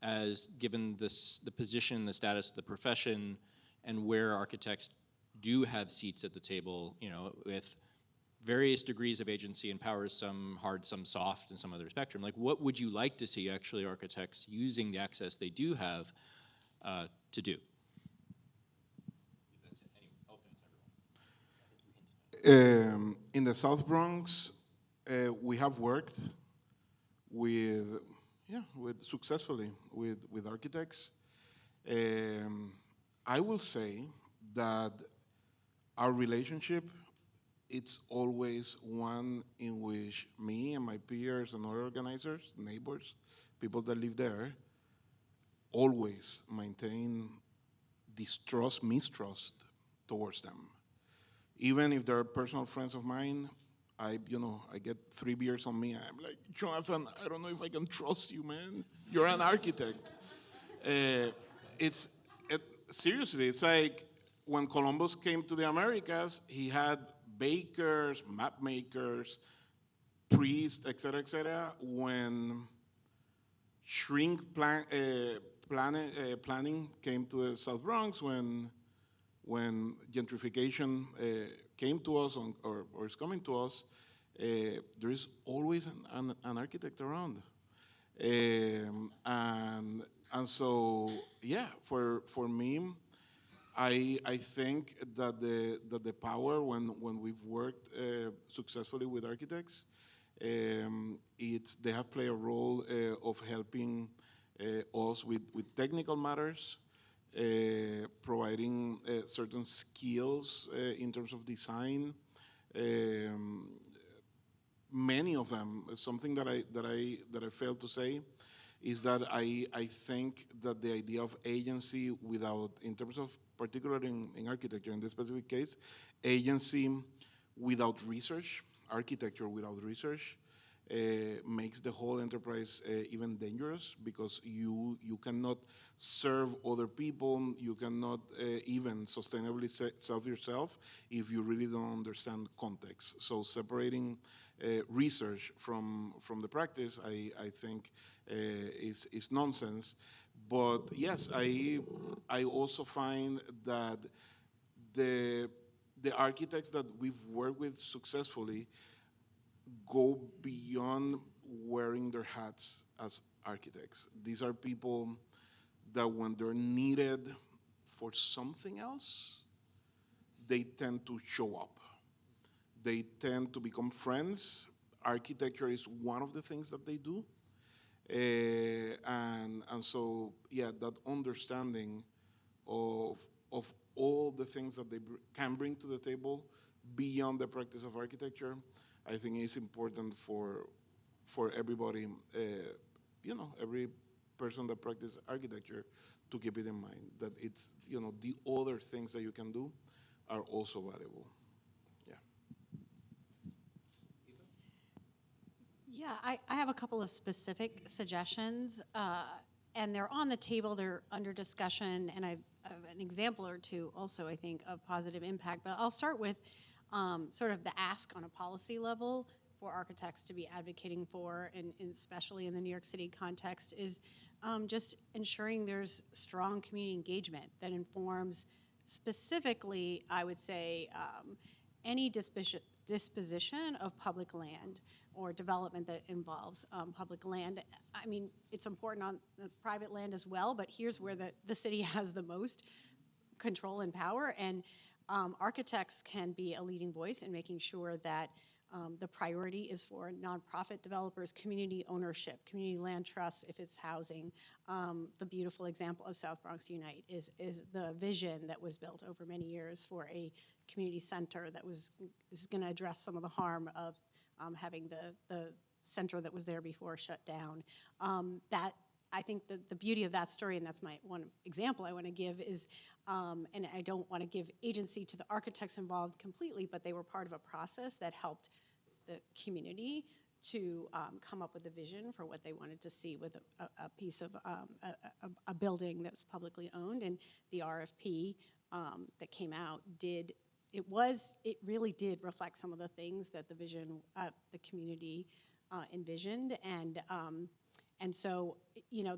S5: as given the position, the status of the profession, and where architects do have seats at the table, with various degrees of agency and power, some hard, some soft, and some other spectrum. What would you like to see actually architects using the access they do have to do?
S4: In the South Bronx, we have worked successfully with architects. I will say that our relationship it's always one in which me and my peers and other organizers, neighbors, people that live there, always maintain distrust, mistrust towards them. Even if they're personal friends of mine, I get 3 beers on me. I'm like, Jonathan, I don't know if I can trust you, man. You're an architect. Uh, it's seriously, it's like when Columbus came to the Americas, he had bakers, map makers, priests, et cetera. When planning came to the South Bronx, when gentrification came to us or is coming to us, there is always an architect around. And so, yeah, for me, I think that the power when we've worked successfully with architects, they have played a role of helping us with technical matters, providing certain skills in terms of design. Many of them. Something that I failed to say is that I think that the idea of agency without, in terms of particularly in architecture in this specific case, agency without research, architecture without research, makes the whole enterprise even dangerous, because you cannot serve other people, you cannot even sustainably serve yourself if you really don't understand context. So separating research from the practice, I think is nonsense. But yes, I also find that the architects that we've worked with successfully go beyond wearing their hats as architects. These are people that when they're needed for something else, they tend to show up. They tend to become friends. Architecture is one of the things that they do. And so, yeah, that understanding of all the things that they can bring to the table beyond the practice of architecture, I think is important for everybody, every person that practices architecture, to keep it in mind, that it's, the other things that you can do are also valuable.
S7: Yeah, I have a couple of specific suggestions, and they're on the table, they're under discussion, and I have an example or two also, I think, of positive impact. But I'll start with sort of the ask on a policy level for architects to be advocating for, and especially in the New York City context, is just ensuring there's strong community engagement that informs specifically, I would say, any disposition of public land or development that involves public land. I mean, it's important on the private land as well, but here's where the city has the most control and power, and architects can be a leading voice in making sure that the priority is for nonprofit developers, community ownership, community land trusts if it's housing. The beautiful example of South Bronx Unite is the vision that was built over many years for a community center that is going to address some of the harm of having the center that was there before shut down. That, I think the beauty of that story, and that's my one example I want to give, is, and I don't want to give agency to the architects involved completely, but they were part of a process that helped the community to come up with a vision for what they wanted to see with a piece of a building that's publicly owned. And the RFP that came out it really did reflect some of the things that the vision, the community envisioned. And so,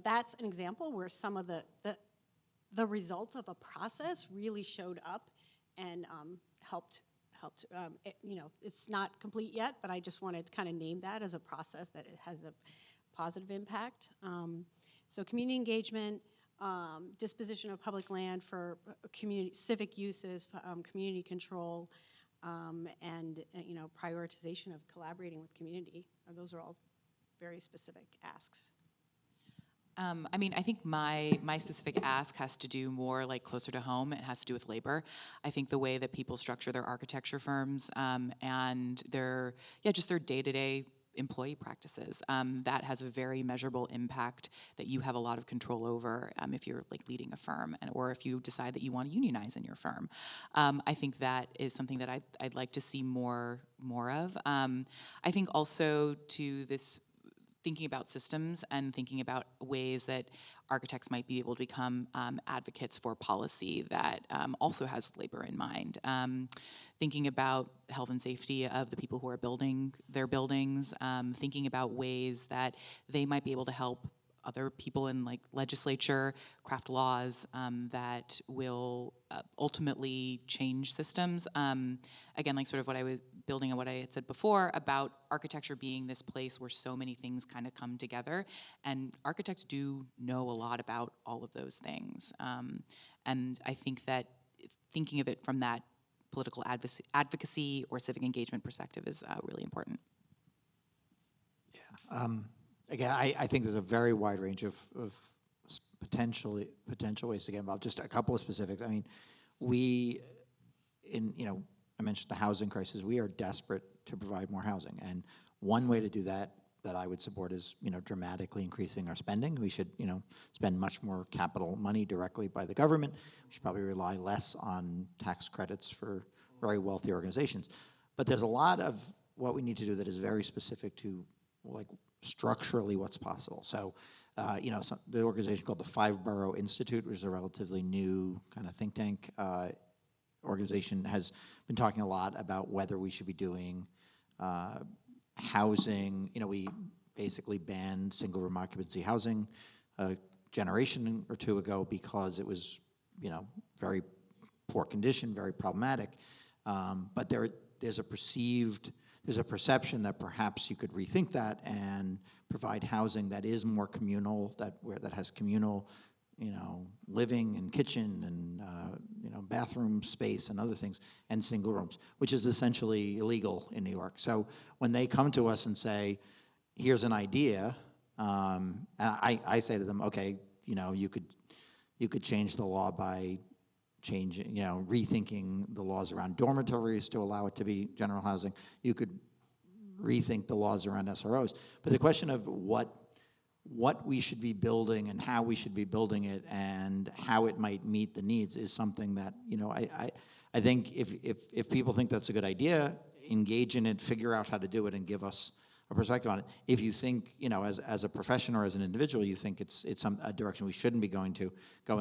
S7: that's an example where some of the results of a process really showed up and helped. It's not complete yet, but I just wanted to kind of name that as a process that it has a positive impact. So community engagement, disposition of public land for community civic uses, community control, and prioritization of collaborating with community. Those are all very specific asks.
S3: I mean, I think my specific ask has to do more like closer to home. It has to do with labor. I think the way that people structure their architecture firms and their just their day-to-day employee practices, that has a very measurable impact that you have a lot of control over if you're like leading a firm or if you decide that you want to unionize in your firm. I think that is something that I'd like to see more of. I think also to this thinking about systems and thinking about ways that architects might be able to become advocates for policy that also has labor in mind. Thinking about health and safety of the people who are building their buildings, thinking about ways that they might be able to help other people in like legislature craft laws that will ultimately change systems. Again, like sort of what I was building on what I had said before about architecture being this place where so many things kind of come together, and architects do know a lot about all of those things. And I think that thinking of it from that political advocacy or civic engagement perspective is really important.
S8: Again, I think there's a very wide range of potential ways to get involved. Just a couple of specifics. I mean, I mentioned the housing crisis. We are desperate to provide more housing, and one way to do that I would support is dramatically increasing our spending. We should spend much more capital money directly by the government. We should probably rely less on tax credits for very wealthy organizations. But there's a lot of what we need to do that is very specific to like structurally what's possible. So, the organization called the Five Borough Institute, which is a relatively new kind of think tank organization, has been talking a lot about whether we should be doing housing. We basically banned single room occupancy housing a generation or two ago because it was, very poor condition, very problematic. But there's a perception that perhaps you could rethink that and provide housing that is more communal, that has communal, living and kitchen and bathroom space and other things, and single rooms, which is essentially illegal in New York. So when they come to us and say, "Here's an idea," and I say to them, "Okay, you could change the law by rethinking the laws around dormitories to allow it to be general housing. You could rethink the laws around SROs. But the question of what we should be building and how we should be building it and how it might meet the needs is something that, I think if people think that's a good idea, engage in it, figure out how to do it, and give us a perspective on it. If you think, as a profession or as an individual, you think it's a direction we shouldn't be going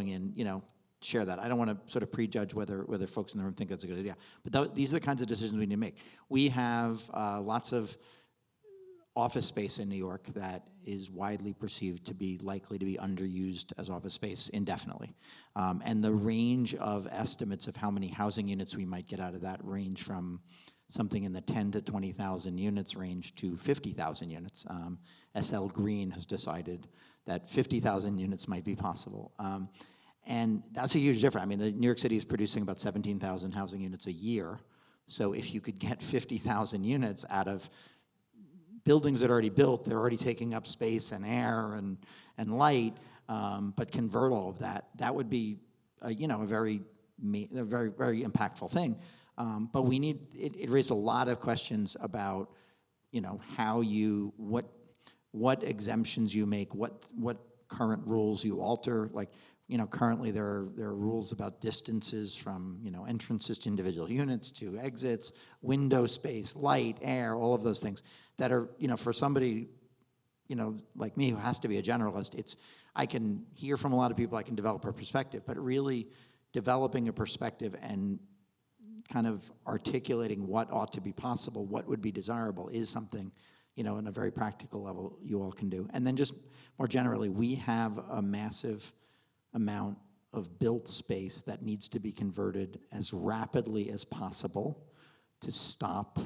S8: in, share that. I don't want to sort of prejudge whether folks in the room think that's a good idea. But these are the kinds of decisions we need to make. We have lots of office space in New York that is widely perceived to be likely to be underused as office space indefinitely. And the range of estimates of how many housing units we might get out of that range from something in the 10 to 20,000 units range to 50,000 units. SL Green has decided that 50,000 units might be possible. And that's a huge difference. I mean, New York City is producing about 17,000 housing units a year. So if you could get 50,000 units out of buildings that are already built, they're already taking up space and air and light, but convert all of that, that would be, a very, very impactful thing. But we need, it raised a lot of questions about, how what exemptions you make, what current rules you alter. Like, currently there are rules about distances from, entrances to individual units, to exits, window space, light, air, all of those things that are, for somebody, like me who has to be a generalist, I can hear from a lot of people, I can develop a perspective, but really developing a perspective and kind of articulating what ought to be possible, what would be desirable is something, in a very practical level you all can do. And then just more generally, we have a massive amount of built space that needs to be converted as rapidly as possible to stop,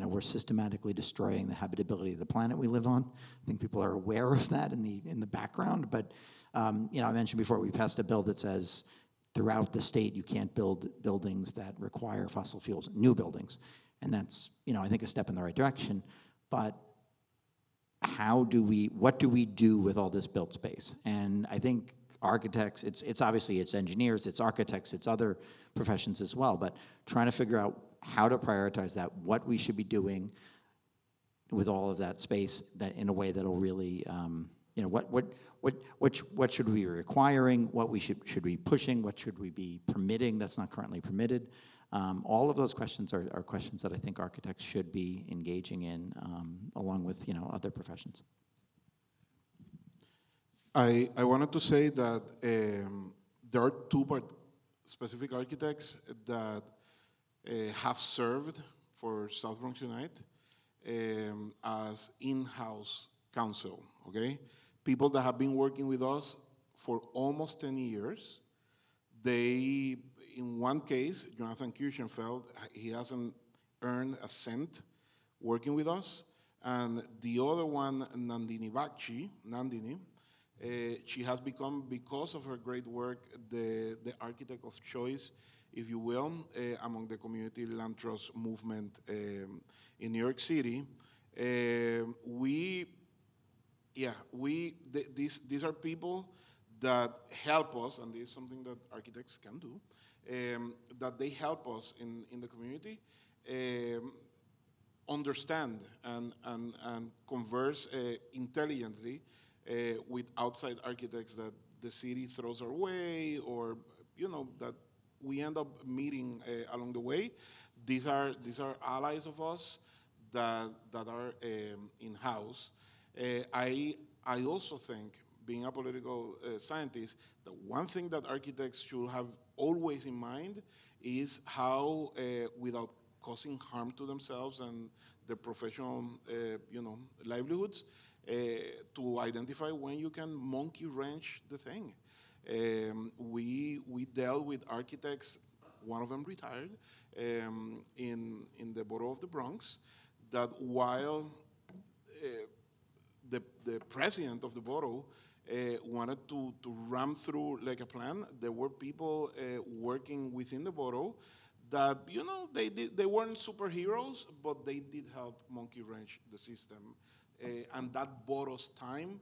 S8: we're systematically destroying the habitability of the planet we live on. I think people are aware of that in the background, but I mentioned before we passed a bill that says throughout the state you can't build buildings that require fossil fuels, new buildings, and that's I think a step in the right direction, but what do we do with all this built space? And I think architects, it's obviously it's engineers, it's architects, it's other professions as well, but trying to figure out how to prioritize that, what we should be doing with all of that space that in a way that'll really, what should we be requiring, what we should we be pushing, what should we be permitting that's not currently permitted. All of those questions are questions that I think architects should be engaging in, along with other professions.
S4: I wanted to say that there are two specific architects that have served for South Bronx Unite as in-house counsel, okay? People that have been working with us for almost 10 years. They, in one case, Jonathan Kirchenfeld, he hasn't earned a cent working with us. And the other one, Nandini Bakshi, she has become, because of her great work, the architect of choice, if you will, among the community land trust movement in New York City. These are people that help us, and this is something that architects can do, that they help us in the community understand and converse intelligently with outside architects that the city throws our way, or that we end up meeting along the way. These are allies of us that are in-house. I also think, being a political scientist, the one thing that architects should have always in mind is how, without causing harm to themselves and their professional, livelihoods, to identify when you can monkey wrench the thing. We dealt with architects, one of them retired, in the borough of the Bronx, that while the president of the borough wanted to ram through like a plan, there were people working within the borough that, they weren't superheroes, but they did help monkey wrench the system. And that bought us time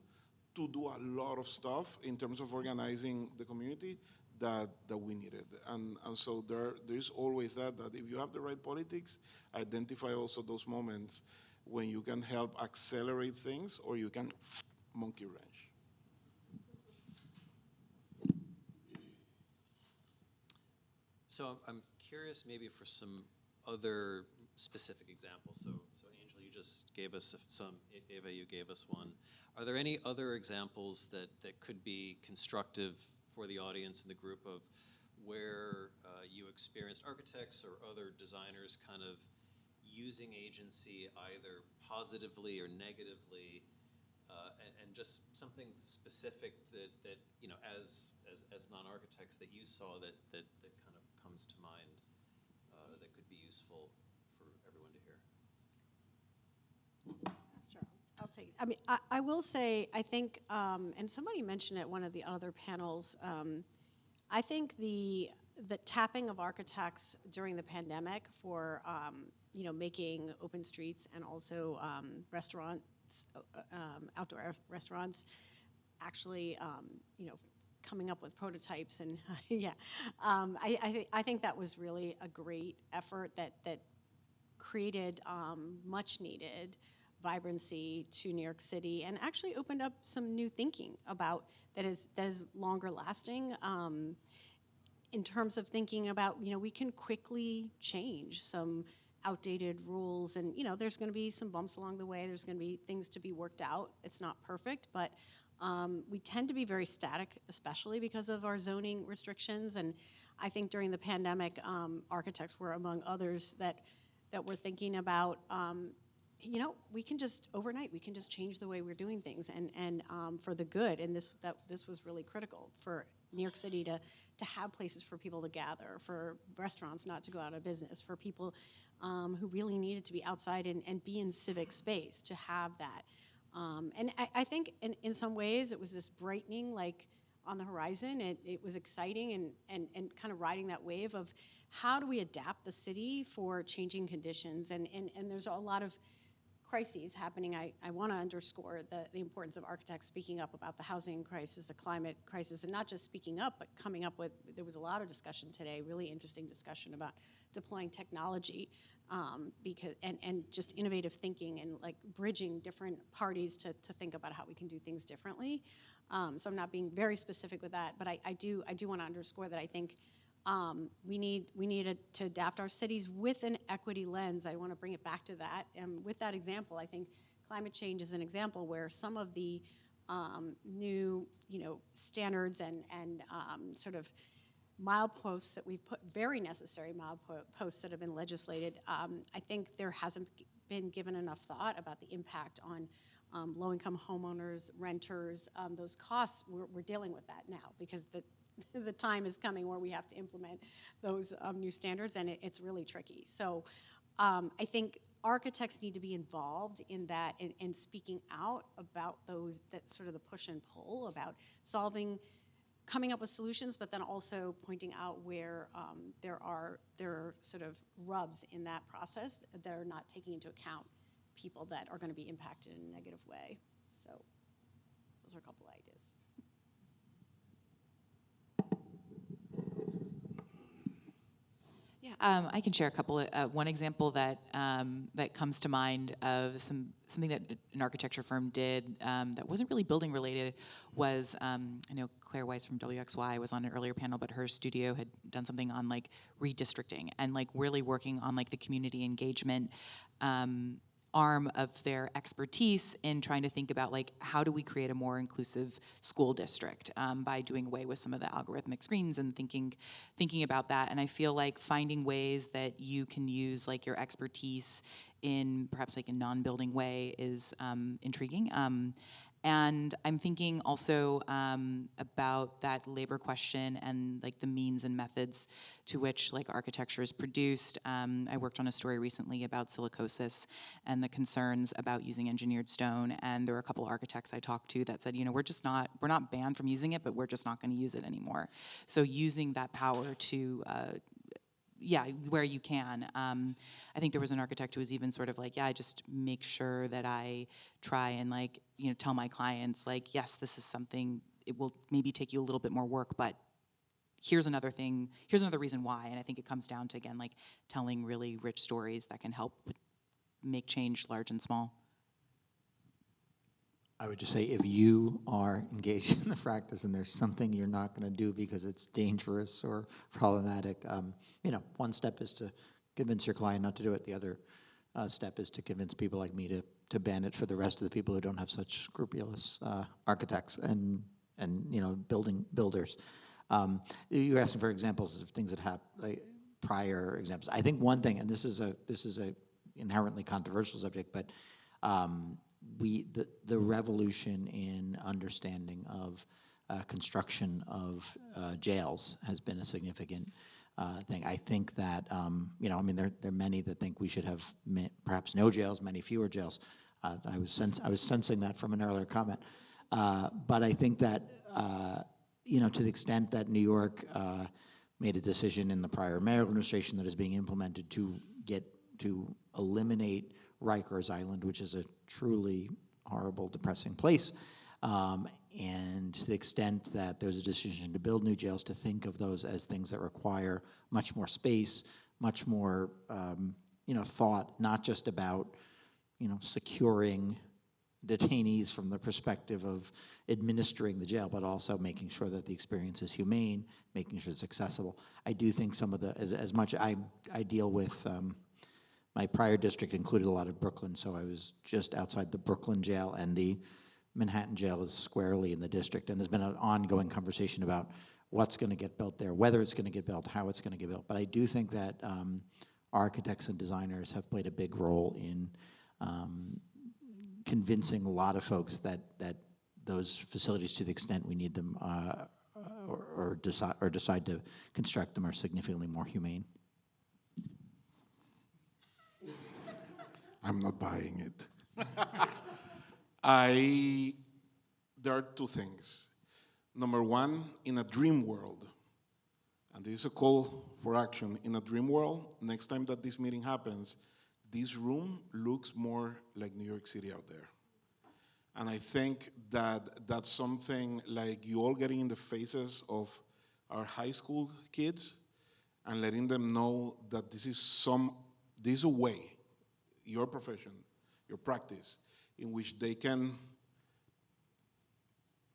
S4: to do a lot of stuff in terms of organizing the community that we needed. And so there's always that if you have the right politics, identify also those moments when you can help accelerate things or you can monkey wrench.
S22: So I'm curious maybe for some other specific examples. So Angel, you just gave us some, Eva, you gave us one. Are there any other examples that could be constructive for the audience in the group of where you experienced architects or other designers kind of using agency either positively or negatively, and just something specific that as non-architects that you saw that kind of comes to mind that could be useful for everyone to hear?
S7: Sure, I'll take it. I mean, I will say, I think, and somebody mentioned at one of the other panels, I think the tapping of architects during the pandemic for making open streets and also restaurants, outdoor restaurants, actually coming up with prototypes and I think that was really a great effort that created much needed vibrancy to New York City and actually opened up some new thinking about that is longer lasting. In terms of thinking about, we can quickly change some outdated rules, and there's going to be some bumps along the way. There's going to be things to be worked out. It's not perfect, but we tend to be very static, especially because of our zoning restrictions. And I think during the pandemic, architects were among others that were thinking about, we can just overnight, we can just change the way we're doing things, and for the good. And this was really critical for New York City to have places for people to gather, for restaurants not to go out of business, for people who really needed to be outside and be in civic space to have that. And I think in some ways it was this brightening like on the horizon. It was exciting and kind of riding that wave of how do we adapt the city for changing conditions. And there's a lot of crises happening, I want to underscore the importance of architects speaking up about the housing crisis, the climate crisis, and not just speaking up, but coming up with, there was a lot of discussion today, really interesting discussion about deploying technology and just innovative thinking and like bridging different parties to think about how we can do things differently. So I'm not being very specific with that, but I do want to underscore that I think we need to adapt our cities with an equity lens. I want to bring it back to that. And with that example, I think climate change is an example where some of the new, standards and sort of mileposts that we've put, very necessary mileposts that have been legislated, I think there hasn't been given enough thought about the impact on low-income homeowners, renters, those costs. We're dealing with that now because the time is coming where we have to implement those new standards, and it's really tricky. So I think architects need to be involved in that and speaking out about those, that sort of the push and pull about coming up with solutions, but then also pointing out where there are sort of rubs in that process that are not taking into account people that are going to be impacted in a negative way. So those are a couple ideas.
S3: Yeah, I can share a couple. One example that that comes to mind of something that an architecture firm did that wasn't really building related was I know Claire Weiss from WXY was on an earlier panel, but her studio had done something on like redistricting and like really working on like the community engagement arm of their expertise in trying to think about like how do we create a more inclusive school district by doing away with some of the algorithmic screens and thinking about that. And I feel like finding ways that you can use like your expertise in perhaps like a non-building way is intriguing. And I'm thinking also about that labor question and like the means and methods to which like architecture is produced. I worked on a story recently about silicosis and the concerns about using engineered stone. And there were a couple architects I talked to that said, we're not banned from using it, but we're just not going to use it anymore. So using that power to where you can. I think there was an architect who was even sort of like, I just make sure that I try and like, tell my clients like, yes, this is something, it will maybe take you a little bit more work, but here's another thing, here's another reason why. And I think it comes down to, again, like telling really rich stories that can help make change large and small.
S8: I would just say if you are engaged in the practice and there's something you're not going to do because it's dangerous or problematic, one step is to convince your client not to do it. The other step is to convince people like me to ban it for the rest of the people who don't have such scrupulous architects and builders. You're asking for examples of things that have like, prior examples. I think one thing, and this is a inherently controversial subject, but the revolution in understanding of construction of jails has been a significant thing. I think that there are many that think we should have perhaps no jails, many fewer jails. I was sensing that from an earlier comment, but I think that to the extent that New York made a decision in the prior mayoral administration that is being implemented to eliminate Rikers Island, which is a truly horrible, depressing place, and to the extent that there's a decision to build new jails, to think of those as things that require much more space, much more thought, not just about securing detainees from the perspective of administering the jail, but also making sure that the experience is humane, making sure it's accessible. I do think some of the, as much I deal with. My prior district included a lot of Brooklyn, so I was just outside the Brooklyn jail, and the Manhattan jail is squarely in the district. And there's been an ongoing conversation about what's going to get built there, whether it's going to get built, how it's going to get built. But I do think that architects and designers have played a big role in convincing a lot of folks that those facilities, to the extent we need them or decide to construct them, are significantly more humane.
S4: I'm not buying it. There are two things. Number one, in a dream world, and this is a call for action, in a dream world, next time that this meeting happens, this room looks more like New York City out there. And I think that that's something like you all getting in the faces of our high school kids and letting them know that this is a way, your profession, your practice, in which they can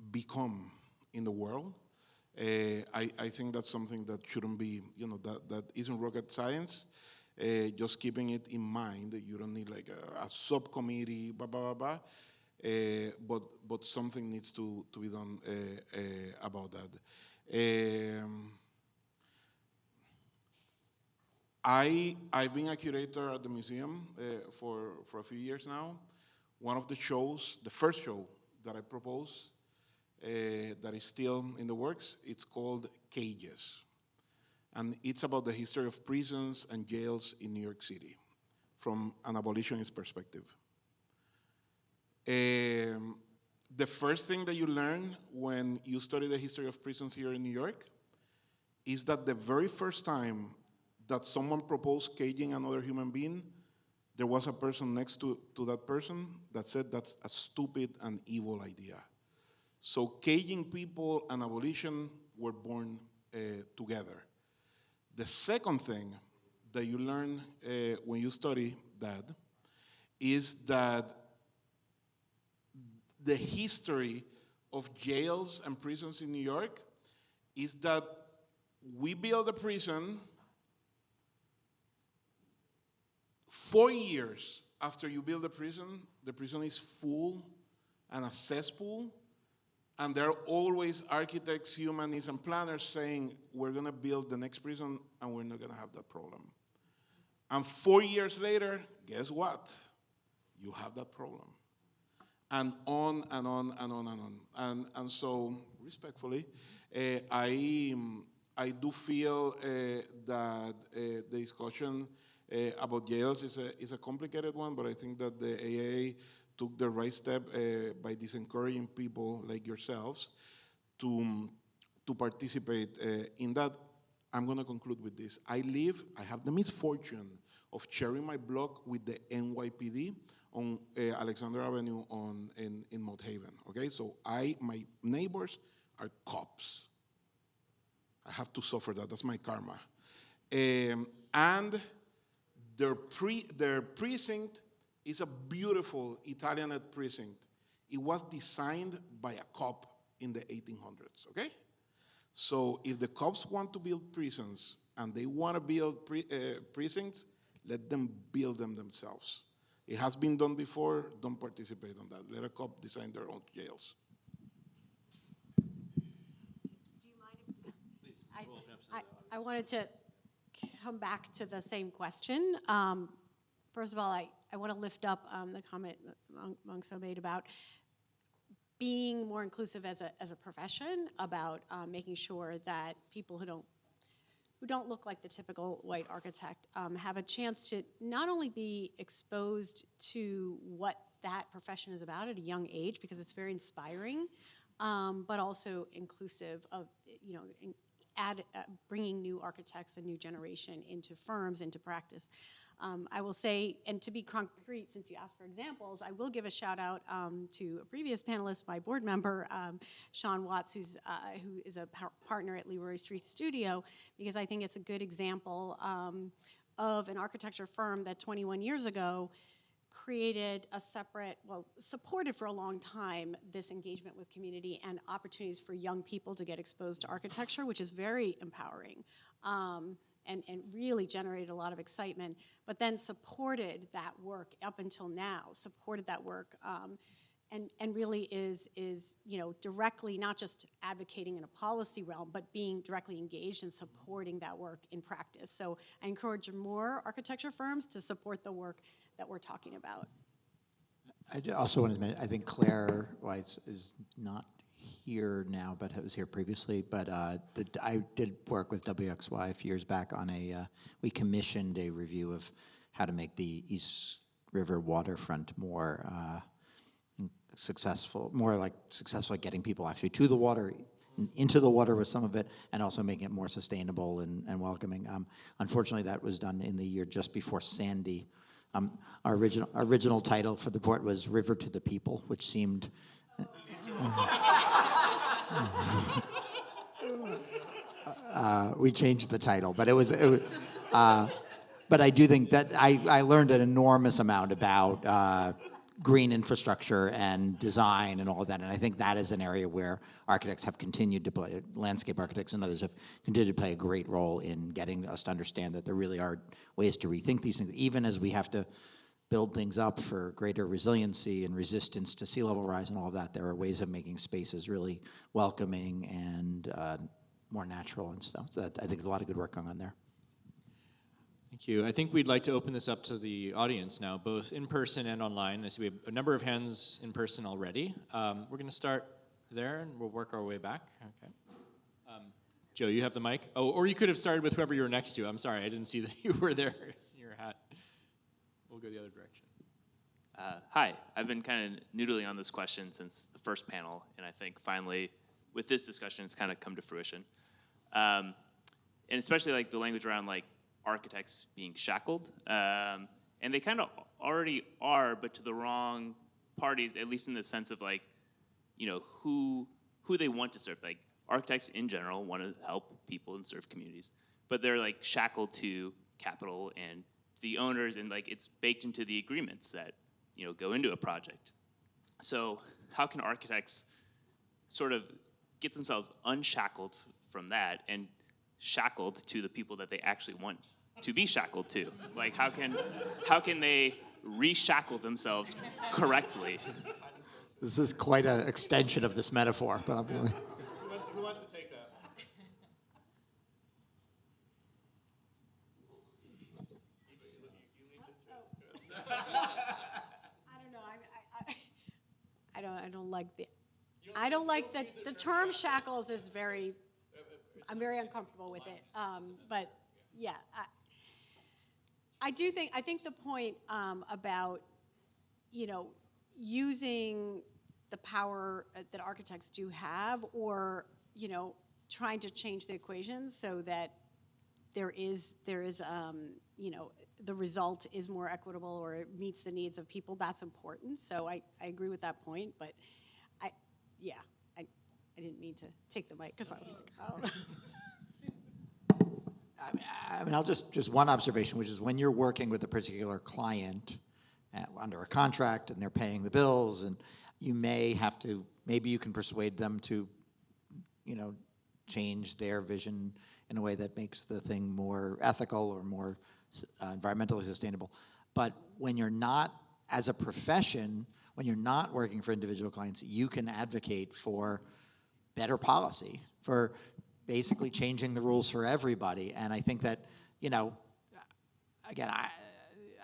S4: become in the world. I think that's something that shouldn't be, that isn't rocket science. Just keeping it in mind that you don't need like a subcommittee, blah, blah, blah, blah. But something needs to be done about that. I've been a curator at the museum for a few years now. One of the shows, the first show that I proposed, that is still in the works, it's called Cages. And it's about the history of prisons and jails in New York City from an abolitionist perspective. The first thing that you learn when you study the history of prisons here in New York is that the very first time that someone proposed caging another human being, there was a person next to that person that said that's a stupid and evil idea. So caging people and abolition were born together. The second thing that you learn when you study that is that the history of jails and prisons in New York is that we build a prison 4 years after you build the prison is full and a cesspool, and there are always architects, humanists, and planners saying, we're gonna build the next prison and we're not gonna have that problem. And 4 years later, guess what? You have that problem. And on and on and on and on. And so, respectfully, I do feel that the discussion about jails is a complicated one, but I think that the AIA took the right step by disencouraging people like yourselves to participate in that. I'm going to conclude with this. I have the misfortune of sharing my block with the NYPD on Alexander Avenue in Mount Haven. Okay, so my neighbors are cops. I have to suffer that. That's my karma. And their precinct is a beautiful Italianate precinct. It was designed by a cop in the 1800s. Okay, so if the cops want to build prisons and they want to build precincts, let them build them themselves. It has been done before. Don't participate on that. Let a cop design their own jails.
S7: I wanted to come back to the same question. First of all, I want to lift up the comment Mungso made about being more inclusive as a profession, about making sure that people who don't look like the typical white architect have a chance to not only be exposed to what that profession is about at a young age, because it's very inspiring, but also inclusive of, bringing new architects, a new generation into firms, into practice. I will say, and to be concrete, since you asked for examples, I will give a shout out to a previous panelist, my board member, Sean Watts, who is a partner at Leroy Street Studio, because I think it's a good example of an architecture firm that 21 years ago created a separate, supported for a long time this engagement with community and opportunities for young people to get exposed to architecture, which is very empowering. And really generated a lot of excitement, but then supported that work up until now, supported that work, and really is directly not just advocating in a policy realm, but being directly engaged in supporting that work in practice. So I encourage more architecture firms to support the work that we're talking about.
S8: I also wanted to mention, I think Claire Weitz is not here now, but was here previously. But I did work with WXY a few years back on we commissioned a review of how to make the East River waterfront more successful at getting people actually to the water, into the water with some of it, and also making it more sustainable and welcoming. Unfortunately, that was done in the year just before Sandy, Our original title for the board was River to the People, which seemed we changed the title, but but I do think that I learned an enormous amount about green infrastructure and design and all of that, and I think that is an area where architects have continued to play, landscape architects and others have continued to play a great role in getting us to understand that there really are ways to rethink these things, even as we have to build things up for greater resiliency and resistance to sea level rise and all of that. There are ways of making spaces really welcoming and more natural and stuff. So I think there's a lot of good work going on there.
S5: Thank you. I think we'd like to open this up to the audience now, both in person and online. I see we have a number of hands in person already. We're going to start there, and we'll work our way back. Okay. Joe, you have the mic? Oh, or you could have started with whoever you were next to. I'm sorry, I didn't see that you were there in your hat. We'll go the other direction.
S6: Hi, I've been kind of noodling on this question since the first panel, and I think finally, with this discussion, it's kind of come to fruition. And especially like the language around like architects being shackled, and they kind of already are, but to the wrong parties, at least in the sense of like, you know, who they want to serve. Like architects in general want to help people and serve communities, but they're like shackled to capital and the owners, and like it's baked into the agreements that, you know, go into a project. So how can architects sort of get themselves unshackled from that and shackled to the people that they actually want to be shackled to? Like how can they reshackle themselves correctly?
S8: This is quite an extension of this metaphor, but I'm really...
S5: Who wants to take that?
S7: I don't like the term shackles is very, I'm very uncomfortable with it. But yeah, I think the point about, you know, using the power that architects do have, or, you know, trying to change the equations so that there is you know, the result is more equitable or it meets the needs of people, that's important. So I agree with that point, but I didn't mean to take the mic because I was like, I don't know.
S8: I mean, I'll just one observation, which is when you're working with a particular client under a contract and they're paying the bills, and you may have to, maybe you can persuade them to, you know, change their vision in a way that makes the thing more ethical or more environmentally sustainable. But when you're not, as a profession, when you're not working for individual clients, you can advocate for better policy, for basically changing the rules for everybody. And I think that, you know, again,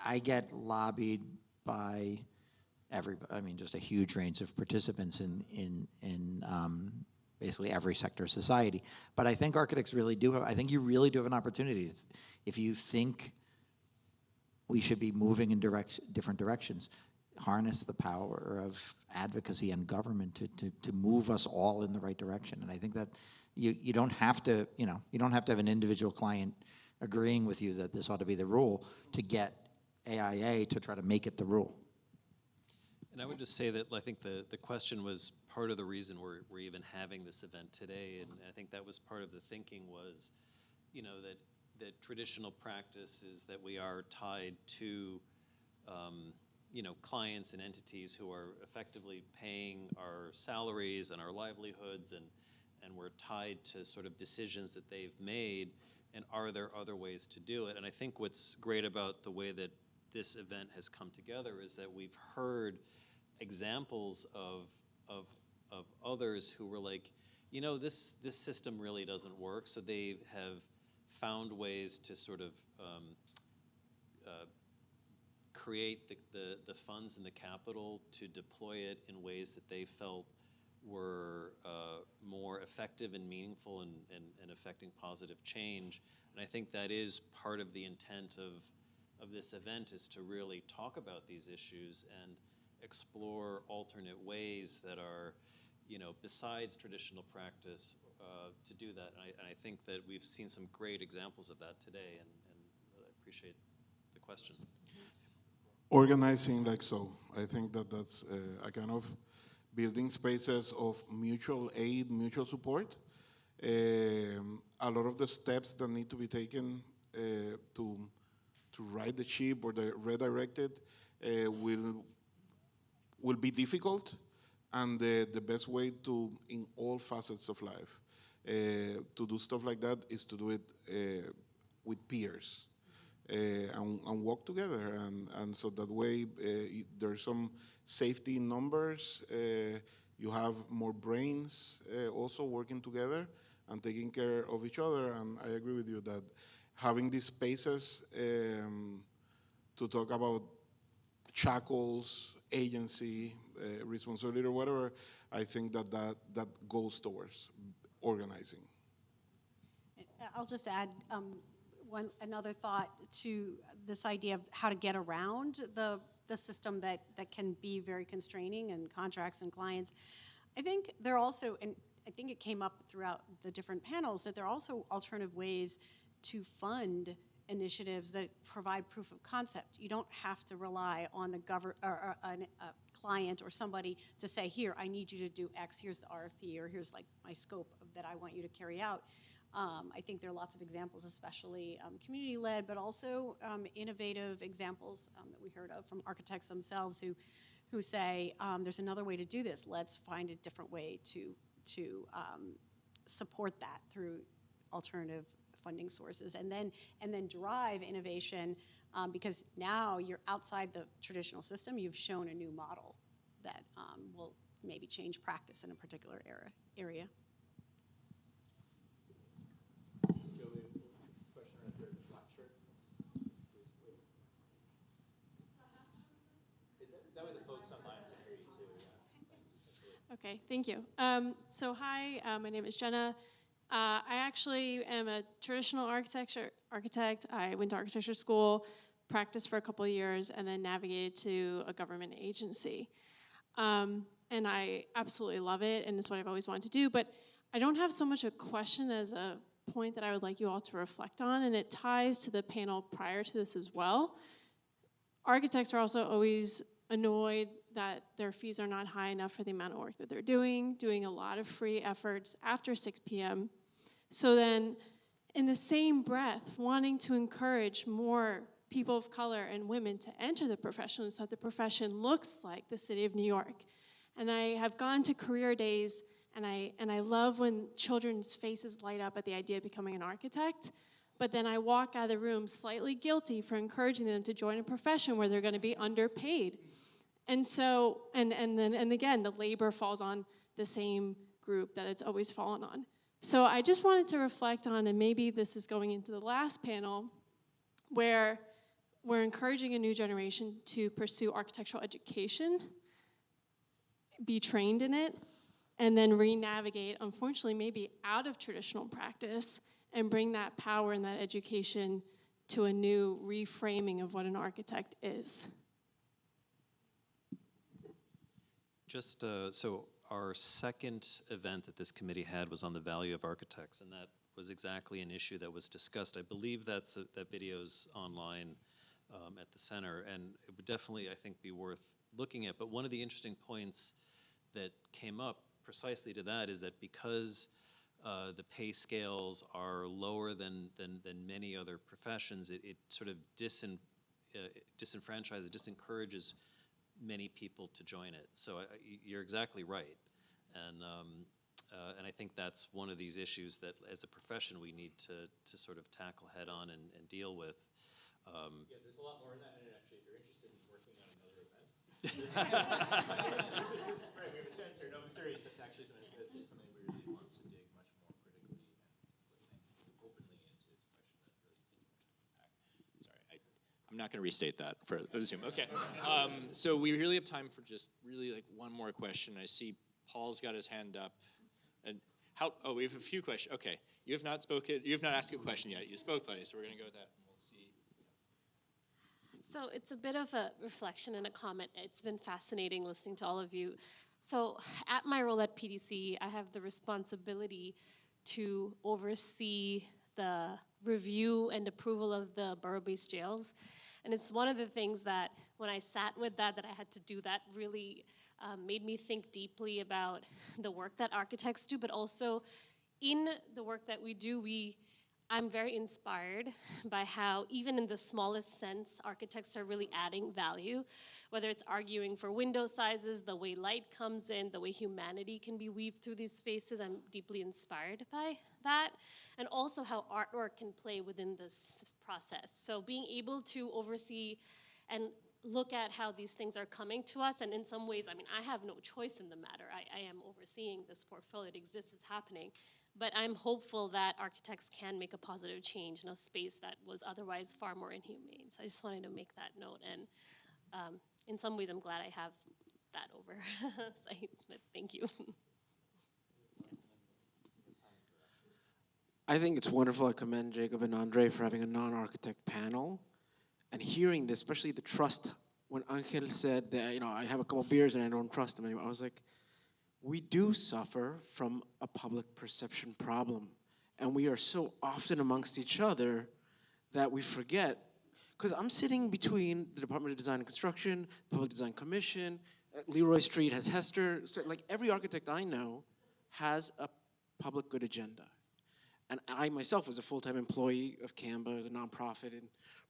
S8: I get lobbied by everybody. I mean, just a huge range of participants in basically every sector of society. But I think architects really do have, I think you really do have an opportunity. If you think we should be moving in different directions, harness the power of advocacy and government to move us all in the right direction. And I think that you don't have to, you know, you don't have to have an individual client agreeing with you that this ought to be the rule to get AIA to try to make it the rule.
S22: And I would just say that I think the question was part of the reason we're even having this event today, and I think that was part of the thinking was, you know, that traditional practice is that we are tied to, you know, clients and entities who are effectively paying our salaries and our livelihoods, and we're tied to sort of decisions that they've made, and are there other ways to do it? And I think what's great about the way that this event has come together is that we've heard examples of others who were like, you know, this system really doesn't work, so they have found ways to sort of create the funds and the capital to deploy it in ways that they felt were more effective and meaningful and affecting positive change. And I think that is part of the intent of this event, is to really talk about these issues and explore alternate ways that are, you know, besides traditional practice to do that. And I think that we've seen some great examples of that today, and I appreciate the question.
S4: Organizing like so. I think that that's a kind of building spaces of mutual aid, mutual support. A lot of the steps that need to be taken to right the ship or redirect it will be difficult, and the best way to, in all facets of life, to do stuff like that is to do it with peers. And work together, and so that way there's some safety in numbers. You have more brains also working together and taking care of each other. And I agree with you that having these spaces to talk about shackles, agency, responsibility, or whatever, I think that goes towards organizing.
S7: I'll just add another thought to this idea of how to get around the system that can be very constraining, and contracts and clients. I think there are also, and I think it came up throughout the different panels, that there are also alternative ways to fund initiatives that provide proof of concept. You don't have to rely on the a client or somebody to say, here, I need you to do X, here's the RFP, or here's like my scope that I want you to carry out. I think there are lots of examples, especially community-led, but also innovative examples that we heard of from architects themselves who say, there's another way to do this. Let's find a different way to support that through alternative funding sources, and then drive innovation, because now you're outside the traditional system. You've shown a new model that will maybe change practice in a particular area.
S20: Okay, thank you. So hi, my name is Jenna. I actually am a traditional architect. I went to architecture school, practiced for a couple of years, and then navigated to a government agency. And I absolutely love it, and it's what I've always wanted to do. But I don't have so much a question as a point that I would like you all to reflect on, and it ties to the panel prior to this as well. Architects are also always annoyed that their fees are not high enough for the amount of work that they're doing a lot of free efforts after 6 p.m. So then, in the same breath, wanting to encourage more people of color and women to enter the profession so that the profession looks like the city of New York. And I have gone to career days, and I love when children's faces light up at the idea of becoming an architect. But then I walk out of the room slightly guilty for encouraging them to join a profession where they're going to be underpaid. And so, and again, the labor falls on the same group that it's always fallen on. So I just wanted to reflect on, and maybe this is going into the last panel, where we're encouraging a new generation to pursue architectural education, be trained in it, and then re-navigate, unfortunately, maybe out of traditional practice, and bring that power and that education to a new reframing of what an architect is.
S15: Just so our second event that this committee had was on the value of architects, and that was exactly an issue that was discussed. I believe that video's online at the center, and it would definitely, I think, be worth looking at. But one of the interesting points that came up precisely to that is that because the pay scales are lower than many other professions, it sort of disenfranchises, disencourages many people to join it. So you're exactly right, and I think that's one of these issues that, as a profession, we need to sort of tackle head on and deal with.
S5: Yeah, there's a lot more in that, and actually, if you're interested in working on another event, right, we have a chance here. No, I'm serious. That's actually something we really want to dig much more critically and openly into. It's a question that really needs more time to unpack. Sorry, I'm not going to restate that for Zoom. Okay, so we really have time for just really like one more question. I see Paul's got his hand up, and oh, we have a few questions. Okay, you have not spoken. You have not asked a question yet. You spoke, buddy. So we're going to go with that, and we'll see.
S20: So it's a bit of a reflection and a comment. It's been fascinating listening to all of you. So at my role at PDC, I have the responsibility to oversee the review and approval of the borough-based jails. And it's one of the things that when I sat with that I had to do that really made me think deeply about the work that architects do, but also in the work that we do, I'm very inspired by how, even in the smallest sense, architects are really adding value, whether it's arguing for window sizes, the way light comes in, the way humanity can be weaved through these spaces. I'm deeply inspired by that. And also how artwork can play within this process. So being able to oversee and look at how these things are coming to us, and in some ways, I mean, I have no choice in the matter. I am overseeing this portfolio, it exists, it's happening. But I'm hopeful that architects can make a positive change in a space that was otherwise far more inhumane. So I just wanted to make that note. And in some ways, I'm glad I have that over. But thank you.
S10: I think it's wonderful. I commend Jacob and Andre for having a non-architect panel. And hearing this, especially the trust, when Angel said that, I have a couple beers and I don't trust him anymore, I was like, we do suffer from a public perception problem. And we are so often amongst each other that we forget. Because I'm sitting between the Department of Design and Construction, Public Design Commission, Leroy Street has Hester. So like every architect I know has a public good agenda. And I myself was a full-time employee of Canva, the nonprofit in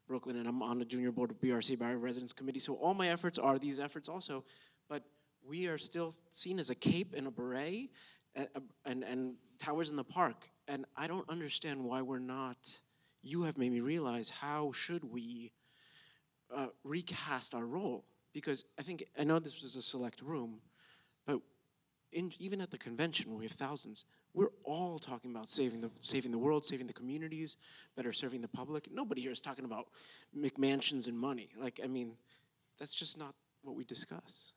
S10: Brooklyn, and I'm on the junior board of BRC, Barrio Residence Committee. So all my efforts are these efforts also. But we are still seen as a cape and a beret and towers in the park. And I don't understand why we're not. You have made me realize how should we recast our role? Because I know this was a select room, but even at the convention where we have thousands, we're all talking about saving the world, saving the communities, better serving the public. Nobody here is talking about McMansions and money. That's just not what we discuss.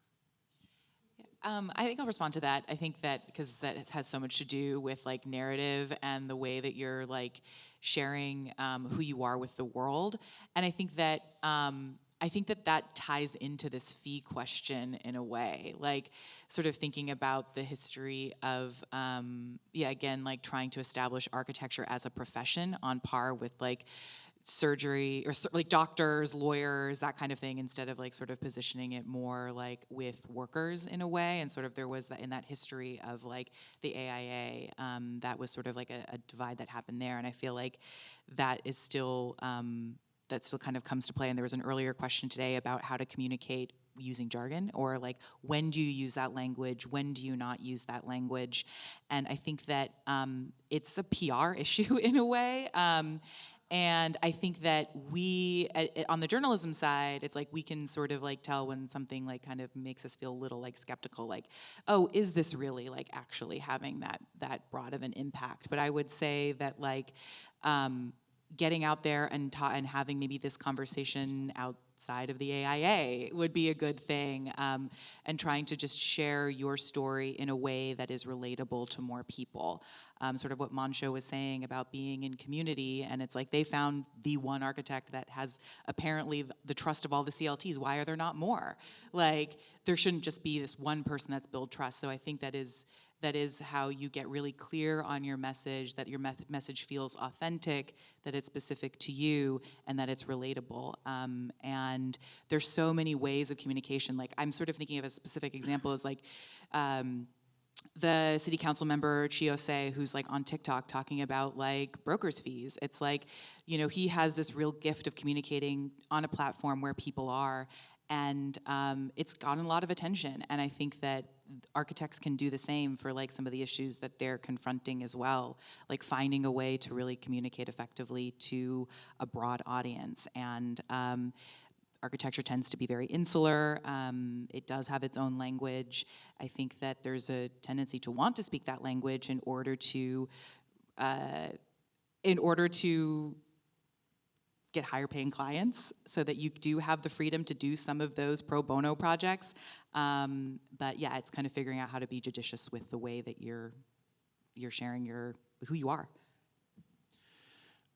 S3: I think I'll respond to that. I think that because that has so much to do with narrative and the way that you're sharing who you are with the world. And I think that that ties into this fee question in a way, sort of thinking about the history of, again, trying to establish architecture as a profession on par with surgery or doctors, lawyers, that kind of thing, instead of sort of positioning it more with workers in a way. And sort of there was that in that history of the AIA, that was sort of a divide that happened there. And I feel like that is still that still kind of comes to play. And there was an earlier question today about how to communicate using jargon, or when do you use that language, when do you not use that language. And I think that it's a PR issue in a way. And I think that we, on the journalism side, it's we can sort of tell when something kind of makes us feel a little skeptical, oh, is this really actually having that broad of an impact? But I would say that getting out there and having maybe this conversation outside of the AIA would be a good thing, and trying to just share your story in a way that is relatable to more people. Sort of what Mancho was saying about being in community, and it's they found the one architect that has apparently the trust of all the CLTs. Why are there not more? There shouldn't just be this one person that's built trust. So I think that is how you get really clear on your message, that your message feels authentic, that it's specific to you, and that it's relatable. And there's so many ways of communication. I'm sort of thinking of a specific example as the city council member Chiose, who's on TikTok talking about brokers fees. It's he has this real gift of communicating on a platform where people are, and it's gotten a lot of attention. And I think that architects can do the same for some of the issues that they're confronting as well, finding a way to really communicate effectively to a broad audience. And architecture tends to be very insular. It does have its own language. I think that there's a tendency to want to speak that language in order to get higher paying clients, so that you do have the freedom to do some of those pro bono projects. But yeah, it's kind of figuring out how to be judicious with the way that you're sharing who you are.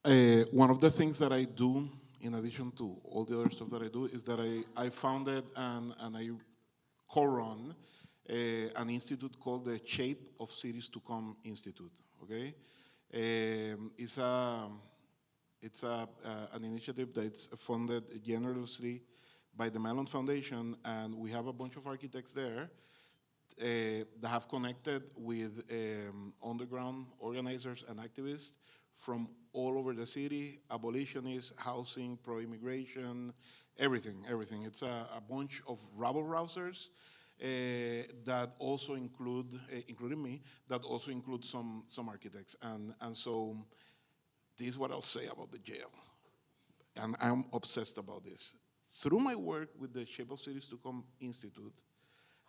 S4: One of the things that I do, in addition to all the other stuff that I do, is that I founded and I co-run an institute called the Shape of Cities to Come Institute. Okay, it's a It's an initiative that's funded generously by the Mellon Foundation, and we have a bunch of architects there that have connected with underground organizers and activists from all over the city, abolitionists, housing, pro-immigration, everything. It's a bunch of rabble-rousers that also include, including me, that also include some architects. And so this is what I'll say about the jail. And I'm obsessed about this. Through my work with the Shape of Cities to Come Institute,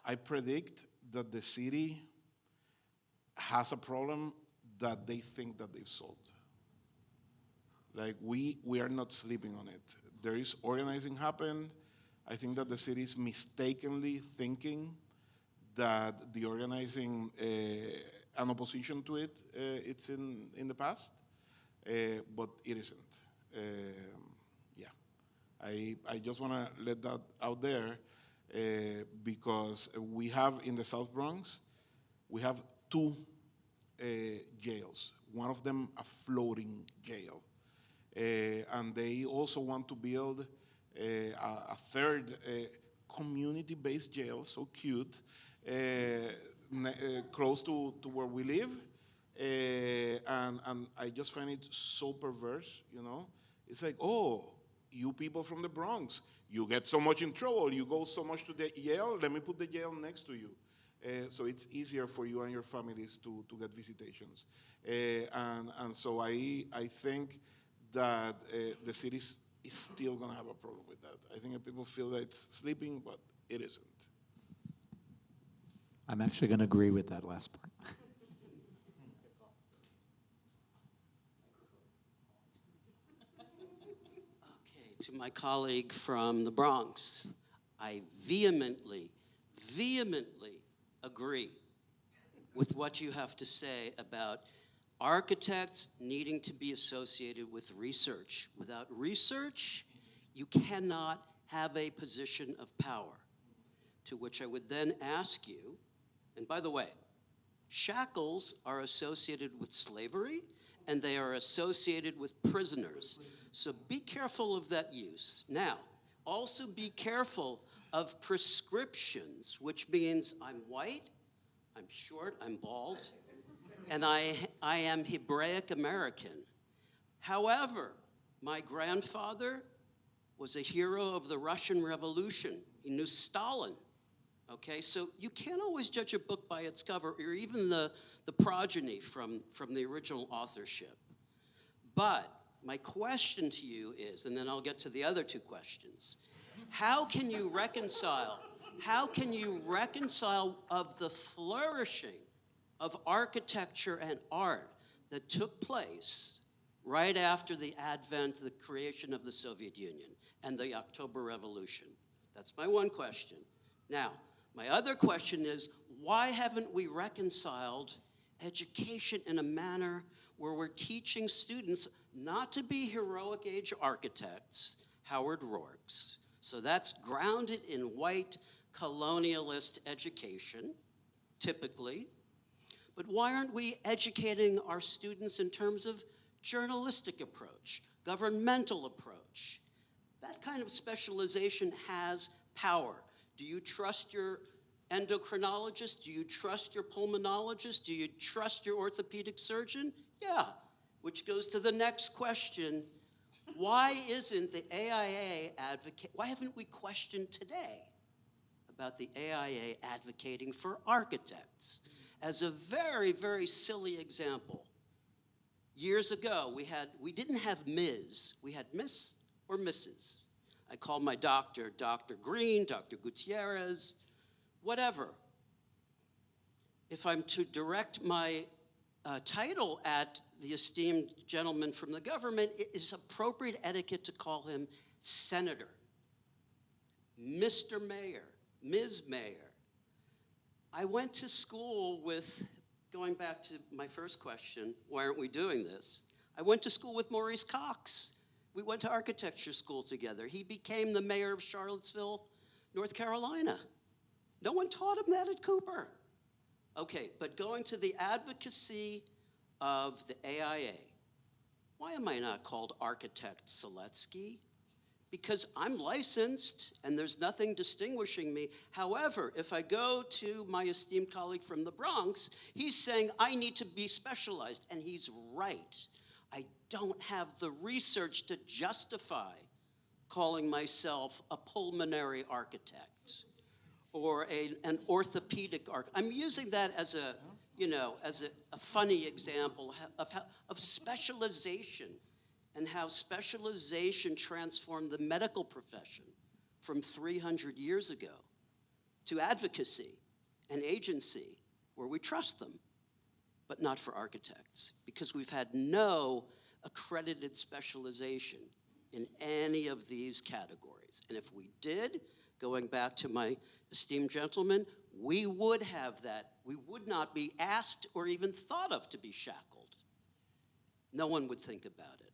S4: I predict that the city has a problem that they think that they've solved. Like we are not sleeping on it. There is organizing happened. I think that the city is mistakenly thinking that the organizing, an opposition to it, it's in the past, but it isn't. Yeah, I just want to let that out there because we have in the South Bronx, we have two jails. One of them a floating jail. And they also want to build a third community-based jail, so cute, close to where we live. And I just find it so perverse, you know? It's like, oh, you people from the Bronx, you get so much in trouble, you go so much to the jail, let me put the jail next to you. So it's easier for you and your families to get visitations. And so I think that the city is still going to have a problem with that. I think that people feel that it's sleeping, but it isn't.
S8: I'm actually going to agree with that last part.
S9: Okay, to my colleague from the Bronx, I vehemently agree with what you have to say about architects needing to be associated with research. Without research, you cannot have a position of power. To which I would then ask you, and by the way, shackles are associated with slavery and they are associated with prisoners. So be careful of that use. Now, also be careful of prescriptions, which means I'm white, I'm short, I'm bald, and I am Hebraic American. However, my grandfather was a hero of the Russian Revolution. He knew Stalin. Okay, so you can't always judge a book by its cover, or even the progeny from the original authorship. But my question to you is, and then I'll get to the other two questions, how can you reconcile of the flourishing of architecture and art that took place right after the advent, the creation of the Soviet Union and the October Revolution? That's my one question. Now, my other question is, why haven't we reconciled education in a manner where we're teaching students not to be heroic age architects, Howard Rourke's? So that's grounded in white colonialist education, typically. But why aren't we educating our students in terms of journalistic approach, governmental approach? That kind of specialization has power. Do you trust your endocrinologist? Do you trust your pulmonologist? Do you trust your orthopedic surgeon? Yeah, which goes to the next question. Why isn't the AIA why haven't we questioned today about the AIA advocating for architects? As a very, very silly example, years ago, we didn't have Ms., we had Miss or Mrs. I called my doctor, Dr. Green, Dr. Gutierrez, whatever. If I'm to direct my title at the esteemed gentleman from the government, it is appropriate etiquette to call him Senator, Mr. Mayor, Ms. Mayor. I went to school with, going back to my first question, why aren't we doing this? I went to school with Maurice Cox. We went to architecture school together. He became the mayor of Charlottesville, North Carolina. No one taught him that at Cooper. Okay, but going to the advocacy of the AIA, why am I not called Architect Seletsky? Because I'm licensed and there's nothing distinguishing me. However, if I go to my esteemed colleague from the Bronx, he's saying I need to be specialized, and he's right. I don't have the research to justify calling myself a pulmonary architect or an orthopedic architect. I'm using that as a, as a funny example of specialization, and how specialization transformed the medical profession from 300 years ago to advocacy and agency, where we trust them, but not for architects, because we've had no accredited specialization in any of these categories. And if we did, going back to my esteemed gentleman, we would have that. We would not be asked or even thought of to be shackled. No one would think about it.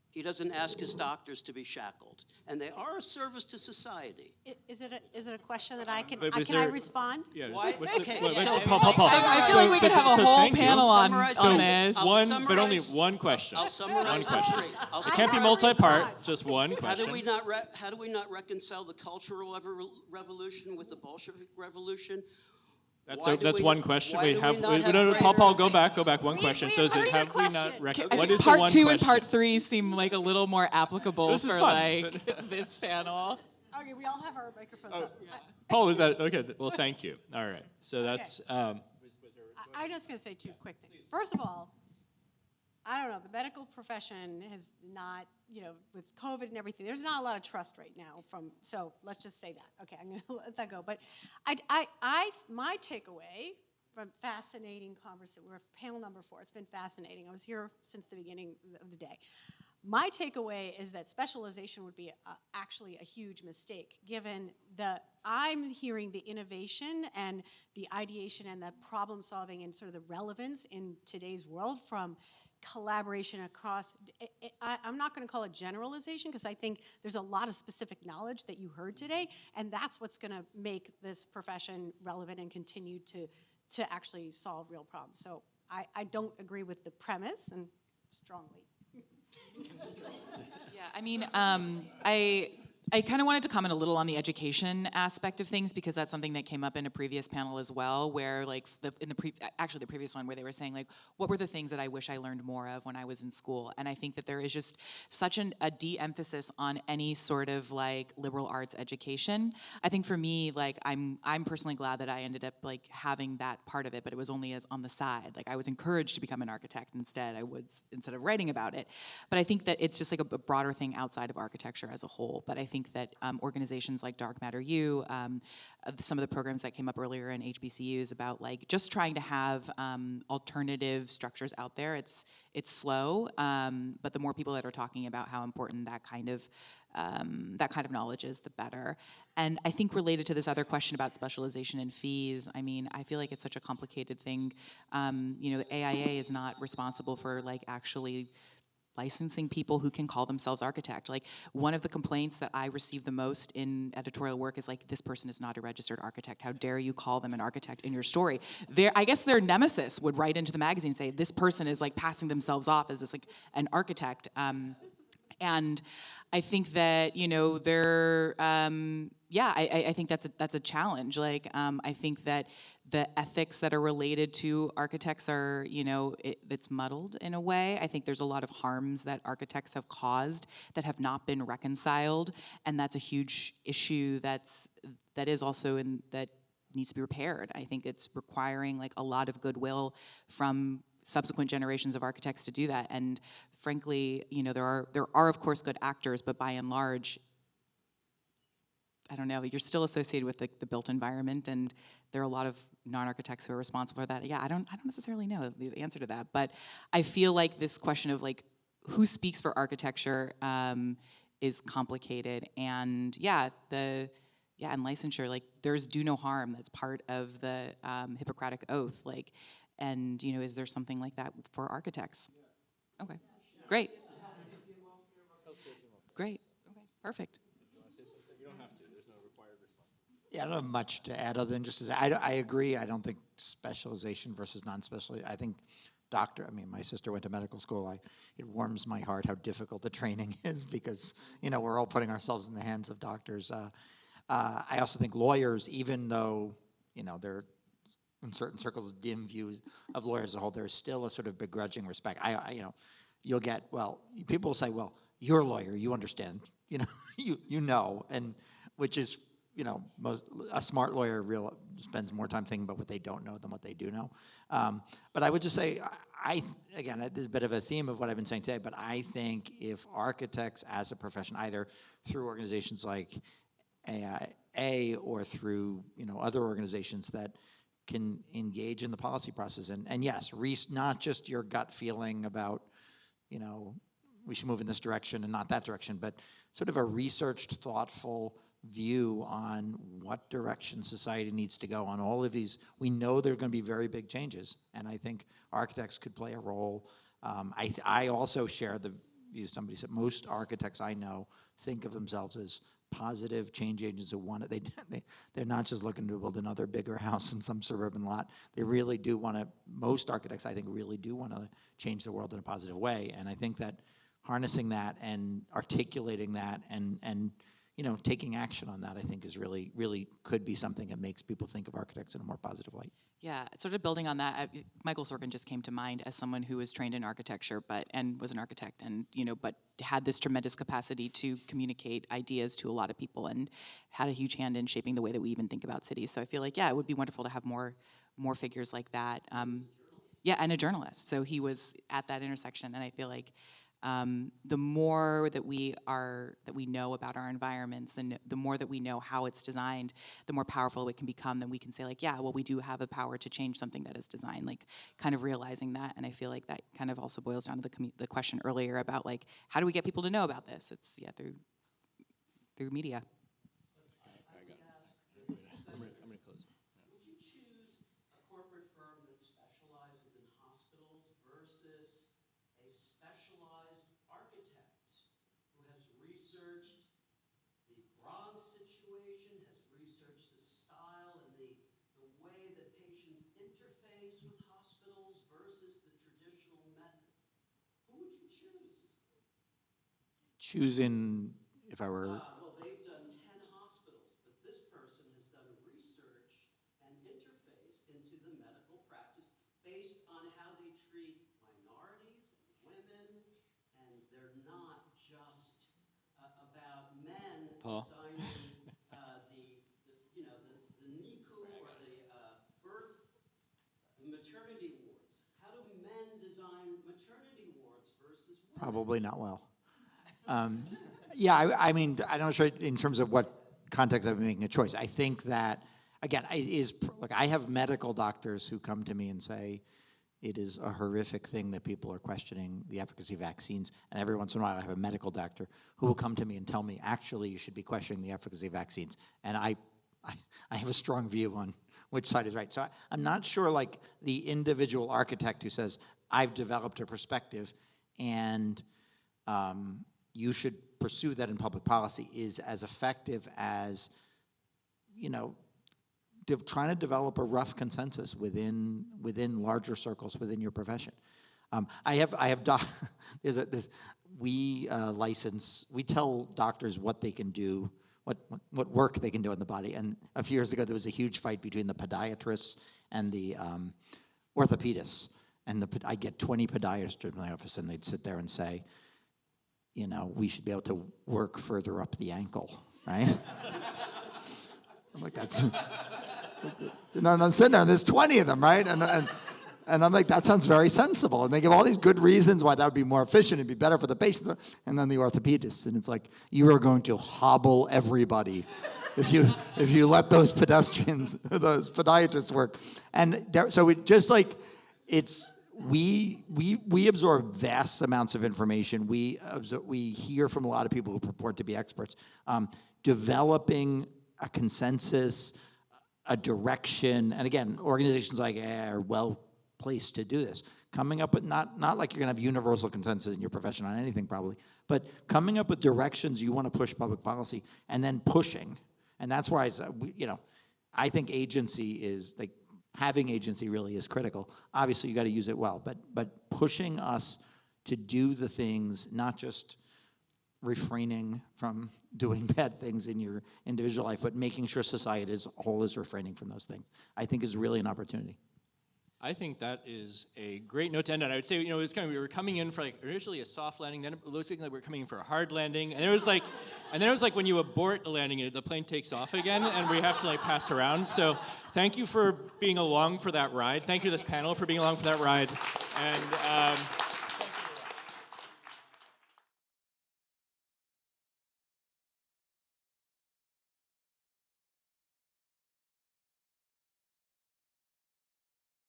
S9: He doesn't ask his doctors to be shackled, and they are a service to society.
S7: Is it a question that I can,
S5: But was
S7: can I
S5: there-
S7: respond?
S5: Yeah.
S9: Why- okay,
S5: So,
S9: so-
S5: Paul.
S9: I feel like we could have a whole
S5: thank you.
S9: panel on this. I'll
S5: One, but only
S9: summarize-
S5: one question.
S9: I'll summarize
S5: One
S9: the
S5: question.
S9: three. I'll
S5: It can't be
S9: summarize-
S5: multi-part. Just one
S9: How
S5: question.
S9: do we not reconcile the Cultural Revolution with the Bolshevik Revolution?
S5: That's one question.
S9: why
S5: We
S9: do
S5: have.
S9: not have
S5: No,
S9: greater-
S5: Paul, go back. One question. So is it have we not? What is the
S3: Part
S5: one
S3: 2
S5: question?
S3: and part 3 seem like a little more applicable
S5: This is
S3: for
S5: fun,
S3: like this panel.
S7: Okay, we all have our microphones up.
S5: Paul, is that okay? Well, thank you. All right. So that's.
S7: I'm just going to say two quick things. First of all, I don't know, the medical profession has not, with COVID and everything, there's not a lot of trust right now so let's just say that. Okay, I'm going to let that go. But my takeaway from fascinating conversation, we're panel number 4, it's been fascinating. I was here since the beginning of the day. My takeaway is that specialization would be actually a huge mistake, given I'm hearing the innovation and the ideation and the problem solving and sort of the relevance in today's world from collaboration across, I'm not going to call it generalization, because I think there's a lot of specific knowledge that you heard today, and that's what's going to make this profession relevant and continue to actually solve real problems. So I don't agree with the premise, and strongly.
S3: Yeah, I mean, I kind of wanted to comment a little on the education aspect of things, because that's something that came up in a previous panel as well, where like the previous one, where they were saying like, what were the things that I wish I learned more of when I was in school? And I think that there is just such a de-emphasis on any sort of like liberal arts education. I think for me, like I'm personally glad that I ended up like having that part of it, but it was only on the side. Like I was encouraged to become an architect instead of writing about it. But I think that it's just like a broader thing outside of architecture as a whole. But I think that organizations like Dark Matter U, some of the programs that came up earlier in HBCUs about like just trying to have alternative structures out there. It's slow, but the more people that are talking about how important that kind of knowledge is, the better. And I think related to this other question about specialization and fees, I mean, I feel like it's such a complicated thing. The AIA is not responsible for like actually licensing people who can call themselves architect. Like one of the complaints that I receive the most in editorial work is like, this person is not a registered architect. How dare you call them an architect in your story? I guess their nemesis would write into the magazine and say, this person is like passing themselves off as this like an architect. And I think that, I think that's a challenge. Like, I think that the ethics that are related to architects are, it's muddled in a way. I think there's a lot of harms that architects have caused that have not been reconciled, and that's a huge issue that is also that needs to be repaired. I think it's requiring like a lot of goodwill from subsequent generations of architects to do that. And frankly, there are of course good actors, but by and large, I don't know, you're still associated with the built environment, and there are a lot of non-architects who are responsible for that. Yeah, I don't necessarily know the answer to that, but I feel like this question of like who speaks for architecture is complicated. And and licensure, like there's do no harm. That's part of the Hippocratic Oath. Like, and is there something like that for architects? Okay, great. Great. Okay, perfect.
S8: Yeah, I don't have much to add other than just to say, I agree. I don't think specialization versus non-specialization. I think doctor, I mean, my sister went to medical school. It warms my heart how difficult the training is because, we're all putting ourselves in the hands of doctors. I also think lawyers, even though, there are in certain circles dim views of lawyers as a whole, there's still a sort of begrudging respect. You'll get, people will say, well, you're a lawyer, you understand, and which is, a smart lawyer spends more time thinking about what they don't know than what they do know. But I would just say, again, this is a bit of a theme of what I've been saying today, but I think if architects as a profession, either through organizations like AIA or through, other organizations that can engage in the policy process, and yes, not just your gut feeling about, we should move in this direction and not that direction, but sort of a researched, thoughtful view on what direction society needs to go on all of these. We know there are going to be very big changes, and I think architects could play a role. I also share the view somebody said, most architects I know think of themselves as positive change agents who want it. They're not just looking to build another bigger house in some suburban lot. They really do want to, most architects I think really do want to change the world in a positive way, and I think that harnessing that and articulating that and taking action on that, I think is really, really could be something that makes people think of architects in a more positive light.
S3: Yeah, sort of building on that, Michael Sorkin just came to mind as someone who was trained in architecture, and was an architect, and but had this tremendous capacity to communicate ideas to a lot of people, and had a huge hand in shaping the way that we even think about cities. So I feel like, it would be wonderful to have more figures like that. Yeah, and a journalist. So he was at that intersection, and I feel like the more that we know about our environments, the more that we know how it's designed, the more powerful it can become. Then we can say, like, yeah, well, we do have the power to change something that is designed. Like, kind of realizing that, and I feel like that kind of also boils down to the question earlier about, like, how do we get people to know about this? It's through media.
S5: I'm gonna close.
S9: Would you choose a corporate firm that specializes in hospitals versus a specialized architect who has researched the Bronx situation, has researched the style and the way that patients interface with hospitals versus the traditional method? Who would you choose?
S8: Choosing, if I were...
S9: Well, they've done 10 hospitals, but this person has done research and interface into the medical practice based on how they treat minorities and women, and they're not just about men designing the NICU or the the maternity wards. How do men design maternity wards versus women?
S8: Probably not well. Yeah, I mean, I'm not sure in terms of what context I've been making a choice. I think that, again, look, I have medical doctors who come to me and say it is a horrific thing that people are questioning the efficacy of vaccines. And every once in a while I have a medical doctor who will come to me and tell me, actually, you should be questioning the efficacy of vaccines. And I have a strong view on which side is right. So I'm not sure, like, the individual architect who says, I've developed a perspective and you should pursue that in public policy is as effective as, trying to develop a rough consensus within larger circles within your profession. We tell doctors what they can do, what work they can do in the body. And a few years ago, there was a huge fight between the podiatrists and the orthopedists. And I get 20 podiatrists in my office, and they'd sit there and say, we should be able to work further up the ankle, right? I'm like, that's... And I'm sitting there, and there's 20 of them, right? And I'm like, that sounds very sensible. And they give all these good reasons why that would be more efficient, it'd be better for the patients. And then the orthopedists, and it's like, you are going to hobble everybody if you let those podiatrists work. And so it just like, we absorb vast amounts of information. We hear from a lot of people who purport to be experts. Developing a consensus, a direction, and again, organizations like AIA are well placed to do this. Coming up with not like you're going to have universal consensus in your profession on anything probably, but coming up with directions you want to push public policy and then pushing. And that's why I think agency is like, having agency really is critical. Obviously, you got to use it well, but pushing us to do the things, not just refraining from doing bad things in your individual life, but making sure society as a whole is refraining from those things, I think is really an opportunity.
S5: I think that is a great note to end on. I would say, it was kind of, we were coming in for like initially a soft landing, then it looks like we were coming in for a hard landing, and it was like, when you abort a landing, the plane takes off again, and we have to like pass around. So, thank you for being along for that ride. Thank you to this panel for being along for that ride, and.